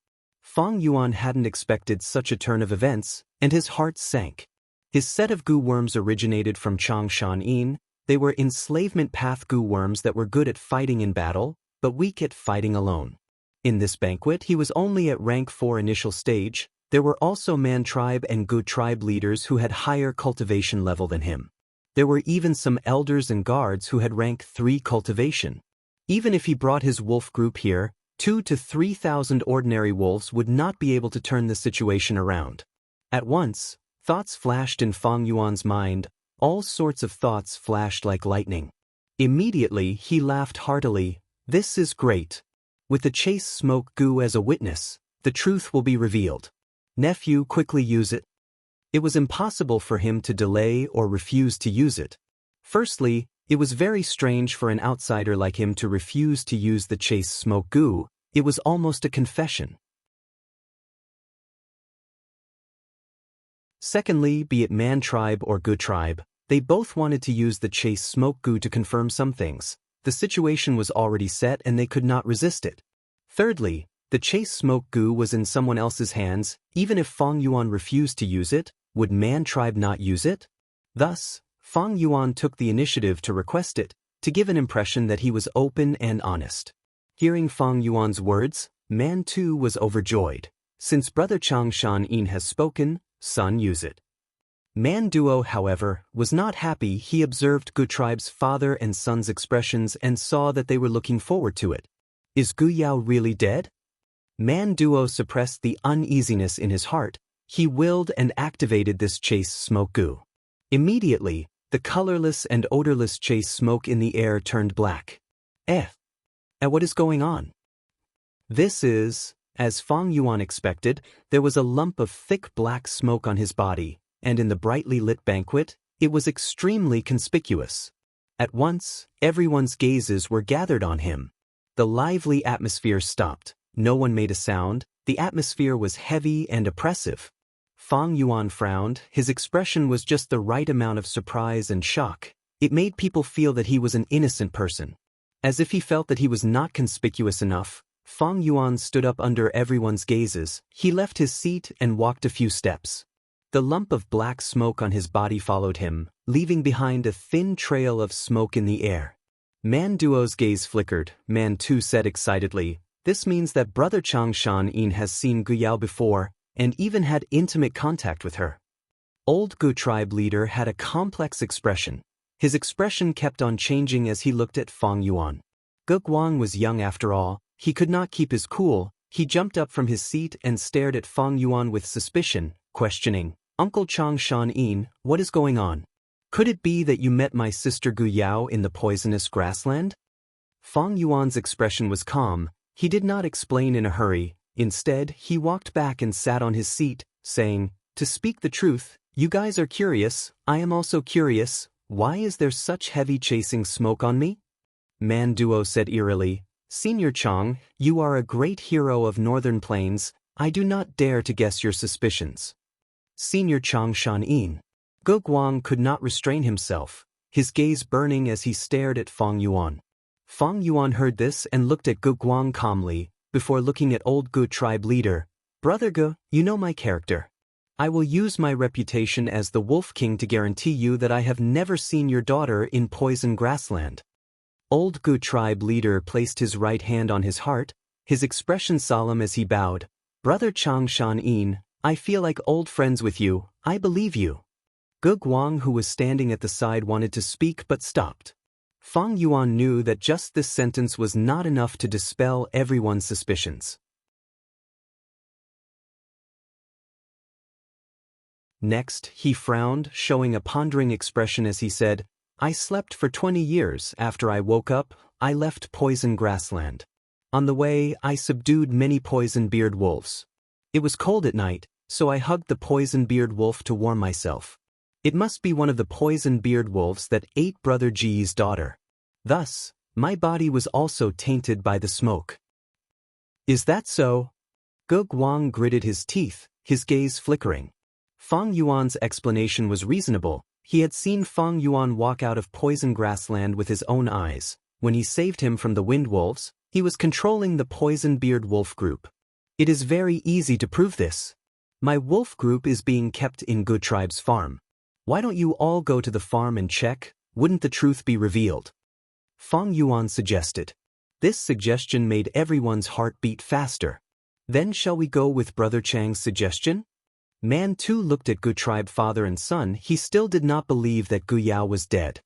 Fang Yuan hadn't expected such a turn of events, and his heart sank. His set of goo worms originated from Changshan Yin. They were enslavement path goo worms that were good at fighting in battle, but weak at fighting alone. In this banquet, he was only at rank 4 initial stage. There were also Man tribe and Gu tribe leaders who had higher cultivation level than him. There were even some elders and guards who had rank 3 cultivation. Even if he brought his wolf group here, 2,000 to 3,000 ordinary wolves would not be able to turn the situation around. At once, thoughts flashed in Fang Yuan's mind. All sorts of thoughts flashed like lightning. Immediately, he laughed heartily. "This is great. With the chase smoke goo as a witness, the truth will be revealed. Nephew, quickly use it." It was impossible for him to delay or refuse to use it. Firstly, it was very strange for an outsider like him to refuse to use the chase smoke goo. It was almost a confession. Secondly, be it Man tribe or Gu tribe, they both wanted to use the chase smoke goo to confirm some things. The situation was already set and they could not resist it. Thirdly, the chase smoke goo was in someone else's hands. Even if Fang Yuan refused to use it, would Man tribe not use it? Thus, Fang Yuan took the initiative to request it, to give an impression that he was open and honest. Hearing Fang Yuan's words, Man too was overjoyed. Since brother Changshan Yin has spoken, son, use it. Man Duo, however, was not happy. He observed Gu tribe's father and son's expressions and saw that they were looking forward to it. Is Gu Yao really dead? Man Duo suppressed the uneasiness in his heart. He willed and activated this chase smoke goo. Immediately, the colorless and odorless chase smoke in the air turned black. What is going on? This is, as Fang Yuan expected, there was a lump of thick black smoke on his body, and in the brightly lit banquet, it was extremely conspicuous. At once, everyone's gazes were gathered on him. The lively atmosphere stopped. No one made a sound. The atmosphere was heavy and oppressive. Fang Yuan frowned. His expression was just the right amount of surprise and shock. It made people feel that he was an innocent person. As if he felt that he was not conspicuous enough, Fang Yuan stood up under everyone's gazes. He left his seat and walked a few steps. The lump of black smoke on his body followed him, leaving behind a thin trail of smoke in the air. Man Duo's gaze flickered. Man Tu said excitedly, "This means that brother Changshan Yin has seen Gu Yao before, and even had intimate contact with her." Old Gu tribe leader had a complex expression. His expression kept on changing as he looked at Fang Yuan. Gu Guang was young after all. He could not keep his cool. He jumped up from his seat and stared at Fang Yuan with suspicion, questioning, "Uncle Changshan Yin, what is going on? Could it be that you met my sister Gu Yao in the poisonous grassland?" Fang Yuan's expression was calm. He did not explain in a hurry. Instead, he walked back and sat on his seat, saying, "To speak the truth, you guys are curious. I am also curious. Why is there such heavy chasing smoke on me?" Man Duo said eerily, Senior Chang, you are a great hero of Northern Plains, I do not dare to guess your suspicions. Senior Chang Shan-in. Ge Guang could not restrain himself, his gaze burning as he stared at Fang Yuan. Fang Yuan heard this and looked at Ge Guang calmly, before looking at old Ge tribe leader. Brother Ge, you know my character. I will use my reputation as the Wolf King to guarantee you that I have never seen your daughter in Poison Grassland. Old Ge tribe leader placed his right hand on his heart, his expression solemn as he bowed. Brother Chang Shan-in, I feel like old friends with you, I believe you. Ge Guang, who was standing at the side, wanted to speak but stopped. Fang Yuan knew that just this sentence was not enough to dispel everyone's suspicions. Next, he frowned, showing a pondering expression as he said, I slept for 20 years. After I woke up, I left Poison Grassland. On the way, I subdued many poison-beard wolves. It was cold at night, so I hugged the poison-beard wolf to warm myself. It must be one of the poison-beard wolves that ate Brother Ji's daughter. Thus, my body was also tainted by the smoke. Is that so? Ge Guang gritted his teeth, his gaze flickering. Fang Yuan's explanation was reasonable. He had seen Fang Yuan walk out of Poison Grassland with his own eyes. When he saved him from the wind wolves, he was controlling the poison-beard wolf group. It is very easy to prove this. My wolf group is being kept in Ge tribe's farm. Why don't you all go to the farm and check? Wouldn't the truth be revealed? Fang Yuan suggested. This suggestion made everyone's heart beat faster. Then shall we go with Brother Chang's suggestion? Man too looked at Ge tribe father and son. He still did not believe that Gu Yao was dead.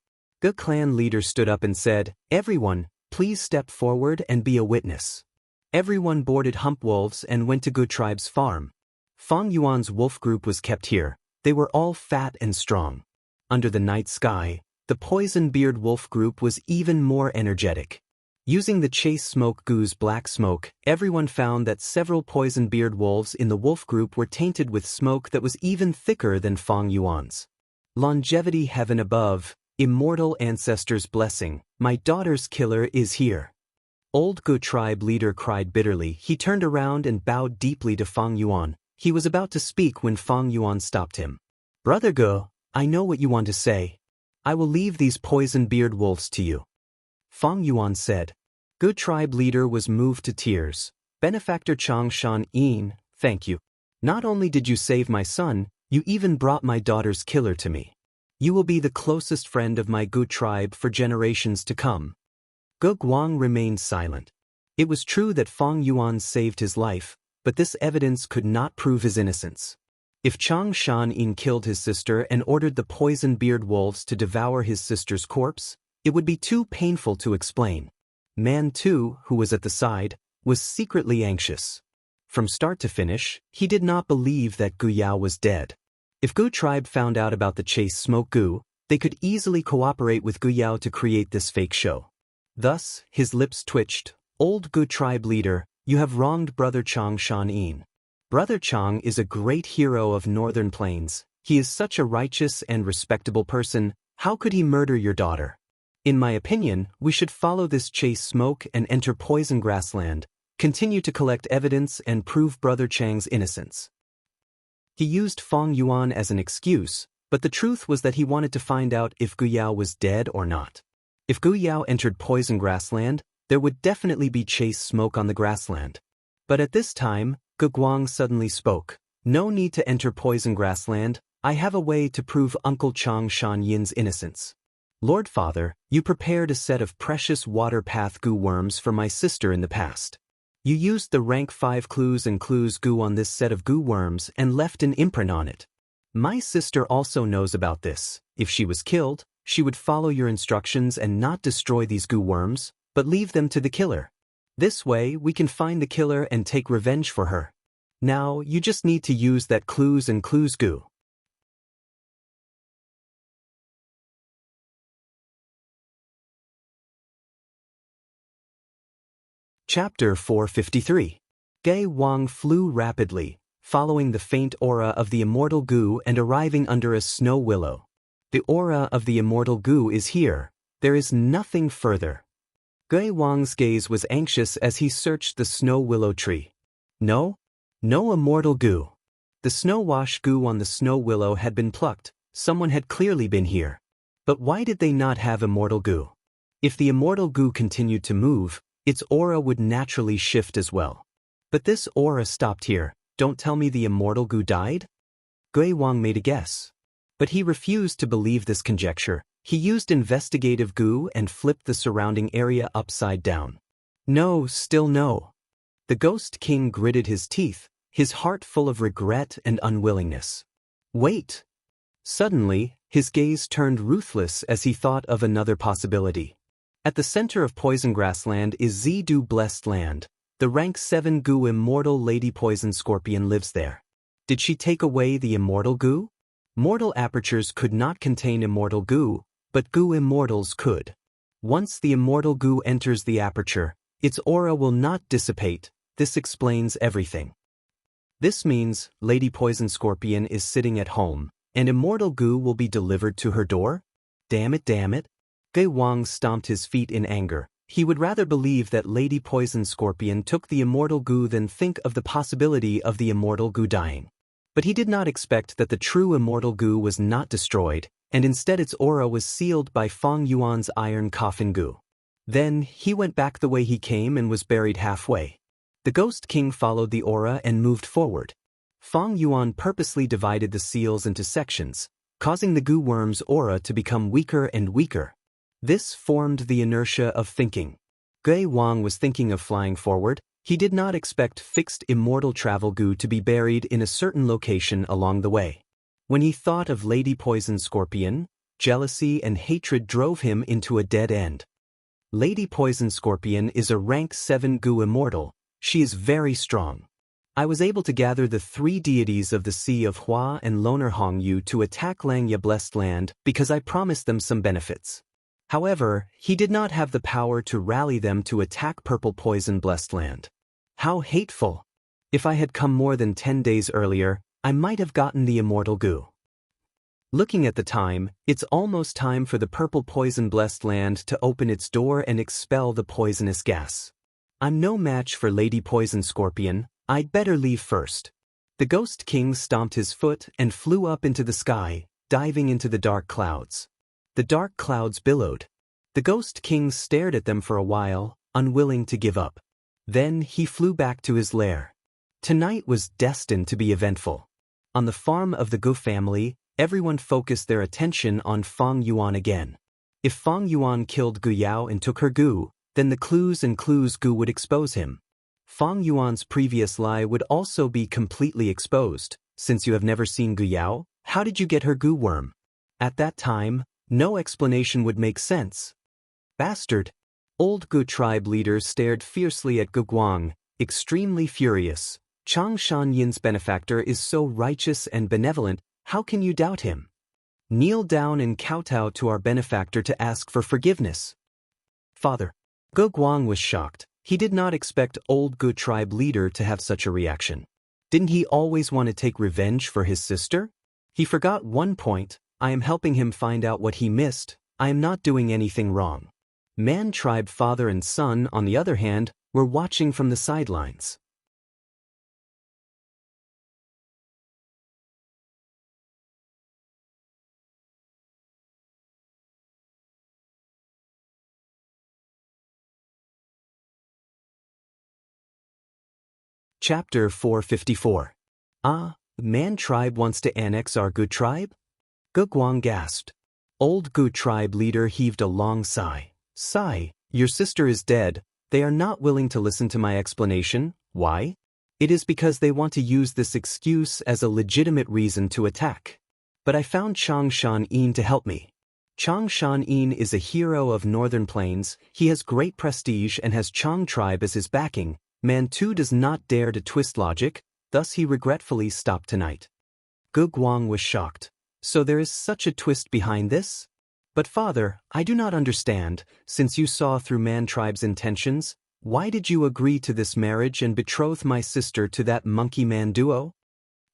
Ge clan leader stood up and said, Everyone, please step forward and be a witness. Everyone boarded hump wolves and went to Ge tribe's farm. Fang Yuan's wolf group was kept here. They were all fat and strong. Under the night sky, the poison-beard wolf group was even more energetic. Using the chase smoke Gu's black smoke, everyone found that several poison-beard wolves in the wolf group were tainted with smoke that was even thicker than Fang Yuan's. Longevity heaven above, immortal ancestors' blessing, my daughter's killer is here. Old Ge tribe leader cried bitterly. He turned around and bowed deeply to Fang Yuan. He was about to speak when Fang Yuan stopped him. Brother Ge, I know what you want to say. I will leave these poison-beard wolves to you. Fang Yuan said. Ge tribe leader was moved to tears. Benefactor Chang Shan-in, thank you. Not only did you save my son, you even brought my daughter's killer to me. You will be the closest friend of my Ge tribe for generations to come. Ge Guang remained silent. It was true that Fang Yuan saved his life, but this evidence could not prove his innocence. If Chang Shan-in killed his sister and ordered the poison-beard wolves to devour his sister's corpse, it would be too painful to explain. Man too, who was at the side, was secretly anxious. From start to finish, he did not believe that Gu Yao was dead. If Ge tribe found out about the chase smoke Gu, they could easily cooperate with Gu Yao to create this fake show. Thus, his lips twitched. Old Ge tribe leader, you have wronged Brother Chang Shan-in. Brother Chang is a great hero of Northern Plains. He is such a righteous and respectable person. How could he murder your daughter? In my opinion, we should follow this chase smoke and enter Poison Grassland, continue to collect evidence and prove Brother Chang's innocence. He used Fang Yuan as an excuse, but the truth was that he wanted to find out if Gu Yao was dead or not. If Gu Yao entered Poison Grassland, there would definitely be chase smoke on the grassland. But at this time, Ge Guang suddenly spoke. No need to enter Poison Grassland. I have a way to prove Uncle Chang Shan-yin's innocence. Lord Father, you prepared a set of precious water path Gu worms for my sister in the past. You used the rank 5 clues and clues Gu on this set of Gu worms and left an imprint on it. My sister also knows about this. If she was killed, she would follow your instructions and not destroy these Gu worms, but leave them to the killer. This way, we can find the killer and take revenge for her. Now, you just need to use that clues and clues Gu. Chapter 453. Ge Wang flew rapidly, following the faint aura of the immortal Gu and arriving under a snow willow. The aura of the immortal Gu is here. There is nothing further. Gui Wang's gaze was anxious as he searched the snow willow tree. No? No immortal goo. The snow wash goo on the snow willow had been plucked. Someone had clearly been here. But why did they not have immortal goo? If the immortal goo continued to move, its aura would naturally shift as well. But this aura stopped here. Don't tell me the immortal goo died? Gui Wang made a guess. But he refused to believe this conjecture. He used investigative goo and flipped the surrounding area upside down. No, still no. The Ghost King gritted his teeth, his heart full of regret and unwillingness. Wait! Suddenly, his gaze turned ruthless as he thought of another possibility. At the center of Poison Grassland is Zidu Blessed Land. The rank 7 goo immortal Lady Poison Scorpion lives there. Did she take away the immortal goo? Mortal apertures could not contain immortal goo, but goo immortals could. Once the immortal goo enters the aperture, its aura will not dissipate. This explains everything. This means Lady Poison Scorpion is sitting at home, and immortal goo will be delivered to her door? Damn it, damn it. Gui Wang stomped his feet in anger. He would rather believe that Lady Poison Scorpion took the immortal goo than think of the possibility of the immortal goo dying. But he did not expect that the true immortal goo was not destroyed, and instead its aura was sealed by Feng Yuan's iron coffin goo. Then, he went back the way he came and was buried halfway. The Ghost King followed the aura and moved forward. Feng Yuan purposely divided the seals into sections, causing the goo worm's aura to become weaker and weaker. This formed the inertia of thinking. Gui Wang was thinking of flying forward. He did not expect fixed immortal travel goo to be buried in a certain location along the way. When he thought of Lady Poison Scorpion, jealousy and hatred drove him into a dead end. Lady Poison Scorpion is a rank 7 goo immortal. She is very strong. I was able to gather the 3 deities of the Sea of Hua and Loner Hongyu to attack Langya Blessed Land because I promised them some benefits. However, he did not have the power to rally them to attack Purple Poison Blessed Land. How hateful! If I had come more than 10 days earlier, I might have gotten the immortal goo. Looking at the time, it's almost time for the Purple Poison Blessed Land to open its door and expel the poisonous gas. I'm no match for Lady Poison Scorpion. I'd better leave first. The Ghost King stomped his foot and flew up into the sky, diving into the dark clouds. The dark clouds billowed. The Ghost King stared at them for a while, unwilling to give up. Then he flew back to his lair. Tonight was destined to be eventful. On the farm of the Gu family, everyone focused their attention on Feng Yuan again. If Feng Yuan killed Gu Yao and took her goo, then the clues goo would expose him. Feng Yuan's previous lie would also be completely exposed. Since you have never seen Gu Yao, how did you get her goo worm? At that time, no explanation would make sense. Bastard! Old Gu tribe leader stared fiercely at Gu Guang, extremely furious. Chang Shan-yin's benefactor is so righteous and benevolent, how can you doubt him? Kneel down and kowtow to our benefactor to ask for forgiveness. Father. Gu Guang was shocked. He did not expect old Gu tribe leader to have such a reaction. Didn't he always want to take revenge for his sister? He forgot one point. I am helping him find out what he missed. I am not doing anything wrong. Man tribe father and son, on the other hand, were watching from the sidelines. Chapter 454. Ah, Man tribe wants to annex our Gu tribe? Gu Guang gasped. Old Gu tribe leader heaved a long sigh. Sigh, your sister is dead. They are not willing to listen to my explanation. Why? It is because they want to use this excuse as a legitimate reason to attack. But I found Chang Shan-yin to help me. Chang Shan-yin is a hero of Northern Plains. He has great prestige and has Chang tribe as his backing. Man too does not dare to twist logic, thus he regretfully stopped tonight. Gu Guang was shocked. So there is such a twist behind this? But father, I do not understand. Since you saw through Man tribe's intentions, why did you agree to this marriage and betroth my sister to that monkey man duo?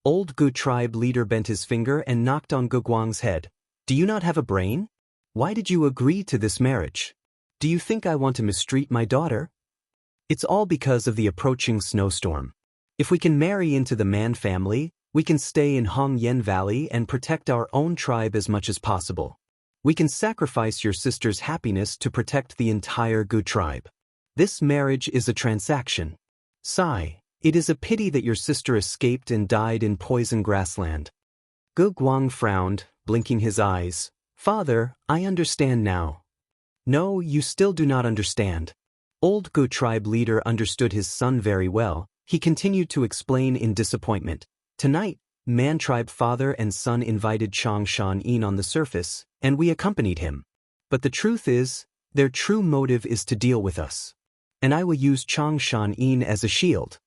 Old Gu tribe leader bent his finger and knocked on Gu Guang's head. Do you not have a brain? Why did you agree to this marriage? Do you think I want to mistreat my daughter? It's all because of the approaching snowstorm. If we can marry into the Man family, we can stay in Hongyan Valley and protect our own tribe as much as possible. We can sacrifice your sister's happiness to protect the entire Gu tribe. This marriage is a transaction. Sigh, it is a pity that your sister escaped and died in poison grassland. Gu Guang frowned, blinking his eyes. Father, I understand now. No, you still do not understand. Old Gu tribe leader understood his son very well. He continued to explain in disappointment. Tonight, Man tribe father and son invited Chang Shan-yin on the surface, and we accompanied him. But the truth is, their true motive is to deal with us. And I will use Chang Shan-yin as a shield.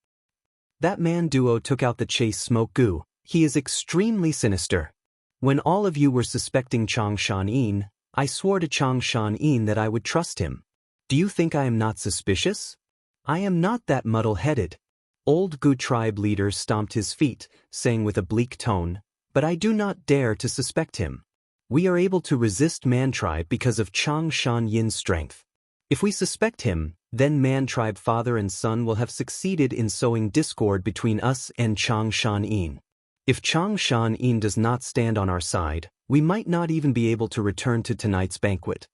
That man duo took out the chase smoke Gu. He is extremely sinister. When all of you were suspecting Chang Shan-yin, I swore to Chang Shan-yin that I would trust him. Do you think I am not suspicious? I am not that muddle-headed. Old Gu tribe leader stomped his feet, saying with a bleak tone, but I do not dare to suspect him. We are able to resist Man tribe because of Chang Shan-yin's strength. If we suspect him, then Man tribe father and son will have succeeded in sowing discord between us and Chang Shan-yin. If Chang Shan-yin does not stand on our side, we might not even be able to return to tonight's banquet.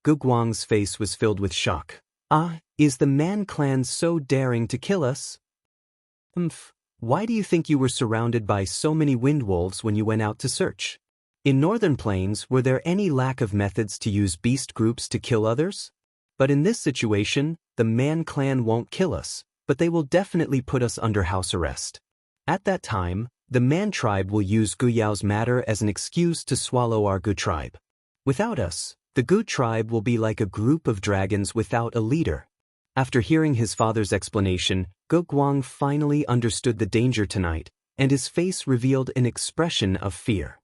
Gu Guang's face was filled with shock. Ah, is the Man clan so daring to kill us? Why do you think you were surrounded by so many wind wolves when you went out to search? In Northern Plains, were there any lack of methods to use beast groups to kill others? But in this situation, the Man clan won't kill us, but they will definitely put us under house arrest. At that time, the Man tribe will use Gu Yao's matter as an excuse to swallow our Gu tribe. Without us, the Gu tribe will be like a group of dragons without a leader. After hearing his father's explanation, Gu Guang finally understood the danger tonight, and his face revealed an expression of fear.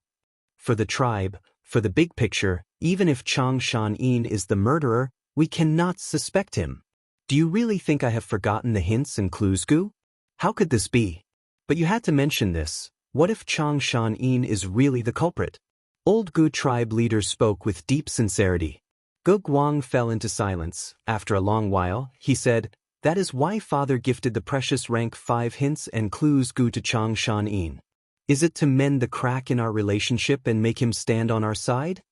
For the tribe, for the big picture, even if Chang Shan-yin is the murderer, we cannot suspect him. Do you really think I have forgotten the hints and clues, Gu? How could this be? But you had to mention this. What if Chang Shan-yin is really the culprit? Old Gu tribe leader spoke with deep sincerity. Gu Guang fell into silence. After a long while, he said, that is why father gifted the precious rank 5 hints and clues Gu to Chang Shan-yin. Is it to mend the crack in our relationship and make him stand on our side?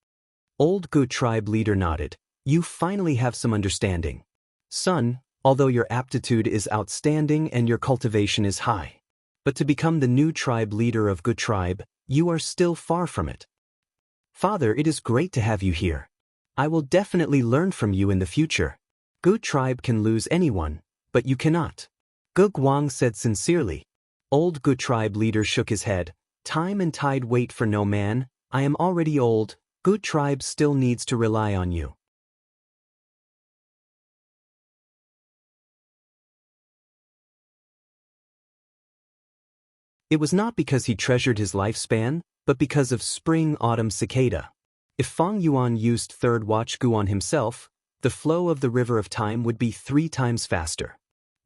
Old Gu tribe leader nodded. You finally have some understanding. Son, although your aptitude is outstanding and your cultivation is high. But to become the new tribe leader of Gu tribe, you are still far from it. Father, it is great to have you here. I will definitely learn from you in the future. Gu tribe can lose anyone, but you cannot. Gu Guang said sincerely. Old Gu tribe leader shook his head. Time and tide wait for no man. I am already old. Gu tribe still needs to rely on you. It was not because he treasured his lifespan, but because of spring-autumn cicada. If Fang Yuan used third watch Gu on himself, the flow of the river of time would be 3 times faster.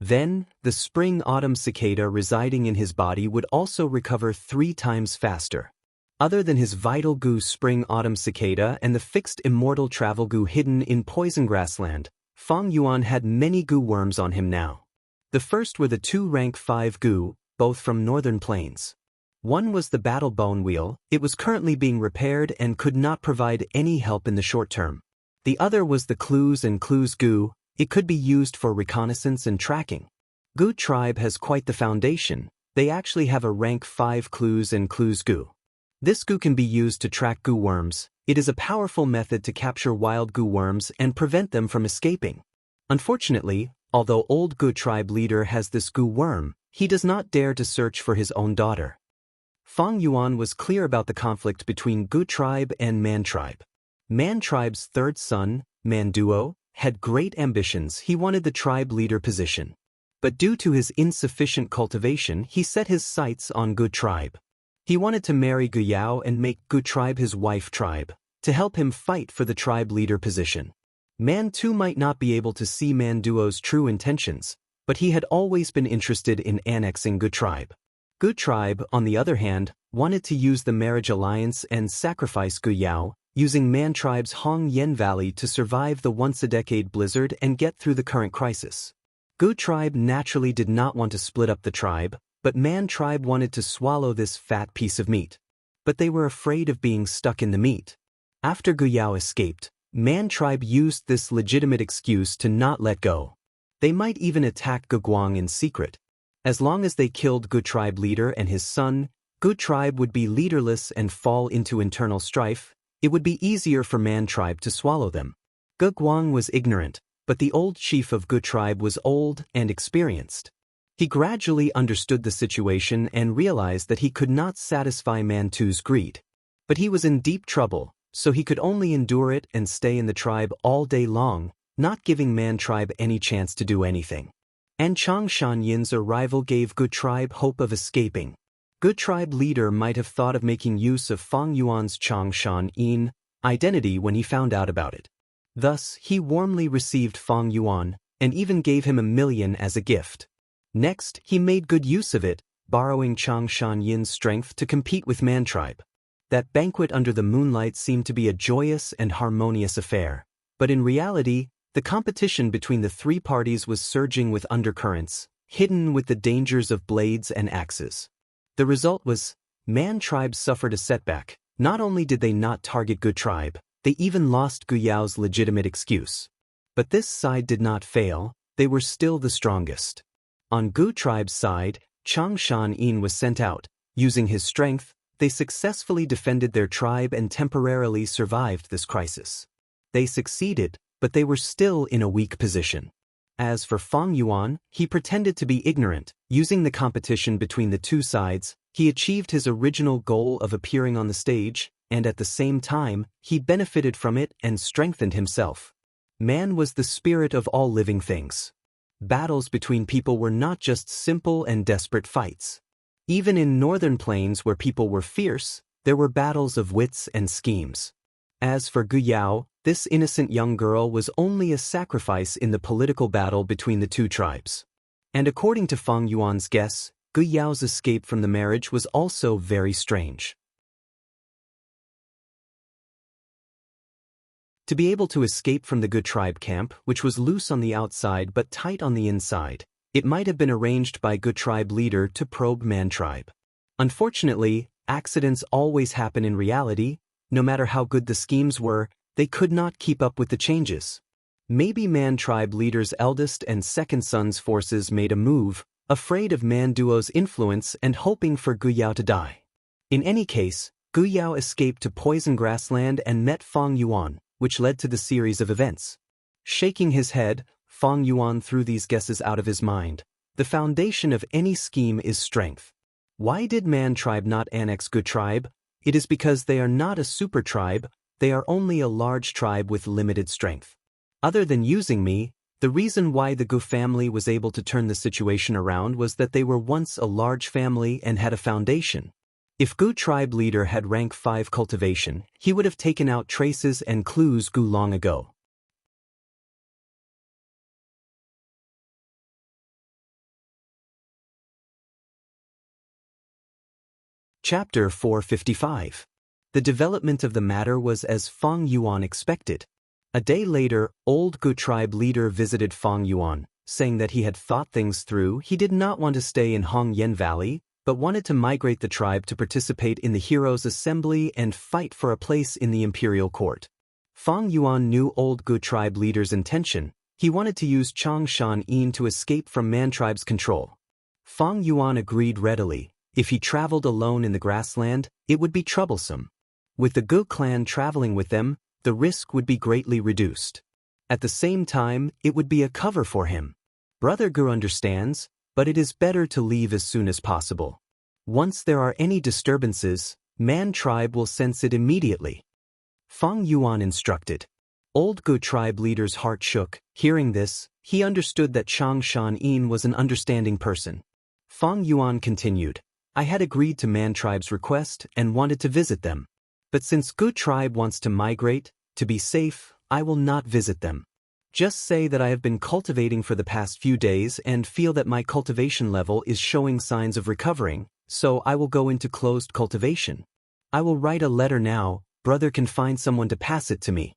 Then, the spring-autumn cicada residing in his body would also recover 3 times faster. Other than his vital Gu spring-autumn cicada and the fixed immortal travel Gu hidden in poison grassland, Fang Yuan had many Gu worms on him now. The first were the 2 rank 5 Gu, both from Northern Plains. One was the battle bone wheel. It was currently being repaired and could not provide any help in the short term. The other was the clues and clues Gu. It could be used for reconnaissance and tracking. Gu tribe has quite the foundation. They actually have a rank 5 clues and clues Gu. This Gu can be used to track Gu worms. It is a powerful method to capture wild Gu worms and prevent them from escaping. Unfortunately, although old Gu tribe leader has this Gu worm, he does not dare to search for his own daughter. Fang Yuan was clear about the conflict between Gu tribe and Man tribe. Man tribe's third son, Man Duo, had great ambitions. He wanted the tribe leader position. But due to his insufficient cultivation, he set his sights on Gu tribe. He wanted to marry Gu Yao and make Gu tribe his wife tribe, to help him fight for the tribe leader position. Man too might not be able to see Man Duo's true intentions, but he had always been interested in annexing Gu tribe. Gu tribe, on the other hand, wanted to use the marriage alliance and sacrifice Gu Yao, using Man Tribe's Hong Yen Valley to survive the once-a-decade blizzard and get through the current crisis. Gu Tribe naturally did not want to split up the tribe, but Man Tribe wanted to swallow this fat piece of meat. But they were afraid of being stuck in the meat. After Gu Yao escaped, Man Tribe used this legitimate excuse to not let go. They might even attack Gu Guang in secret. As long as they killed Gu Tribe leader and his son, Gu Tribe would be leaderless and fall into internal strife. It would be easier for Man Tribe to swallow them. Gu Guang was ignorant, but the old chief of Gu Tribe was old and experienced. He gradually understood the situation and realized that he could not satisfy Mantu's greed. But he was in deep trouble, so he could only endure it and stay in the tribe all day long, not giving Man Tribe any chance to do anything. And Xianxia's arrival gave Gu Tribe hope of escaping. Gu Tribe leader might have thought of making use of Fang Yuan's Xianxia identity when he found out about it. Thus, he warmly received Fang Yuan, and even gave him 1 million as a gift. Next, he made good use of it, borrowing Xianxia's strength to compete with Man Tribe. That banquet under the moonlight seemed to be a joyous and harmonious affair, but in reality, the competition between the three parties was surging with undercurrents, hidden with the dangers of blades and axes. The result was, Man Tribe suffered a setback. Not only did they not target Gu Tribe, they even lost Gu Yao's legitimate excuse. But this side did not fail, they were still the strongest. On Gu Tribe's side, Xianxia was sent out. Using his strength, they successfully defended their tribe and temporarily survived this crisis. They succeeded, but they were still in a weak position. As for Fang Yuan, he pretended to be ignorant. Using the competition between the two sides, he achieved his original goal of appearing on the stage, and at the same time, he benefited from it and strengthened himself. Man was the spirit of all living things. Battles between people were not just simple and desperate fights. Even in northern plains where people were fierce, there were battles of wits and schemes. As for Gu Yao, this innocent young girl was only a sacrifice in the political battle between the two tribes. And according to Fang Yuan's guess, Gu Yao's escape from the marriage was also very strange. To be able to escape from the Gu Tribe camp, which was loose on the outside but tight on the inside, it might have been arranged by Gu Tribe leader to probe Man Tribe. Unfortunately, accidents always happen in reality. No matter how good the schemes were, they could not keep up with the changes. Maybe Man Tribe leader's eldest and second son's forces made a move, afraid of Man Duo's influence and hoping for Gu Yao to die. In any case, Gu Yao escaped to Poison Grassland and met Fang Yuan, which led to the series of events. Shaking his head, Fang Yuan threw these guesses out of his mind. The foundation of any scheme is strength. Why did Man Tribe not annex Gu Tribe? It is because they are not a super tribe, they are only a large tribe with limited strength. Other than using me, the reason why the Gu family was able to turn the situation around was that they were once a large family and had a foundation. If Gu Tribe leader had rank 5 cultivation, he would have taken out traces and clues Gu long ago. Chapter 455. The development of the matter was as Fang Yuan expected. A day later, old Gu Tribe leader visited Fang Yuan, saying that he had thought things through. He did not want to stay in Hong Yen Valley, but wanted to migrate the tribe to participate in the Heroes' Assembly and fight for a place in the imperial court. Fang Yuan knew old Gu Tribe leader's intention. He wanted to use Xianxia to escape from Man Tribe's control. Fang Yuan agreed readily. If he traveled alone in the grassland, it would be troublesome. With the Gu clan traveling with them, the risk would be greatly reduced. At the same time, it would be a cover for him. Brother Gu understands, but it is better to leave as soon as possible. Once there are any disturbances, Man Tribe will sense it immediately. Fang Yuan instructed. Old Gu Tribe leader's heart shook. Hearing this, he understood that Xianxia was an understanding person. Fang Yuan continued. I had agreed to Man Tribe's request and wanted to visit them. But since Gu Tribe wants to migrate, to be safe, I will not visit them. Just say that I have been cultivating for the past few days and feel that my cultivation level is showing signs of recovering, so I will go into closed cultivation. I will write a letter now, brother can find someone to pass it to me.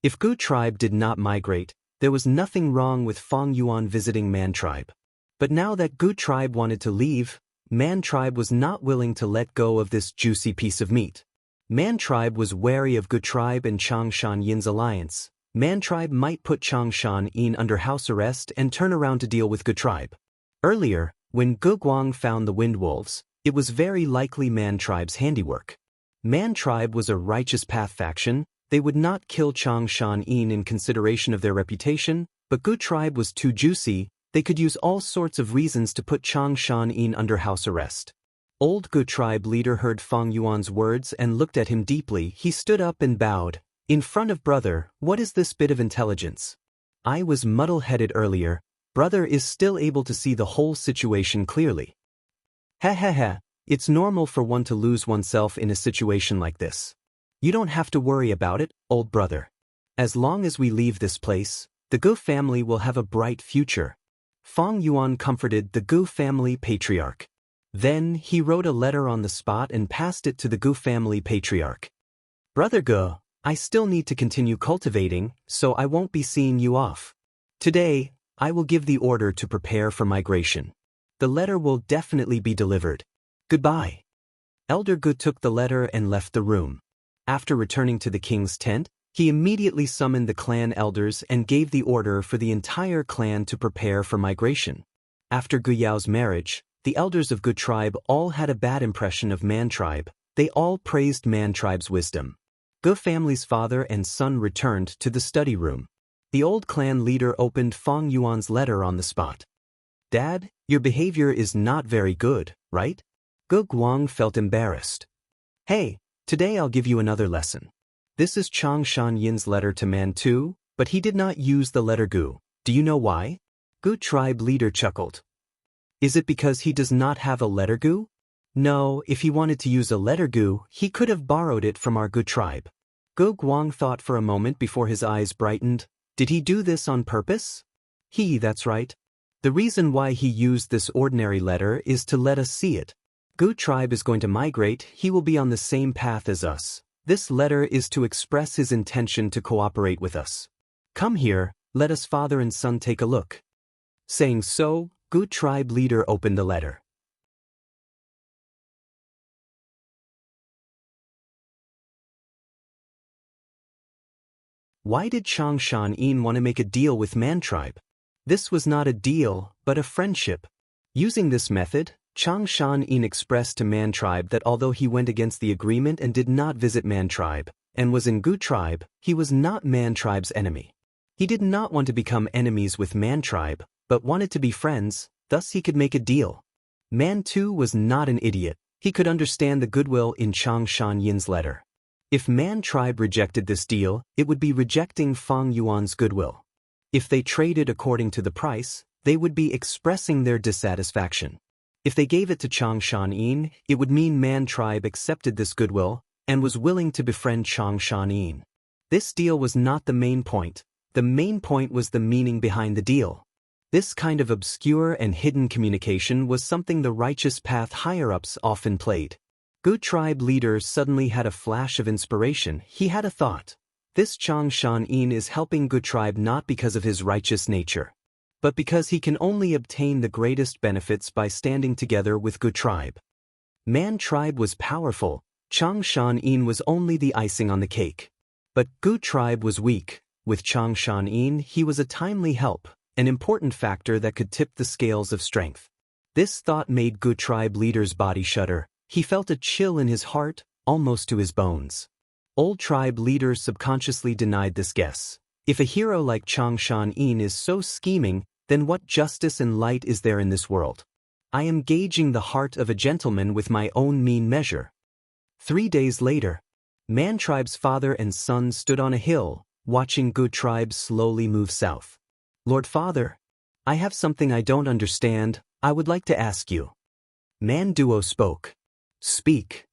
If Gu tribe did not migrate, there was nothing wrong with Fang Yuan visiting Man tribe. But now that Gu tribe wanted to leave, Man tribe was not willing to let go of this juicy piece of meat. Man tribe was wary of Gu tribe and Changshan Yin's alliance. Man tribe might put Changshan Yin under house arrest and turn around to deal with Gu tribe. Earlier, when Gu Guang found the wind wolves, it was very likely Man tribe's handiwork. Man tribe was a righteous path faction. They would not kill Changshan Yin in consideration of their reputation, but Gu tribe was too juicy. They could use all sorts of reasons to put Changshan Yin under house arrest. Old Gu tribe leader heard Fang Yuan's words and looked at him deeply. He stood up and bowed. In front of brother, what is this bit of intelligence? I was muddle-headed earlier. Brother is still able to see the whole situation clearly. Ha. It's normal for one to lose oneself in a situation like this. You don't have to worry about it, old brother. As long as we leave this place, the Gu family will have a bright future. Fang Yuan comforted the Gu family patriarch. Then he wrote a letter on the spot and passed it to the Gu family patriarch. Brother Gu, I still need to continue cultivating, so I won't be seeing you off. Today, I will give the order to prepare for migration. The letter will definitely be delivered. Goodbye. Elder Gu took the letter and left the room. After returning to the king's tent, he immediately summoned the clan elders and gave the order for the entire clan to prepare for migration. After Gu Yao's marriage, the elders of Gu tribe all had a bad impression of Man tribe. They all praised Man tribe's wisdom. Gu family's father and son returned to the study room. The old clan leader opened Fang Yuan's letter on the spot. Dad, your behavior is not very good, right? Gu Guang felt embarrassed. Hey, today I'll give you another lesson. This is Changshan Yin's letter to Man too, but he did not use the letter Gu. Do you know why? Gu tribe leader chuckled. Is it because he does not have a letter Gu? No, if he wanted to use a letter Gu, he could have borrowed it from our Gu tribe. Gu Guang thought for a moment before his eyes brightened. Did he do this on purpose? That's right. The reason why he used this ordinary letter is to let us see it. Gu tribe is going to migrate. He will be on the same path as us. This letter is to express his intention to cooperate with us. Come here, let us father and son take a look. Saying so, Gu tribe leader opened the letter. Why did Changshan Yin want to make a deal with Man tribe? This was not a deal, but a friendship. Using this method, Changshan Yin expressed to Man tribe that although he went against the agreement and did not visit Man tribe, and was in Gu tribe, he was not Man tribe's enemy. He did not want to become enemies with Man tribe, but wanted to be friends, thus he could make a deal. Man too was not an idiot. He could understand the goodwill in Changshan Yin's letter. If Man tribe rejected this deal, it would be rejecting Fang Yuan's goodwill. If they traded according to the price, they would be expressing their dissatisfaction. If they gave it to Changshan Yin, it would mean Man tribe accepted this goodwill and was willing to befriend Changshan Yin. This deal was not the main point. The main point was the meaning behind the deal. This kind of obscure and hidden communication was something the righteous path higher-ups often played. Gu tribe leader suddenly had a flash of inspiration. He had a thought. This Changshan Yin is helping Gu tribe not because of his righteous nature, but because he can only obtain the greatest benefits by standing together with Gu tribe. Man tribe was powerful. Changshan Yin was only the icing on the cake. But Gu tribe was weak. With Changshan Yin, he was a timely help, an important factor that could tip the scales of strength. This thought made Gu tribe leader's body shudder. He felt a chill in his heart, almost to his bones. Old tribe leader subconsciously denied this guess. If a hero like Changshan Yin is so scheming, then what justice and light is there in this world? I am gauging the heart of a gentleman with my own mean measure. 3 days later, Man tribe's father and son stood on a hill, watching Gu tribe slowly move south. Lord Father, I have something I don't understand. I would like to ask you. Man duo spoke. Speak.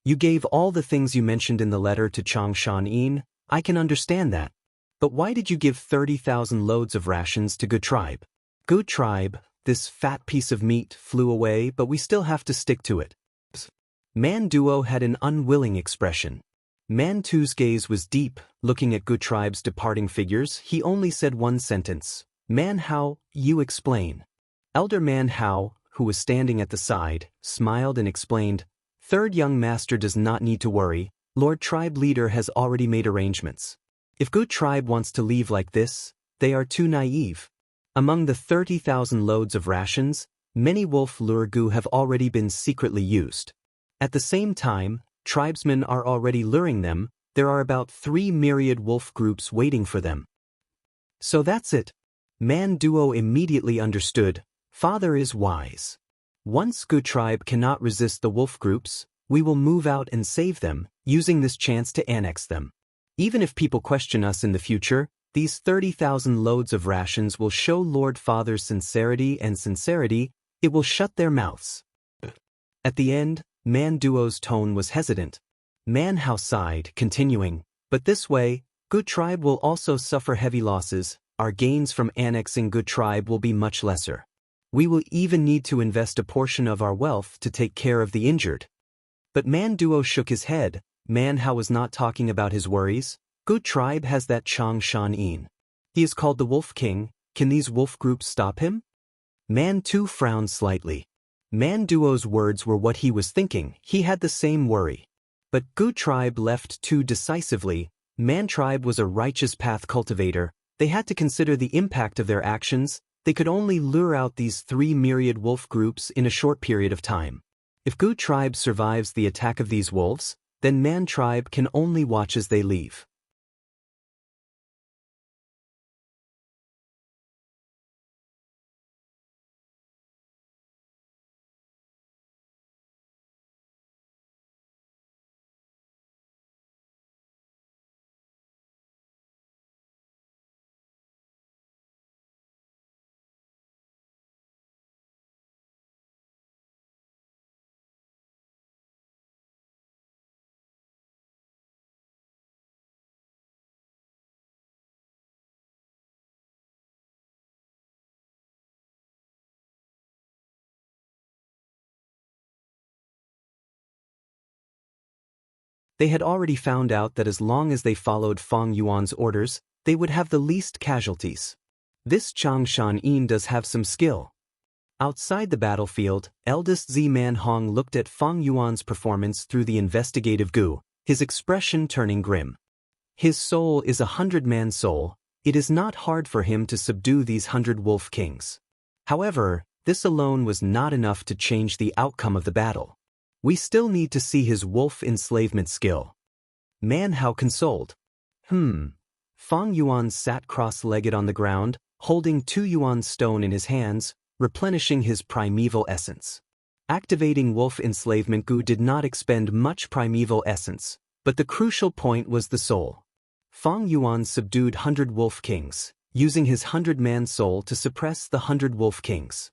You gave all the things you mentioned in the letter to Changshan Yin. I can understand that. But why did you give 30,000 loads of rations to Gu tribe? Gu tribe, this fat piece of meat flew away, but we still have to stick to it. Man duo had an unwilling expression. Man Tu's gaze was deep, looking at Gu Tribe's departing figures. He only said one sentence. Man Hao, you explain. Elder Man Hao, who was standing at the side, smiled and explained, Third young master does not need to worry, Lord Tribe leader has already made arrangements. If Gu Tribe wants to leave like this, they are too naive. Among the 30,000 loads of rations, many wolf lure Gu have already been secretly used. At the same time, tribesmen are already luring them. There are about 3 myriad wolf groups waiting for them. So that's it. Man Duo immediately understood. Father is wise. Once Gu Tribe cannot resist the wolf groups, we will move out and save them, using this chance to annex them. Even if people question us in the future, these 30,000 loads of rations will show Lord Father's sincerity, it will shut their mouths. At the end, Man Duo's tone was hesitant. Man Hao sighed, continuing, but this way, Gu Tribe will also suffer heavy losses. Our gains from annexing Gu Tribe will be much lesser. We will even need to invest a portion of our wealth to take care of the injured. But Man Duo shook his head. Man Hao was not talking about his worries. Gu Tribe has that Chang Shan Yin. He is called the Wolf King. Can these wolf groups stop him? Man Tu frowned slightly. Man Duo's words were what he was thinking. He had the same worry. But Gu Tribe left too decisively. Man Tribe was a righteous path cultivator. They had to consider the impact of their actions. They could only lure out these 3 myriad wolf groups in a short period of time. If Gu Tribe survives the attack of these wolves, then Man Tribe can only watch as they leave. They had already found out that as long as they followed Fang Yuan's orders, they would have the least casualties. This Chang Shan Yin does have some skill. Outside the battlefield, eldest Z-Man Hong looked at Fang Yuan's performance through the investigative Gu, his expression turning grim. His soul is a 100-man soul. It is not hard for him to subdue these 100 wolf kings. However, this alone was not enough to change the outcome of the battle. We still need to see his wolf enslavement skill. Man Hao consoled. Fang Yuan sat cross-legged on the ground, holding 2 yuan stone in his hands, replenishing his primeval essence. Activating wolf enslavement Gu did not expend much primeval essence, but the crucial point was the soul. Fang Yuan subdued 100 wolf kings, using his 100-man soul to suppress the 100 wolf kings.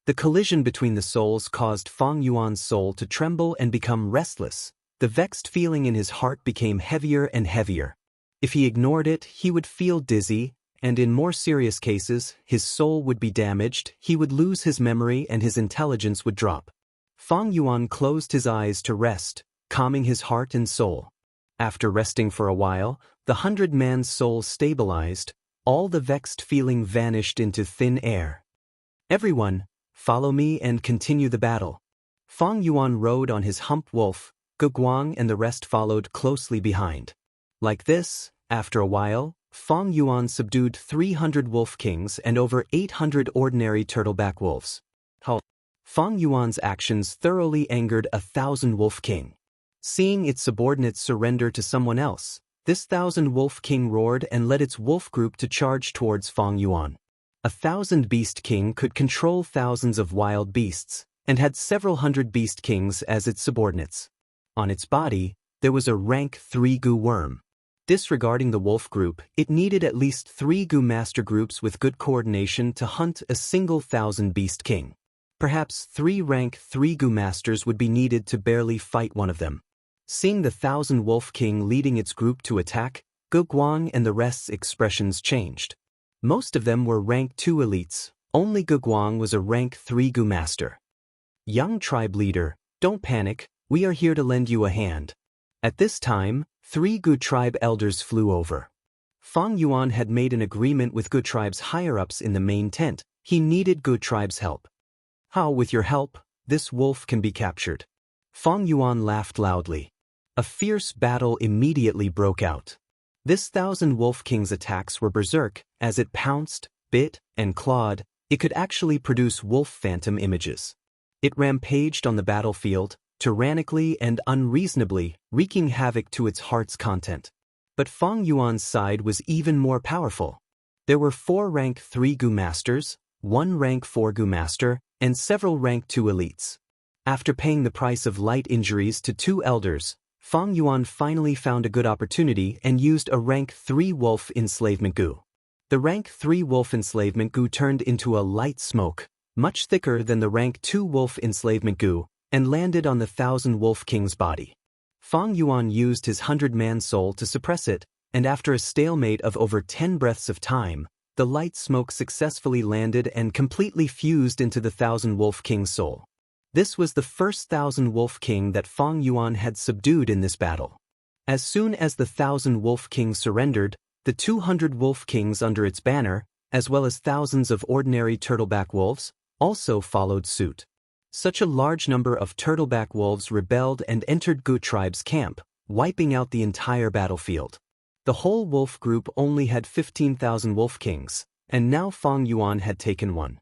The collision between the souls caused Fang Yuan's soul to tremble and become restless. The vexed feeling in his heart became heavier and heavier. If he ignored it, he would feel dizzy, and in more serious cases, his soul would be damaged, he would lose his memory and his intelligence would drop. Fang Yuan closed his eyes to rest, calming his heart and soul. After resting for a while, the 100-man's soul stabilized. All the vexed feeling vanished into thin air. Everyone, follow me and continue the battle. Fang Yuan rode on his hump wolf. Gu Guang and the rest followed closely behind. Like this, after a while, Fang Yuan subdued 300 wolf kings and over 800 ordinary turtleback wolves. Fang Yuan's actions thoroughly angered 1,000 wolf king. Seeing its subordinates surrender to someone else, this 1,000 wolf king roared and led its wolf group to charge towards Fang Yuan. 1,000 beast king could control thousands of wild beasts, and had several hundred beast kings as its subordinates. On its body, there was a rank 3 Gu worm. Disregarding the wolf group, it needed at least 3 Gu master groups with good coordination to hunt a single 1,000 beast king. Perhaps 3 rank 3 Gu masters would be needed to barely fight one of them. Seeing the 1,000 wolf king leading its group to attack, Gu Guang and the rest's expressions changed. Most of them were rank 2 elites, only Gu Guang was a rank 3 Gu master. Young tribe leader, don't panic, we are here to lend you a hand. At this time, 3 Gu tribe elders flew over. Fang Yuan had made an agreement with Gu tribe's higher-ups in the main tent. He needed Gu tribe's help. How, with your help, this wolf can be captured? Fang Yuan laughed loudly. A fierce battle immediately broke out. This 1,000 Wolf King's attacks were berserk. As it pounced, bit, and clawed, it could actually produce wolf phantom images. It rampaged on the battlefield, tyrannically and unreasonably, wreaking havoc to its heart's content. But Fang Yuan's side was even more powerful. There were 4 rank 3 Gu Masters, 1 rank 4 Gu Master, and several rank 2 elites. After paying the price of light injuries to 2 elders, Fang Yuan finally found a good opportunity and used a rank 3 Wolf Enslavement Gu. The rank 3 Wolf Enslavement Gu turned into a light smoke, much thicker than the rank 2 Wolf Enslavement Gu, and landed on the 1,000 Wolf King's body. Fang Yuan used his 100-man soul to suppress it, and after a stalemate of over 10 breaths of time, the light smoke successfully landed and completely fused into the 1,000 Wolf King's soul. This was the first 1,000 Wolf King that Fang Yuan had subdued in this battle. As soon as the 1,000 Wolf Kings surrendered, the 200 Wolf Kings under its banner, as well as thousands of ordinary turtleback wolves, also followed suit. Such a large number of turtleback wolves rebelled and entered Gu tribe's camp, wiping out the entire battlefield. The whole wolf group only had 15,000 Wolf Kings, and now Fang Yuan had taken one.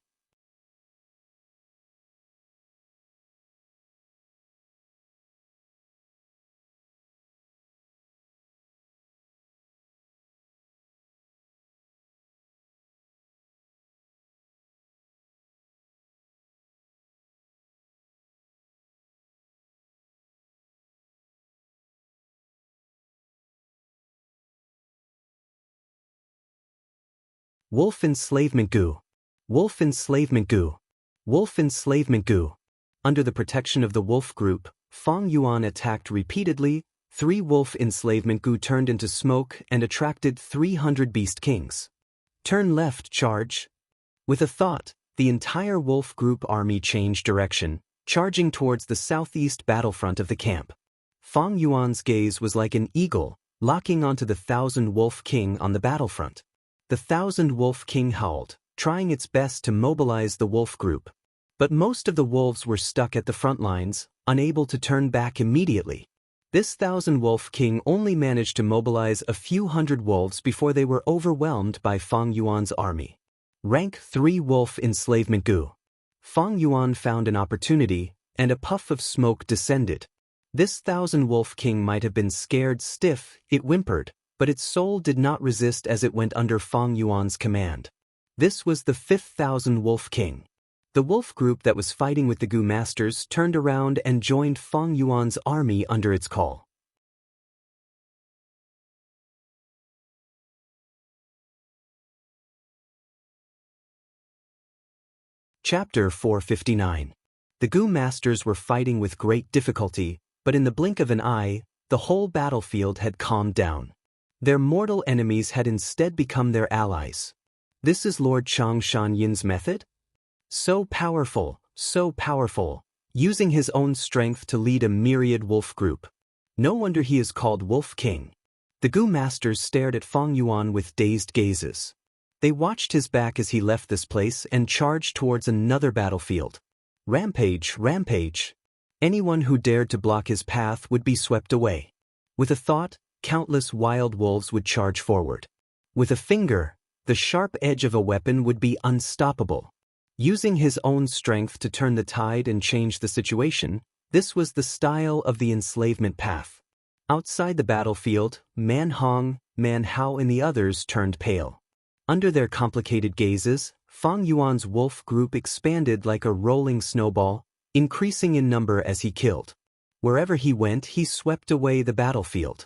Wolf Enslavement Gu. Wolf Enslavement Gu. Wolf Enslavement Gu. Under the protection of the wolf group, Fang Yuan attacked repeatedly. 3 Wolf Enslavement Gu turned into smoke and attracted 300 Beast Kings. Turn left, charge. With a thought, the entire wolf group army changed direction, charging towards the southeast battlefront of the camp. Fang Yuan's gaze was like an eagle, locking onto the 1,000 Wolf King on the battlefront. The 1,000 Wolf King howled, trying its best to mobilize the wolf group. But most of the wolves were stuck at the front lines, unable to turn back immediately. This 1,000 Wolf King only managed to mobilize a few hundred wolves before they were overwhelmed by Fang Yuan's army. Rank 3 Wolf Enslavement Gu. Fang Yuan found an opportunity, and a puff of smoke descended. This 1,000 Wolf King might have been scared stiff, it whimpered, but its soul did not resist as it went under Fang Yuan's command. This was the 5th 1,000 Wolf King. The wolf group that was fighting with the Gu Masters turned around and joined Fang Yuan's army under its call. Chapter 459. The Gu Masters were fighting with great difficulty, but in the blink of an eye, the whole battlefield had calmed down. Their mortal enemies had instead become their allies. This is Lord Chang Shanyin's method? So powerful, using his own strength to lead a myriad wolf group. No wonder he is called Wolf King. The Gu Masters stared at Fang Yuan with dazed gazes. They watched his back as he left this place and charged towards another battlefield. Rampage, rampage. Anyone who dared to block his path would be swept away. With a thought, countless wild wolves would charge forward. With a finger, the sharp edge of a weapon would be unstoppable. Using his own strength to turn the tide and change the situation, this was the style of the enslavement path. Outside the battlefield, Man Hong, Man Hao and the others turned pale. Under their complicated gazes, Fang Yuan's wolf group expanded like a rolling snowball, increasing in number as he killed. Wherever he went, he swept away the battlefield.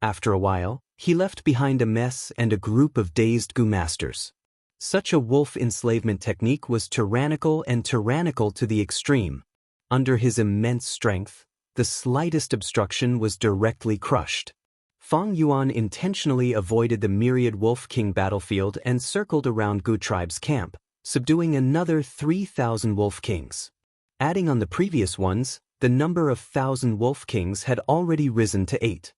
After a while, he left behind a mess and a group of dazed Gu Masters. Such a wolf enslavement technique was tyrannical to the extreme. Under his immense strength, the slightest obstruction was directly crushed. Fang Yuan intentionally avoided the myriad Wolf King battlefield and circled around Gu tribe's camp, subduing another 3,000 Wolf Kings. Adding on the previous ones, the number of 1,000 Wolf Kings had already risen to 8.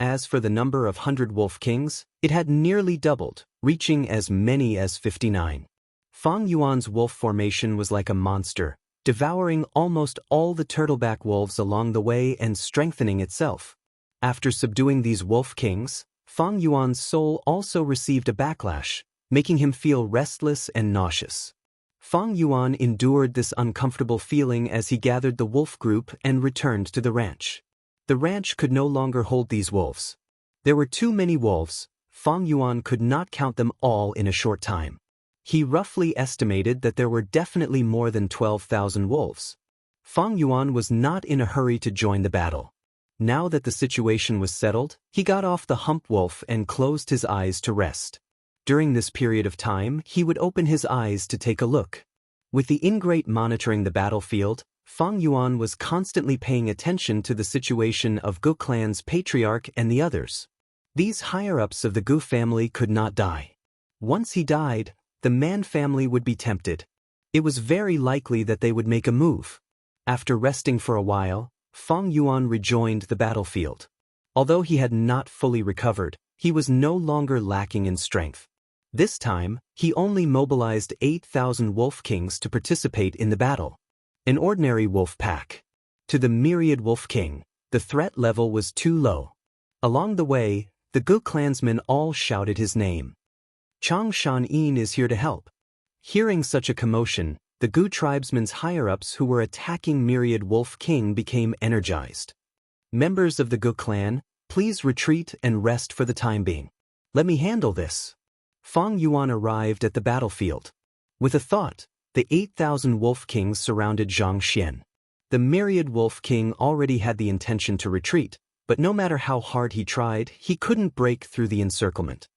As for the number of 100 wolf kings, it had nearly doubled, reaching as many as 59. Fang Yuan's wolf formation was like a monster, devouring almost all the turtleback wolves along the way and strengthening itself. After subduing these wolf kings, Fang Yuan's soul also received a backlash, making him feel restless and nauseous. Fang Yuan endured this uncomfortable feeling as he gathered the wolf group and returned to the ranch. The ranch could no longer hold these wolves. There were too many wolves. Fang Yuan could not count them all in a short time. He roughly estimated that there were definitely more than 12,000 wolves. Fang Yuan was not in a hurry to join the battle. Now that the situation was settled, he got off the hump wolf and closed his eyes to rest. During this period of time, he would open his eyes to take a look. With the ingrate monitoring the battlefield, Fang Yuan was constantly paying attention to the situation of Gu clan's patriarch and the others. These higher-ups of the Gu family could not die. Once he died, the Man family would be tempted. It was very likely that they would make a move. After resting for a while, Fang Yuan rejoined the battlefield. Although he had not fully recovered, he was no longer lacking in strength. This time, he only mobilized 8,000 wolf kings to participate in the battle. An ordinary wolf pack. To the myriad wolf king, the threat level was too low. Along the way, the Gu clansmen all shouted his name. Chang Shan-yin is here to help. Hearing such a commotion, the Gu tribesmen's higher-ups who were attacking myriad wolf king became energized. Members of the Gu clan, please retreat and rest for the time being. Let me handle this. Fang Yuan arrived at the battlefield. With a thought, the 8,000 wolf kings surrounded Zhang Xian. The myriad wolf king already had the intention to retreat, but no matter how hard he tried, he couldn't break through the encirclement.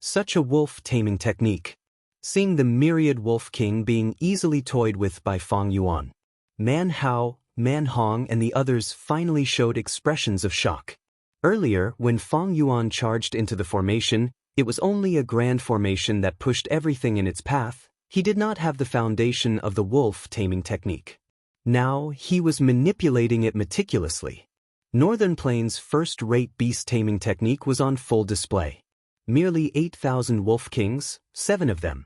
Such a wolf taming technique. Seeing the myriad wolf king being easily toyed with by Fang Yuan, Man Hao, Man Hong and the others finally showed expressions of shock. Earlier, when Fang Yuan charged into the formation, it was only a grand formation that pushed everything in its path. He did not have the foundation of the wolf taming technique. Now, he was manipulating it meticulously. Northern Plains' first-rate beast taming technique was on full display. Merely 8,000 wolf kings, 7 of them.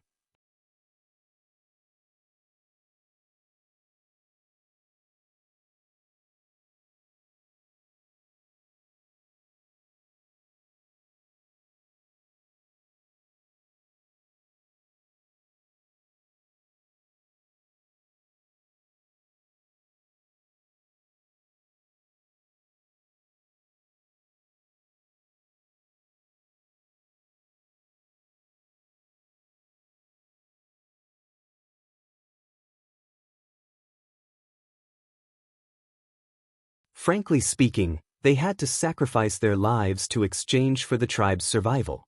Frankly speaking, they had to sacrifice their lives to exchange for the tribe's survival.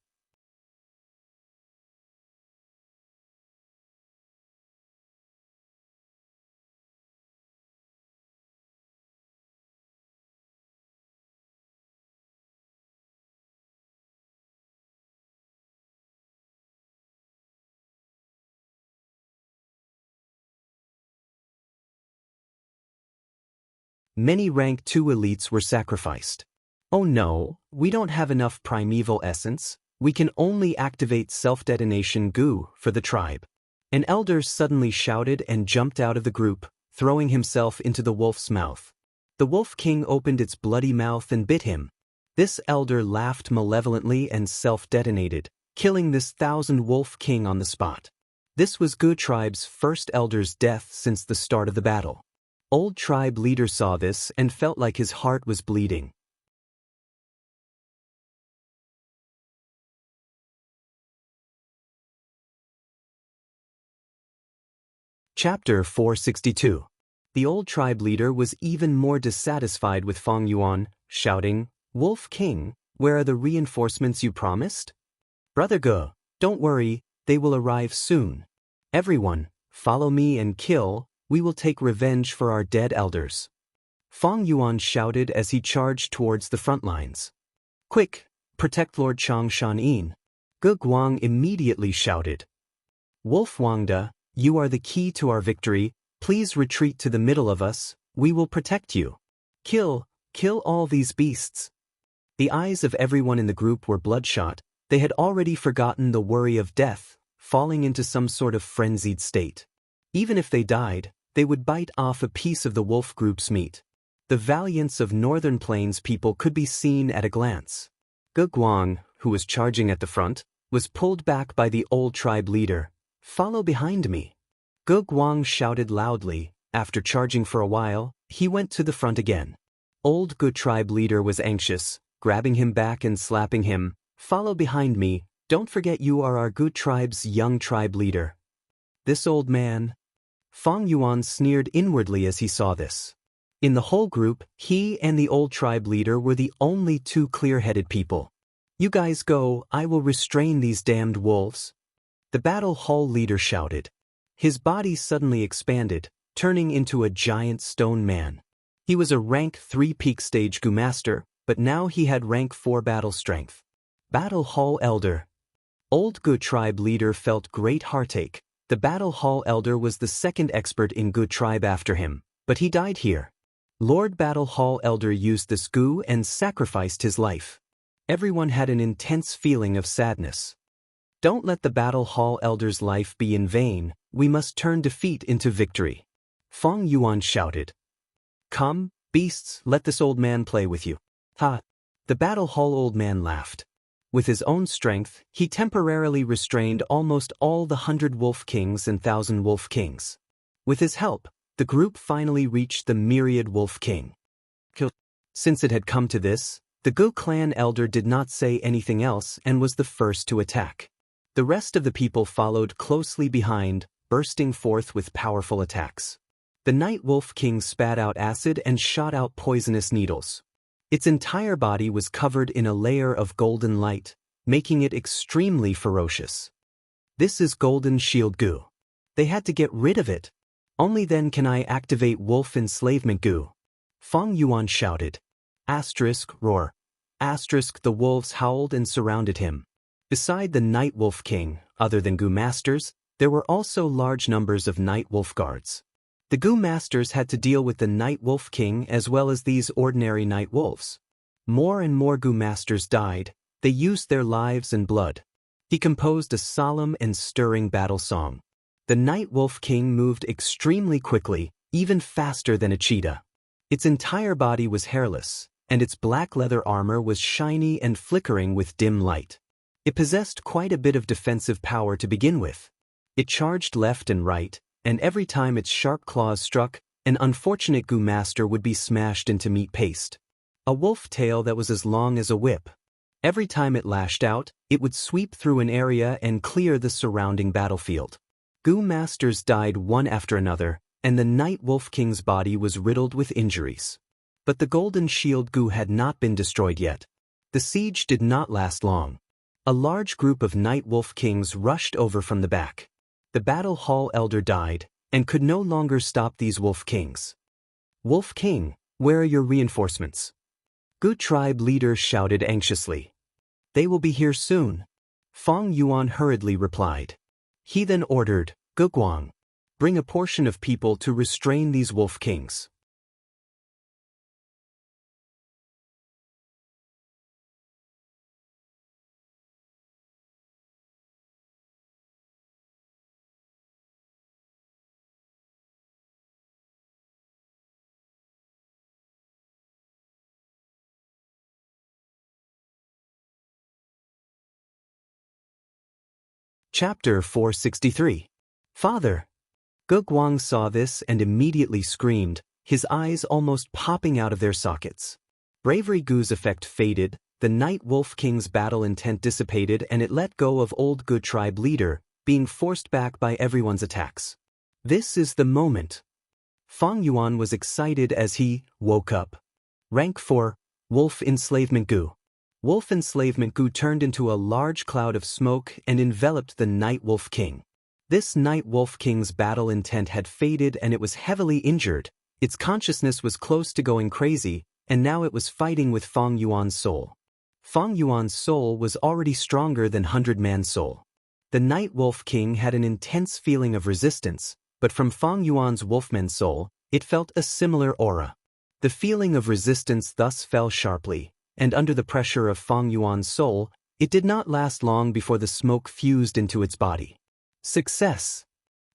Many rank 2 elites were sacrificed. Oh no, we don't have enough primeval essence. We can only activate self-detonation goo for the tribe. An elder suddenly shouted and jumped out of the group, throwing himself into the wolf's mouth. The wolf king opened its bloody mouth and bit him. This elder laughed malevolently and self-detonated, killing this 1,000 wolf king on the spot. This was Gu tribe's first elder's death since the start of the battle. Old tribe leader saw this and felt like his heart was bleeding. Chapter 462. The old tribe leader was even more dissatisfied with Fang Yuan, shouting, "Wolf King, where are the reinforcements you promised?" "Brother Ge, don't worry, they will arrive soon. Everyone, follow me and kill. We will take revenge for our dead elders." Fang Yuan shouted as he charged towards the front lines. "Quick, protect Lord Chang Shan-yin." Ge Guang immediately shouted. "Wolf Wangda, you are the key to our victory. Please retreat to the middle of us. We will protect you. Kill all these beasts." The eyes of everyone in the group were bloodshot. They had already forgotten the worry of death, falling into some sort of frenzied state. Even if they died, they would bite off a piece of the wolf group's meat. The valiance of Northern Plains people could be seen at a glance. Ge Guang, who was charging at the front, was pulled back by the old tribe leader. "Follow behind me." Ge Guang shouted loudly. After charging for a while, he went to the front again. Old Ge tribe leader was anxious, grabbing him back and slapping him. "Follow behind me, don't forget you are our Ge tribe's young tribe leader." This old man. Fang Yuan sneered inwardly as he saw this. In the whole group, he and the old tribe leader were the only two clear-headed people. "You guys go, I will restrain these damned wolves." The battle hall leader shouted. His body suddenly expanded, turning into a giant stone man. He was a rank 3 peak stage Gu master, but now he had rank 4 battle strength. Battle hall elder. Old Ge tribe leader felt great heartache. The battle hall elder was the second expert in Ge tribe after him, but he died here. Lord Battle Hall Elder used this Gu and sacrificed his life. Everyone had an intense feeling of sadness. Don't let the Battle Hall Elder's life be in vain, we must turn defeat into victory. Fang Yuan shouted. "Come, beasts, let this old man play with you." "Ha!" The Battle Hall old man laughed. With his own strength, he temporarily restrained almost all the 100 wolf kings and 1,000 wolf kings. With his help, the group finally reached the myriad wolf king. Since it had come to this, the Ge clan elder did not say anything else and was the first to attack. The rest of the people followed closely behind, bursting forth with powerful attacks. The night wolf king spat out acid and shot out poisonous needles. Its entire body was covered in a layer of golden light, making it extremely ferocious. "This is Golden Shield Gu. They had to get rid of it. Only then can I activate Wolf Enslavement Gu." Fang Yuan shouted. Roar. The wolves howled and surrounded him. Beside the Night Wolf King, other than Gu Masters, there were also large numbers of Night Wolf Guards. The Gu Masters had to deal with the Night Wolf King as well as these ordinary Night Wolves. More and more Gu Masters died. They used their lives and blood. He composed a solemn and stirring battle song. The Night Wolf King moved extremely quickly, even faster than a cheetah. Its entire body was hairless, and its black leather armor was shiny and flickering with dim light. It possessed quite a bit of defensive power to begin with. It charged left and right, and every time its sharp claws struck, an unfortunate Gu master would be smashed into meat paste. A wolf tail that was as long as a whip. Every time it lashed out, it would sweep through an area and clear the surrounding battlefield. Gu masters died one after another, and the Night Wolf King's body was riddled with injuries. But the Golden Shield Gu had not been destroyed yet. The siege did not last long. A large group of Night Wolf Kings rushed over from the back. The Battle Hall Elder died, and could no longer stop these Wolf Kings. "Wolf King, where are your reinforcements?" Ge tribe leader shouted anxiously. "They will be here soon," Fang Yuan hurriedly replied. He then ordered, "Ge Guang, bring a portion of people to restrain these wolf kings." Chapter 463. Father. Ge Guang saw this and immediately screamed, his eyes almost popping out of their sockets. Bravery Gu's effect faded, the Night Wolf King's battle intent dissipated, and it let go of old Ge tribe leader, being forced back by everyone's attacks. This is the moment. Fang Yuan was excited as he woke up. Rank 4, Wolf Enslavement Gu. Wolf Enslavement Gu turned into a large cloud of smoke and enveloped the Night Wolf King. This Night Wolf King's battle intent had faded and it was heavily injured. Its consciousness was close to going crazy, and now it was fighting with Fang Yuan's soul. Fang Yuan's soul was already stronger than 100-man soul. The Night Wolf King had an intense feeling of resistance, but from Fang Yuan's Wolfman soul, it felt a similar aura. The feeling of resistance thus fell sharply, and under the pressure of Fang Yuan's soul, it did not last long before the smoke fused into its body. Success!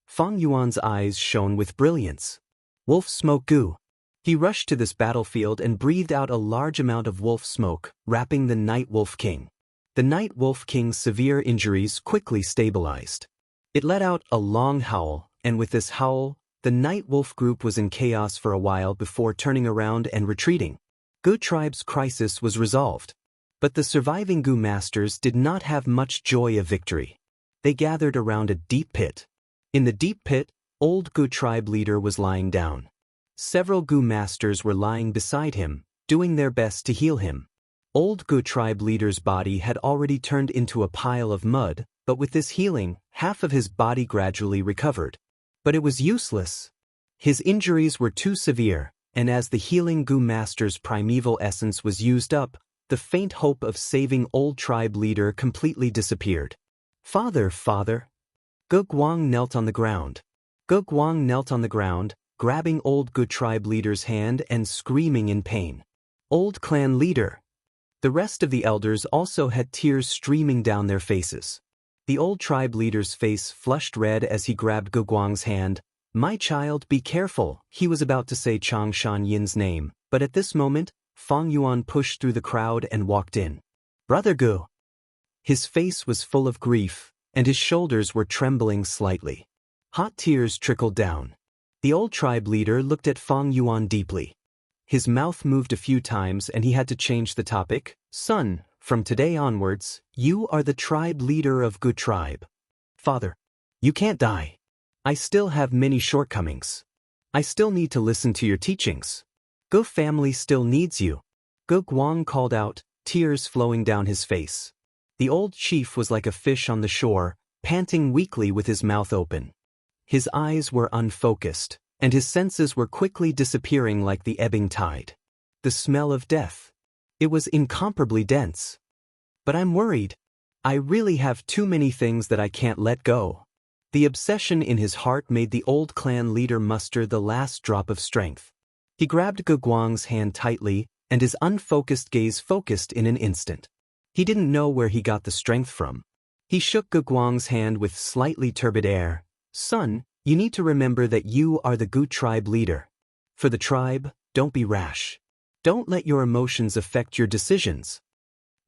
Fang Yuan's eyes shone with brilliance. Wolf smoke goo. He rushed to this battlefield and breathed out a large amount of wolf smoke, wrapping the Night Wolf King. The Night Wolf King's severe injuries quickly stabilized. It let out a long howl, and with this howl, the Night Wolf group was in chaos for a while before turning around and retreating. Gu tribe's crisis was resolved. But the surviving Gu masters did not have much joy of victory. They gathered around a deep pit. In the deep pit, old Gu tribe leader was lying down. Several Gu masters were lying beside him, doing their best to heal him. Old Gu tribe leader's body had already turned into a pile of mud, but with this healing, half of his body gradually recovered. But it was useless. His injuries were too severe, and as the healing Gu master's primeval essence was used up, the faint hope of saving old tribe leader completely disappeared. Father, father. Gu Guang knelt on the ground. Gu Guang knelt on the ground, grabbing old Gu tribe leader's hand and screaming in pain. Old clan leader. The rest of the elders also had tears streaming down their faces. The old tribe leader's face flushed red as he grabbed Gu Guang's hand. My child, be careful, he was about to say Chang Shan Yin's name, but at this moment, Fang Yuan pushed through the crowd and walked in. Brother Gu. His face was full of grief, and his shoulders were trembling slightly. Hot tears trickled down. The old tribe leader looked at Fang Yuan deeply. His mouth moved a few times and he had to change the topic. Son, from today onwards, you are the tribe leader of Gu tribe. Father, you can't die. I still have many shortcomings. I still need to listen to your teachings. Gu family still needs you. Gu Guang called out, tears flowing down his face. The old chief was like a fish on the shore, panting weakly with his mouth open. His eyes were unfocused, and his senses were quickly disappearing like the ebbing tide. The smell of death. It was incomparably dense. But I'm worried. I really have too many things that I can't let go. The obsession in his heart made the old clan leader muster the last drop of strength. He grabbed Gu Guang's hand tightly, and his unfocused gaze focused in an instant. He didn't know where he got the strength from. He shook Gu Guang's hand with slightly turbid air. Son, you need to remember that you are the Gu tribe leader. For the tribe, don't be rash. Don't let your emotions affect your decisions.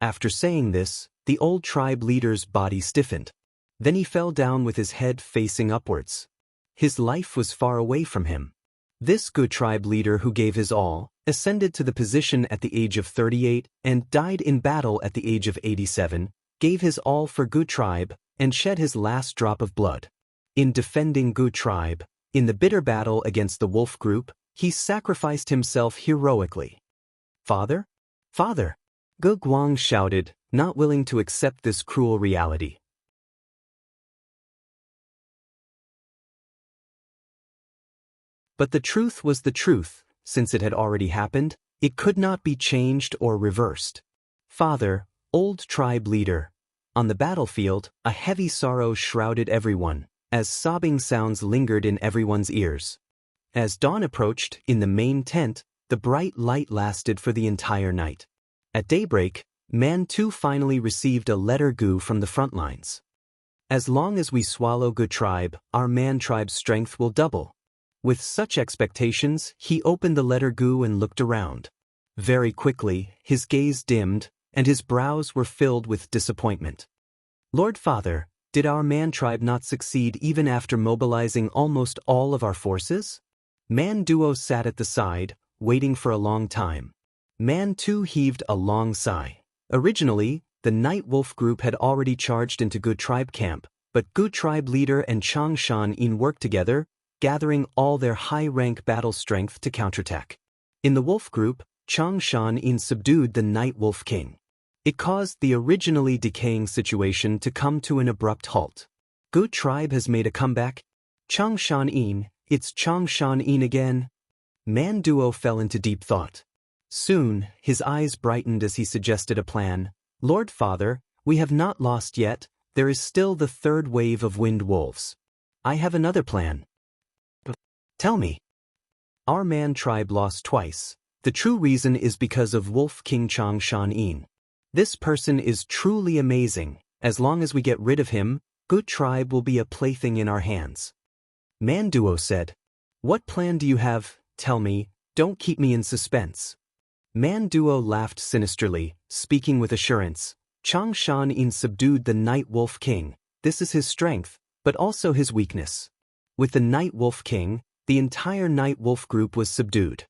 After saying this, the old tribe leader's body stiffened. Then he fell down with his head facing upwards. His life was far away from him. This Gu tribe leader who gave his all, ascended to the position at the age of 38 and died in battle at the age of 87, gave his all for Gu tribe and shed his last drop of blood. In defending Gu tribe, in the bitter battle against the wolf group, he sacrificed himself heroically. Father? Father! Gu Guang shouted, not willing to accept this cruel reality. But the truth was the truth. Since it had already happened, it could not be changed or reversed. Father, old tribe leader. On the battlefield, a heavy sorrow shrouded everyone, as sobbing sounds lingered in everyone's ears. As dawn approached, in the main tent, the bright light lasted for the entire night. At daybreak, Man 2 finally received a letter Gu from the front lines. As long as we swallow Gu tribe, our Man tribe's strength will double. With such expectations, he opened the letter Gu and looked around. Very quickly, his gaze dimmed, and his brows were filled with disappointment. Lord Father, did our Man tribe not succeed even after mobilizing almost all of our forces? Man Duo sat at the side, waiting for a long time. Man 2 heaved a long sigh. Originally, the Night Wolf group had already charged into Gu tribe camp, but Gu tribe leader and Chang Shan Yin worked together, gathering all their high-rank battle strength to counterattack. In the wolf group, Chang Shan Yin subdued the Night Wolf King. It caused the originally decaying situation to come to an abrupt halt. Gu tribe has made a comeback. Chang Shan Yin, it's Chang Shan Yin again. Man Duo fell into deep thought. Soon, his eyes brightened as he suggested a plan. Lord Father, we have not lost yet. There is still the third wave of wind wolves. I have another plan. Tell me. Our Man tribe lost twice. The true reason is because of Wolf King Chang Shan. This person is truly amazing. As long as we get rid of him, Good Tribe will be a plaything in our hands. Man Duo said. What plan do you have? Tell me, don't keep me in suspense. Man Duo laughed sinisterly, speaking with assurance. Chang Shan subdued the Night Wolf King. This is his strength, but also his weakness. With the Night Wolf King, the entire Night Wolf group was subdued.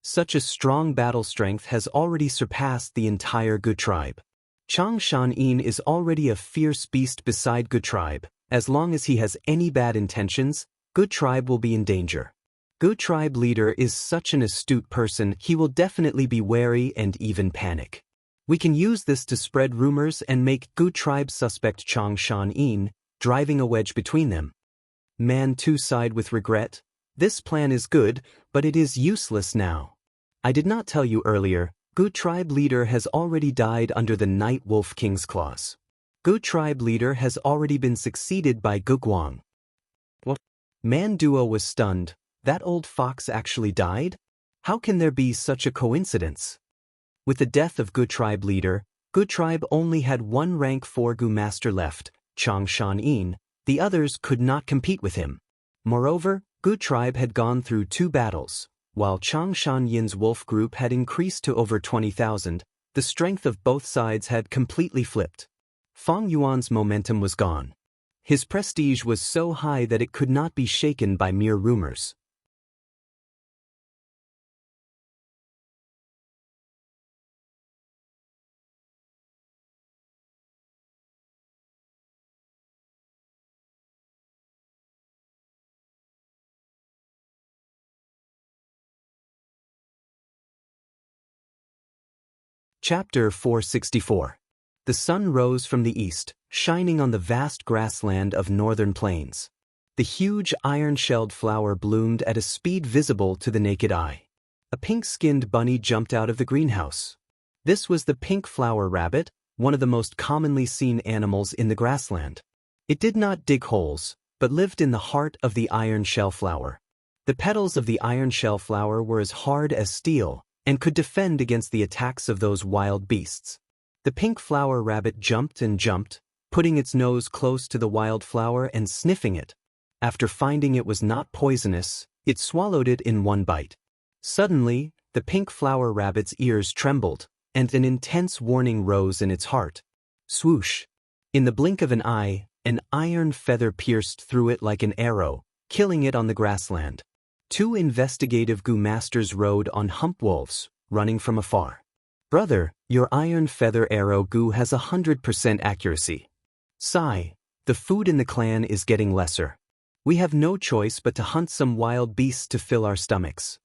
Such a strong battle strength has already surpassed the entire Good Tribe. Chang Shan is already a fierce beast beside Good Tribe. As long as he has any bad intentions, Good Tribe will be in danger. Good Tribe leader is such an astute person, he will definitely be wary and even panic. We can use this to spread rumors and make Good Tribe suspect Chang Shan, driving a wedge between them. Man 2 sighed with regret. This plan is good, but it is useless now. I did not tell you earlier, Good Tribe leader has already died under the Night Wolf King's claws. Good Tribe leader has already been succeeded by Guguang. What? Man Duo was stunned. That old fox actually died? How can there be such a coincidence? With the death of Good Tribe leader, Good Tribe only had one rank 4 Gu master left, Chang Shan. The others could not compete with him. Moreover, Good Tribe had gone through 2 battles. While Chang Shan-yin's wolf group had increased to over 20,000, the strength of both sides had completely flipped. Fang Yuan's momentum was gone. His prestige was so high that it could not be shaken by mere rumors. Chapter 464. The sun rose from the east, shining on the vast grassland of northern plains. The huge iron-shelled flower bloomed at a speed visible to the naked eye. A pink-skinned bunny jumped out of the greenhouse. This was the pink flower rabbit, one of the most commonly seen animals in the grassland. It did not dig holes, but lived in the heart of the iron shell flower. The petals of the iron shell flower were as hard as steel, and could defend against the attacks of those wild beasts. The pink flower rabbit jumped and jumped, putting its nose close to the wild flower and sniffing it. After finding it was not poisonous, it swallowed it in one bite. Suddenly, the pink flower rabbit's ears trembled, and an intense warning rose in its heart. Swoosh! In the blink of an eye, an iron feather pierced through it like an arrow, killing it on the grassland. 2 investigative Gu masters rode on hump wolves, running from afar. Brother, your iron feather arrow Gu has 100% accuracy. Sigh, the food in the clan is getting lesser. We have no choice but to hunt some wild beasts to fill our stomachs.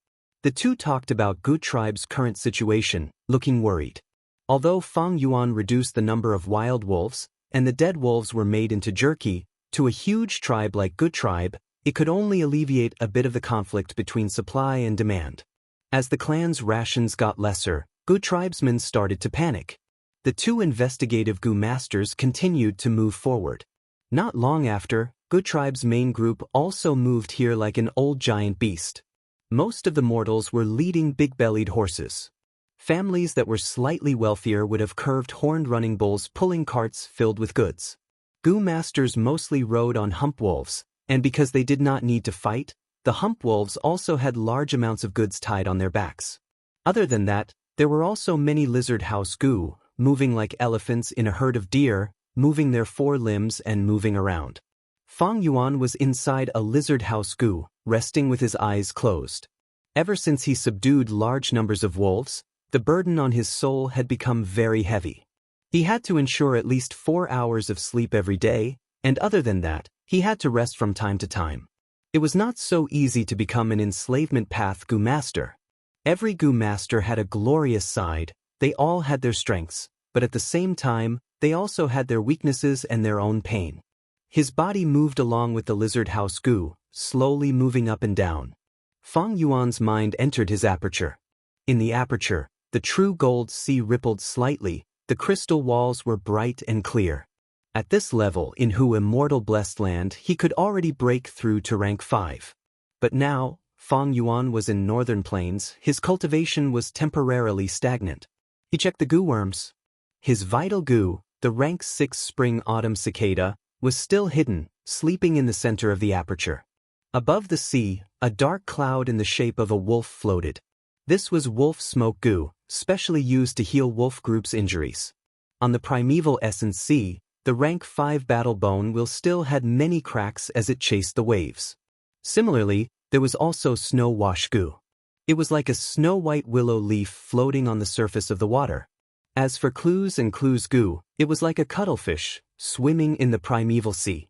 The 2 talked about Good Tribe's current situation, looking worried. Although Fang Yuan reduced the number of wild wolves, and the dead wolves were made into jerky, to a huge tribe like Good Tribe, it could only alleviate a bit of the conflict between supply and demand. As the clan's rations got lesser, Good tribesmen started to panic. The 2 investigative Gu masters continued to move forward. Not long after, Good Tribe's main group also moved here like an old giant beast. Most of the mortals were leading big-bellied horses. Families that were slightly wealthier would have curved horned running bulls pulling carts filled with goods. Gu masters mostly rode on hump wolves, and because they did not need to fight, the hump wolves also had large amounts of goods tied on their backs. Other than that, there were also many lizard house Gu, moving like elephants in a herd of deer, moving their 4 limbs and moving around. Fang Yuan was inside a lizard house Gu, resting with his eyes closed. Ever since he subdued large numbers of wolves, the burden on his soul had become very heavy. He had to ensure at least 4 hours of sleep every day, and other than that, he had to rest from time to time. It was not so easy to become an enslavement path Gu master. Every Gu master had a glorious side, they all had their strengths, but at the same time, they also had their weaknesses and their own pain. His body moved along with the lizard house Gu, slowly moving up and down. Fang Yuan's mind entered his aperture. In the aperture, the true gold sea rippled slightly, the crystal walls were bright and clear. At this level in Immortal blessed land he could already break through to rank 5. But now, Fang Yuan was in northern plains, his cultivation was temporarily stagnant. He checked the goo worms. His vital goo, the rank 6 spring-autumn cicada, was still hidden, sleeping in the center of the aperture. Above the sea, a dark cloud in the shape of a wolf floated. This was wolf smoke goo, specially used to heal wolf groups' injuries. On the primeval essence sea, the rank 5 battle bone will still had many cracks as it chased the waves. Similarly, there was also snow wash goo. It was like a snow-white willow leaf floating on the surface of the water. As for clues and clues goo, it was like a cuttlefish, swimming in the primeval sea.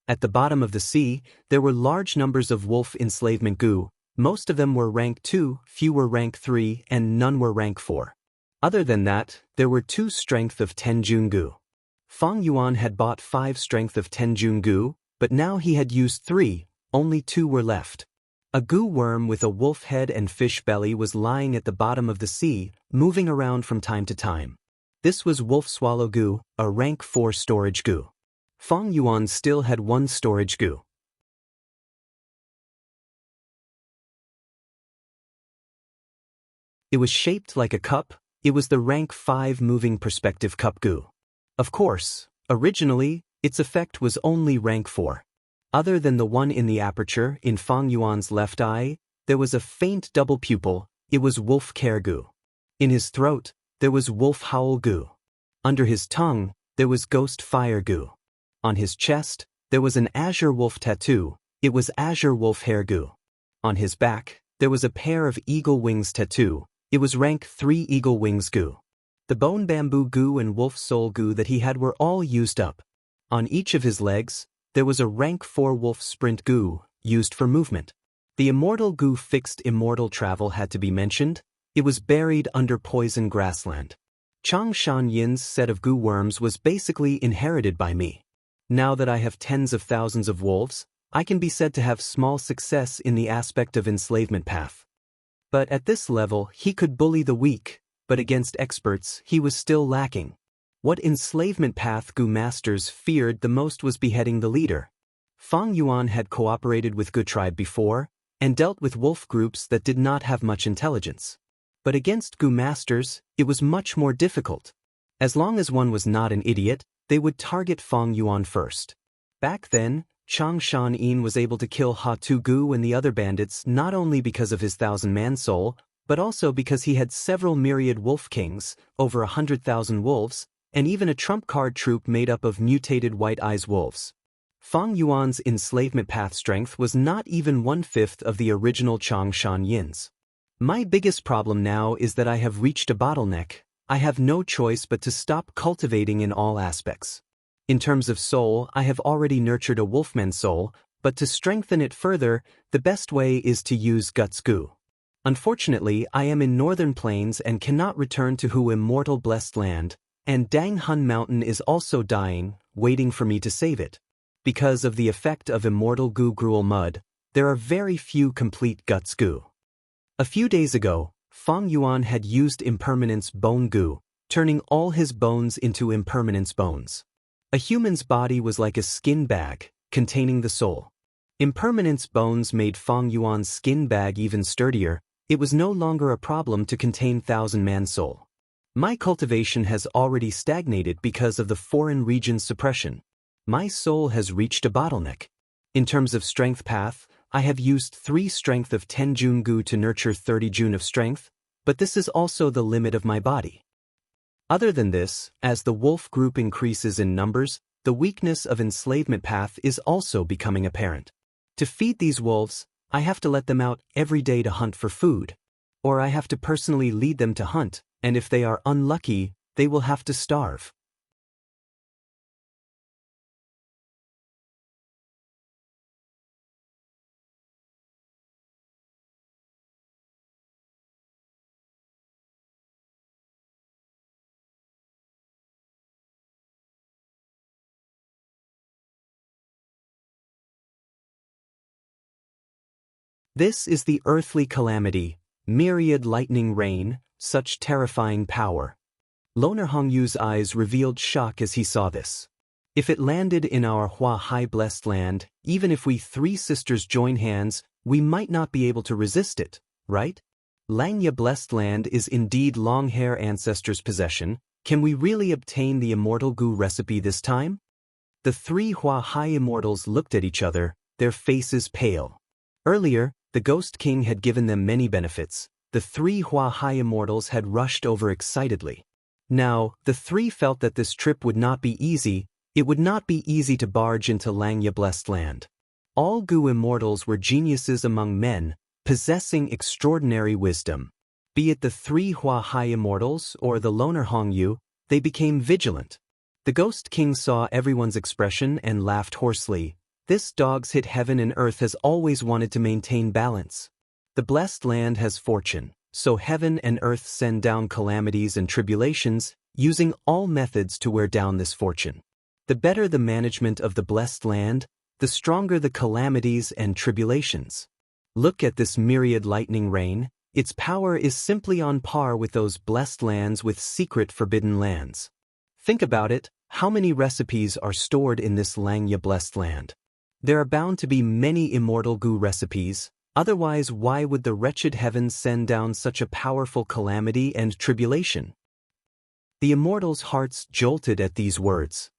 At the bottom of the sea, there were large numbers of wolf enslavement goo. Most of them were rank 2, few were rank 3, and none were rank 4. Other than that, there were 2 strength of 10 Jun goo. Fang Yuan had bought 5 strength of 10 Jun goo, but now he had used 3, only 2 were left. A goo worm with a wolf head and fish belly was lying at the bottom of the sea, moving around from time to time. This was wolf swallow goo, a rank 4 storage goo. Fang Yuan still had 1 storage goo. It was shaped like a cup. It was the rank 5 moving perspective cup goo. Of course, originally, its effect was only rank 4. Other than the one in the aperture in Fang Yuan's left eye, there was a faint double pupil. It was wolf care goo. In his throat, there was wolf howl goo. Under his tongue, there was ghost fire goo. On his chest, there was an azure wolf tattoo. It was azure wolf hair goo. On his back, there was a pair of eagle wings tattoo. It was rank 3 eagle wings goo. The bone bamboo goo and wolf soul goo that he had were all used up. On each of his legs, there was a rank 4 wolf sprint goo, used for movement. The immortal goo fixed immortal travel had to be mentioned. It was buried under poison grassland. Chang Shan Yin's set of goo worms was basically inherited by me. Now that I have tens of thousands of wolves, I can be said to have small success in the aspect of enslavement path. But at this level, he could bully the weak, but against experts, he was still lacking. What enslavement path goo masters feared the most was beheading the leader. Fang Yuan had cooperated with Goo tribe before, and dealt with wolf groups that did not have much intelligence. But against goo masters, it was much more difficult. As long as one was not an idiot, they would target Fang Yuan first. Back then, Chang Shan Yin was able to kill Ha Tu Gu and the other bandits not only because of his 1,000-man soul, but also because he had several myriad wolf kings, over 100,000 wolves, and even a trump card troop made up of mutated white eyes wolves. Fang Yuan's enslavement path strength was not even 1/5 of the original Chang Shan Yin's. My biggest problem now is that I have reached a bottleneck. I have no choice but to stop cultivating in all aspects. In terms of soul, I have already nurtured a wolfman soul, but to strengthen it further, the best way is to use guts goo. Unfortunately, I am in northern plains and cannot return to Hu Immortal blessed land, and Dang Hun Mountain is also dying, waiting for me to save it. Because of the effect of immortal goo gruel mud, there are very few complete guts goo. A few days ago, Fang Yuan had used impermanence bone goo, turning all his bones into impermanence bones. A human's body was like a skin bag, containing the soul. Impermanence bones made Fang Yuan's skin bag even sturdier. It was no longer a problem to contain 1,000-man soul. My cultivation has already stagnated because of the foreign region suppression. My soul has reached a bottleneck. In terms of strength path, I have used 3 strength of 10 Jun goo to nurture 30 Jun of strength, but this is also the limit of my body. Other than this, as the wolf group increases in numbers, the weakness of enslavement path is also becoming apparent. To feed these wolves, I have to let them out every day to hunt for food. Or I have to personally lead them to hunt, and if they are unlucky, they will have to starve. This is the earthly calamity, myriad lightning rain, such terrifying power. Loner Hongyu's eyes revealed shock as he saw this. If it landed in our Hua Hai blessed land, even if we 3 sisters join hands, we might not be able to resist it, right? Langya Blessed Land is indeed Longhair Ancestors' possession. Can we really obtain the Immortal Goo recipe this time? The three Hua Hai immortals looked at each other, their faces pale. Earlier, the Ghost King had given them many benefits. The three Hua Hai immortals had rushed over excitedly. Now, the three felt that this trip would not be easy. It would not be easy to barge into Langya Blessed Land. All Goo immortals were geniuses among men, possessing extraordinary wisdom. Be it the three Hua Hai immortals or the loner Hongyu, they became vigilant. The Ghost King saw everyone's expression and laughed hoarsely. This dog's hit heaven and earth has always wanted to maintain balance. The blessed land has fortune, so heaven and earth send down calamities and tribulations, using all methods to wear down this fortune. The better the management of the blessed land, the stronger the calamities and tribulations. Look at this myriad lightning rain. Its power is simply on par with those blessed lands with secret forbidden lands. Think about it, how many recipes are stored in this Langya Blessed Land? There are bound to be many Immortal Goo recipes, otherwise why would the wretched heavens send down such a powerful calamity and tribulation? The immortals' hearts jolted at these words.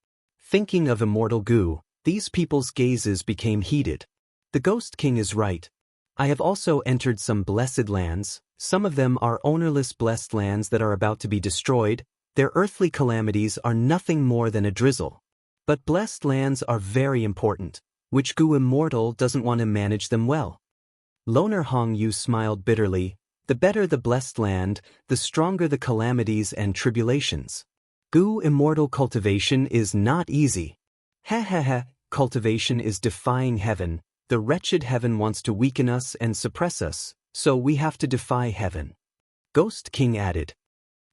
Thinking of Immortal Goo, these people's gazes became heated. The Ghost King is right. I have also entered some blessed lands. Some of them are ownerless blessed lands that are about to be destroyed. Their earthly calamities are nothing more than a drizzle. But blessed lands are very important. Which Goo immortal doesn't want to manage them well? Loner Hongyu smiled bitterly. The better the blessed land, the stronger the calamities and tribulations. Goo immortal cultivation is not easy. Ha ha ha, cultivation is defying heaven. The wretched heaven wants to weaken us and suppress us, so we have to defy heaven. Ghost King added.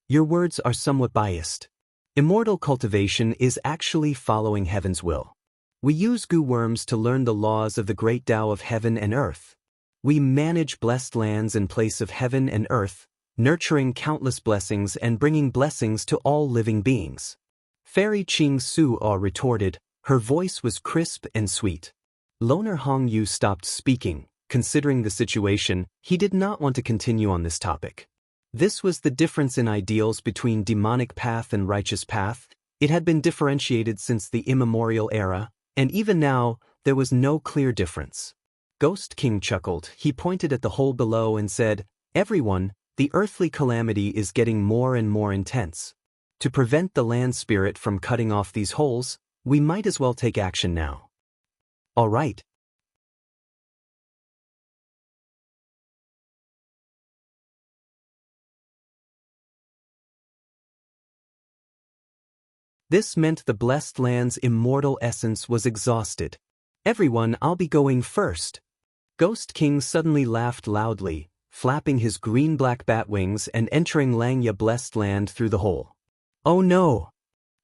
Your words are somewhat biased. Immortal cultivation is actually following heaven's will. We use Goo worms to learn the laws of the great Tao of heaven and earth. We manage blessed lands in place of heaven and earth, nurturing countless blessings and bringing blessings to all living beings. Fairy Ching Su retorted. Her voice was crisp and sweet. Loner Hongyu stopped speaking. Considering the situation, he did not want to continue on this topic. This was the difference in ideals between demonic path and righteous path. It had been differentiated since the immemorial era, and even now, there was no clear difference. Ghost King chuckled. He pointed at the hole below and said, Everyone, the earthly calamity is getting more and more intense. To prevent the land spirit from cutting off these holes, we might as well take action now. All right. This meant the blessed land's immortal essence was exhausted. Everyone, I'll be going first. Ghost King suddenly laughed loudly, flapping his green-black bat wings and entering Langya Blessed Land through the hole. Oh no!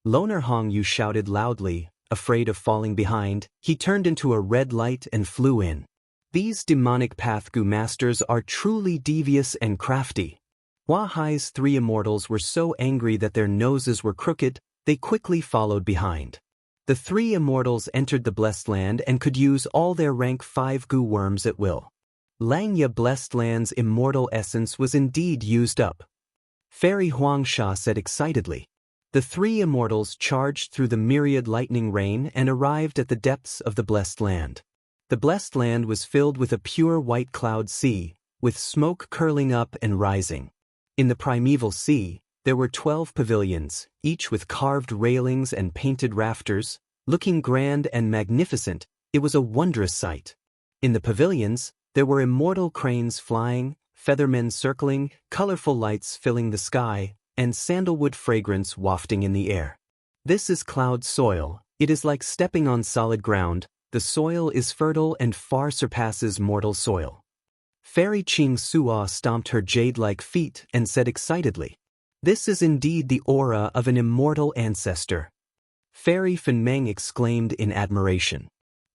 Loner Hongyu shouted loudly, afraid of falling behind. He turned into a red light and flew in. These demonic path Goo masters are truly devious and crafty. Hua Hai's three immortals were so angry that their noses were crooked. They quickly followed behind. The three immortals entered the Blessed Land and could use all their rank 5 Goo worms at will. Langya Blessed Land's immortal essence was indeed used up. Fairy Huangsha said excitedly. The three immortals charged through the myriad lightning rain and arrived at the depths of the Blessed Land. The Blessed Land was filled with a pure white cloud sea, with smoke curling up and rising. In the primeval sea, there were 12 pavilions, each with carved railings and painted rafters, looking grand and magnificent. It was a wondrous sight. In the pavilions, there were immortal cranes flying, feathermen circling, colorful lights filling the sky, and sandalwood fragrance wafting in the air. This is cloud soil. It is like stepping on solid ground. The soil is fertile and far surpasses mortal soil. Fairy Ching Sua stomped her jade-like feet and said excitedly, This is indeed the aura of an immortal ancestor. Fairy Fenmeng exclaimed in admiration.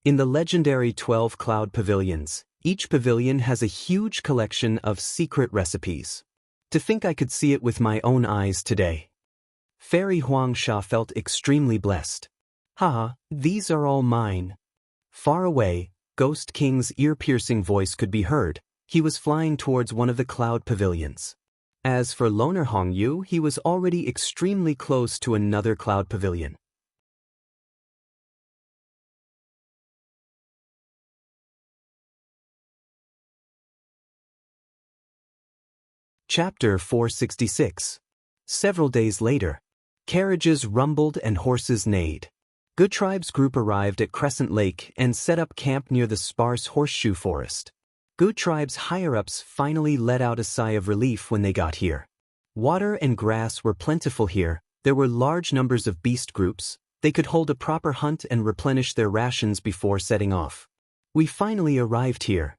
In the legendary 12 cloud pavilions, each pavilion has a huge collection of secret recipes. To think I could see it with my own eyes today. Fairy Huangsha felt extremely blessed. Haha, these are all mine. Far away, Ghost King's ear-piercing voice could be heard, he was flying towards one of the cloud pavilions. As for Loner Hongyu, he was already extremely close to another cloud pavilion. Chapter 466. Several days later. Carriages rumbled and horses neighed. Good Tribe's group arrived at Crescent Lake and set up camp near the sparse horseshoe forest. Good Tribe's higher-ups finally let out a sigh of relief when they got here. Water and grass were plentiful here, there were large numbers of beast groups, they could hold a proper hunt and replenish their rations before setting off. We finally arrived here.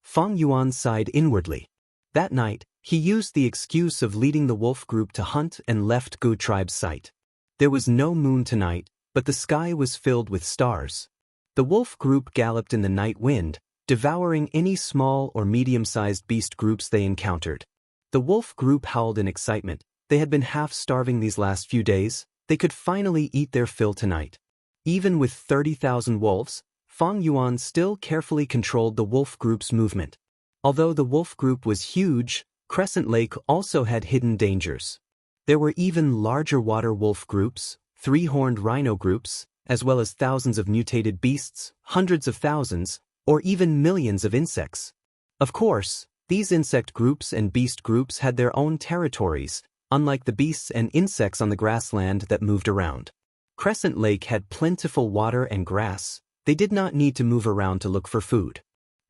Feng Yuan sighed inwardly. That night, he used the excuse of leading the wolf group to hunt and left Good Tribe's site. There was no moon tonight, but the sky was filled with stars. The wolf group galloped in the night wind, devouring any small or medium-sized beast groups they encountered. The wolf group howled in excitement. They had been half-starving these last few days. They could finally eat their fill tonight. Even with 30,000 wolves, Feng Yuan still carefully controlled the wolf group's movement. Although the wolf group was huge, Crescent Lake also had hidden dangers. There were even larger water wolf groups, three-horned rhino groups, as well as thousands of mutated beasts, hundreds of thousands, or even millions of insects. Of course, these insect groups and beast groups had their own territories, unlike the beasts and insects on the grassland that moved around. Crescent Lake had plentiful water and grass. They did not need to move around to look for food.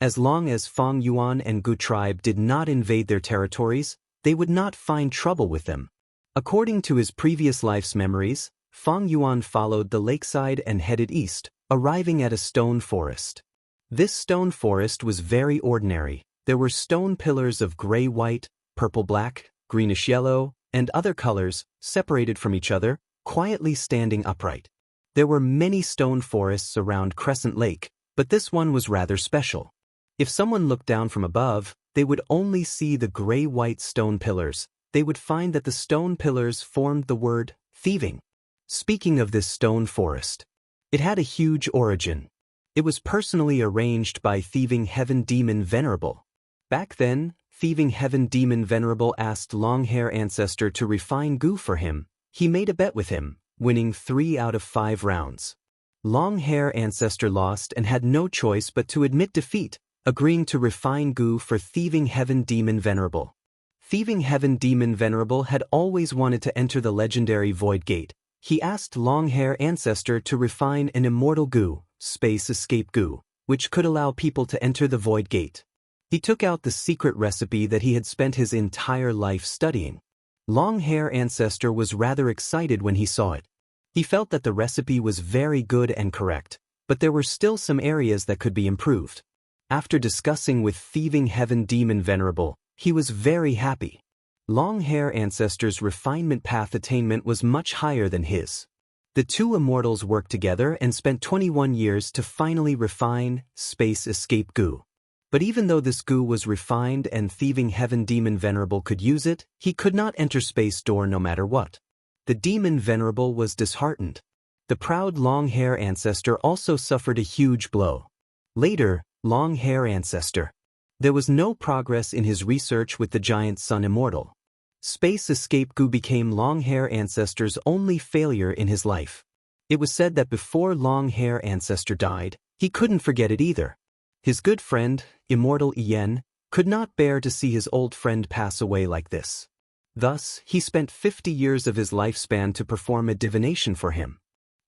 As long as Feng Yuan and Good Tribe did not invade their territories, they would not find trouble with them. According to his previous life's memories, Feng Yuan followed the lakeside and headed east, arriving at a stone forest. This stone forest was very ordinary. There were stone pillars of gray-white, purple-black, greenish-yellow, and other colors, separated from each other, quietly standing upright. There were many stone forests around Crescent Lake, but this one was rather special. If someone looked down from above, they would only see the gray-white stone pillars. They would find that the stone pillars formed the word thieving. Speaking of this stone forest, it had a huge origin. It was personally arranged by Thieving Heaven Demon Venerable. Back then, Thieving Heaven Demon Venerable asked Long-Hair Ancestor to refine goo for him. He made a bet with him, winning 3 out of 5 rounds. Long-Hair Ancestor lost and had no choice but to admit defeat, agreeing to refine goo for Thieving Heaven Demon Venerable. Thieving Heaven Demon Venerable had always wanted to enter the legendary Void Gate. He asked Long-Hair Ancestor to refine an immortal goo, space escape goo, which could allow people to enter the Void Gate. He took out the secret recipe that he had spent his entire life studying. Long-Hair Ancestor was rather excited when he saw it. He felt that the recipe was very good and correct, but there were still some areas that could be improved. After discussing with Thieving Heaven Demon Venerable, he was very happy. Long-Hair Ancestor's refinement path attainment was much higher than his. The two immortals worked together and spent 21 years to finally refine space escape goo. But even though this goo was refined and Thieving Heaven Demon Venerable could use it, he could not enter Space Door no matter what. The Demon Venerable was disheartened. The proud Long-Hair Ancestor also suffered a huge blow. Later, Long-Hair Ancestor. There was no progress in his research with the giant sun Immortal. Space escape goo became Long-Hair Ancestor's only failure in his life. It was said that before Long-Hair Ancestor died, he couldn't forget it either. His good friend, Immortal Yen, could not bear to see his old friend pass away like this. Thus, he spent 50 years of his lifespan to perform a divination for him.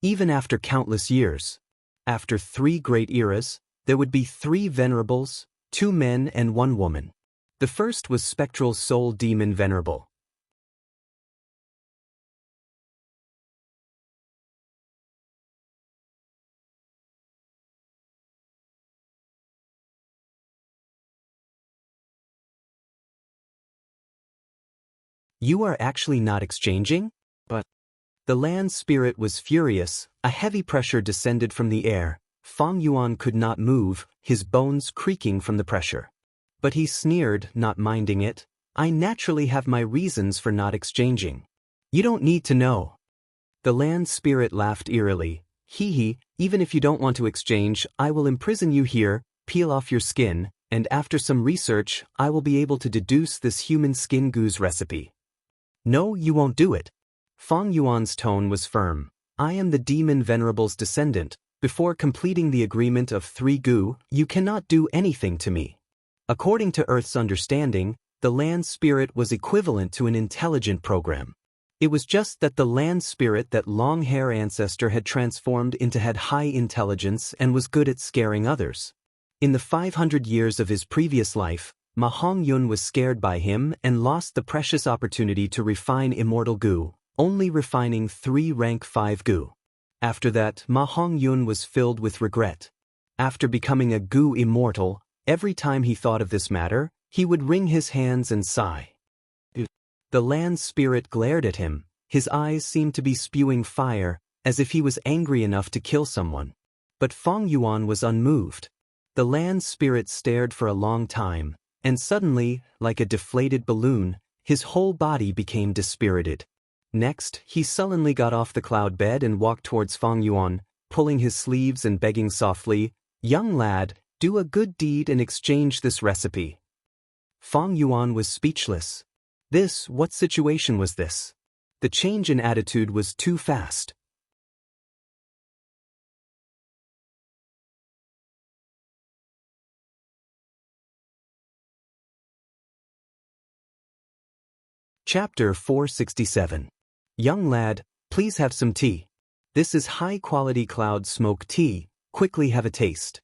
Even after countless years, after 3 great eras, there would be 3 venerables, 2 men and 1 woman. The first was Spectral Soul Demon Venerable. You are actually not exchanging? But the land spirit was furious. A heavy pressure descended from the air. Feng Yuan could not move, his bones creaking from the pressure. But he sneered, not minding it. I naturally have my reasons for not exchanging. You don't need to know. The land spirit laughed eerily. Hee hee, even if you don't want to exchange, I will imprison you here, peel off your skin, and after some research, I will be able to deduce this human skin goo's recipe. No, you won't do it. Fang Yuan's tone was firm. I am the demon venerable's descendant. Before completing the agreement of 3 gu, you cannot do anything to me. According to Earth's understanding, the land spirit was equivalent to an intelligent program. It was just that the land spirit that long-hair ancestor had transformed into had high intelligence and was good at scaring others. In the 500 years of his previous life, Ma Hongyun was scared by him and lost the precious opportunity to refine immortal gu, only refining 3 rank 5 gu. After that, Ma Hongyun was filled with regret. After becoming a gu immortal, every time he thought of this matter, he would wring his hands and sigh. The land spirit glared at him. His eyes seemed to be spewing fire, as if he was angry enough to kill someone. But Fang Yuan was unmoved. The land spirit stared for a long time, and suddenly, like a deflated balloon, his whole body became dispirited. Next, he sullenly got off the cloud bed and walked towards Fang Yuan, pulling his sleeves and begging softly, "Young lad, do a good deed and exchange this recipe." Fang Yuan was speechless. What situation was this? The change in attitude was too fast. Chapter 467. Young lad, please have some tea. This is high-quality cloud smoke tea, quickly have a taste.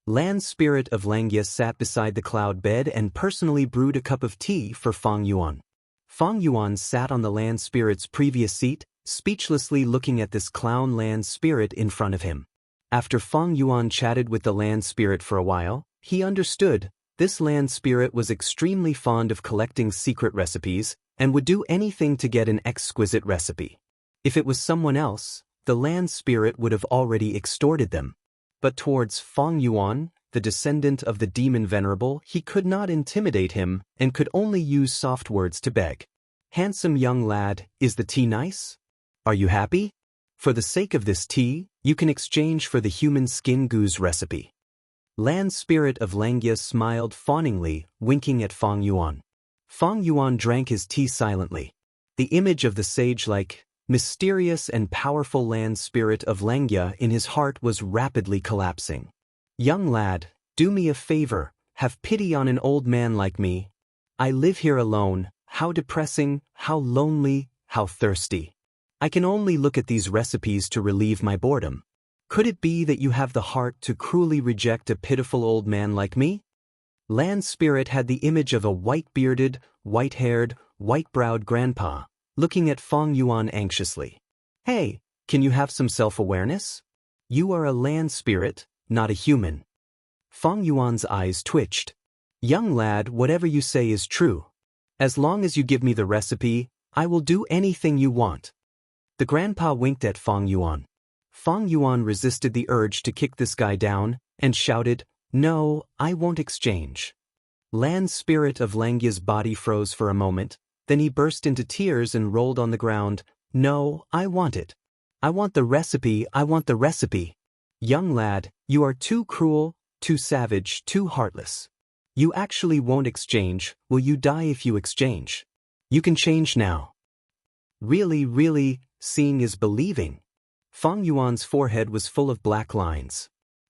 Land spirit of Xianxia sat beside the cloud bed and personally brewed a cup of tea for Fang Yuan. Fang Yuan sat on the land spirit's previous seat, speechlessly looking at this clown land spirit in front of him. After Fang Yuan chatted with the land spirit for a while, he understood this land spirit was extremely fond of collecting secret recipes and would do anything to get an exquisite recipe. If it was someone else, the land spirit would have already extorted them. But towards Fang Yuan, the descendant of the demon venerable, he could not intimidate him and could only use soft words to beg. Handsome young lad, is the tea nice? Are you happy? For the sake of this tea, you can exchange for the human skin goo's recipe. Land spirit of Xianxia smiled fawningly, winking at Fang Yuan. Fang Yuan drank his tea silently. The image of the sage-like, mysterious and powerful land spirit of Xianxia in his heart was rapidly collapsing. Young lad, do me a favor, have pity on an old man like me. I live here alone, how depressing, how lonely, how thirsty. I can only look at these recipes to relieve my boredom. Could it be that you have the heart to cruelly reject a pitiful old man like me? Land spirit had the image of a white-bearded, white-haired, white-browed grandpa, looking at Fang Yuan anxiously. Hey, can you have some self-awareness? You are a land spirit, not a human. Fang Yuan's eyes twitched. Young lad, whatever you say is true. As long as you give me the recipe, I will do anything you want. The grandpa winked at Fang Yuan. Fang Yuan resisted the urge to kick this guy down and shouted, No, I won't exchange. Land spirit of Xianxia's body froze for a moment, then he burst into tears and rolled on the ground. No, I want it. I want the recipe, I want the recipe. Young lad, you are too cruel, too savage, too heartless. You actually won't exchange, will you die if you exchange? You can change now. Really, seeing is believing. Fang Yuan's forehead was full of black lines.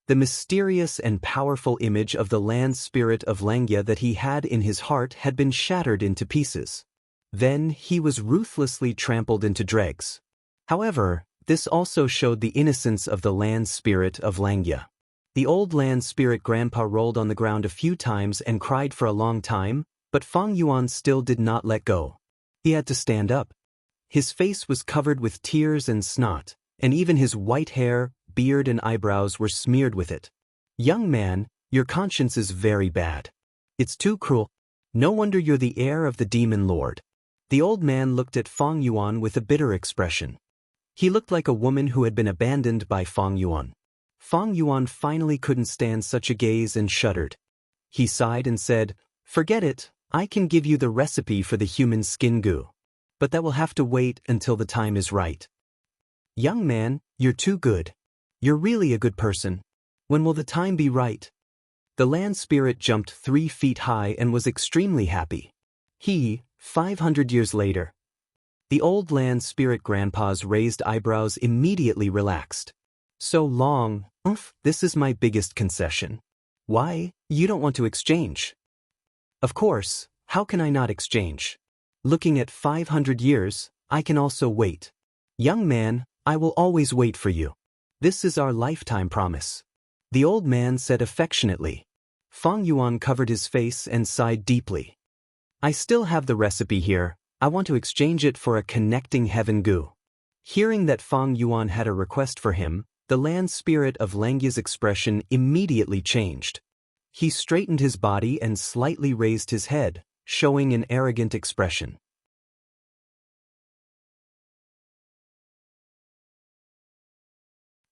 The mysterious and powerful image of the land spirit of Xianxia that he had in his heart had been shattered into pieces. Then he was ruthlessly trampled into dregs. However, this also showed the innocence of the land spirit of Xianxia. The old land spirit grandpa rolled on the ground a few times and cried for a long time, but Fang Yuan still did not let go. He had to stand up. His face was covered with tears and snot, and even his white hair, beard and eyebrows were smeared with it. Young man, your conscience is very bad. It's too cruel. No wonder you're the heir of the demon lord. The old man looked at Fang Yuan with a bitter expression. He looked like a woman who had been abandoned by Fang Yuan. Fang Yuan finally couldn't stand such a gaze and shuddered. He sighed and said, Forget it, I can give you the recipe for the human skin goo. But that will have to wait until the time is right. Young man, you're too good. You're really a good person. When will the time be right? The land spirit jumped 3 feet high and was extremely happy. 500 years later. The old land spirit grandpa's raised eyebrows immediately relaxed. So long, this is my biggest concession. Why, you don't want to exchange? Of course, how can I not exchange? Looking at 500 years, I can also wait. Young man, I will always wait for you. This is our lifetime promise. The old man said affectionately. Fang Yuan covered his face and sighed deeply. I still have the recipe here. I want to exchange it for a connecting heaven goo. Hearing that Fang Yuan had a request for him, the land spirit of Langya's expression immediately changed. He straightened his body and slightly raised his head, showing an arrogant expression.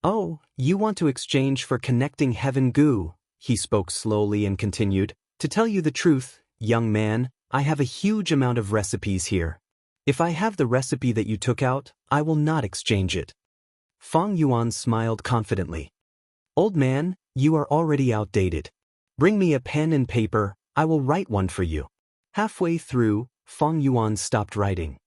Oh, you want to exchange for connecting heaven goo, he spoke slowly and continued. To tell you the truth, young man, I have a huge amount of recipes here. If I have the recipe that you took out, I will not exchange it. Fang Yuan smiled confidently. Old man, you are already outdated. Bring me a pen and paper, I will write one for you. Halfway through, Fang Yuan stopped writing.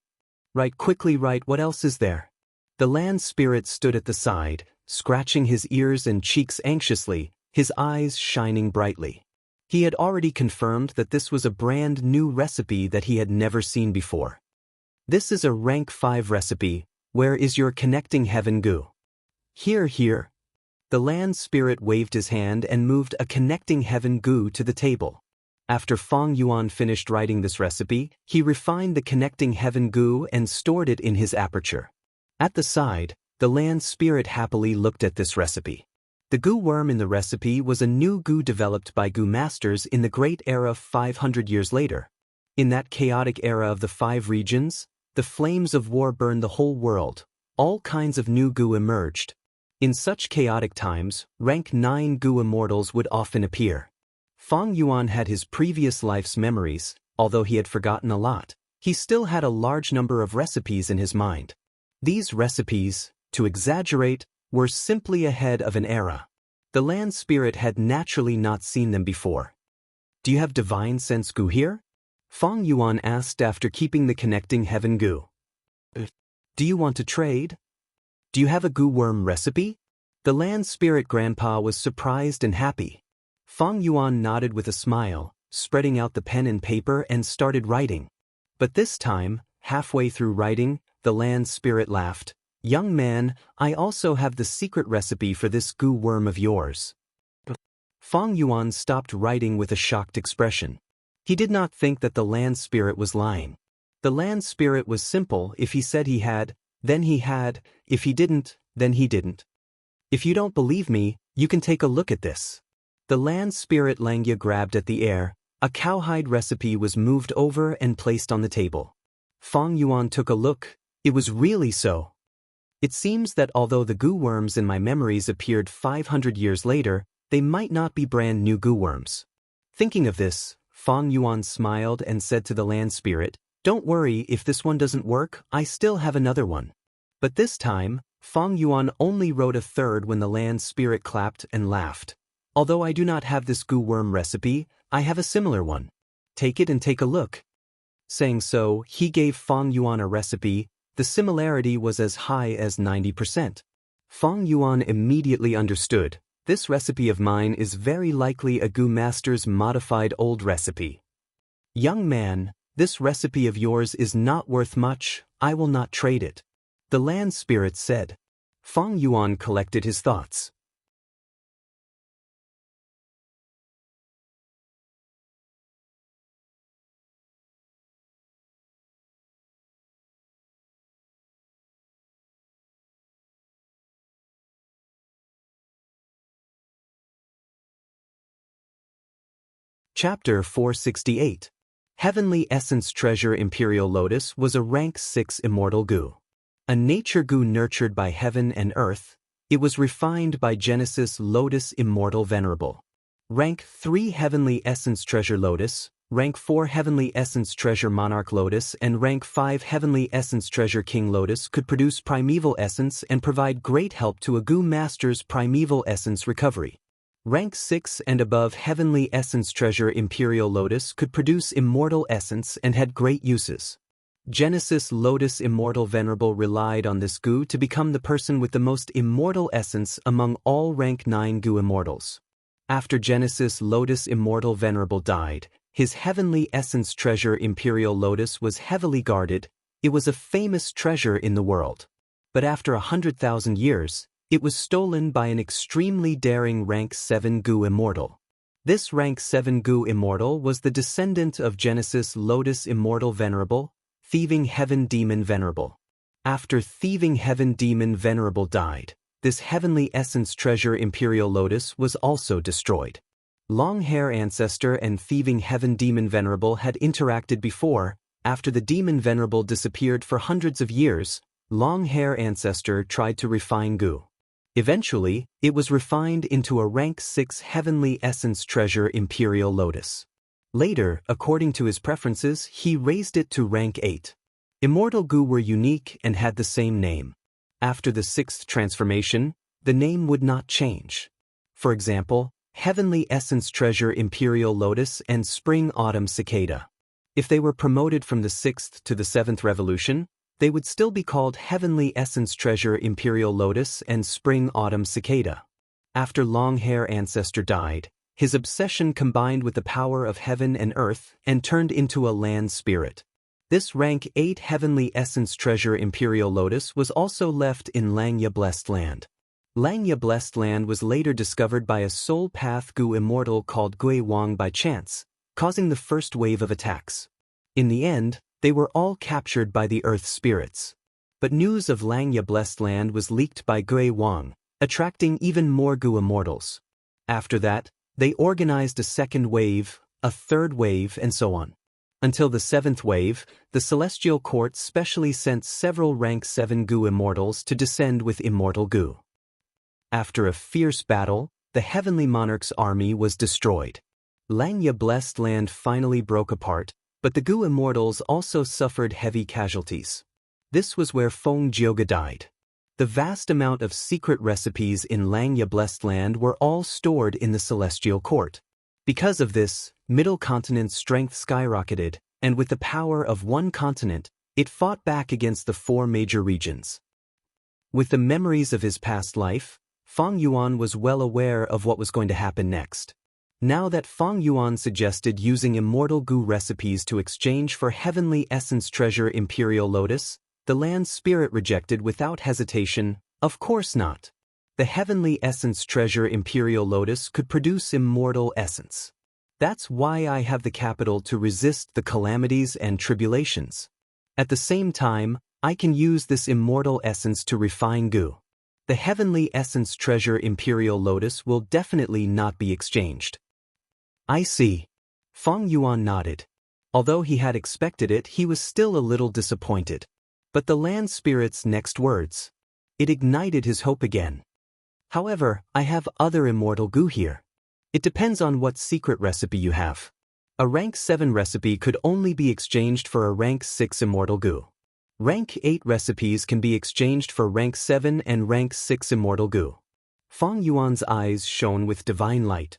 Write quickly, write, what else is there? The land spirit stood at the side, scratching his ears and cheeks anxiously, his eyes shining brightly. He had already confirmed that this was a brand new recipe that he had never seen before. This is a rank 5 recipe. Where is your connecting heaven goo? Here. The land spirit waved his hand and moved a connecting heaven goo to the table. After Fang Yuan finished writing this recipe, he refined the connecting heaven goo and stored it in his aperture. At the side, the land spirit happily looked at this recipe. The goo worm in the recipe was a new goo developed by goo masters in the great era 500 years later. In that chaotic era of the 5 regions, the flames of war burned the whole world. All kinds of new goo emerged. In such chaotic times, rank 9 goo immortals would often appear. Fang Yuan had his previous life's memories, although he had forgotten a lot. He still had a large number of recipes in his mind. These recipes, to exaggerate, were simply ahead of an era. The land spirit had naturally not seen them before. Do you have divine sense goo here? Fang Yuan asked after keeping the connecting heaven goo. Do you want to trade? Do you have a goo worm recipe? The land spirit grandpa was surprised and happy. Fang Yuan nodded with a smile, spreading out the pen and paper and started writing. But this time, halfway through writing, the land spirit laughed. Young man, I also have the secret recipe for this goo worm of yours. Fang Yuan stopped writing with a shocked expression. He did not think that the land spirit was lying. The land spirit was simple. If he said he had, then he had. If he didn't, then he didn't. If you don't believe me, you can take a look at this. The land spirit Langya grabbed at the air. A cowhide recipe was moved over and placed on the table. Fang Yuan took a look. It was really so. It seems that although the goo worms in my memories appeared 500 years later, they might not be brand new goo worms. Thinking of this, Fang Yuan smiled and said to the land spirit, don't worry if this one doesn't work, I still have another one. But this time, Fang Yuan only wrote a third when the land spirit clapped and laughed. Although I do not have this goo worm recipe, I have a similar one. Take it and take a look. Saying so, he gave Fang Yuan a recipe. The similarity was as high as 90%. Fang Yuan immediately understood. This recipe of mine is very likely a goo master's modified old recipe. Young man, this recipe of yours is not worth much, I will not trade it. The land spirit said. Fang Yuan collected his thoughts. Chapter 468. Heavenly Essence Treasure Imperial Lotus was a rank 6 immortal goo. A nature goo nurtured by heaven and earth, it was refined by Genesis Lotus Immortal Venerable. Rank 3 Heavenly Essence Treasure Lotus, Rank 4 Heavenly Essence Treasure Monarch Lotus and Rank 5 Heavenly Essence Treasure King Lotus could produce primeval essence and provide great help to a Gu Master's primeval essence recovery. Rank 6 and above Heavenly Essence Treasure Imperial Lotus could produce immortal essence and had great uses. Genesis Lotus Immortal Venerable relied on this Gu to become the person with the most immortal essence among all Rank 9 Gu Immortals. After Genesis Lotus Immortal Venerable died, his Heavenly Essence Treasure Imperial Lotus was heavily guarded. It was a famous treasure in the world. But after 100,000 years, it was stolen by an extremely daring Rank 7 Gu Immortal. This Rank 7 Gu Immortal was the descendant of Genesis Lotus Immortal Venerable, Thieving Heaven Demon Venerable. After Thieving Heaven Demon Venerable died, this Heavenly Essence Treasure Imperial Lotus was also destroyed. Long Hair Ancestor and Thieving Heaven Demon Venerable had interacted before. After the Demon Venerable disappeared for hundreds of years, Long Hair Ancestor tried to refine Gu. Eventually, it was refined into a Rank 6 Heavenly Essence Treasure Imperial Lotus. Later, according to his preferences, he raised it to Rank 8. Immortal Gu were unique and had the same name. After the 6th transformation, the name would not change. For example, Heavenly Essence Treasure Imperial Lotus and Spring Autumn Cicada. If they were promoted from the 6th to the 7th revolution, they would still be called Heavenly Essence Treasure Imperial Lotus and Spring Autumn Cicada. After Long Hair Ancestor died, his obsession combined with the power of heaven and earth and turned into a land spirit. This Rank 8 Heavenly Essence Treasure Imperial Lotus was also left in Langya Blessed Land. Langya Blessed Land was later discovered by a Soul Path Gu Immortal called Gui Wang by chance, causing the first wave of attacks. In the end, they were all captured by the Earth Spirits. But news of Langya Blessed Land was leaked by Gui Wang, attracting even more Gu Immortals. After that, they organized a second wave, a third wave, and so on. Until the 7th wave, the Celestial Court specially sent several Rank 7 Gu Immortals to descend with Immortal Gu. After a fierce battle, the Heavenly Monarch's army was destroyed. Langya Blessed Land finally broke apart, but the Gu Immortals also suffered heavy casualties. This was where Feng Jioga died. The vast amount of secret recipes in Langya Blessed Land were all stored in the Celestial Court. Because of this, Middle Continent's strength skyrocketed, and with the power of one continent, it fought back against the 4 major regions. With the memories of his past life, Feng Yuan was well aware of what was going to happen next. Now that Feng Yuan suggested using Immortal Gu recipes to exchange for Heavenly Essence Treasure Imperial Lotus, the land spirit rejected without hesitation, of course not. The Heavenly Essence Treasure Imperial Lotus could produce immortal essence. That's why I have the capital to resist the calamities and tribulations. At the same time, I can use this immortal essence to refine Gu. The Heavenly Essence Treasure Imperial Lotus will definitely not be exchanged. I see. Feng Yuan nodded. Although he had expected it, he was still a little disappointed. But the land spirit's next words. It ignited his hope again. However, I have other immortal Gu here. It depends on what secret recipe you have. A Rank 7 recipe could only be exchanged for a Rank 6 immortal Gu. Rank 8 recipes can be exchanged for Rank 7 and Rank 6 immortal Gu. Feng Yuan's eyes shone with divine light.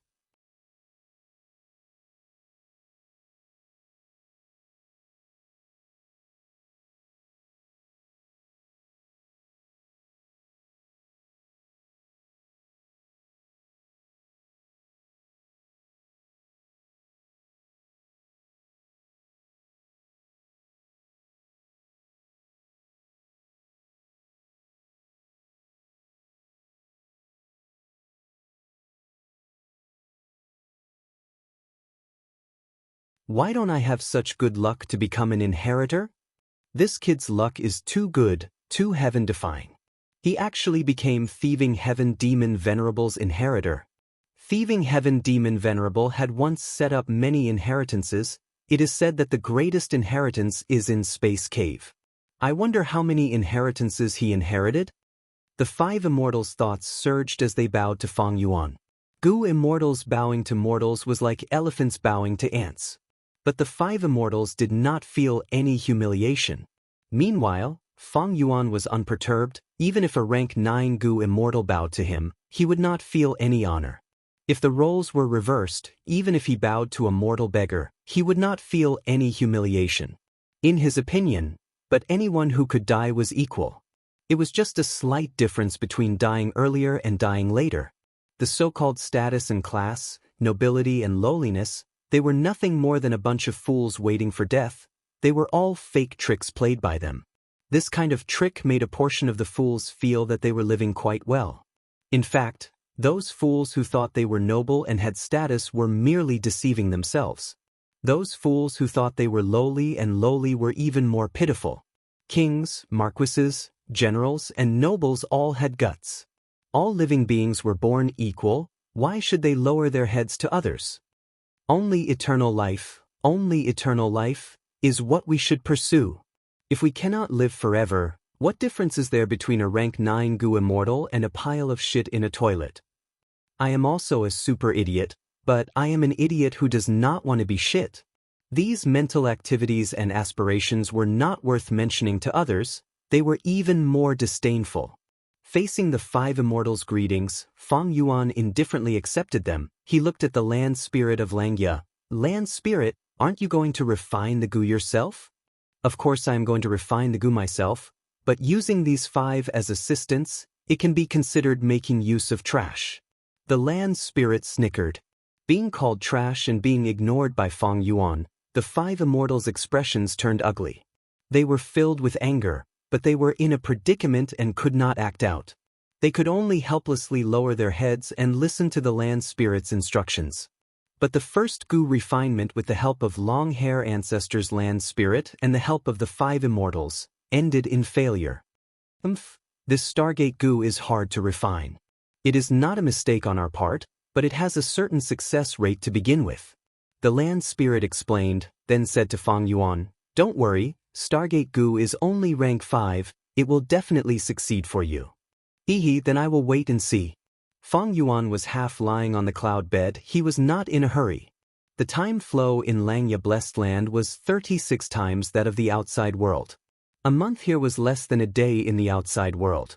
Why don't I have such good luck to become an inheritor? This kid's luck is too good, too heaven-defying. He actually became Thieving Heaven Demon Venerable's inheritor. Thieving Heaven Demon Venerable had once set up many inheritances. It is said that the greatest inheritance is in Space Cave. I wonder how many inheritances he inherited? The 5 immortals' thoughts surged as they bowed to Feng Yuan. Gu immortals bowing to mortals was like elephants bowing to ants. But the five immortals did not feel any humiliation. Meanwhile, Fang Yuan was unperturbed. Even if a rank 9 Gu immortal bowed to him, he would not feel any honor. If the roles were reversed, even if he bowed to a mortal beggar, he would not feel any humiliation. In his opinion, but anyone who could die was equal. It was just a slight difference between dying earlier and dying later. The so-called status and class, nobility and lowliness, they were nothing more than a bunch of fools waiting for death. They were all fake tricks played by them. This kind of trick made a portion of the fools feel that they were living quite well. In fact, those fools who thought they were noble and had status were merely deceiving themselves. Those fools who thought they were lowly were even more pitiful. Kings, marquises, generals, and nobles all had guts. All living beings were born equal. Why should they lower their heads to others? Only eternal life, is what we should pursue. If we cannot live forever, what difference is there between a rank 9 Gu immortal and a pile of shit in a toilet? I am also a super idiot, but I am an idiot who does not want to be shit. These mental activities and aspirations were not worth mentioning to others. They were even more disdainful. Facing the five immortals' greetings, Fang Yuan indifferently accepted them. He looked at the land spirit of Xianxia. Land spirit, aren't you going to refine the Gu yourself? Of course I am going to refine the Gu myself, but using these five as assistants, it can be considered making use of trash. The land spirit snickered. Being called trash and being ignored by Fang Yuan, the five immortals' expressions turned ugly. They were filled with anger, but they were in a predicament and could not act out. They could only helplessly lower their heads and listen to the land spirit's instructions. But the first Gu refinement with the help of long-hair ancestors' land spirit and the help of the five immortals, ended in failure. This Stargate Gu is hard to refine. It is not a mistake on our part, but it has a certain success rate to begin with. The land spirit explained, then said to Fang Yuan, "Don't worry, Stargate Gu is only rank 5, it will definitely succeed for you." Then I will wait and see." Fang Yuan was half lying on the cloud bed. He was not in a hurry. The time flow in Xianxia Blessed Land was 36 times that of the outside world. A month here was less than a day in the outside world.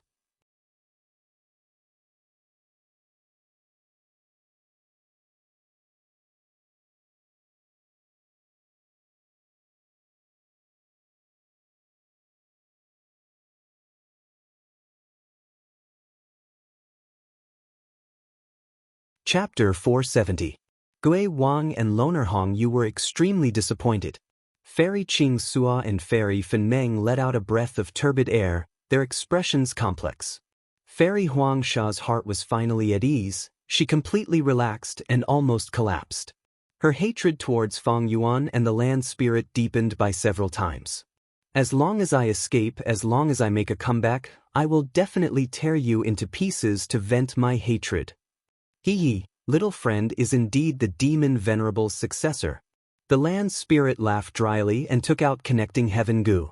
Chapter 470. Gui Wang and Loner Hong, you were extremely disappointed. Fairy Qing Sua and Fairy Fen Meng let out a breath of turbid air, their expressions complex. Fairy Huang Sha's heart was finally at ease. She completely relaxed and almost collapsed. Her hatred towards Fang Yuan and the land spirit deepened by several times. As long as I escape, as long as I make a comeback, I will definitely tear you into pieces to vent my hatred. Little friend is indeed the demon venerable's successor. The land spirit laughed dryly and took out Connecting Heaven Gu.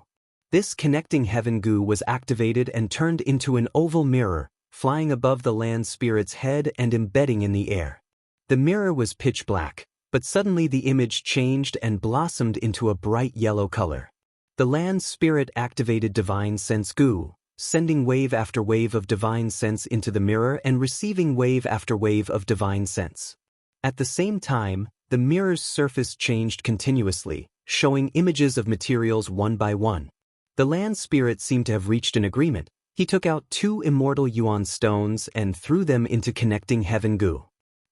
This Connecting Heaven Gu was activated and turned into an oval mirror, flying above the land spirit's head and embedding in the air. The mirror was pitch black, but suddenly the image changed and blossomed into a bright yellow color. The land spirit activated Divine Sense Gu, sending wave after wave of divine sense into the mirror and receiving wave after wave of divine sense. At the same time, the mirror's surface changed continuously, showing images of materials one by one. The land spirit seemed to have reached an agreement. He took out 2 immortal yuan stones and threw them into Connecting Heaven Gu.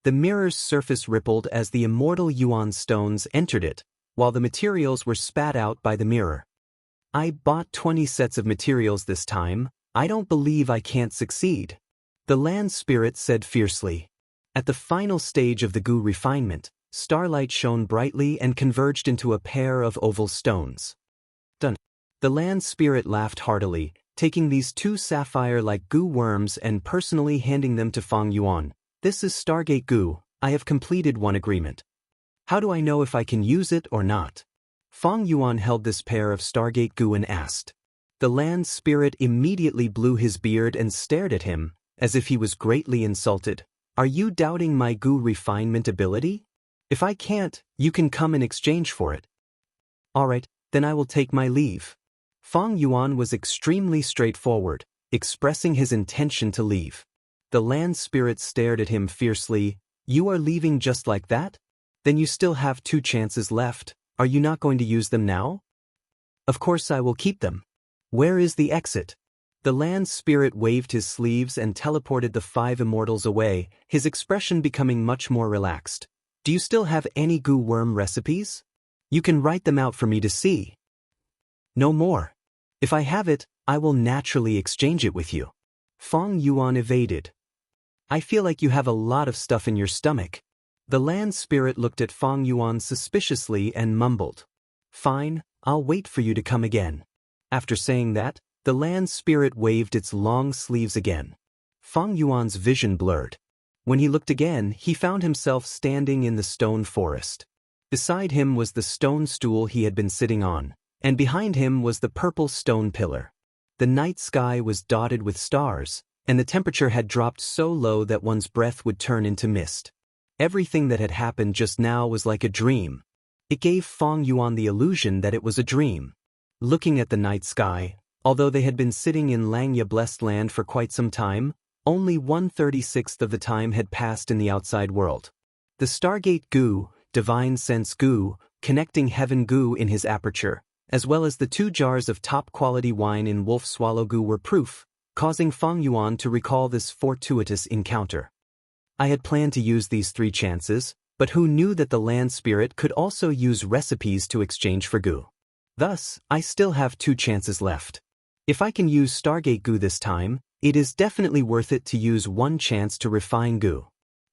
The mirror's surface rippled as the immortal yuan stones entered it, while the materials were spat out by the mirror. I bought 20 sets of materials this time. I don't believe I can't succeed. The land spirit said fiercely. At the final stage of the Gu refinement, starlight shone brightly and converged into a pair of oval stones. Done. The land spirit laughed heartily, taking these 2 sapphire-like Gu worms and personally handing them to Fang Yuan. This is Stargate Gu. I have completed one agreement. How do I know if I can use it or not? Fang Yuan held this pair of Stargate Gu and asked. The land spirit immediately blew his beard and stared at him, as if he was greatly insulted. Are you doubting my Gu refinement ability? If I can't, you can come in exchange for it. Alright, then I will take my leave. Fang Yuan was extremely straightforward, expressing his intention to leave. The land spirit stared at him fiercely. You are leaving just like that? Then you still have 2 chances left. Are you not going to use them now? Of course I will keep them. Where is the exit? The land spirit waved his sleeves and teleported the 5 immortals away, his expression becoming much more relaxed. Do you still have any goo worm recipes? You can write them out for me to see. No more. If I have it, I will naturally exchange it with you. Fang Yuan evaded. I feel like you have a lot of stuff in your stomach. The land spirit looked at Fang Yuan suspiciously and mumbled. Fine, I'll wait for you to come again. After saying that, the land spirit waved its long sleeves again. Fang Yuan's vision blurred. When he looked again, he found himself standing in the stone forest. Beside him was the stone stool he had been sitting on, and behind him was the purple stone pillar. The night sky was dotted with stars, and the temperature had dropped so low that one's breath would turn into mist. Everything that had happened just now was like a dream. It gave Fang Yuan the illusion that it was a dream. Looking at the night sky, although they had been sitting in Langya blessed land for quite some time, only 1/36 of the time had passed in the outside world. The Stargate goo, Divine Sense goo, connecting heaven goo in his aperture, as well as the 2 jars of top-quality wine in Wolf Swallow goo were proof, causing Fang Yuan to recall this fortuitous encounter. I had planned to use these 3 chances, but who knew that the land spirit could also use recipes to exchange for goo? Thus, I still have 2 chances left. If I can use Stargate goo this time, it is definitely worth it to use 1 chance to refine goo.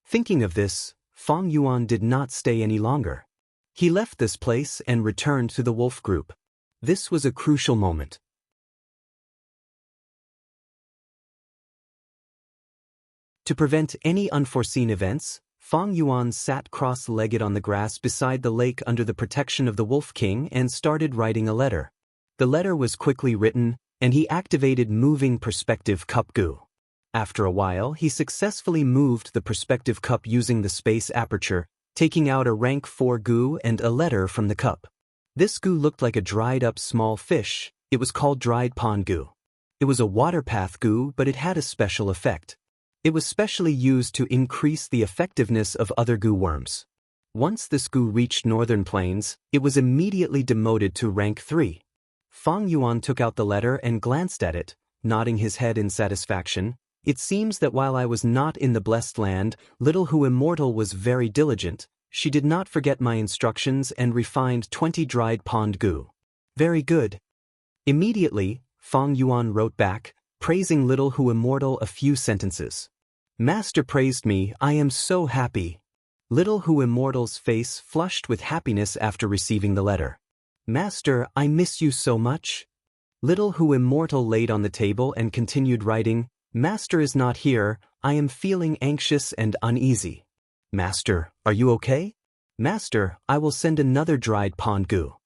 Thinking of this, Fang Yuan did not stay any longer. He left this place and returned to the wolf group. This was a crucial moment. To prevent any unforeseen events, Fang Yuan sat cross-legged on the grass beside the lake under the protection of the Wolf King and started writing a letter. The letter was quickly written, and he activated Moving Perspective Cup goo. After a while, he successfully moved the perspective cup using the space aperture, taking out a rank 4 goo and a letter from the cup. This goo looked like a dried-up small fish. It was called dried pond goo. It was a water path goo, but it had a special effect. It was specially used to increase the effectiveness of other goo worms. Once this goo reached northern plains, it was immediately demoted to rank 3. Fang Yuan took out the letter and glanced at it, nodding his head in satisfaction. It seems that while I was not in the blessed land, little Hu Immortal was very diligent. She did not forget my instructions and refined 20 dried pond goo. Very good. Immediately, Fang Yuan wrote back, praising little Hu Immortal a few sentences. Master praised me, I am so happy. Little Hu Immortal's face flushed with happiness after receiving the letter. Master, I miss you so much. Little Hu Immortal laid on the table and continued writing, Master is not here, I am feeling anxious and uneasy. Master, are you okay? Master, I will send another dried pond goo.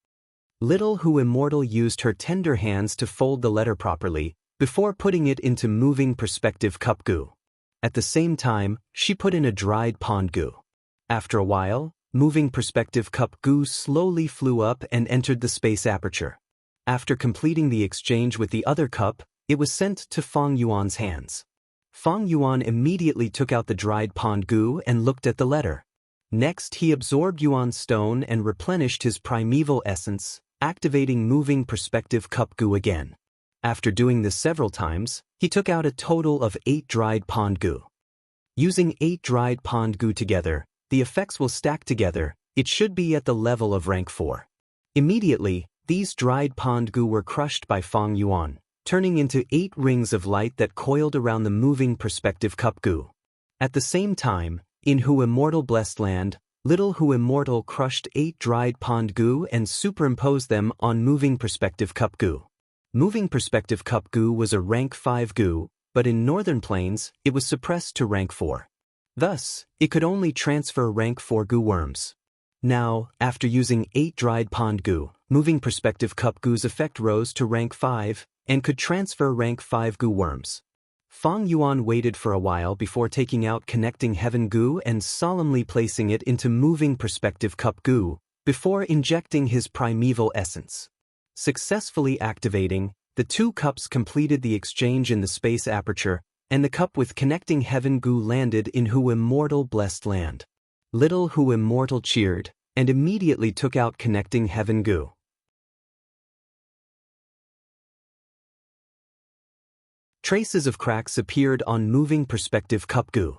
Little Hu Immortal used her tender hands to fold the letter properly, before putting it into Moving Perspective Cup goo. At the same time, she put in a dried pond goo. After a while, Moving Perspective Cup goo slowly flew up and entered the space aperture. After completing the exchange with the other cup, it was sent to Fang Yuan's hands. Fang Yuan immediately took out the dried pond goo and looked at the letter. Next, he absorbed Yuan's stone and replenished his primeval essence, activating Moving Perspective Cup goo again. After doing this several times, he took out a total of 8 dried pond goo. Using 8 dried pond goo together, the effects will stack together. It should be at the level of rank 4. Immediately, these dried pond goo were crushed by Fang Yuan, turning into 8 rings of light that coiled around the Moving Perspective Cup goo. At the same time, in Hu Immortal Blessed Land, little Hu Immortal crushed 8 dried pond goo and superimposed them on Moving Perspective Cup goo. Moving Perspective Cup goo was a rank 5 goo, but in Northern Plains, it was suppressed to rank 4. Thus, it could only transfer rank 4 goo worms. Now, after using 8 dried pond goo, Moving Perspective Cup goo's effect rose to rank 5, and could transfer rank 5 goo worms. Fang Yuan waited for a while before taking out Connecting Heaven Goo and solemnly placing it into Moving Perspective Cup Goo, before injecting his primeval essence. Successfully activating, the two cups completed the exchange in the space aperture, and the cup with Connecting Heaven Goo landed in Hu Immortal Blessed Land. Little Hu Immortal cheered, and immediately took out Connecting Heaven Goo. Traces of cracks appeared on Moving Perspective Cup Goo.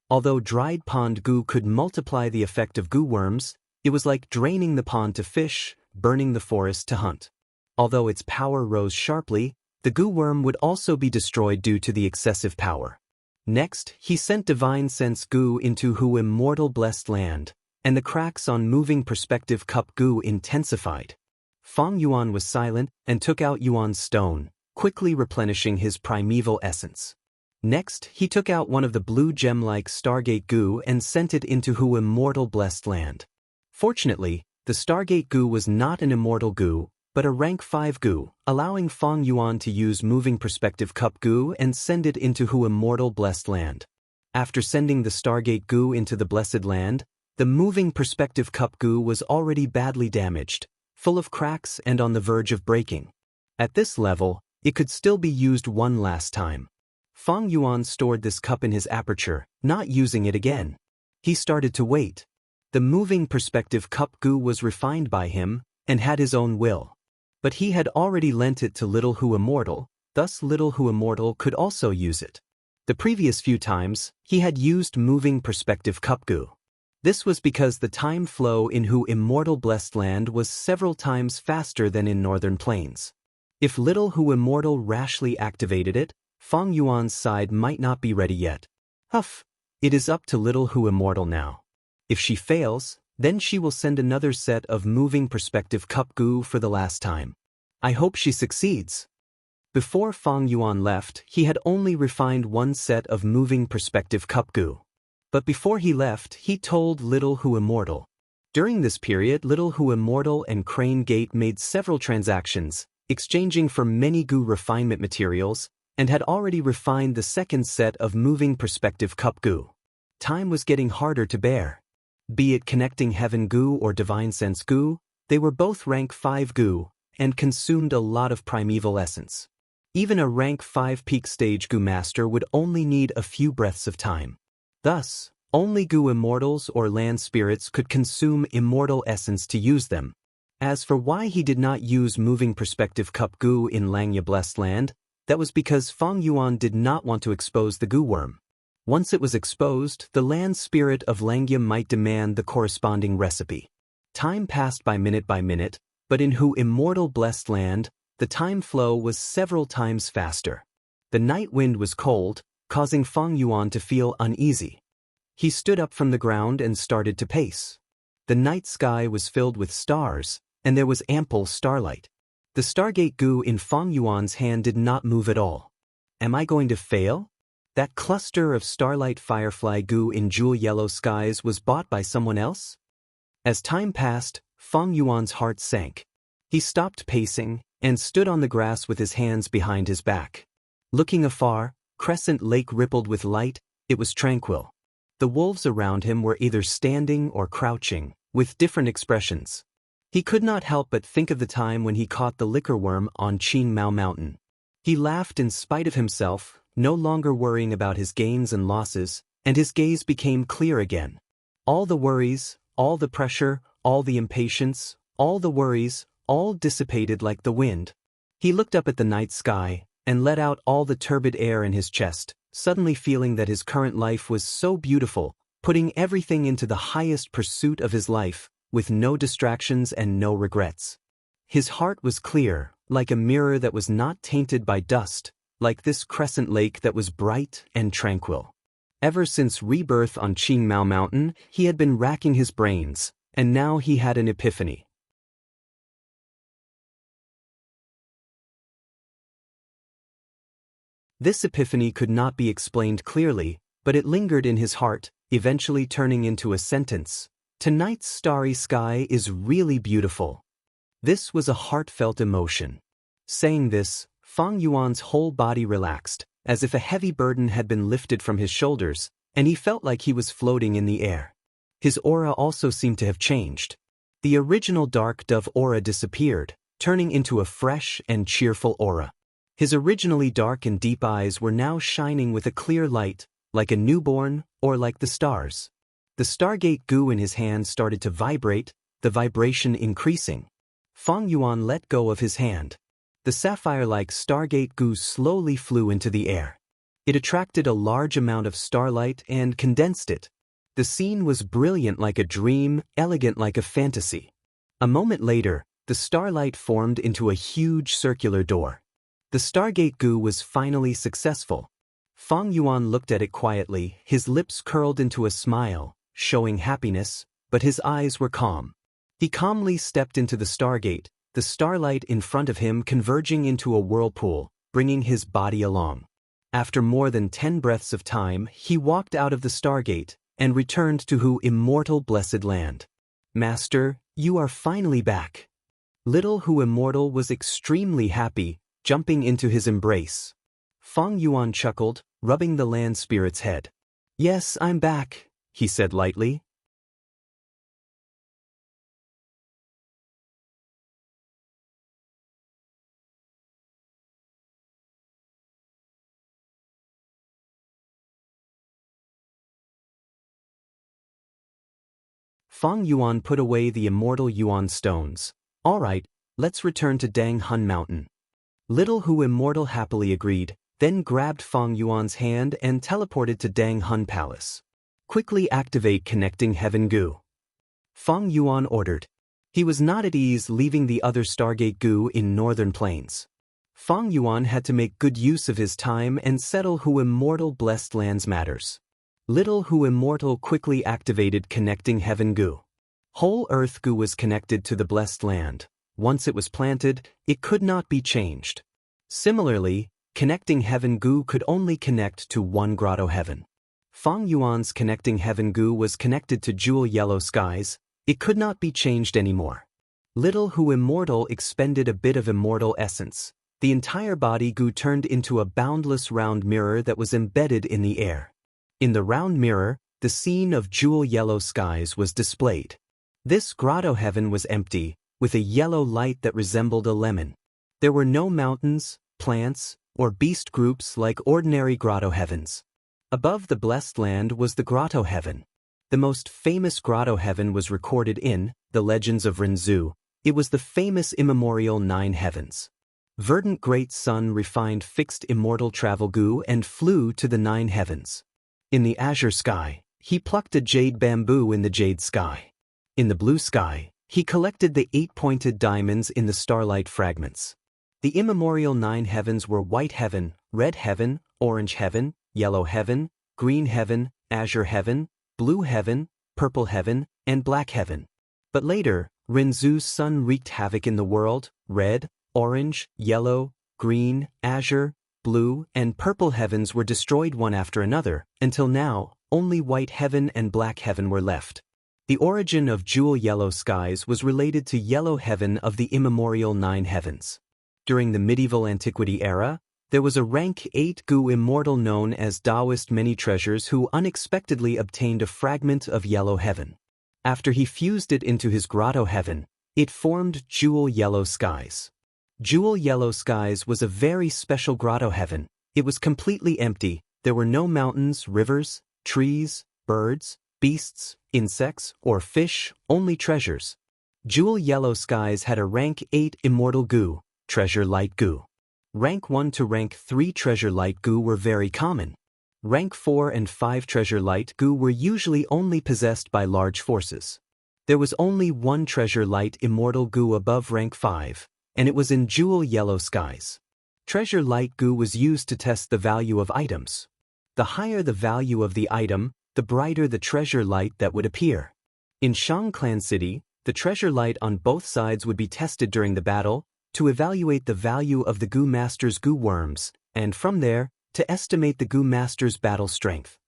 Although dried pond goo could multiply the effect of goo worms, it was like draining the pond to fish, burning the forest to hunt. Although its power rose sharply, the goo worm would also be destroyed due to the excessive power. Next, he sent Divine Sense Goo into Hu Immortal Blessed Land, and the cracks on Moving Perspective Cup Goo intensified. Fang Yuan was silent and took out Yuan's stone, quickly replenishing his primeval essence. Next, he took out one of the blue gem-like Stargate Goo and sent it into Hu Immortal Blessed Land. Fortunately, the Stargate Goo was not an immortal goo, but a rank 5 goo, allowing Fang Yuan to use Moving Perspective Cup Goo and send it into Hu Immortal Blessed Land. After sending the Stargate Goo into the Blessed Land, the Moving Perspective Cup Goo was already badly damaged, full of cracks and on the verge of breaking. At this level, it could still be used one last time. Fang Yuan stored this cup in his aperture, not using it again. He started to wait. The Moving Perspective Cup Goo was refined by him, and had his own will. But he had already lent it to Little Hu Immortal, thus Little Hu Immortal could also use it. The previous few times, he had used Moving Perspective Cup Goo. This was because the time flow in Hu Immortal Blessed Land was several times faster than in Northern Plains. If Little Hu Immortal rashly activated it, Fang Yuan's side might not be ready yet. Huff! It is up to Little Hu Immortal now. If she fails, then she will send another set of Moving Perspective Cup Goo for the last time. I hope she succeeds. Before Fang Yuan left, he had only refined one set of Moving Perspective Cup Goo. But before he left, he told Little Hu Immortal. During this period, Little Hu Immortal and Crane Gate made several transactions, exchanging for many goo refinement materials, and had already refined the second set of Moving Perspective Cup Goo. Time was getting harder to bear. Be it Connecting Heaven Goo or Divine Sense Goo, they were both rank 5 goo, and consumed a lot of primeval essence. Even a rank 5 peak stage goo master would only need a few breaths of time. Thus, only goo immortals or land spirits could consume immortal essence to use them. As for why he did not use Moving Perspective Cup Goo in Langya Blessed Land, that was because Fang Yuan did not want to expose the goo worm. Once it was exposed, the land spirit of Langya might demand the corresponding recipe. Time passed by minute, but in Hu Immortal Blessed Land, the time flow was several times faster. The night wind was cold, causing Fang Yuan to feel uneasy. He stood up from the ground and started to pace. The night sky was filled with stars, and there was ample starlight. The Stargate Goo in Fang Yuan's hand did not move at all. Am I going to fail? That cluster of starlight firefly goo in jewel yellow skies was bought by someone else? As time passed, Fang Yuan's heart sank. He stopped pacing, and stood on the grass with his hands behind his back. Looking afar, Crescent Lake rippled with light, it was tranquil. The wolves around him were either standing or crouching, with different expressions. He could not help but think of the time when he caught the liquor worm on Qin Mao Mountain. He laughed in spite of himself, no longer worrying about his gains and losses, and his gaze became clear again. All the worries, all the pressure, all the impatience, all the worries, all dissipated like the wind. He looked up at the night sky, and let out all the turbid air in his chest, suddenly feeling that his current life was so beautiful, putting everything into the highest pursuit of his life, with no distractions and no regrets. His heart was clear, like a mirror that was not tainted by dust, like this crescent lake that was bright and tranquil. Ever since rebirth on Qin Mao Mountain, he had been racking his brains, and now he had an epiphany. This epiphany could not be explained clearly, but it lingered in his heart, eventually turning into a sentence. Tonight's starry sky is really beautiful. This was a heartfelt emotion. Saying this, Fang Yuan's whole body relaxed, as if a heavy burden had been lifted from his shoulders, and he felt like he was floating in the air. His aura also seemed to have changed. The original dark dove aura disappeared, turning into a fresh and cheerful aura. His originally dark and deep eyes were now shining with a clear light, like a newborn or like the stars. The Stargate goo in his hand started to vibrate, the vibration increasing. Fang Yuan let go of his hand. The sapphire-like Stargate goo slowly flew into the air. It attracted a large amount of starlight and condensed it. The scene was brilliant like a dream, elegant like a fantasy. A moment later, the starlight formed into a huge circular door. The Stargate goo was finally successful. Fang Yuan looked at it quietly, his lips curled into a smile, showing happiness, but his eyes were calm. He calmly stepped into the Stargate, the starlight in front of him converging into a whirlpool, bringing his body along. After more than 10 breaths of time, he walked out of the Stargate and returned to Hu Immortal Blessed Land. Master, you are finally back. Little Hu Immortal was extremely happy, jumping into his embrace. Fang Yuan chuckled, rubbing the land spirit's head. Yes, I'm back, he said lightly. Fang Yuan put away the immortal Yuan stones. All right, let's return to Dang Hun Mountain. Little Hu Immortal happily agreed, then grabbed Fang Yuan's hand and teleported to Dang Hun Palace. Quickly activate connecting heaven goo. Fang Yuan ordered. He was not at ease leaving the other Stargate goo in northern plains. Fang Yuan had to make good use of his time and settle Hu Immortal Blessed Land's matters. Little Hu Immortal quickly activated connecting heaven goo. Whole earth goo was connected to the blessed land. Once it was planted, it could not be changed. Similarly, connecting heaven goo could only connect to one grotto heaven. Fang Yuan's connecting heaven goo was connected to jewel yellow skies. It could not be changed anymore. Little Hu Immortal expended a bit of immortal essence. The entire body goo turned into a boundless round mirror that was embedded in the air. In the round mirror, the scene of jewel yellow skies was displayed. This grotto heaven was empty, with a yellow light that resembled a lemon. There were no mountains, plants, or beast groups like ordinary grotto heavens. Above the blessed land was the grotto heaven. The most famous grotto heaven was recorded in the Legends of Renzu. It was the famous immemorial 9 heavens. Verdant great sun refined fixed immortal travel goo and flew to the 9 heavens. In the azure sky, he plucked a jade bamboo in the jade sky. In the blue sky, he collected the 8-pointed diamonds in the starlight fragments. The immemorial 9 heavens were white heaven, red heaven, orange heaven, yellow heaven, green heaven, azure heaven, blue heaven, purple heaven, and black heaven. But later, Renzu's sun wreaked havoc in the world. Red, orange, yellow, green, azure, blue, and purple heavens were destroyed one after another, until now, only white heaven and black heaven were left. The origin of jewel yellow skies was related to yellow heaven of the immemorial 9 heavens. During the medieval antiquity era, there was a rank 8 goo immortal known as Daoist Many Treasures who unexpectedly obtained a fragment of yellow heaven. After he fused it into his grotto heaven, it formed jewel yellow skies. Jewel yellow skies was a very special grotto heaven. It was completely empty. There were no mountains, rivers, trees, birds, beasts, insects, or fish, only treasures. Jewel yellow skies had a rank 8 immortal goo, treasure light goo. Rank 1 to rank 3 treasure light goo were very common. Rank 4 and 5 treasure light goo were usually only possessed by large forces. There was only one treasure light immortal goo above rank 5. And it was in jewel yellow skies. Treasure light goo was used to test the value of items. The higher the value of the item, the brighter the treasure light that would appear. In Shang Clan City, the treasure light on both sides would be tested during the battle to evaluate the value of the goo master's goo worms, and from there, to estimate the goo master's battle strength.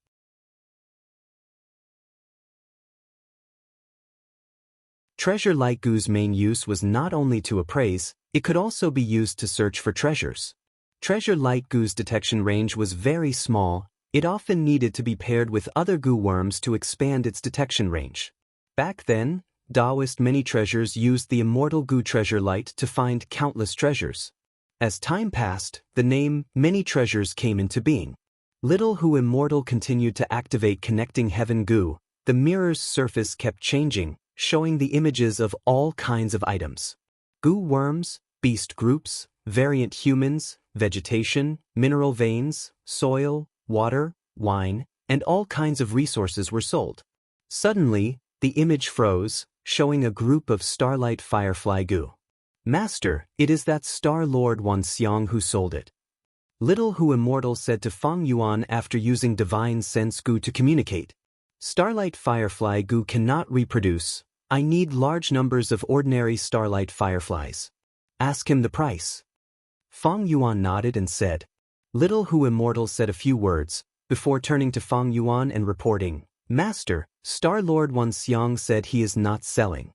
Treasure light goo's main use was not only to appraise, it could also be used to search for treasures. Treasure light goo's detection range was very small. It often needed to be paired with other goo worms to expand its detection range. Back then, Daoist many treasures used the immortal goo treasure light to find countless treasures. As time passed, the name many treasures came into being. Little Who Immortal continued to activate connecting heaven goo. The mirror's surface kept changing, showing the images of all kinds of items. Goo worms, beast groups, variant humans, vegetation, mineral veins, soil, water, wine, and all kinds of resources were sold. Suddenly, the image froze, showing a group of starlight firefly goo. Master, it is that Star Lord Wang Xiang who sold it. Little Who Immortal said to Feng Yuan after using divine sense goo to communicate. Starlight firefly goo cannot reproduce. I need large numbers of ordinary starlight fireflies. Ask him the price. Feng Yuan nodded and said. Little Who Immortal said a few words, before turning to Feng Yuan and reporting, Master, Star Lord Wang Xiang said he is not selling.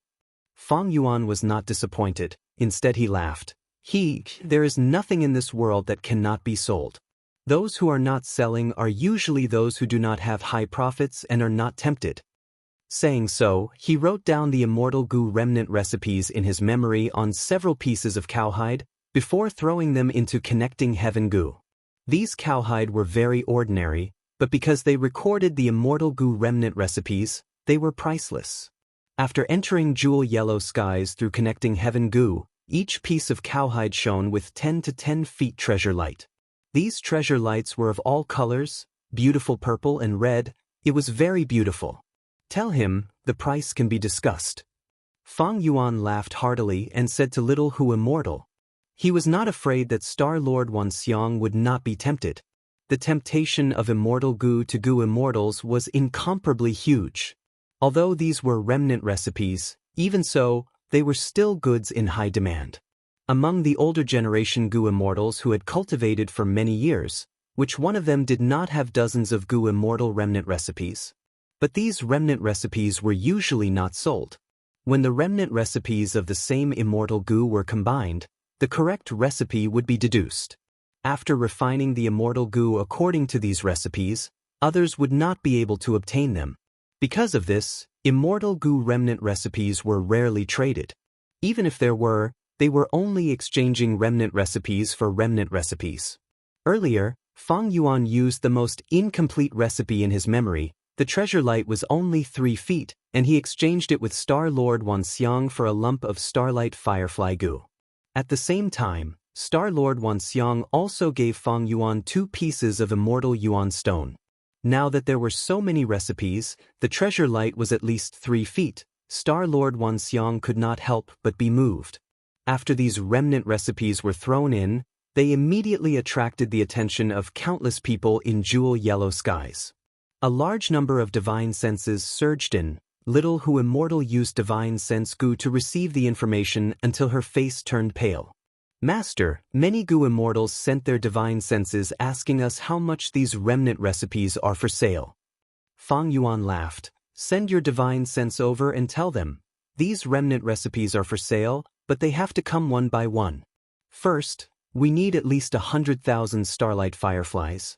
Feng Yuan was not disappointed. Instead he laughed. There is nothing in this world that cannot be sold. Those who are not selling are usually those who do not have high profits and are not tempted. Saying so, he wrote down the immortal goo remnant recipes in his memory on several pieces of cowhide, before throwing them into connecting heaven goo. These cowhide were very ordinary, but because they recorded the immortal goo remnant recipes, they were priceless. After entering jewel yellow skies through connecting heaven goo, each piece of cowhide shone with 10 to 10 feet treasure light. These treasure lights were of all colors, beautiful purple and red. It was very beautiful. Tell him, the price can be discussed. Feng Yuan laughed heartily and said to Little Who Immortal. He was not afraid that Star Lord Wang Xiang would not be tempted. The temptation of immortal goo to goo immortals was incomparably huge. Although these were remnant recipes, even so, they were still goods in high demand. Among the older generation goo immortals who had cultivated for many years, which one of them did not have dozens of goo immortal remnant recipes? But these remnant recipes were usually not sold. When the remnant recipes of the same immortal goo were combined, the correct recipe would be deduced. After refining the immortal goo according to these recipes, others would not be able to obtain them. Because of this, immortal goo remnant recipes were rarely traded. Even if there were, they were only exchanging remnant recipes for remnant recipes. Earlier, Feng Yuan used the most incomplete recipe in his memory. The treasure light was only 3 feet, and he exchanged it with Star Lord Wang Xiang for a lump of starlight firefly goo. At the same time, Star Lord Wang Xiang also gave Feng Yuan 2 pieces of immortal yuan stone. Now that there were so many recipes, the treasure light was at least 3 feet. Star Lord Wang Xiang could not help but be moved. After these remnant recipes were thrown in, they immediately attracted the attention of countless people in jewel yellow skies. A large number of divine senses surged in. Little Who Immortal used divine sense goo to receive the information until her face turned pale. Master, many goo immortals sent their divine senses asking us how much these remnant recipes are for sale. Feng Yuan laughed. Send your divine sense over and tell them. These remnant recipes are for sale, but they have to come one by one. First, we need at least 100,000 starlight fireflies.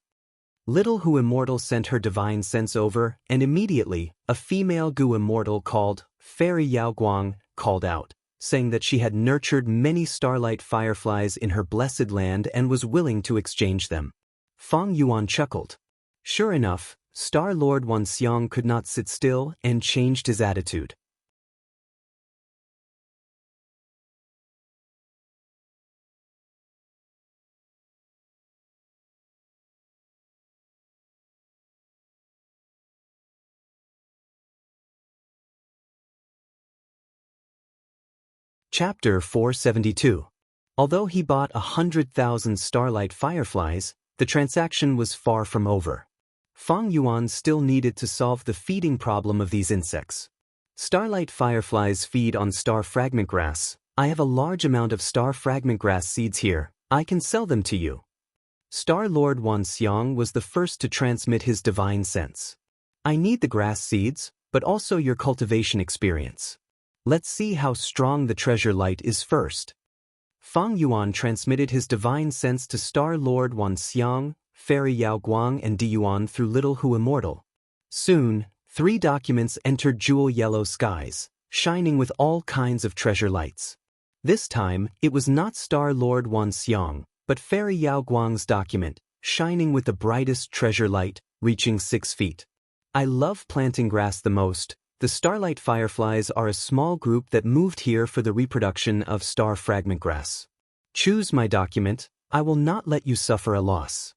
Little Who Immortal sent her divine sense over, and immediately, a female goo immortal called Fairy Yao Guang called out, saying that she had nurtured many starlight fireflies in her blessed land and was willing to exchange them. Feng Yuan chuckled. Sure enough, Star Lord Wang Xiang could not sit still and changed his attitude. Chapter 472. Although he bought 100,000 starlight fireflies, the transaction was far from over. Feng Yuan still needed to solve the feeding problem of these insects. Starlight fireflies feed on star fragment grass. I have a large amount of star fragment grass seeds here. I can sell them to you. Star Lord Wang Xiang was the first to transmit his divine sense. I need the grass seeds, but also your cultivation experience. Let's see how strong the treasure light is first. Fang Yuan transmitted his divine sense to Star Lord Wan Xiang, Fairy Yao Guang and Di Yuan through Little Hu Immortal. Soon, 3 documents entered jewel yellow skies, shining with all kinds of treasure lights. This time, it was not Star Lord Wan Xiang, but Fairy Yao Guang's document, shining with the brightest treasure light, reaching 6 feet. I love planting grass the most. The starlight fireflies are a small group that moved here for the reproduction of star fragment grass. Choose my document, I will not let you suffer a loss.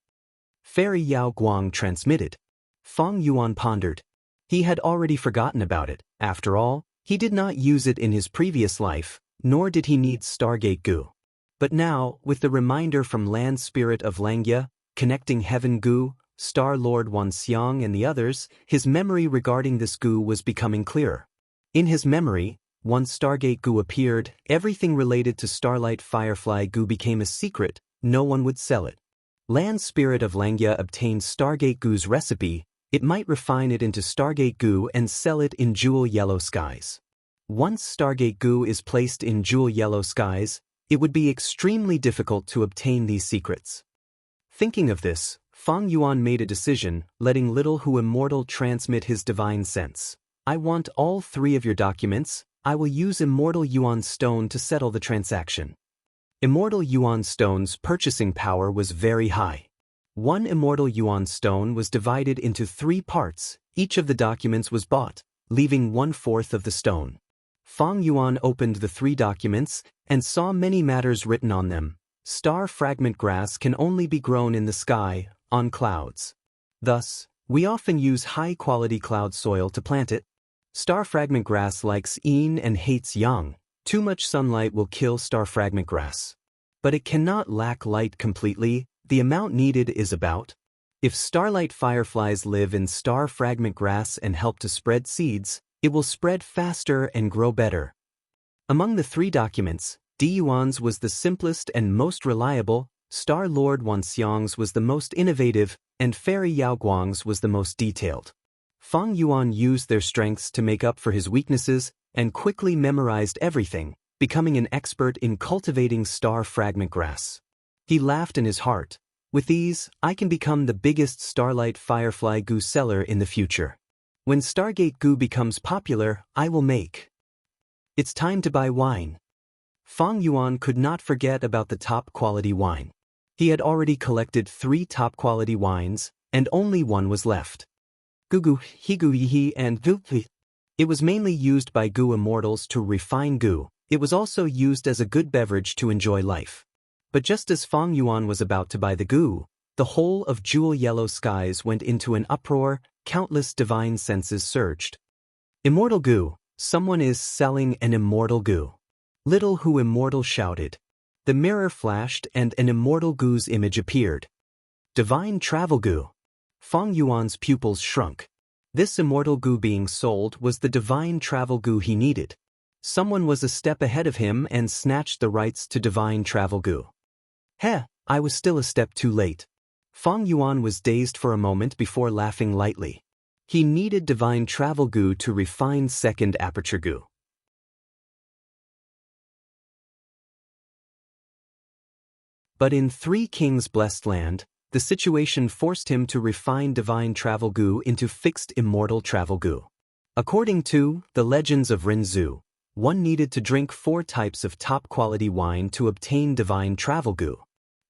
Fairy Yao Guang transmitted. Fang Yuan pondered. He had already forgotten about it. After all, he did not use it in his previous life, nor did he need Stargate Gu. But now, with the reminder from Land Spirit of Langya, connecting Heaven Gu, Star Lord Wan Xiang and the others, his memory regarding this Gu was becoming clearer. In his memory, once Stargate Gu appeared, everything related to Starlight Firefly Gu became a secret, no one would sell it. Land Spirit of Langya obtained Stargate Gu's recipe, it might refine it into Stargate Gu and sell it in jewel yellow skies. Once Stargate Gu is placed in jewel yellow skies, it would be extremely difficult to obtain these secrets. Thinking of this, Fang Yuan made a decision, letting Little Hu Immortal transmit his divine sense. I want all 3 of your documents, I will use Immortal Yuan Stone to settle the transaction. Immortal Yuan Stone's purchasing power was very high. 1 Immortal Yuan Stone was divided into 3 parts, each of the documents was bought, leaving 1/4 of the stone. Fang Yuan opened the 3 documents, and saw many matters written on them. Star fragment grass can only be grown in the sky, on clouds. Thus, we often use high-quality cloud soil to plant it. Star fragment grass likes yin and hates yang. Too much sunlight will kill star fragment grass. But it cannot lack light completely, the amount needed is about. If starlight fireflies live in star fragment grass and help to spread seeds, it will spread faster and grow better. Among the 3 documents, Di Yuan's was the simplest and most reliable, Star Lord Wan Xiang's was the most innovative, and Fairy Yao Guang's was the most detailed. Fang Yuan used their strengths to make up for his weaknesses, and quickly memorized everything, becoming an expert in cultivating star fragment grass. He laughed in his heart. With these, I can become the biggest starlight firefly Gu seller in the future. When Stargate Gu becomes popular, I will make. It's time to buy wine. Fang Yuan could not forget about the top-quality wine. He had already collected 3 top-quality wines, and only 1 was left. Gugu, Higu Yihi and Gu. It was mainly used by Gu immortals to refine Gu. It was also used as a good beverage to enjoy life. But just as Fang Yuan was about to buy the Gu, the whole of jewel yellow skies went into an uproar, countless divine senses surged. Immortal Gu, someone is selling an immortal Gu. Little Hu Immortal shouted. The mirror flashed and an immortal Gu's image appeared. Divine Travel Gu. Fang Yuan's pupils shrunk. This immortal Gu being sold was the divine travel Gu he needed. Someone was a step ahead of him and snatched the rights to divine travel Gu. Heh, I was still a step too late. Fang Yuan was dazed for a moment before laughing lightly. He needed divine travel Gu to refine second aperture Gu. But in Three Kings' blessed land, the situation forced him to refine divine travel Gu into fixed immortal travel Gu. According to the legends of Rinzhu, one needed to drink 4 types of top-quality wine to obtain divine travel Gu.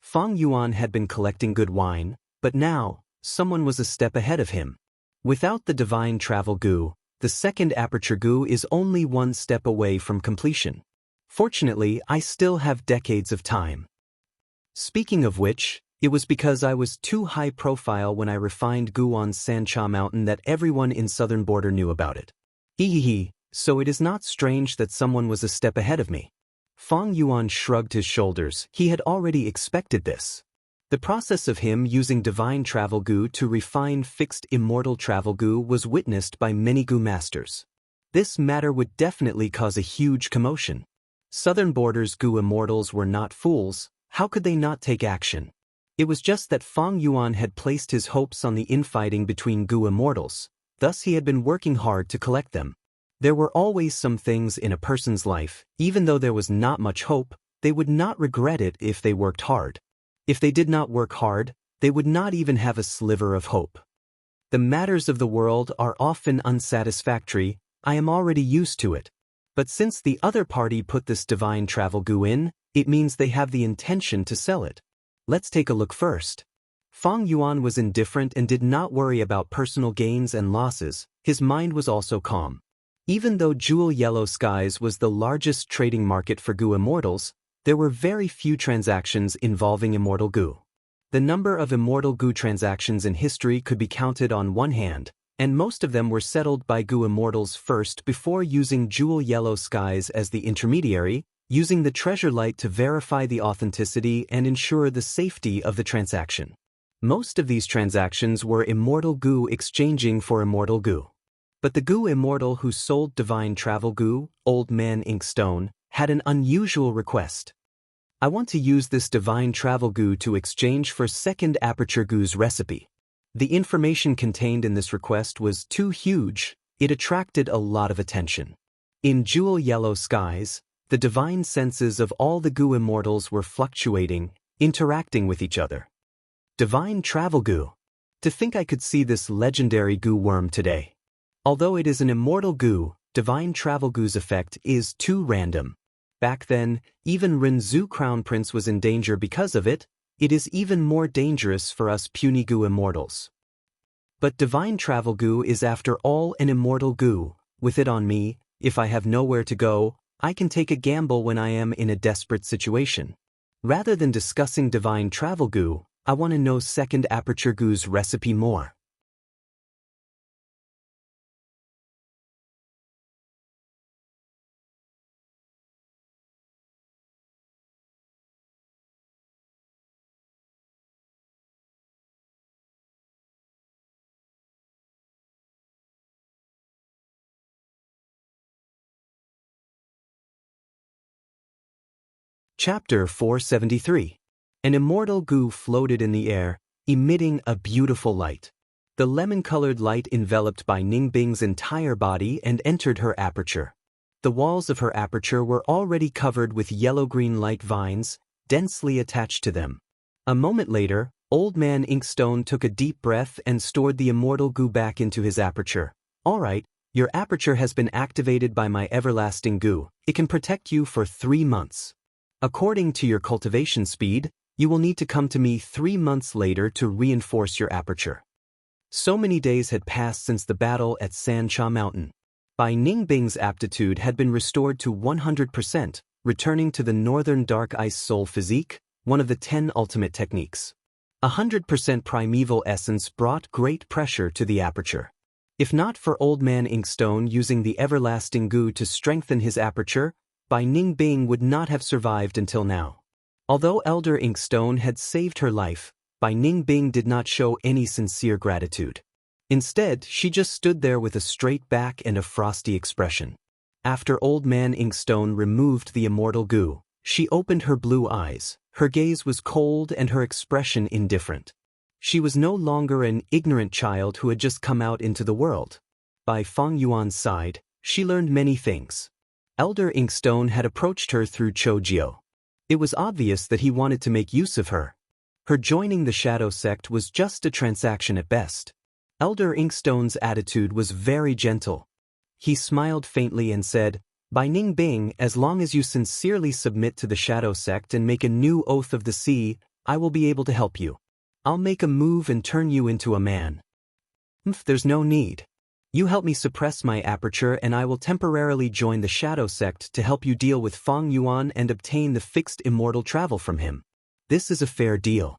Fang Yuan had been collecting good wine, but now, someone was a step ahead of him. Without the divine travel Gu, the second aperture Gu is only 1 step away from completion. Fortunately, I still have decades of time. Speaking of which, it was because I was too high profile when I refined Gu on Sancha Mountain that everyone in southern border knew about it. Hehehe, so it is not strange that someone was a step ahead of me. Fang Yuan shrugged his shoulders, he had already expected this. The process of him using divine travel Gu to refine fixed immortal travel Gu was witnessed by many Gu masters. This matter would definitely cause a huge commotion. Southern Border's Gu immortals were not fools, how could they not take action? It was just that Fang Yuan had placed his hopes on the infighting between Gu immortals, thus he had been working hard to collect them. There were always some things in a person's life, even though there was not much hope, they would not regret it if they worked hard. If they did not work hard, they would not even have a sliver of hope. The matters of the world are often unsatisfactory, I am already used to it. But since the other party put this divine travel goo in, it means they have the intention to sell it. Let's take a look first. Fang Yuan was indifferent and did not worry about personal gains and losses, his mind was also calm. Even though Jewel Yellow Skies was the largest trading market for goo immortals, there were very few transactions involving immortal goo. The number of immortal goo transactions in history could be counted on one hand, and most of them were settled by goo immortals first before using Jewel Yellow Skies as the intermediary, using the treasure light to verify the authenticity and ensure the safety of the transaction. Most of these transactions were immortal goo exchanging for immortal goo. But the goo immortal who sold divine travel goo, Old Man Inkstone, had an unusual request. I want to use this divine travel goo to exchange for second aperture goo's recipe. The information contained in this request was too huge, it attracted a lot of attention. In Jewel Yellow Skies, the divine senses of all the goo immortals were fluctuating, interacting with each other. Divine travel goo. To think I could see this legendary goo worm today. Although it is an immortal goo, divine travel goo's effect is too random. Back then, even Renzu Crown Prince was in danger because of it. It is even more dangerous for us puny goo immortals. But divine travel goo is after all an immortal goo. With it on me, if I have nowhere to go, I can take a gamble when I am in a desperate situation. Rather than discussing divine travel goo, I want to know second aperture goo's recipe more. Chapter 473. An immortal goo floated in the air, emitting a beautiful light. The lemon-colored light enveloped Bai Ningbing's entire body and entered her aperture. The walls of her aperture were already covered with yellow-green light vines, densely attached to them. A moment later, Old Man Inkstone took a deep breath and stored the immortal goo back into his aperture. All right, your aperture has been activated by my everlasting goo. It can protect you for 3 months. According to your cultivation speed, you will need to come to me 3 months later to reinforce your aperture. So many days had passed since the battle at Sancha Mountain. Bai Ningbing's aptitude had been restored to 100%, returning to the Northern Dark Ice Soul physique, one of the 10 ultimate techniques. 100% primeval essence brought great pressure to the aperture. If not for Old Man Inkstone using the everlasting goo to strengthen his aperture, Bai Ningbing would not have survived until now. Although Elder Inkstone had saved her life, Bai Ningbing did not show any sincere gratitude. Instead, she just stood there with a straight back and a frosty expression. After Old Man Inkstone removed the immortal goo, she opened her blue eyes. Her gaze was cold and her expression indifferent. She was no longer an ignorant child who had just come out into the world. By Fang Yuan's side, she learned many things. Elder Inkstone had approached her through Chojio. It was obvious that he wanted to make use of her. Her joining the Shadow Sect was just a transaction at best. Elder Inkstone's attitude was very gentle. He smiled faintly and said, "Bai Ningbing, as long as you sincerely submit to the Shadow Sect and make a new Oath of the Sea, I will be able to help you. I'll make a move and turn you into a man." There's no need. You help me suppress my aperture and I will temporarily join the Shadow Sect to help you deal with Fang Yuan and obtain the fixed immortal travel from him. This is a fair deal.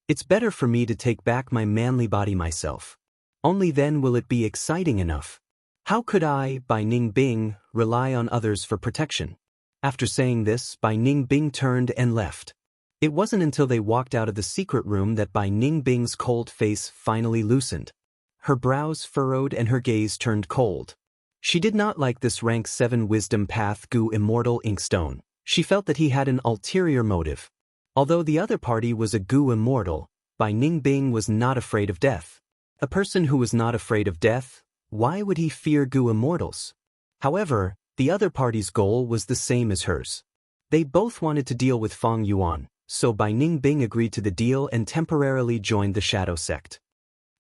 It's better for me to take back my manly body myself. Only then will it be exciting enough. How could I, Bai Ningbing, rely on others for protection? After saying this, Bai Ningbing turned and left. It wasn't until they walked out of the secret room that Bai Ningbing's cold face finally loosened. Her brows furrowed and her gaze turned cold. She did not like this rank 7 wisdom path goo immortal Inkstone. She felt that he had an ulterior motive. Although the other party was a goo immortal, Bai Ningbing was not afraid of death. A person who was not afraid of death, why would he fear goo immortals? However, the other party's goal was the same as hers. They both wanted to deal with Fang Yuan, so Bai Ningbing agreed to the deal and temporarily joined the shadow sect.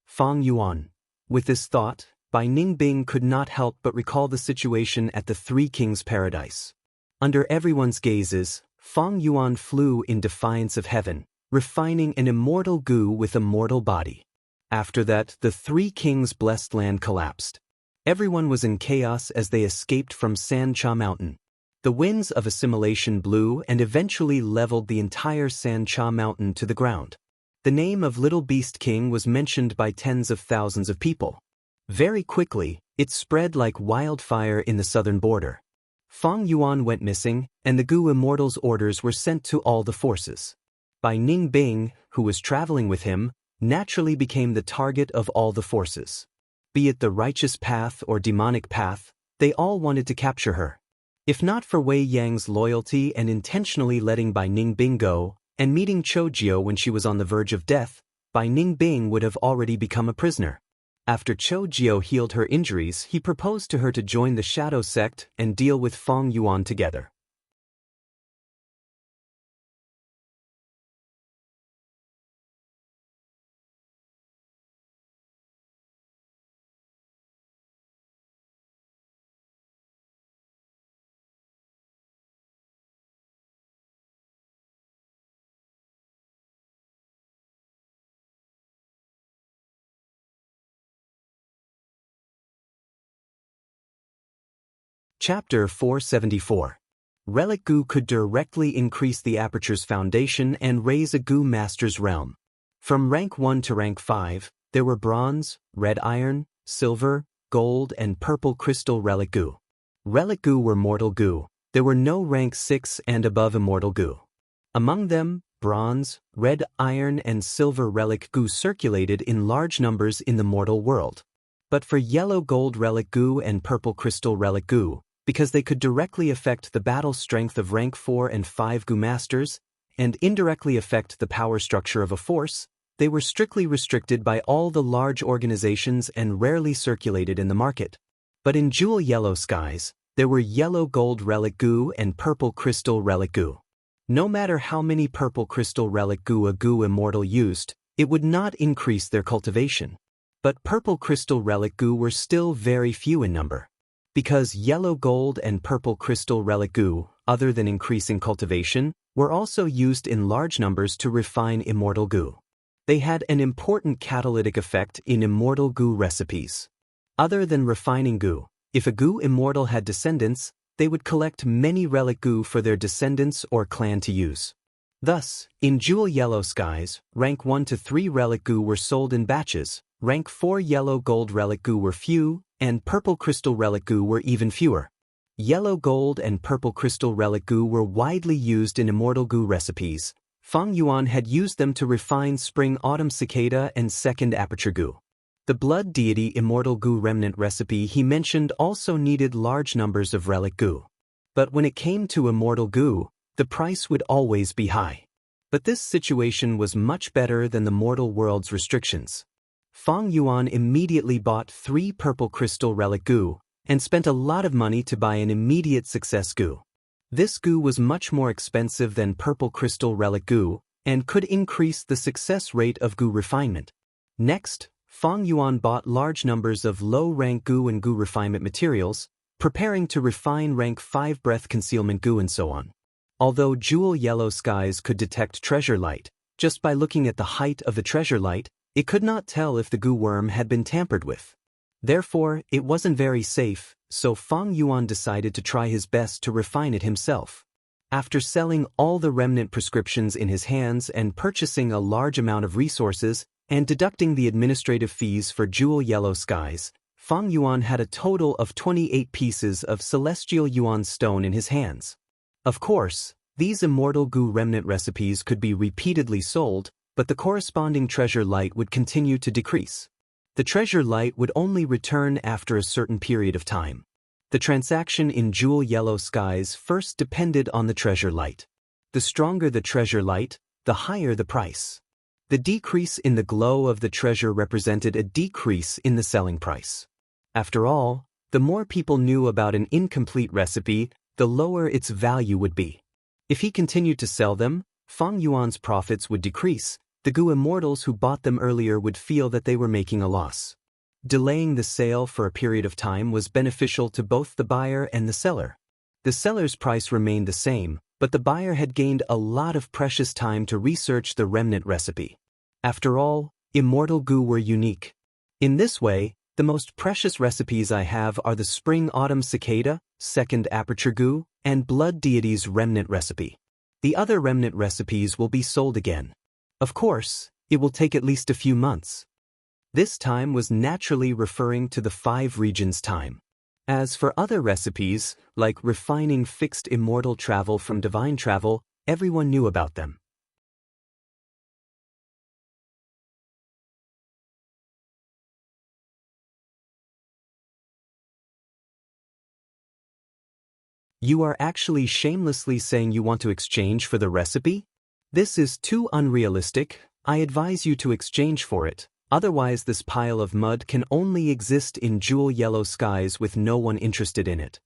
Fang Yuan. With this thought, Bai Ningbing could not help but recall the situation at the Three Kings' Paradise. Under everyone's gazes, Fang Yuan flew in defiance of heaven, refining an immortal goo with a mortal body. After that, the Three Kings' blessed land collapsed. Everyone was in chaos as they escaped from Sancha Mountain. The winds of assimilation blew and eventually leveled the entire Sancha Mountain to the ground. The name of Little Beast King was mentioned by tens of thousands of people. Very quickly, it spread like wildfire in the southern border. Fang Yuan went missing, and the Gu Immortal's orders were sent to all the forces. Bai Ningbing, who was traveling with him, naturally became the target of all the forces. Be it the righteous path or demonic path, they all wanted to capture her. If not for Wei Yang's loyalty and intentionally letting Bai Ningbing go, and meeting Choujiu when she was on the verge of death, Bai Ningbing would have already become a prisoner. After Choujiu healed her injuries, he proposed to her to join the shadow sect and deal with Fang Yuan together. Chapter 474. Relic Gu could directly increase the aperture's foundation and raise a Gu master's realm. From rank 1 to rank 5, there were bronze, red iron, silver, gold, and purple crystal relic Gu. Relic Gu were mortal Gu. There were no rank 6 and above immortal Gu. Among them, bronze, red iron, and silver relic Gu circulated in large numbers in the mortal world. But for yellow gold relic Gu and purple crystal relic Gu, because they could directly affect the battle strength of rank 4 and 5 Gu masters, and indirectly affect the power structure of a force, they were strictly restricted by all the large organizations and rarely circulated in the market. But in Jewel Yellow Skies, there were yellow gold relic Gu and purple crystal relic Gu. No matter how many purple crystal relic Gu a Gu Immortal used, it would not increase their cultivation. But purple crystal relic Gu were still very few in number. Because yellow gold and purple crystal relic Gu, other than increasing cultivation, were also used in large numbers to refine immortal Gu. They had an important catalytic effect in immortal Gu recipes. Other than refining Gu, if a Gu Immortal had descendants, they would collect many relic Gu for their descendants or clan to use. Thus, in Jewel Yellow Skies, rank 1 to 3 relic Gu were sold in batches, rank 4 yellow gold relic Gu were few, and purple crystal relic Gu were even fewer. Yellow gold and purple crystal relic Gu were widely used in immortal Gu recipes. Fang Yuan had used them to refine Spring Autumn Cicada and Second Aperture Gu. The Blood Deity Immortal Gu remnant recipe he mentioned also needed large numbers of relic Gu. But when it came to immortal Gu, the price would always be high. But this situation was much better than the mortal world's restrictions. Fang Yuan immediately bought 3 purple crystal relic Gu and spent a lot of money to buy an immediate success Gu. This Gu was much more expensive than purple crystal relic Gu and could increase the success rate of Gu refinement. Next, Fang Yuan bought large numbers of low-rank Gu and Gu refinement materials, preparing to refine rank 5 breath concealment Gu and so on. Although Jewel Yellow Skies could detect treasure light, just by looking at the height of the treasure light, it could not tell if the Gu worm had been tampered with. Therefore, it wasn't very safe, so Fang Yuan decided to try his best to refine it himself. After selling all the remnant prescriptions in his hands and purchasing a large amount of resources and deducting the administrative fees for Jewel Yellow Skies, Fang Yuan had a total of 28 pieces of Celestial Yuan stone in his hands. Of course, these immortal Gu remnant recipes could be repeatedly sold, but the corresponding treasure light would continue to decrease. The treasure light would only return after a certain period of time. The transaction in Jewel Yellow Skies first depended on the treasure light. The stronger the treasure light, the higher the price. The decrease in the glow of the treasure represented a decrease in the selling price. After all, the more people knew about an incomplete recipe, the lower its value would be. If he continued to sell them, Fang Yuan's profits would decrease. The Gu immortals who bought them earlier would feel that they were making a loss. Delaying the sale for a period of time was beneficial to both the buyer and the seller. The seller's price remained the same, but the buyer had gained a lot of precious time to research the remnant recipe. After all, immortal Gu were unique. In this way, the most precious recipes I have are the Spring-Autumn Cicada, Second Aperture Gu, and Blood Deity's remnant recipe. The other remnant recipes will be sold again. Of course, it will take at least a few months. This time was naturally referring to the 5 regions time. As for other recipes, like refining fixed immortal travel from divine travel, everyone knew about them. You are actually shamelessly saying you want to exchange for the recipe? This is too unrealistic. I advise you to exchange for it. Otherwise this pile of mud can only exist in jewel yellow skies with no one interested in it.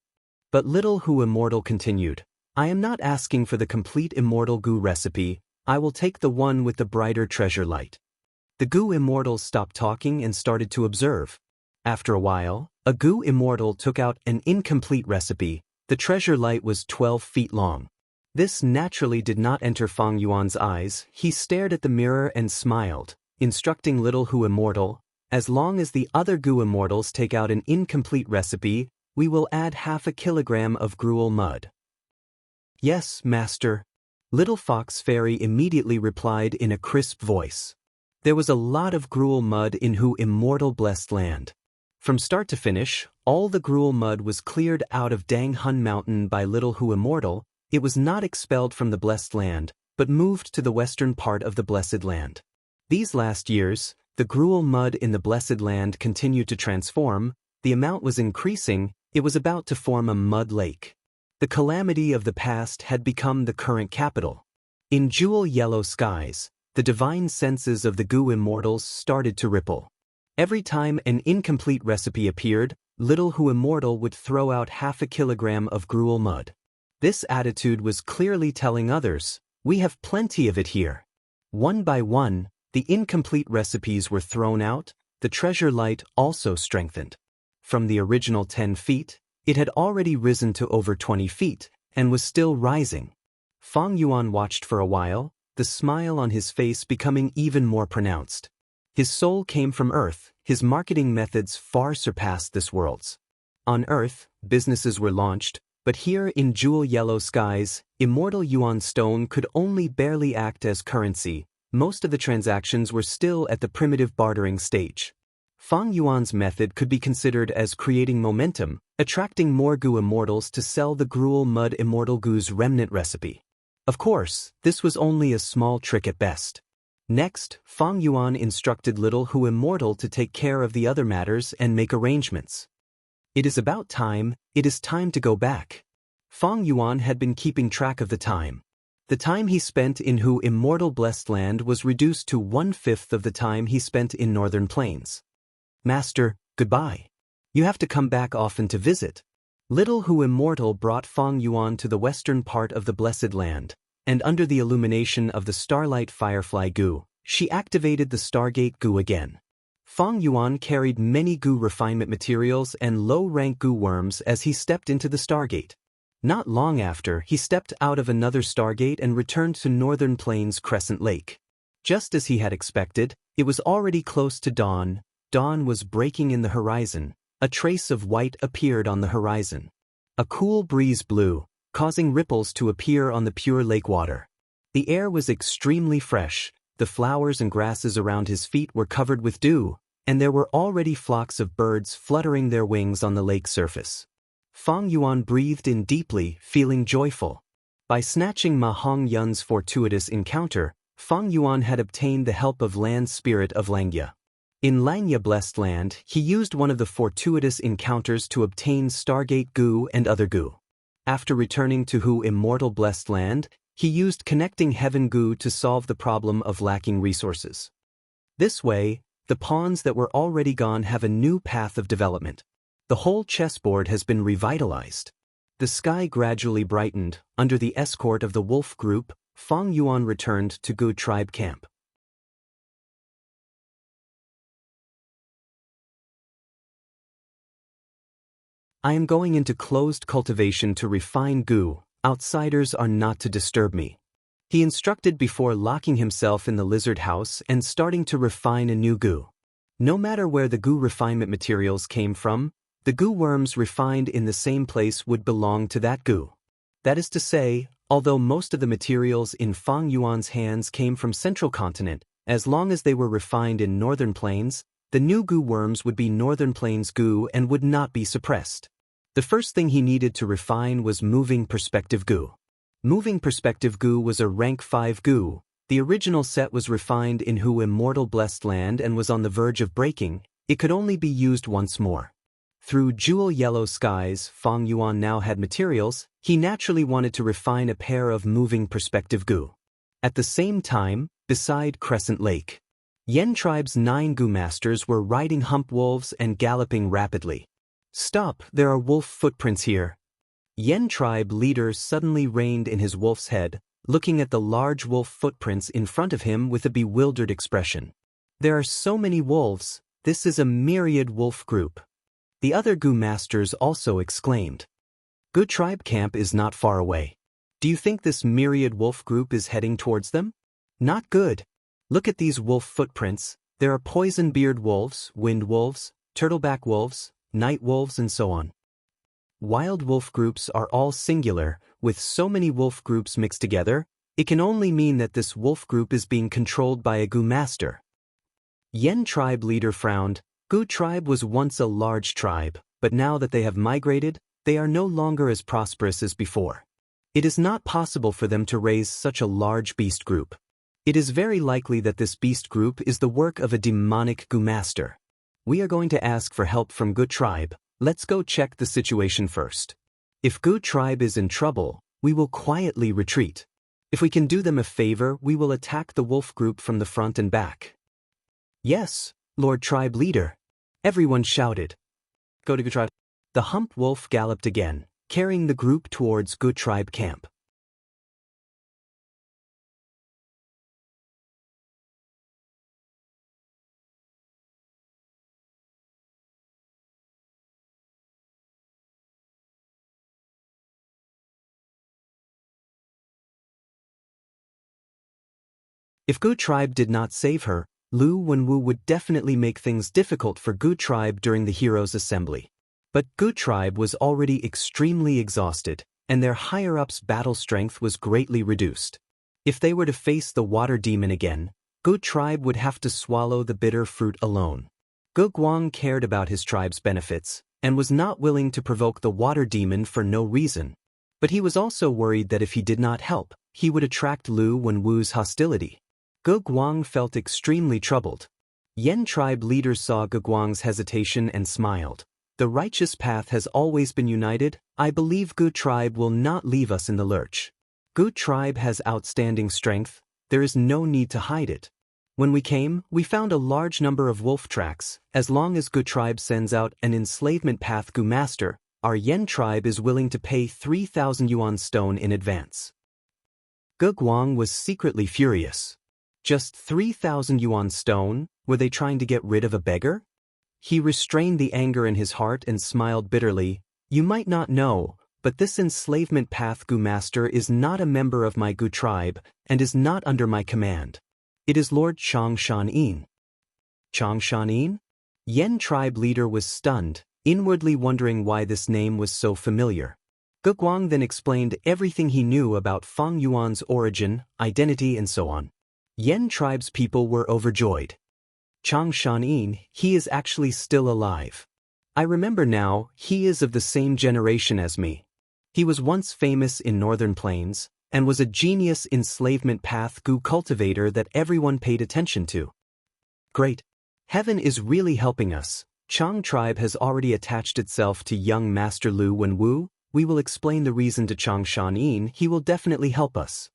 But Little Hu Immortal continued, I am not asking for the complete Immortal Gu recipe, I will take the one with the brighter treasure light. The Gu Immortals stopped talking and started to observe. After a while, a Gu Immortal took out an incomplete recipe. The treasure light was 12 feet long. This naturally did not enter Fang Yuan's eyes. He stared at the mirror and smiled, instructing Little Hu Immortal, as long as the other Gu Immortals take out an incomplete recipe, we will add ½ kilogram of gruel mud. Yes, master. Little Fox Fairy immediately replied in a crisp voice. There was a lot of gruel mud in Hu Immortal Blessed Land. From start to finish, all the gruel mud was cleared out of Dang Hun Mountain by Little Hu Immortal. It was not expelled from the Blessed Land, but moved to the western part of the Blessed Land. These last years, the gruel mud in the Blessed Land continued to transform, the amount was increasing, it was about to form a mud lake. The calamity of the past had become the current capital. In jewel yellow skies, the divine senses of the Gu Immortals started to ripple. Every time an incomplete recipe appeared, Little Hu Immortal would throw out ½ kilogram of gruel mud. This attitude was clearly telling others, we have plenty of it here. One by one, the incomplete recipes were thrown out, the treasure light also strengthened. From the original 10 feet, it had already risen to over 20 feet, and was still rising. Fang Yuan watched for a while, the smile on his face becoming even more pronounced. His soul came from Earth, his marketing methods far surpassed this world's. On Earth, businesses were launched, but here in jewel yellow skies, immortal yuan stone could only barely act as currency. Most of the transactions were still at the primitive bartering stage. Fang Yuan's method could be considered as creating momentum, attracting more Gu Immortals to sell the gruel mud Immortal Gu's remnant recipe. Of course, this was only a small trick at best. Next, Fang Yuan instructed Little Hu Immortal to take care of the other matters and make arrangements. It is about time, it is time to go back. Fang Yuan had been keeping track of the time. The time he spent in Hu Immortal Blessed Land was reduced to 1/5 of the time he spent in Northern Plains. Master, goodbye. You have to come back often to visit. Little Hu Immortal brought Fang Yuan to the western part of the Blessed Land, and under the illumination of the Starlight Firefly Gu, she activated the Stargate Gu again. Fang Yuan carried many Gu refinement materials and low-rank Gu worms as he stepped into the Stargate. Not long after, he stepped out of another Stargate and returned to Northern Plains Crescent Lake. Just as he had expected, it was already close to dawn. Dawn was breaking in the horizon. A trace of white appeared on the horizon. A cool breeze blew, causing ripples to appear on the pure lake water. The air was extremely fresh, the flowers and grasses around his feet were covered with dew, and there were already flocks of birds fluttering their wings on the lake surface. Fang Yuan breathed in deeply, feeling joyful. By snatching Ma Hong Yun's fortuitous encounter, Fang Yuan had obtained the help of Land Spirit of Langya. In Langya Blessed Land, he used one of the fortuitous encounters to obtain Stargate Gu and other Gu. After returning to Hu Immortal Blessed Land, he used Connecting Heaven Gu to solve the problem of lacking resources. This way, the pawns that were already gone have a new path of development. The whole chessboard has been revitalized. The sky gradually brightened. Under the escort of the wolf group, Fang Yuan returned to Gu tribe camp. I am going into closed cultivation to refine Gu. Outsiders are not to disturb me. He instructed before locking himself in the lizard house and starting to refine a new Gu. No matter where the Gu refinement materials came from, the Gu worms refined in the same place would belong to that Gu. That is to say, although most of the materials in Fang Yuan's hands came from Central Continent, as long as they were refined in Northern Plains, the new Gu worms would be Northern Plains Gu and would not be suppressed. The first thing he needed to refine was Moving Perspective Gu. Moving Perspective Gu was a rank 5 Gu. The original set was refined in Hu Immortal Blessed Land and was on the verge of breaking. It could only be used once more. Through jewel yellow skies, Fang Yuan now had materials. He naturally wanted to refine a pair of Moving Perspective Gu. At the same time, beside Crescent Lake, Yen tribe's 9 Gu masters were riding hump wolves and galloping rapidly. Stop, there are wolf footprints here. Yen tribe leader suddenly reined in his wolf's head, looking at the large wolf footprints in front of him with a bewildered expression. There are so many wolves, this is a myriad wolf group. The other Gu masters also exclaimed. Gu tribe camp is not far away. Do you think this myriad wolf group is heading towards them? Not good. Look at these wolf footprints. There are poison-beard wolves, wind wolves, turtleback wolves, night wolves and so on. Wild wolf groups are all singular. With so many wolf groups mixed together, it can only mean that this wolf group is being controlled by a Gu master. Yen tribe leader frowned. Gu tribe was once a large tribe, but now that they have migrated, they are no longer as prosperous as before. It is not possible for them to raise such a large beast group. It is very likely that this beast group is the work of a demonic Gu master. We are going to ask for help from Gu tribe. Let's go check the situation first. If Gu tribe is in trouble, we will quietly retreat. If we can do them a favor, we will attack the wolf group from the front and back. Yes, Lord Tribe Leader. Everyone shouted. Go to Gu tribe. The hump wolf galloped again, carrying the group towards Gu tribe camp. If Gu tribe did not save her, Lu Wenwu would definitely make things difficult for Gu tribe during the heroes' assembly. But Gu tribe was already extremely exhausted, and their higher-ups' battle strength was greatly reduced. If they were to face the water demon again, Gu tribe would have to swallow the bitter fruit alone. Gu Guang cared about his tribe's benefits, and was not willing to provoke the water demon for no reason. But he was also worried that if he did not help, he would attract Lu Wenwu's hostility. Gu Guang felt extremely troubled. Yen tribe leaders saw Gu Guang's hesitation and smiled. The righteous path has always been united. I believe Gu tribe will not leave us in the lurch. Gu tribe has outstanding strength. There is no need to hide it. When we came, we found a large number of wolf tracks. As long as Gu tribe sends out an enslavement path Gu master, our Yen tribe is willing to pay 3,000 yuan stone in advance. Gu Guang was secretly furious. Just 3,000 yuan stone? Were they trying to get rid of a beggar? He restrained the anger in his heart and smiled bitterly. You might not know, but this enslavement path Gu master is not a member of my Gu tribe and is not under my command. It is Lord Chang Shan-in. Chang Shan-in? Yen tribe leader was stunned, inwardly wondering why this name was so familiar. Gu Guang then explained everything he knew about Fang Yuan's origin, identity and so on. Yen tribe's people were overjoyed. Chang Shan-in, he is actually still alive. I remember now, he is of the same generation as me. He was once famous in Northern Plains, and was a genius enslavement path Gu cultivator that everyone paid attention to. Great. Heaven is really helping us. Chang tribe has already attached itself to young Master Lu Wenwu. We will explain the reason to Chang Shan-in, he will definitely help us.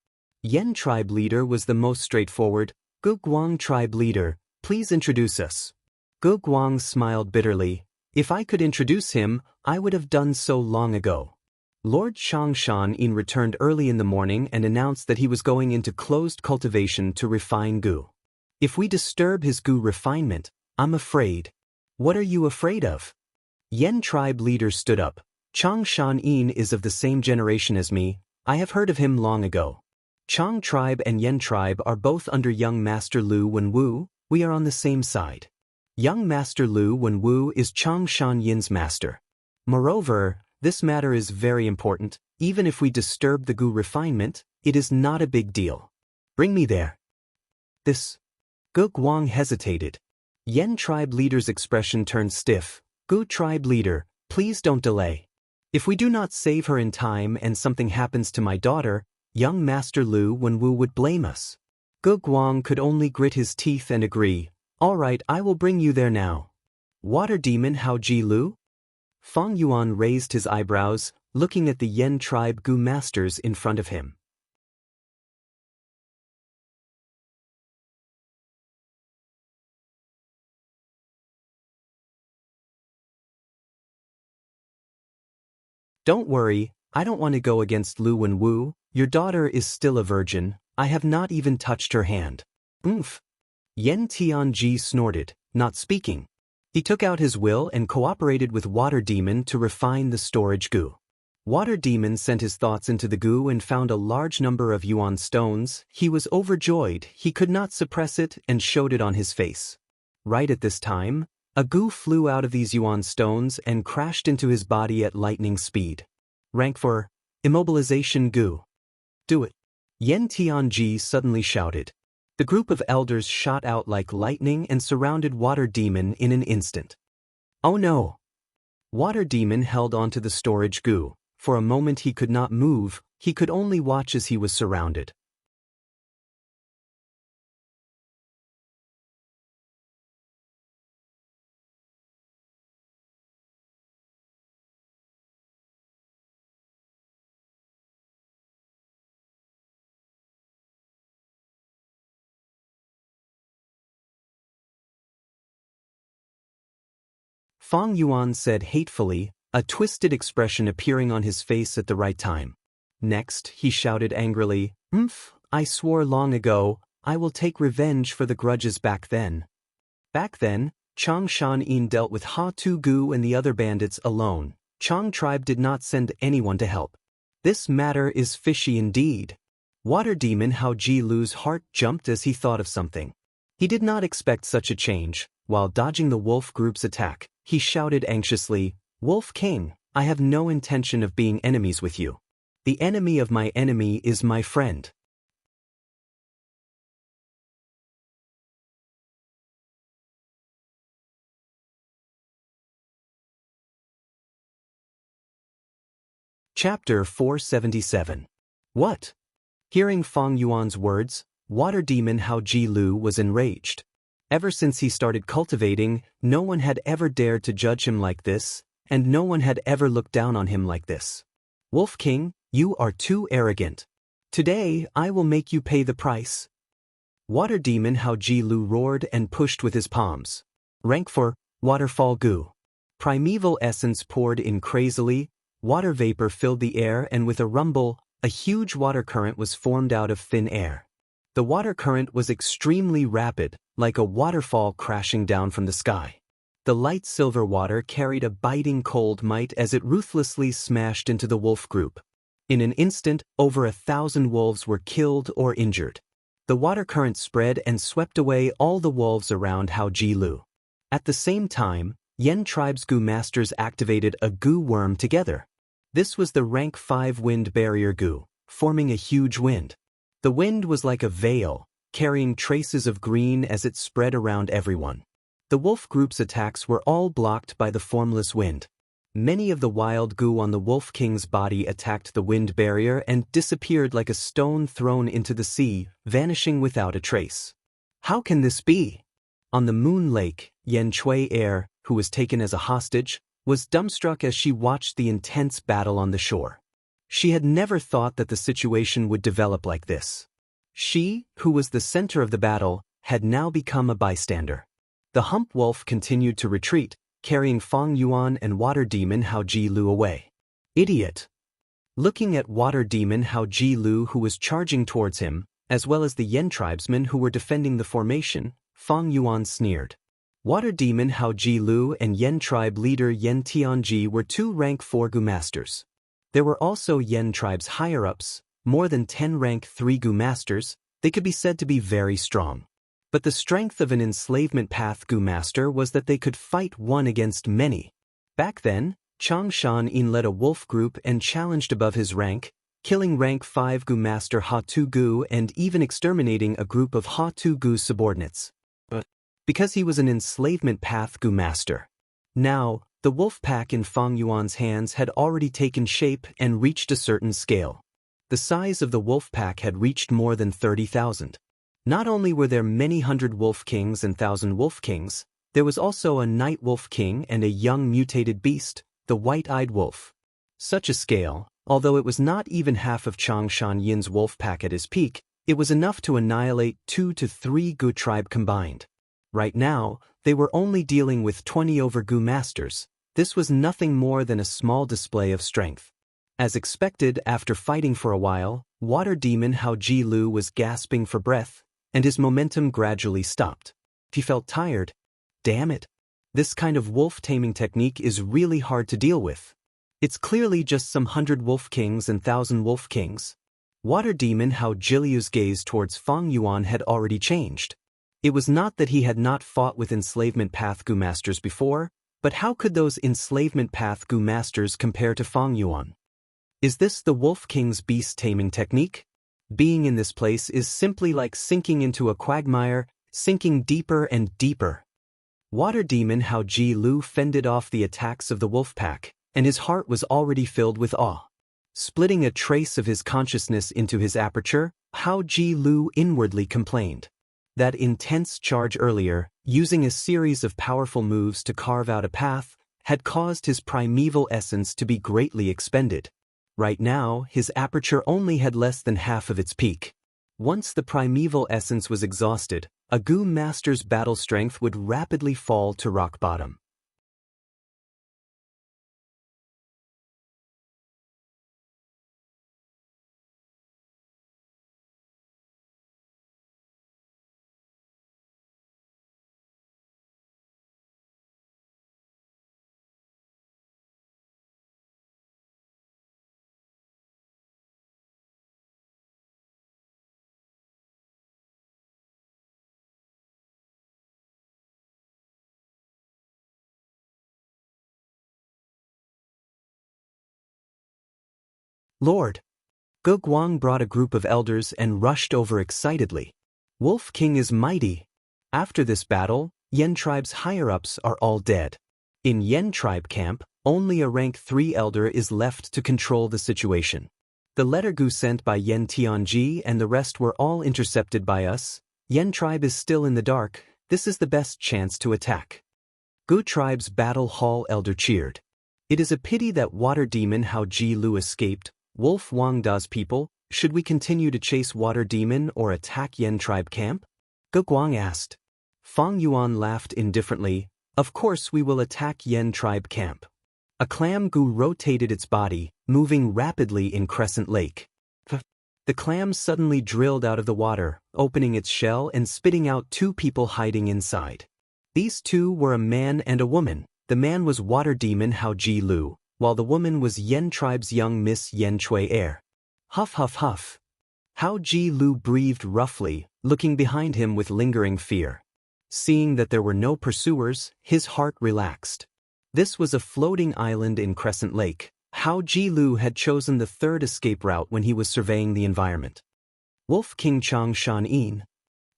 Yen tribe leader was the most straightforward. Gu Guang tribe leader, please introduce us. Gu Guang smiled bitterly. If I could introduce him, I would have done so long ago. Lord Xianxia returned early in the morning and announced that he was going into closed cultivation to refine goo. If we disturb his goo refinement, I'm afraid. What are you afraid of? Yen tribe leader stood up. Xianxia is of the same generation as me. I have heard of him long ago. Chang tribe and Yen tribe are both under young Master Lu Wenwu. We are on the same side. Young Master Lu Wenwu is Xianxia's master. Moreover, this matter is very important. Even if we disturb the goo refinement, it is not a big deal. Bring me there. This. Gu Guang hesitated. Yen tribe leader's expression turned stiff. Gu tribe leader, please don't delay. If we do not save her in time and something happens to my daughter, young Master Lu Wenwu would blame us. Gu Guang could only grit his teeth and agree. All right, I will bring you there now. Water demon Hao Ji Lu? Fang Yuan raised his eyebrows, looking at the Yen tribe Gu masters in front of him. Don't worry, I don't want to go against Lu Wenwu. Your daughter is still a virgin. I have not even touched her hand. Oomph. Yen Tianji snorted, not speaking. He took out his will and cooperated with Water Demon to refine the storage goo. Water Demon sent his thoughts into the goo and found a large number of yuan stones. He was overjoyed, he could not suppress it and showed it on his face. Right at this time, a goo flew out of these yuan stones and crashed into his body at lightning speed. Rank for immobilization goo. Do it. Yen Tianji suddenly shouted. The group of elders shot out like lightning and surrounded Water Demon in an instant. Oh no! Water Demon held onto the storage goo. For a moment he could not move, he could only watch as he was surrounded. Fang Yuan said hatefully, a twisted expression appearing on his face at the right time. Next, he shouted angrily, I swore long ago, I will take revenge for the grudges back then. Back then, Chang Shan dealt with Ha Tu Gu and the other bandits alone. Chang tribe did not send anyone to help. This matter is fishy indeed. Water demon Hao Ji Lu's heart jumped as he thought of something. He did not expect such a change. While dodging the wolf group's attack, he shouted anxiously, Wolf King, I have no intention of being enemies with you. The enemy of my enemy is my friend. Chapter 477. What? Hearing Fang Yuan's words, Water Demon Hao Ji Lu was enraged. Ever since he started cultivating, no one had ever dared to judge him like this, and no one had ever looked down on him like this. Wolf King, you are too arrogant. Today, I will make you pay the price. Water Demon Hao Ji Lu roared and pushed with his palms. Rank for Waterfall Goo. Primeval essence poured in crazily, water vapor filled the air and with a rumble, a huge water current was formed out of thin air. The water current was extremely rapid, like a waterfall crashing down from the sky. The light silver water carried a biting cold might as it ruthlessly smashed into the wolf group. In an instant, over 1,000 wolves were killed or injured. The water current spread and swept away all the wolves around Hao Ji Lu. At the same time, Yen tribe's goo masters activated a goo worm together. This was the rank 5 wind barrier goo, forming a huge wind. The wind was like a veil, carrying traces of green as it spread around everyone. The wolf group's attacks were all blocked by the formless wind. Many of the wild goo on the wolf king's body attacked the wind barrier and disappeared like a stone thrown into the sea, vanishing without a trace. How can this be? On the moon lake, Yen Chui heir, who was taken as a hostage, was dumbstruck as she watched the intense battle on the shore. She had never thought that the situation would develop like this. She, who was the center of the battle, had now become a bystander. The hump wolf continued to retreat, carrying Fang Yuan and Water Demon Hao Ji Lu away. Idiot! Looking at water demon Hao Ji Lu who was charging towards him, as well as the Yen tribesmen who were defending the formation, Fang Yuan sneered. Water demon Hao Ji Lu and Yen tribe leader Yen Tianji were two rank 4 Gu masters. There were also Yen tribe's higher-ups, more than 10 rank 3 Gu masters. They could be said to be very strong. But the strength of an enslavement path Gu master was that they could fight one against many. Back then, Xianxia led a wolf group and challenged above his rank, killing rank 5 Gu master Ha Tu Gu and even exterminating a group of Ha Tu Gu subordinates. But because he was an enslavement path Gu master. Now, the wolf pack in Fang Yuan's hands had already taken shape and reached a certain scale. The size of the wolf pack had reached more than 30,000. Not only were there many hundred wolf kings and 1,000 wolf kings, there was also a night wolf king and a young mutated beast, the white-eyed wolf. Such a scale, although it was not even half of Xianxia wolf pack at his peak, it was enough to annihilate 2 to 3 Gu tribe combined. Right now, they were only dealing with 20 over Gu masters. This was nothing more than a small display of strength. As expected, after fighting for a while, water demon Hao Ji Lu was gasping for breath, and his momentum gradually stopped. He felt tired. Damn it. This kind of wolf taming technique is really hard to deal with. It's clearly just some 100 wolf kings and 1,000 wolf kings. Water demon Hao Jiliu's gaze towards Fang Yuan had already changed. It was not that he had not fought with enslavement path Gu masters before, but how could those enslavement path Gu masters compare to Fang Yuan? Is this the Wolf King's beast taming technique? Being in this place is simply like sinking into a quagmire, sinking deeper and deeper. Water demon Hao Ji Lu fended off the attacks of the wolf pack, and his heart was already filled with awe. Splitting a trace of his consciousness into his aperture, Hao Ji Lu inwardly complained. That intense charge earlier, using a series of powerful moves to carve out a path, had caused his primeval essence to be greatly expended. Right now, his aperture only had less than half of its peak. Once the primeval essence was exhausted, a Gu master's battle strength would rapidly fall to rock bottom. Lord! Ge Guang brought a group of elders and rushed over excitedly. Wolf King is mighty. After this battle, Yen tribe's higher-ups are all dead. In Yen tribe camp, only a rank 3 elder is left to control the situation. The letter Gu sent by Yen Tianji and the rest were all intercepted by us. Yen tribe is still in the dark. This is the best chance to attack. Gu tribe's battle hall elder cheered. It is a pity that water demon Hao Ji Lu escaped. Wolf Wang Da's people, should we continue to chase water demon or attack Yen tribe camp? Ge Guang asked. Fang Yuan laughed indifferently. Of course we will attack Yen tribe camp. A clam Gu rotated its body, moving rapidly in Crescent Lake. The clam suddenly drilled out of the water, opening its shell and spitting out 2 people hiding inside. These 2 were a man and a woman. The man was water demon Hao Ji Lu, while the woman was Yen tribe's young Miss Yen Chui Air. Huff huff huff. Hao Ji Lu breathed roughly, looking behind him with lingering fear. Seeing that there were no pursuers, his heart relaxed. This was a floating island in Crescent Lake. Hao Ji Lu had chosen the 3rd escape route when he was surveying the environment. Wolf King Xianxia.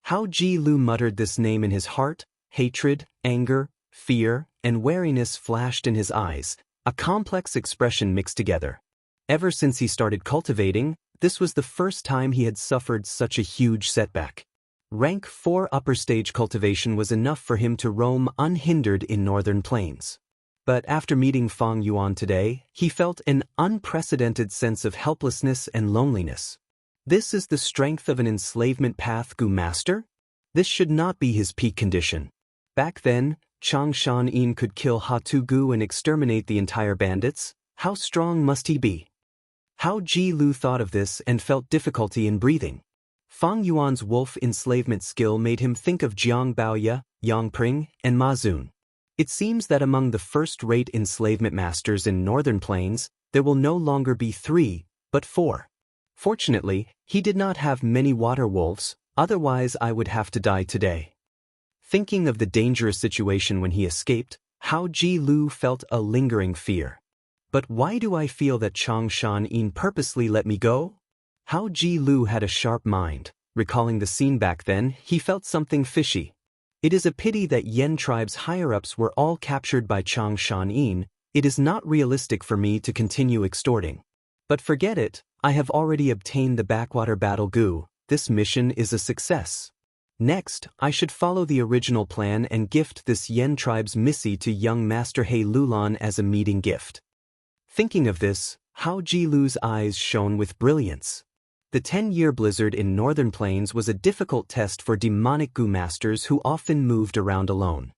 Hao Ji Lu muttered this name in his heart. Hatred, anger, fear, and wariness flashed in his eyes, a complex expression mixed together. Ever since he started cultivating, this was the first time he had suffered such a huge setback. Rank 4 upper stage cultivation was enough for him to roam unhindered in northern plains. But after meeting Fang Yuan today, he felt an unprecedented sense of helplessness and loneliness. This is the strength of an enslavement path Gu master? This should not be his peak condition. Back then, Xianxia could kill Ha Tu Gu and exterminate the entire bandits. How strong must he be? How Ji Lu thought of this and felt difficulty in breathing. Fang Yuan's wolf enslavement skill made him think of Jiang Baoye, Yang Pring, and Ma Zun. It seems that among the first-rate enslavement masters in Northern Plains, there will no longer be 3, but 4. Fortunately, he did not have many water wolves, otherwise I would have to die today. Thinking of the dangerous situation when he escaped, Hao Ji Lu felt a lingering fear. But why do I feel that Chang Shan-yin purposely let me go? Hao Ji Lu had a sharp mind. Recalling the scene back then, he felt something fishy. It is a pity that Yen tribe's higher-ups were all captured by Chang Shan-yin. It is not realistic for me to continue extorting. But forget it, I have already obtained the backwater battle gu. This mission is a success. Next, I should follow the original plan and gift this Yen tribe's missy to young Master He Lulan as a meeting gift. Thinking of this, Hao Ji Lu's eyes shone with brilliance. The 10-year blizzard in Northern Plains was a difficult test for demonic gu masters who often moved around alone.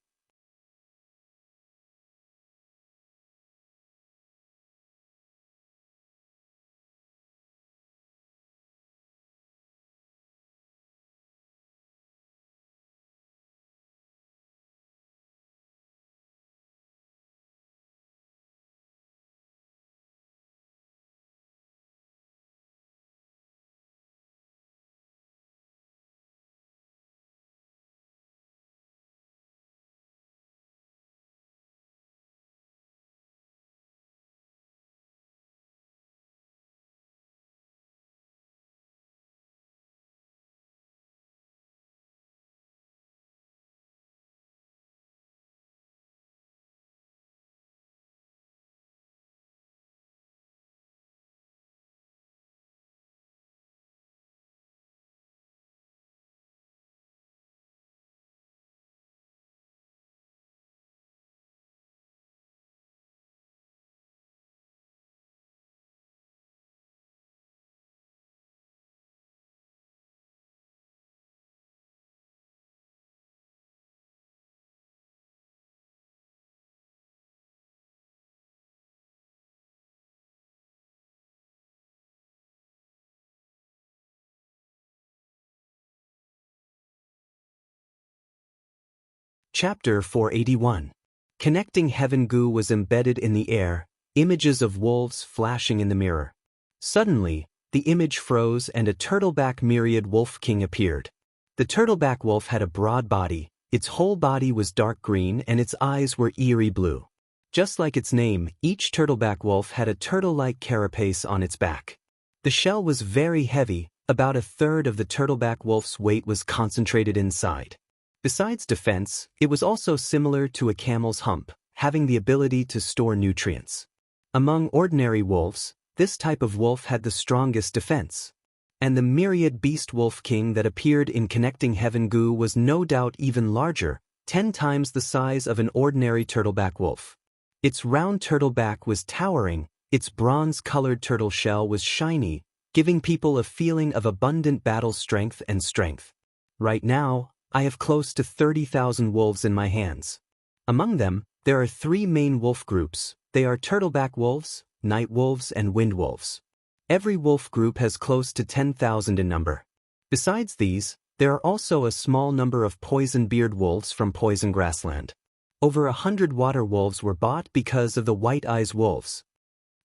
Chapter 481. Connecting Heaven Gu was embedded in the air, images of wolves flashing in the mirror. Suddenly, the image froze and a turtleback myriad wolf king appeared. The turtleback wolf had a broad body, its whole body was dark green and its eyes were eerie blue. Just like its name, each turtleback wolf had a turtle-like carapace on its back. The shell was very heavy, about a third of the turtleback wolf's weight was concentrated inside. Besides defense, it was also similar to a camel's hump, having the ability to store nutrients. Among ordinary wolves, this type of wolf had the strongest defense. And the myriad beast wolf king that appeared in Connecting Heaven Gu was no doubt even larger, 10 times the size of an ordinary turtleback wolf. Its round turtle back was towering, its bronze-colored turtle shell was shiny, giving people a feeling of abundant battle strength and strength. Right now, I have close to 30,000 wolves in my hands. Among them, there are 3 main wolf groups. They are turtleback wolves, night wolves, and wind wolves. Every wolf group has close to 10,000 in number. Besides these, there are also a small number of poison beard wolves from poison grassland. Over 100 water wolves were bought because of the white eyes wolves.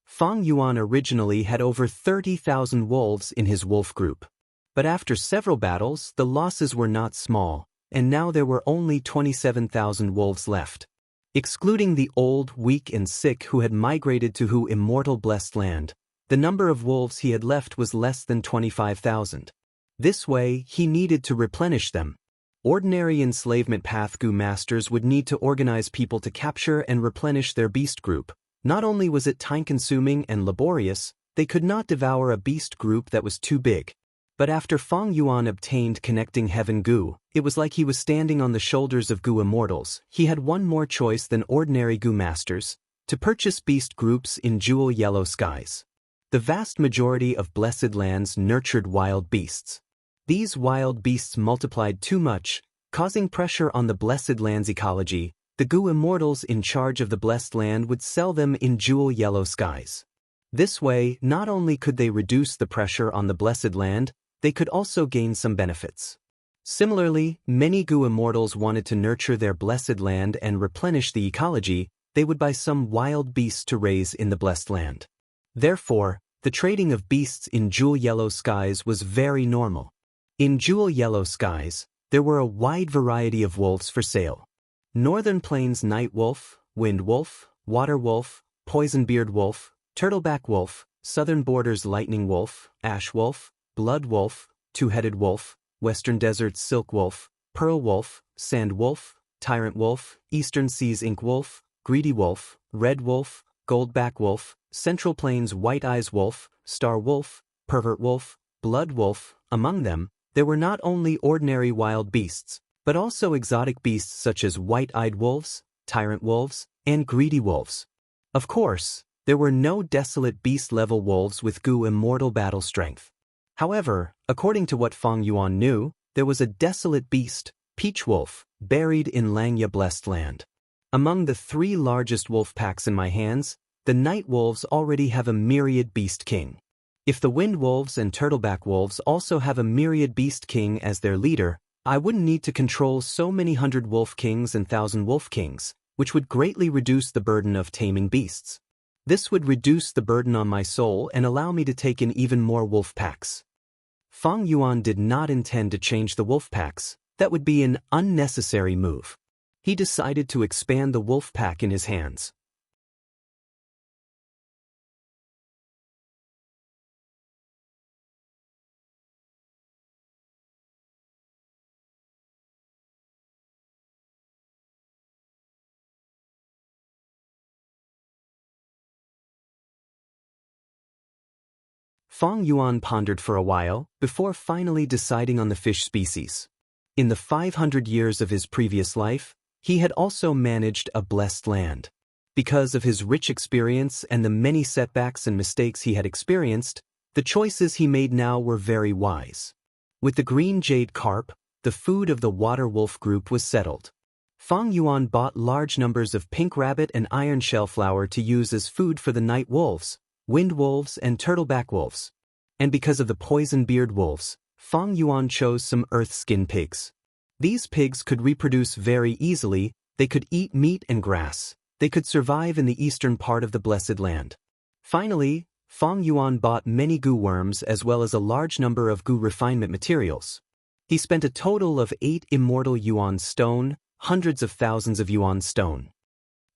Fang Yuan originally had over 30,000 wolves in his wolf group. But after several battles, the losses were not small, and now there were only 27,000 wolves left. Excluding the old, weak and sick who had migrated to Hu Immortal Blessed Land, the number of wolves he had left was less than 25,000. This way, he needed to replenish them. Ordinary enslavement path gu masters would need to organize people to capture and replenish their beast group. Not only was it time-consuming and laborious, they could not devour a beast group that was too big. But after Fang Yuan obtained Connecting Heaven Gu, it was like he was standing on the shoulders of Gu Immortals. He had one more choice than ordinary Gu masters, to purchase beast groups in jewel yellow skies. The vast majority of blessed lands nurtured wild beasts. These wild beasts multiplied too much, causing pressure on the blessed land's ecology. The Gu Immortals in charge of the blessed land would sell them in jewel yellow skies. This way, not only could they reduce the pressure on the blessed land, they could also gain some benefits. Similarly, many Gu immortals wanted to nurture their blessed land and replenish the ecology. They would buy some wild beasts to raise in the blessed land. Therefore, the trading of beasts in jewel yellow skies was very normal. In jewel yellow skies, there were a wide variety of wolves for sale. Northern Plains night wolf, wind wolf, water wolf, poison-beard wolf, turtleback wolf, southern borders lightning wolf, ash wolf, blood wolf, two-headed wolf, western deserts silk wolf, pearl wolf, sand wolf, tyrant wolf, eastern seas ink wolf, greedy wolf, red wolf, goldback wolf, central plains white eyes wolf, star wolf, pervert wolf, blood wolf. Among them, there were not only ordinary wild beasts, but also exotic beasts such as white-eyed wolves, tyrant wolves, and greedy wolves. Of course, there were no desolate beast-level wolves with Gu immortal battle strength. However, according to what Fang Yuan knew, there was a desolate beast, Peach Wolf, buried in Langya Blessed Land. Among the 3 largest wolf packs in my hands, the night wolves already have a myriad beast king. If the wind wolves and turtleback wolves also have a myriad beast king as their leader, I wouldn't need to control so many hundred wolf kings and 1,000 wolf kings, which would greatly reduce the burden of taming beasts. This would reduce the burden on my soul and allow me to take in even more wolf packs. Fang Yuan did not intend to change the wolf packs. That would be an unnecessary move. He decided to expand the wolf pack in his hands. Fang Yuan pondered for a while, before finally deciding on the fish species. In the 500 years of his previous life, he had also managed a blessed land. Because of his rich experience and the many setbacks and mistakes he had experienced, the choices he made now were very wise. With the green jade carp, the food of the water wolf group was settled. Fang Yuan bought large numbers of pink rabbit and iron shellflower to use as food for the night wolves, wind wolves and turtleback wolves. And because of the poison-beard wolves, Fang Yuan chose some earth skin pigs. These pigs could reproduce very easily, they could eat meat and grass, they could survive in the eastern part of the blessed land. Finally, Fang Yuan bought many Gu worms as well as a large number of Gu refinement materials. He spent a total of 8 immortal yuan stone, hundreds of thousands of yuan stone.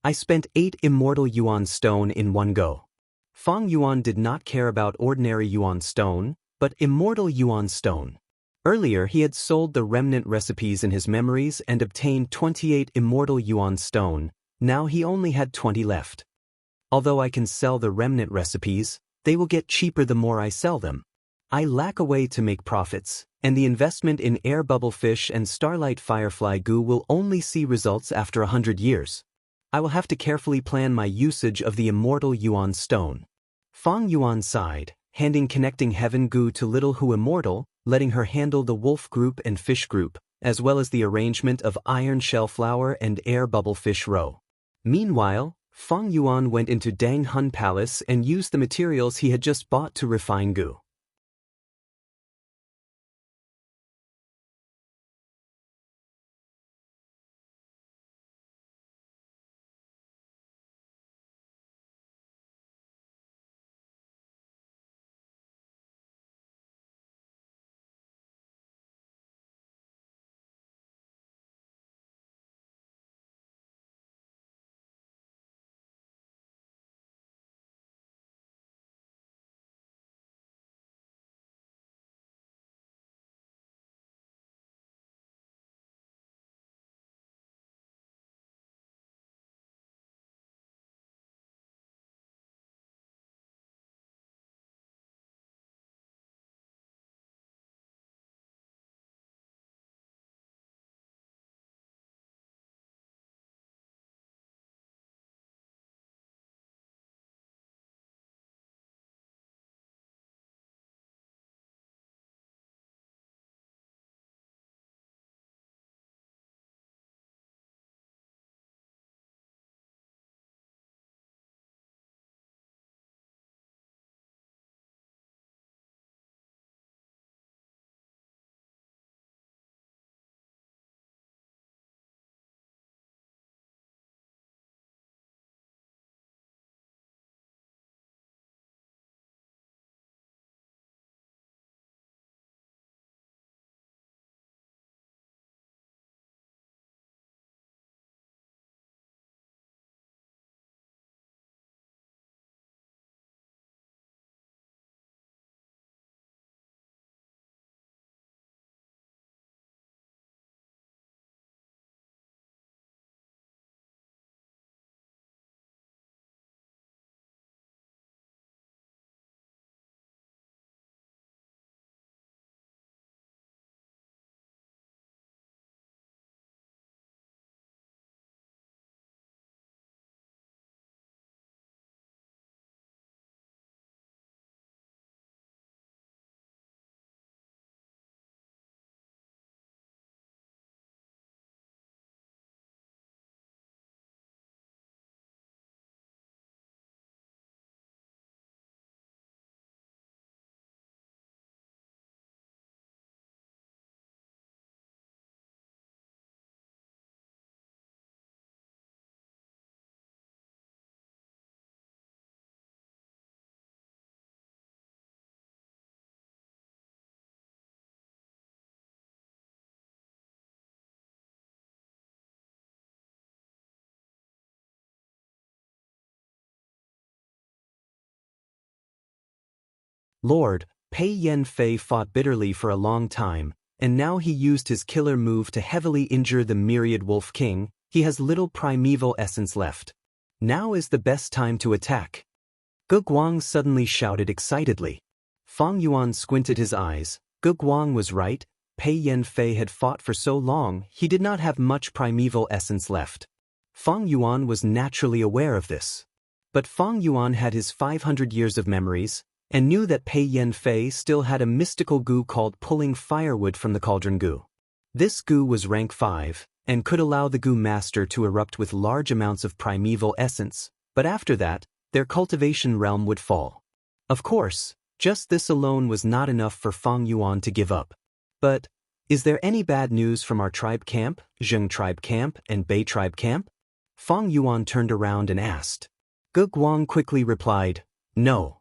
I spent 8 immortal yuan stone in one go. Fang Yuan did not care about ordinary yuan stone, but immortal yuan stone. Earlier he had sold the remnant recipes in his memories and obtained 28 immortal yuan stone, now he only had 20 left. Although I can sell the remnant recipes, they will get cheaper the more I sell them. I lack a way to make profits, and the investment in air bubble fish and starlight firefly Gu will only see results after 100 years. I will have to carefully plan my usage of the immortal yuan stone. Fang Yuan sighed, handing connecting heaven Gu to little Hu immortal, letting her handle the wolf group and fish group, as well as the arrangement of iron shellflower and air bubble fish roe. Meanwhile, Fang Yuan went into Dang Hun Palace and used the materials he had just bought to refine Gu. Lord, Pei Yan-fei fought bitterly for a long time, and now he used his killer move to heavily injure the myriad Wolf King. He has little primeval essence left. Now is the best time to attack. Ge Guang suddenly shouted excitedly. Fang Yuan squinted his eyes. Ge Guang was right. Pei Yan-fei had fought for so long, he did not have much primeval essence left. Fang Yuan was naturally aware of this. But Fang Yuan had his 500 years of memories, and knew that Pei Yan-fei still had a mystical goo called pulling firewood from the cauldron goo. This goo was rank 5, and could allow the goo master to erupt with large amounts of primeval essence, but after that, their cultivation realm would fall. Of course, just this alone was not enough for Fang Yuan to give up. But, is there any bad news from our tribe camp, Zheng tribe camp, and Bei tribe camp? Fang Yuan turned around and asked. Ge Guang quickly replied, no.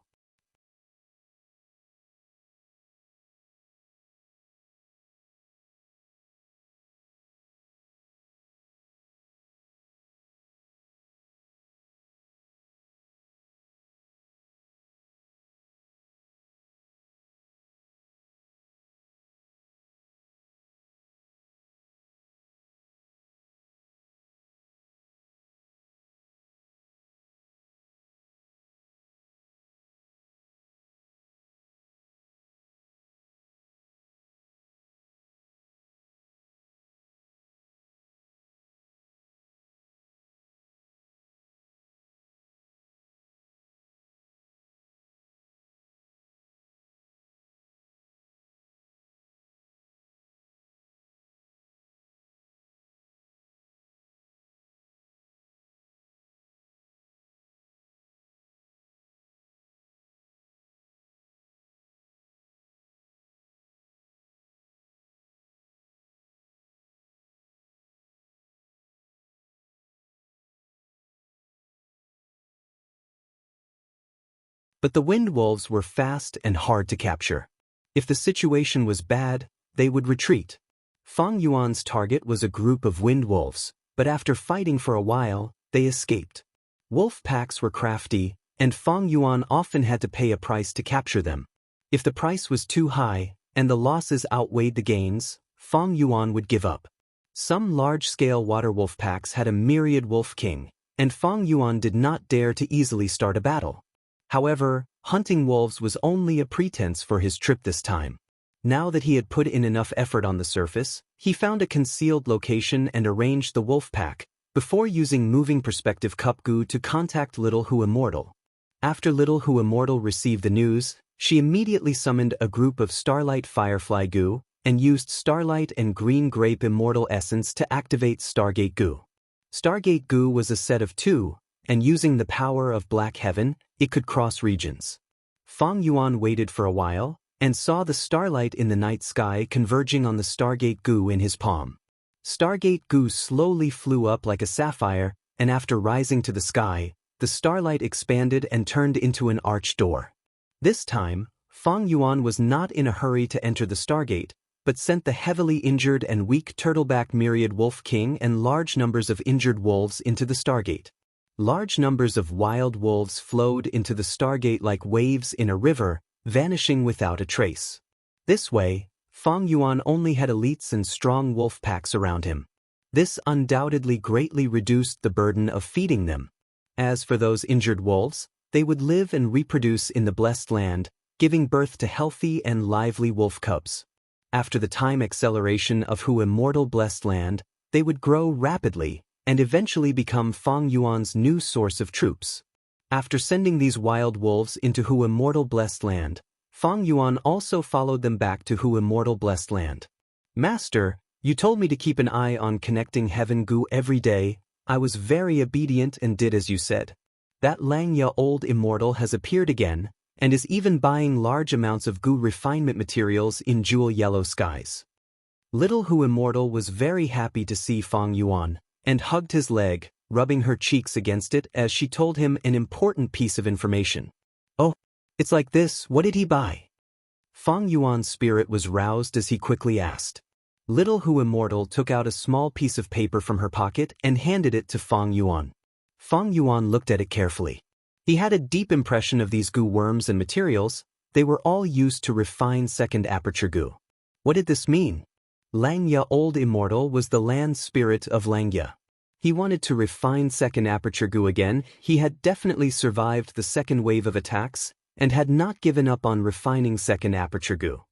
But the wind wolves were fast and hard to capture. If the situation was bad, they would retreat. Fang Yuan's target was a group of wind wolves, but after fighting for a while, they escaped. Wolf packs were crafty, and Fang Yuan often had to pay a price to capture them. If the price was too high, and the losses outweighed the gains, Fang Yuan would give up. Some large-scale water wolf packs had a myriad wolf king, and Fang Yuan did not dare to easily start a battle. However, hunting wolves was only a pretense for his trip this time. Now that he had put in enough effort on the surface, he found a concealed location and arranged the wolf pack, before using moving perspective cup goo to contact Little Hu Immortal. After Little Hu Immortal received the news, she immediately summoned a group of Starlight Firefly goo, and used Starlight and Green Grape Immortal Essence to activate Stargate goo. Stargate goo was a set of 2, and using the power of Black Heaven, it could cross regions. Fang Yuan waited for a while, and saw the starlight in the night sky converging on the Stargate goo in his palm. Stargate goo slowly flew up like a sapphire, and after rising to the sky, the starlight expanded and turned into an arched door. This time, Fang Yuan was not in a hurry to enter the Stargate, but sent the heavily injured and weak turtleback myriad wolf king and large numbers of injured wolves into the Stargate. Large numbers of wild wolves flowed into the Stargate like waves in a river, vanishing without a trace. This way, Fang Yuan only had elites and strong wolf packs around him. This undoubtedly greatly reduced the burden of feeding them. As for those injured wolves, they would live and reproduce in the blessed land, giving birth to healthy and lively wolf cubs. After the time acceleration of Hu Immortal blessed land, they would grow rapidly, and eventually become Fang Yuan's new source of troops. After sending these wild wolves into Hu Immortal blessed land, Fang Yuan also followed them back to Hu Immortal blessed land. Master, you told me to keep an eye on connecting heaven goo every day. I was very obedient and did as you said. That Langya old immortal has appeared again, and is even buying large amounts of goo refinement materials in jewel yellow skies. Little Hu Immortal was very happy to see Fang Yuan, and hugged his leg, rubbing her cheeks against it as she told him an important piece of information. Oh, it's like this, what did he buy? Fang Yuan's spirit was roused as he quickly asked. Little Hu Immortal took out a small piece of paper from her pocket and handed it to Fang Yuan. Fang Yuan looked at it carefully. He had a deep impression of these goo worms and materials, They were all used to refine second aperture goo. What did this mean? Langya Old Immortal was the land spirit of Langya. He wanted to refine second aperture goo again. He had definitely survived the second wave of attacks and had not given up on refining second aperture goo.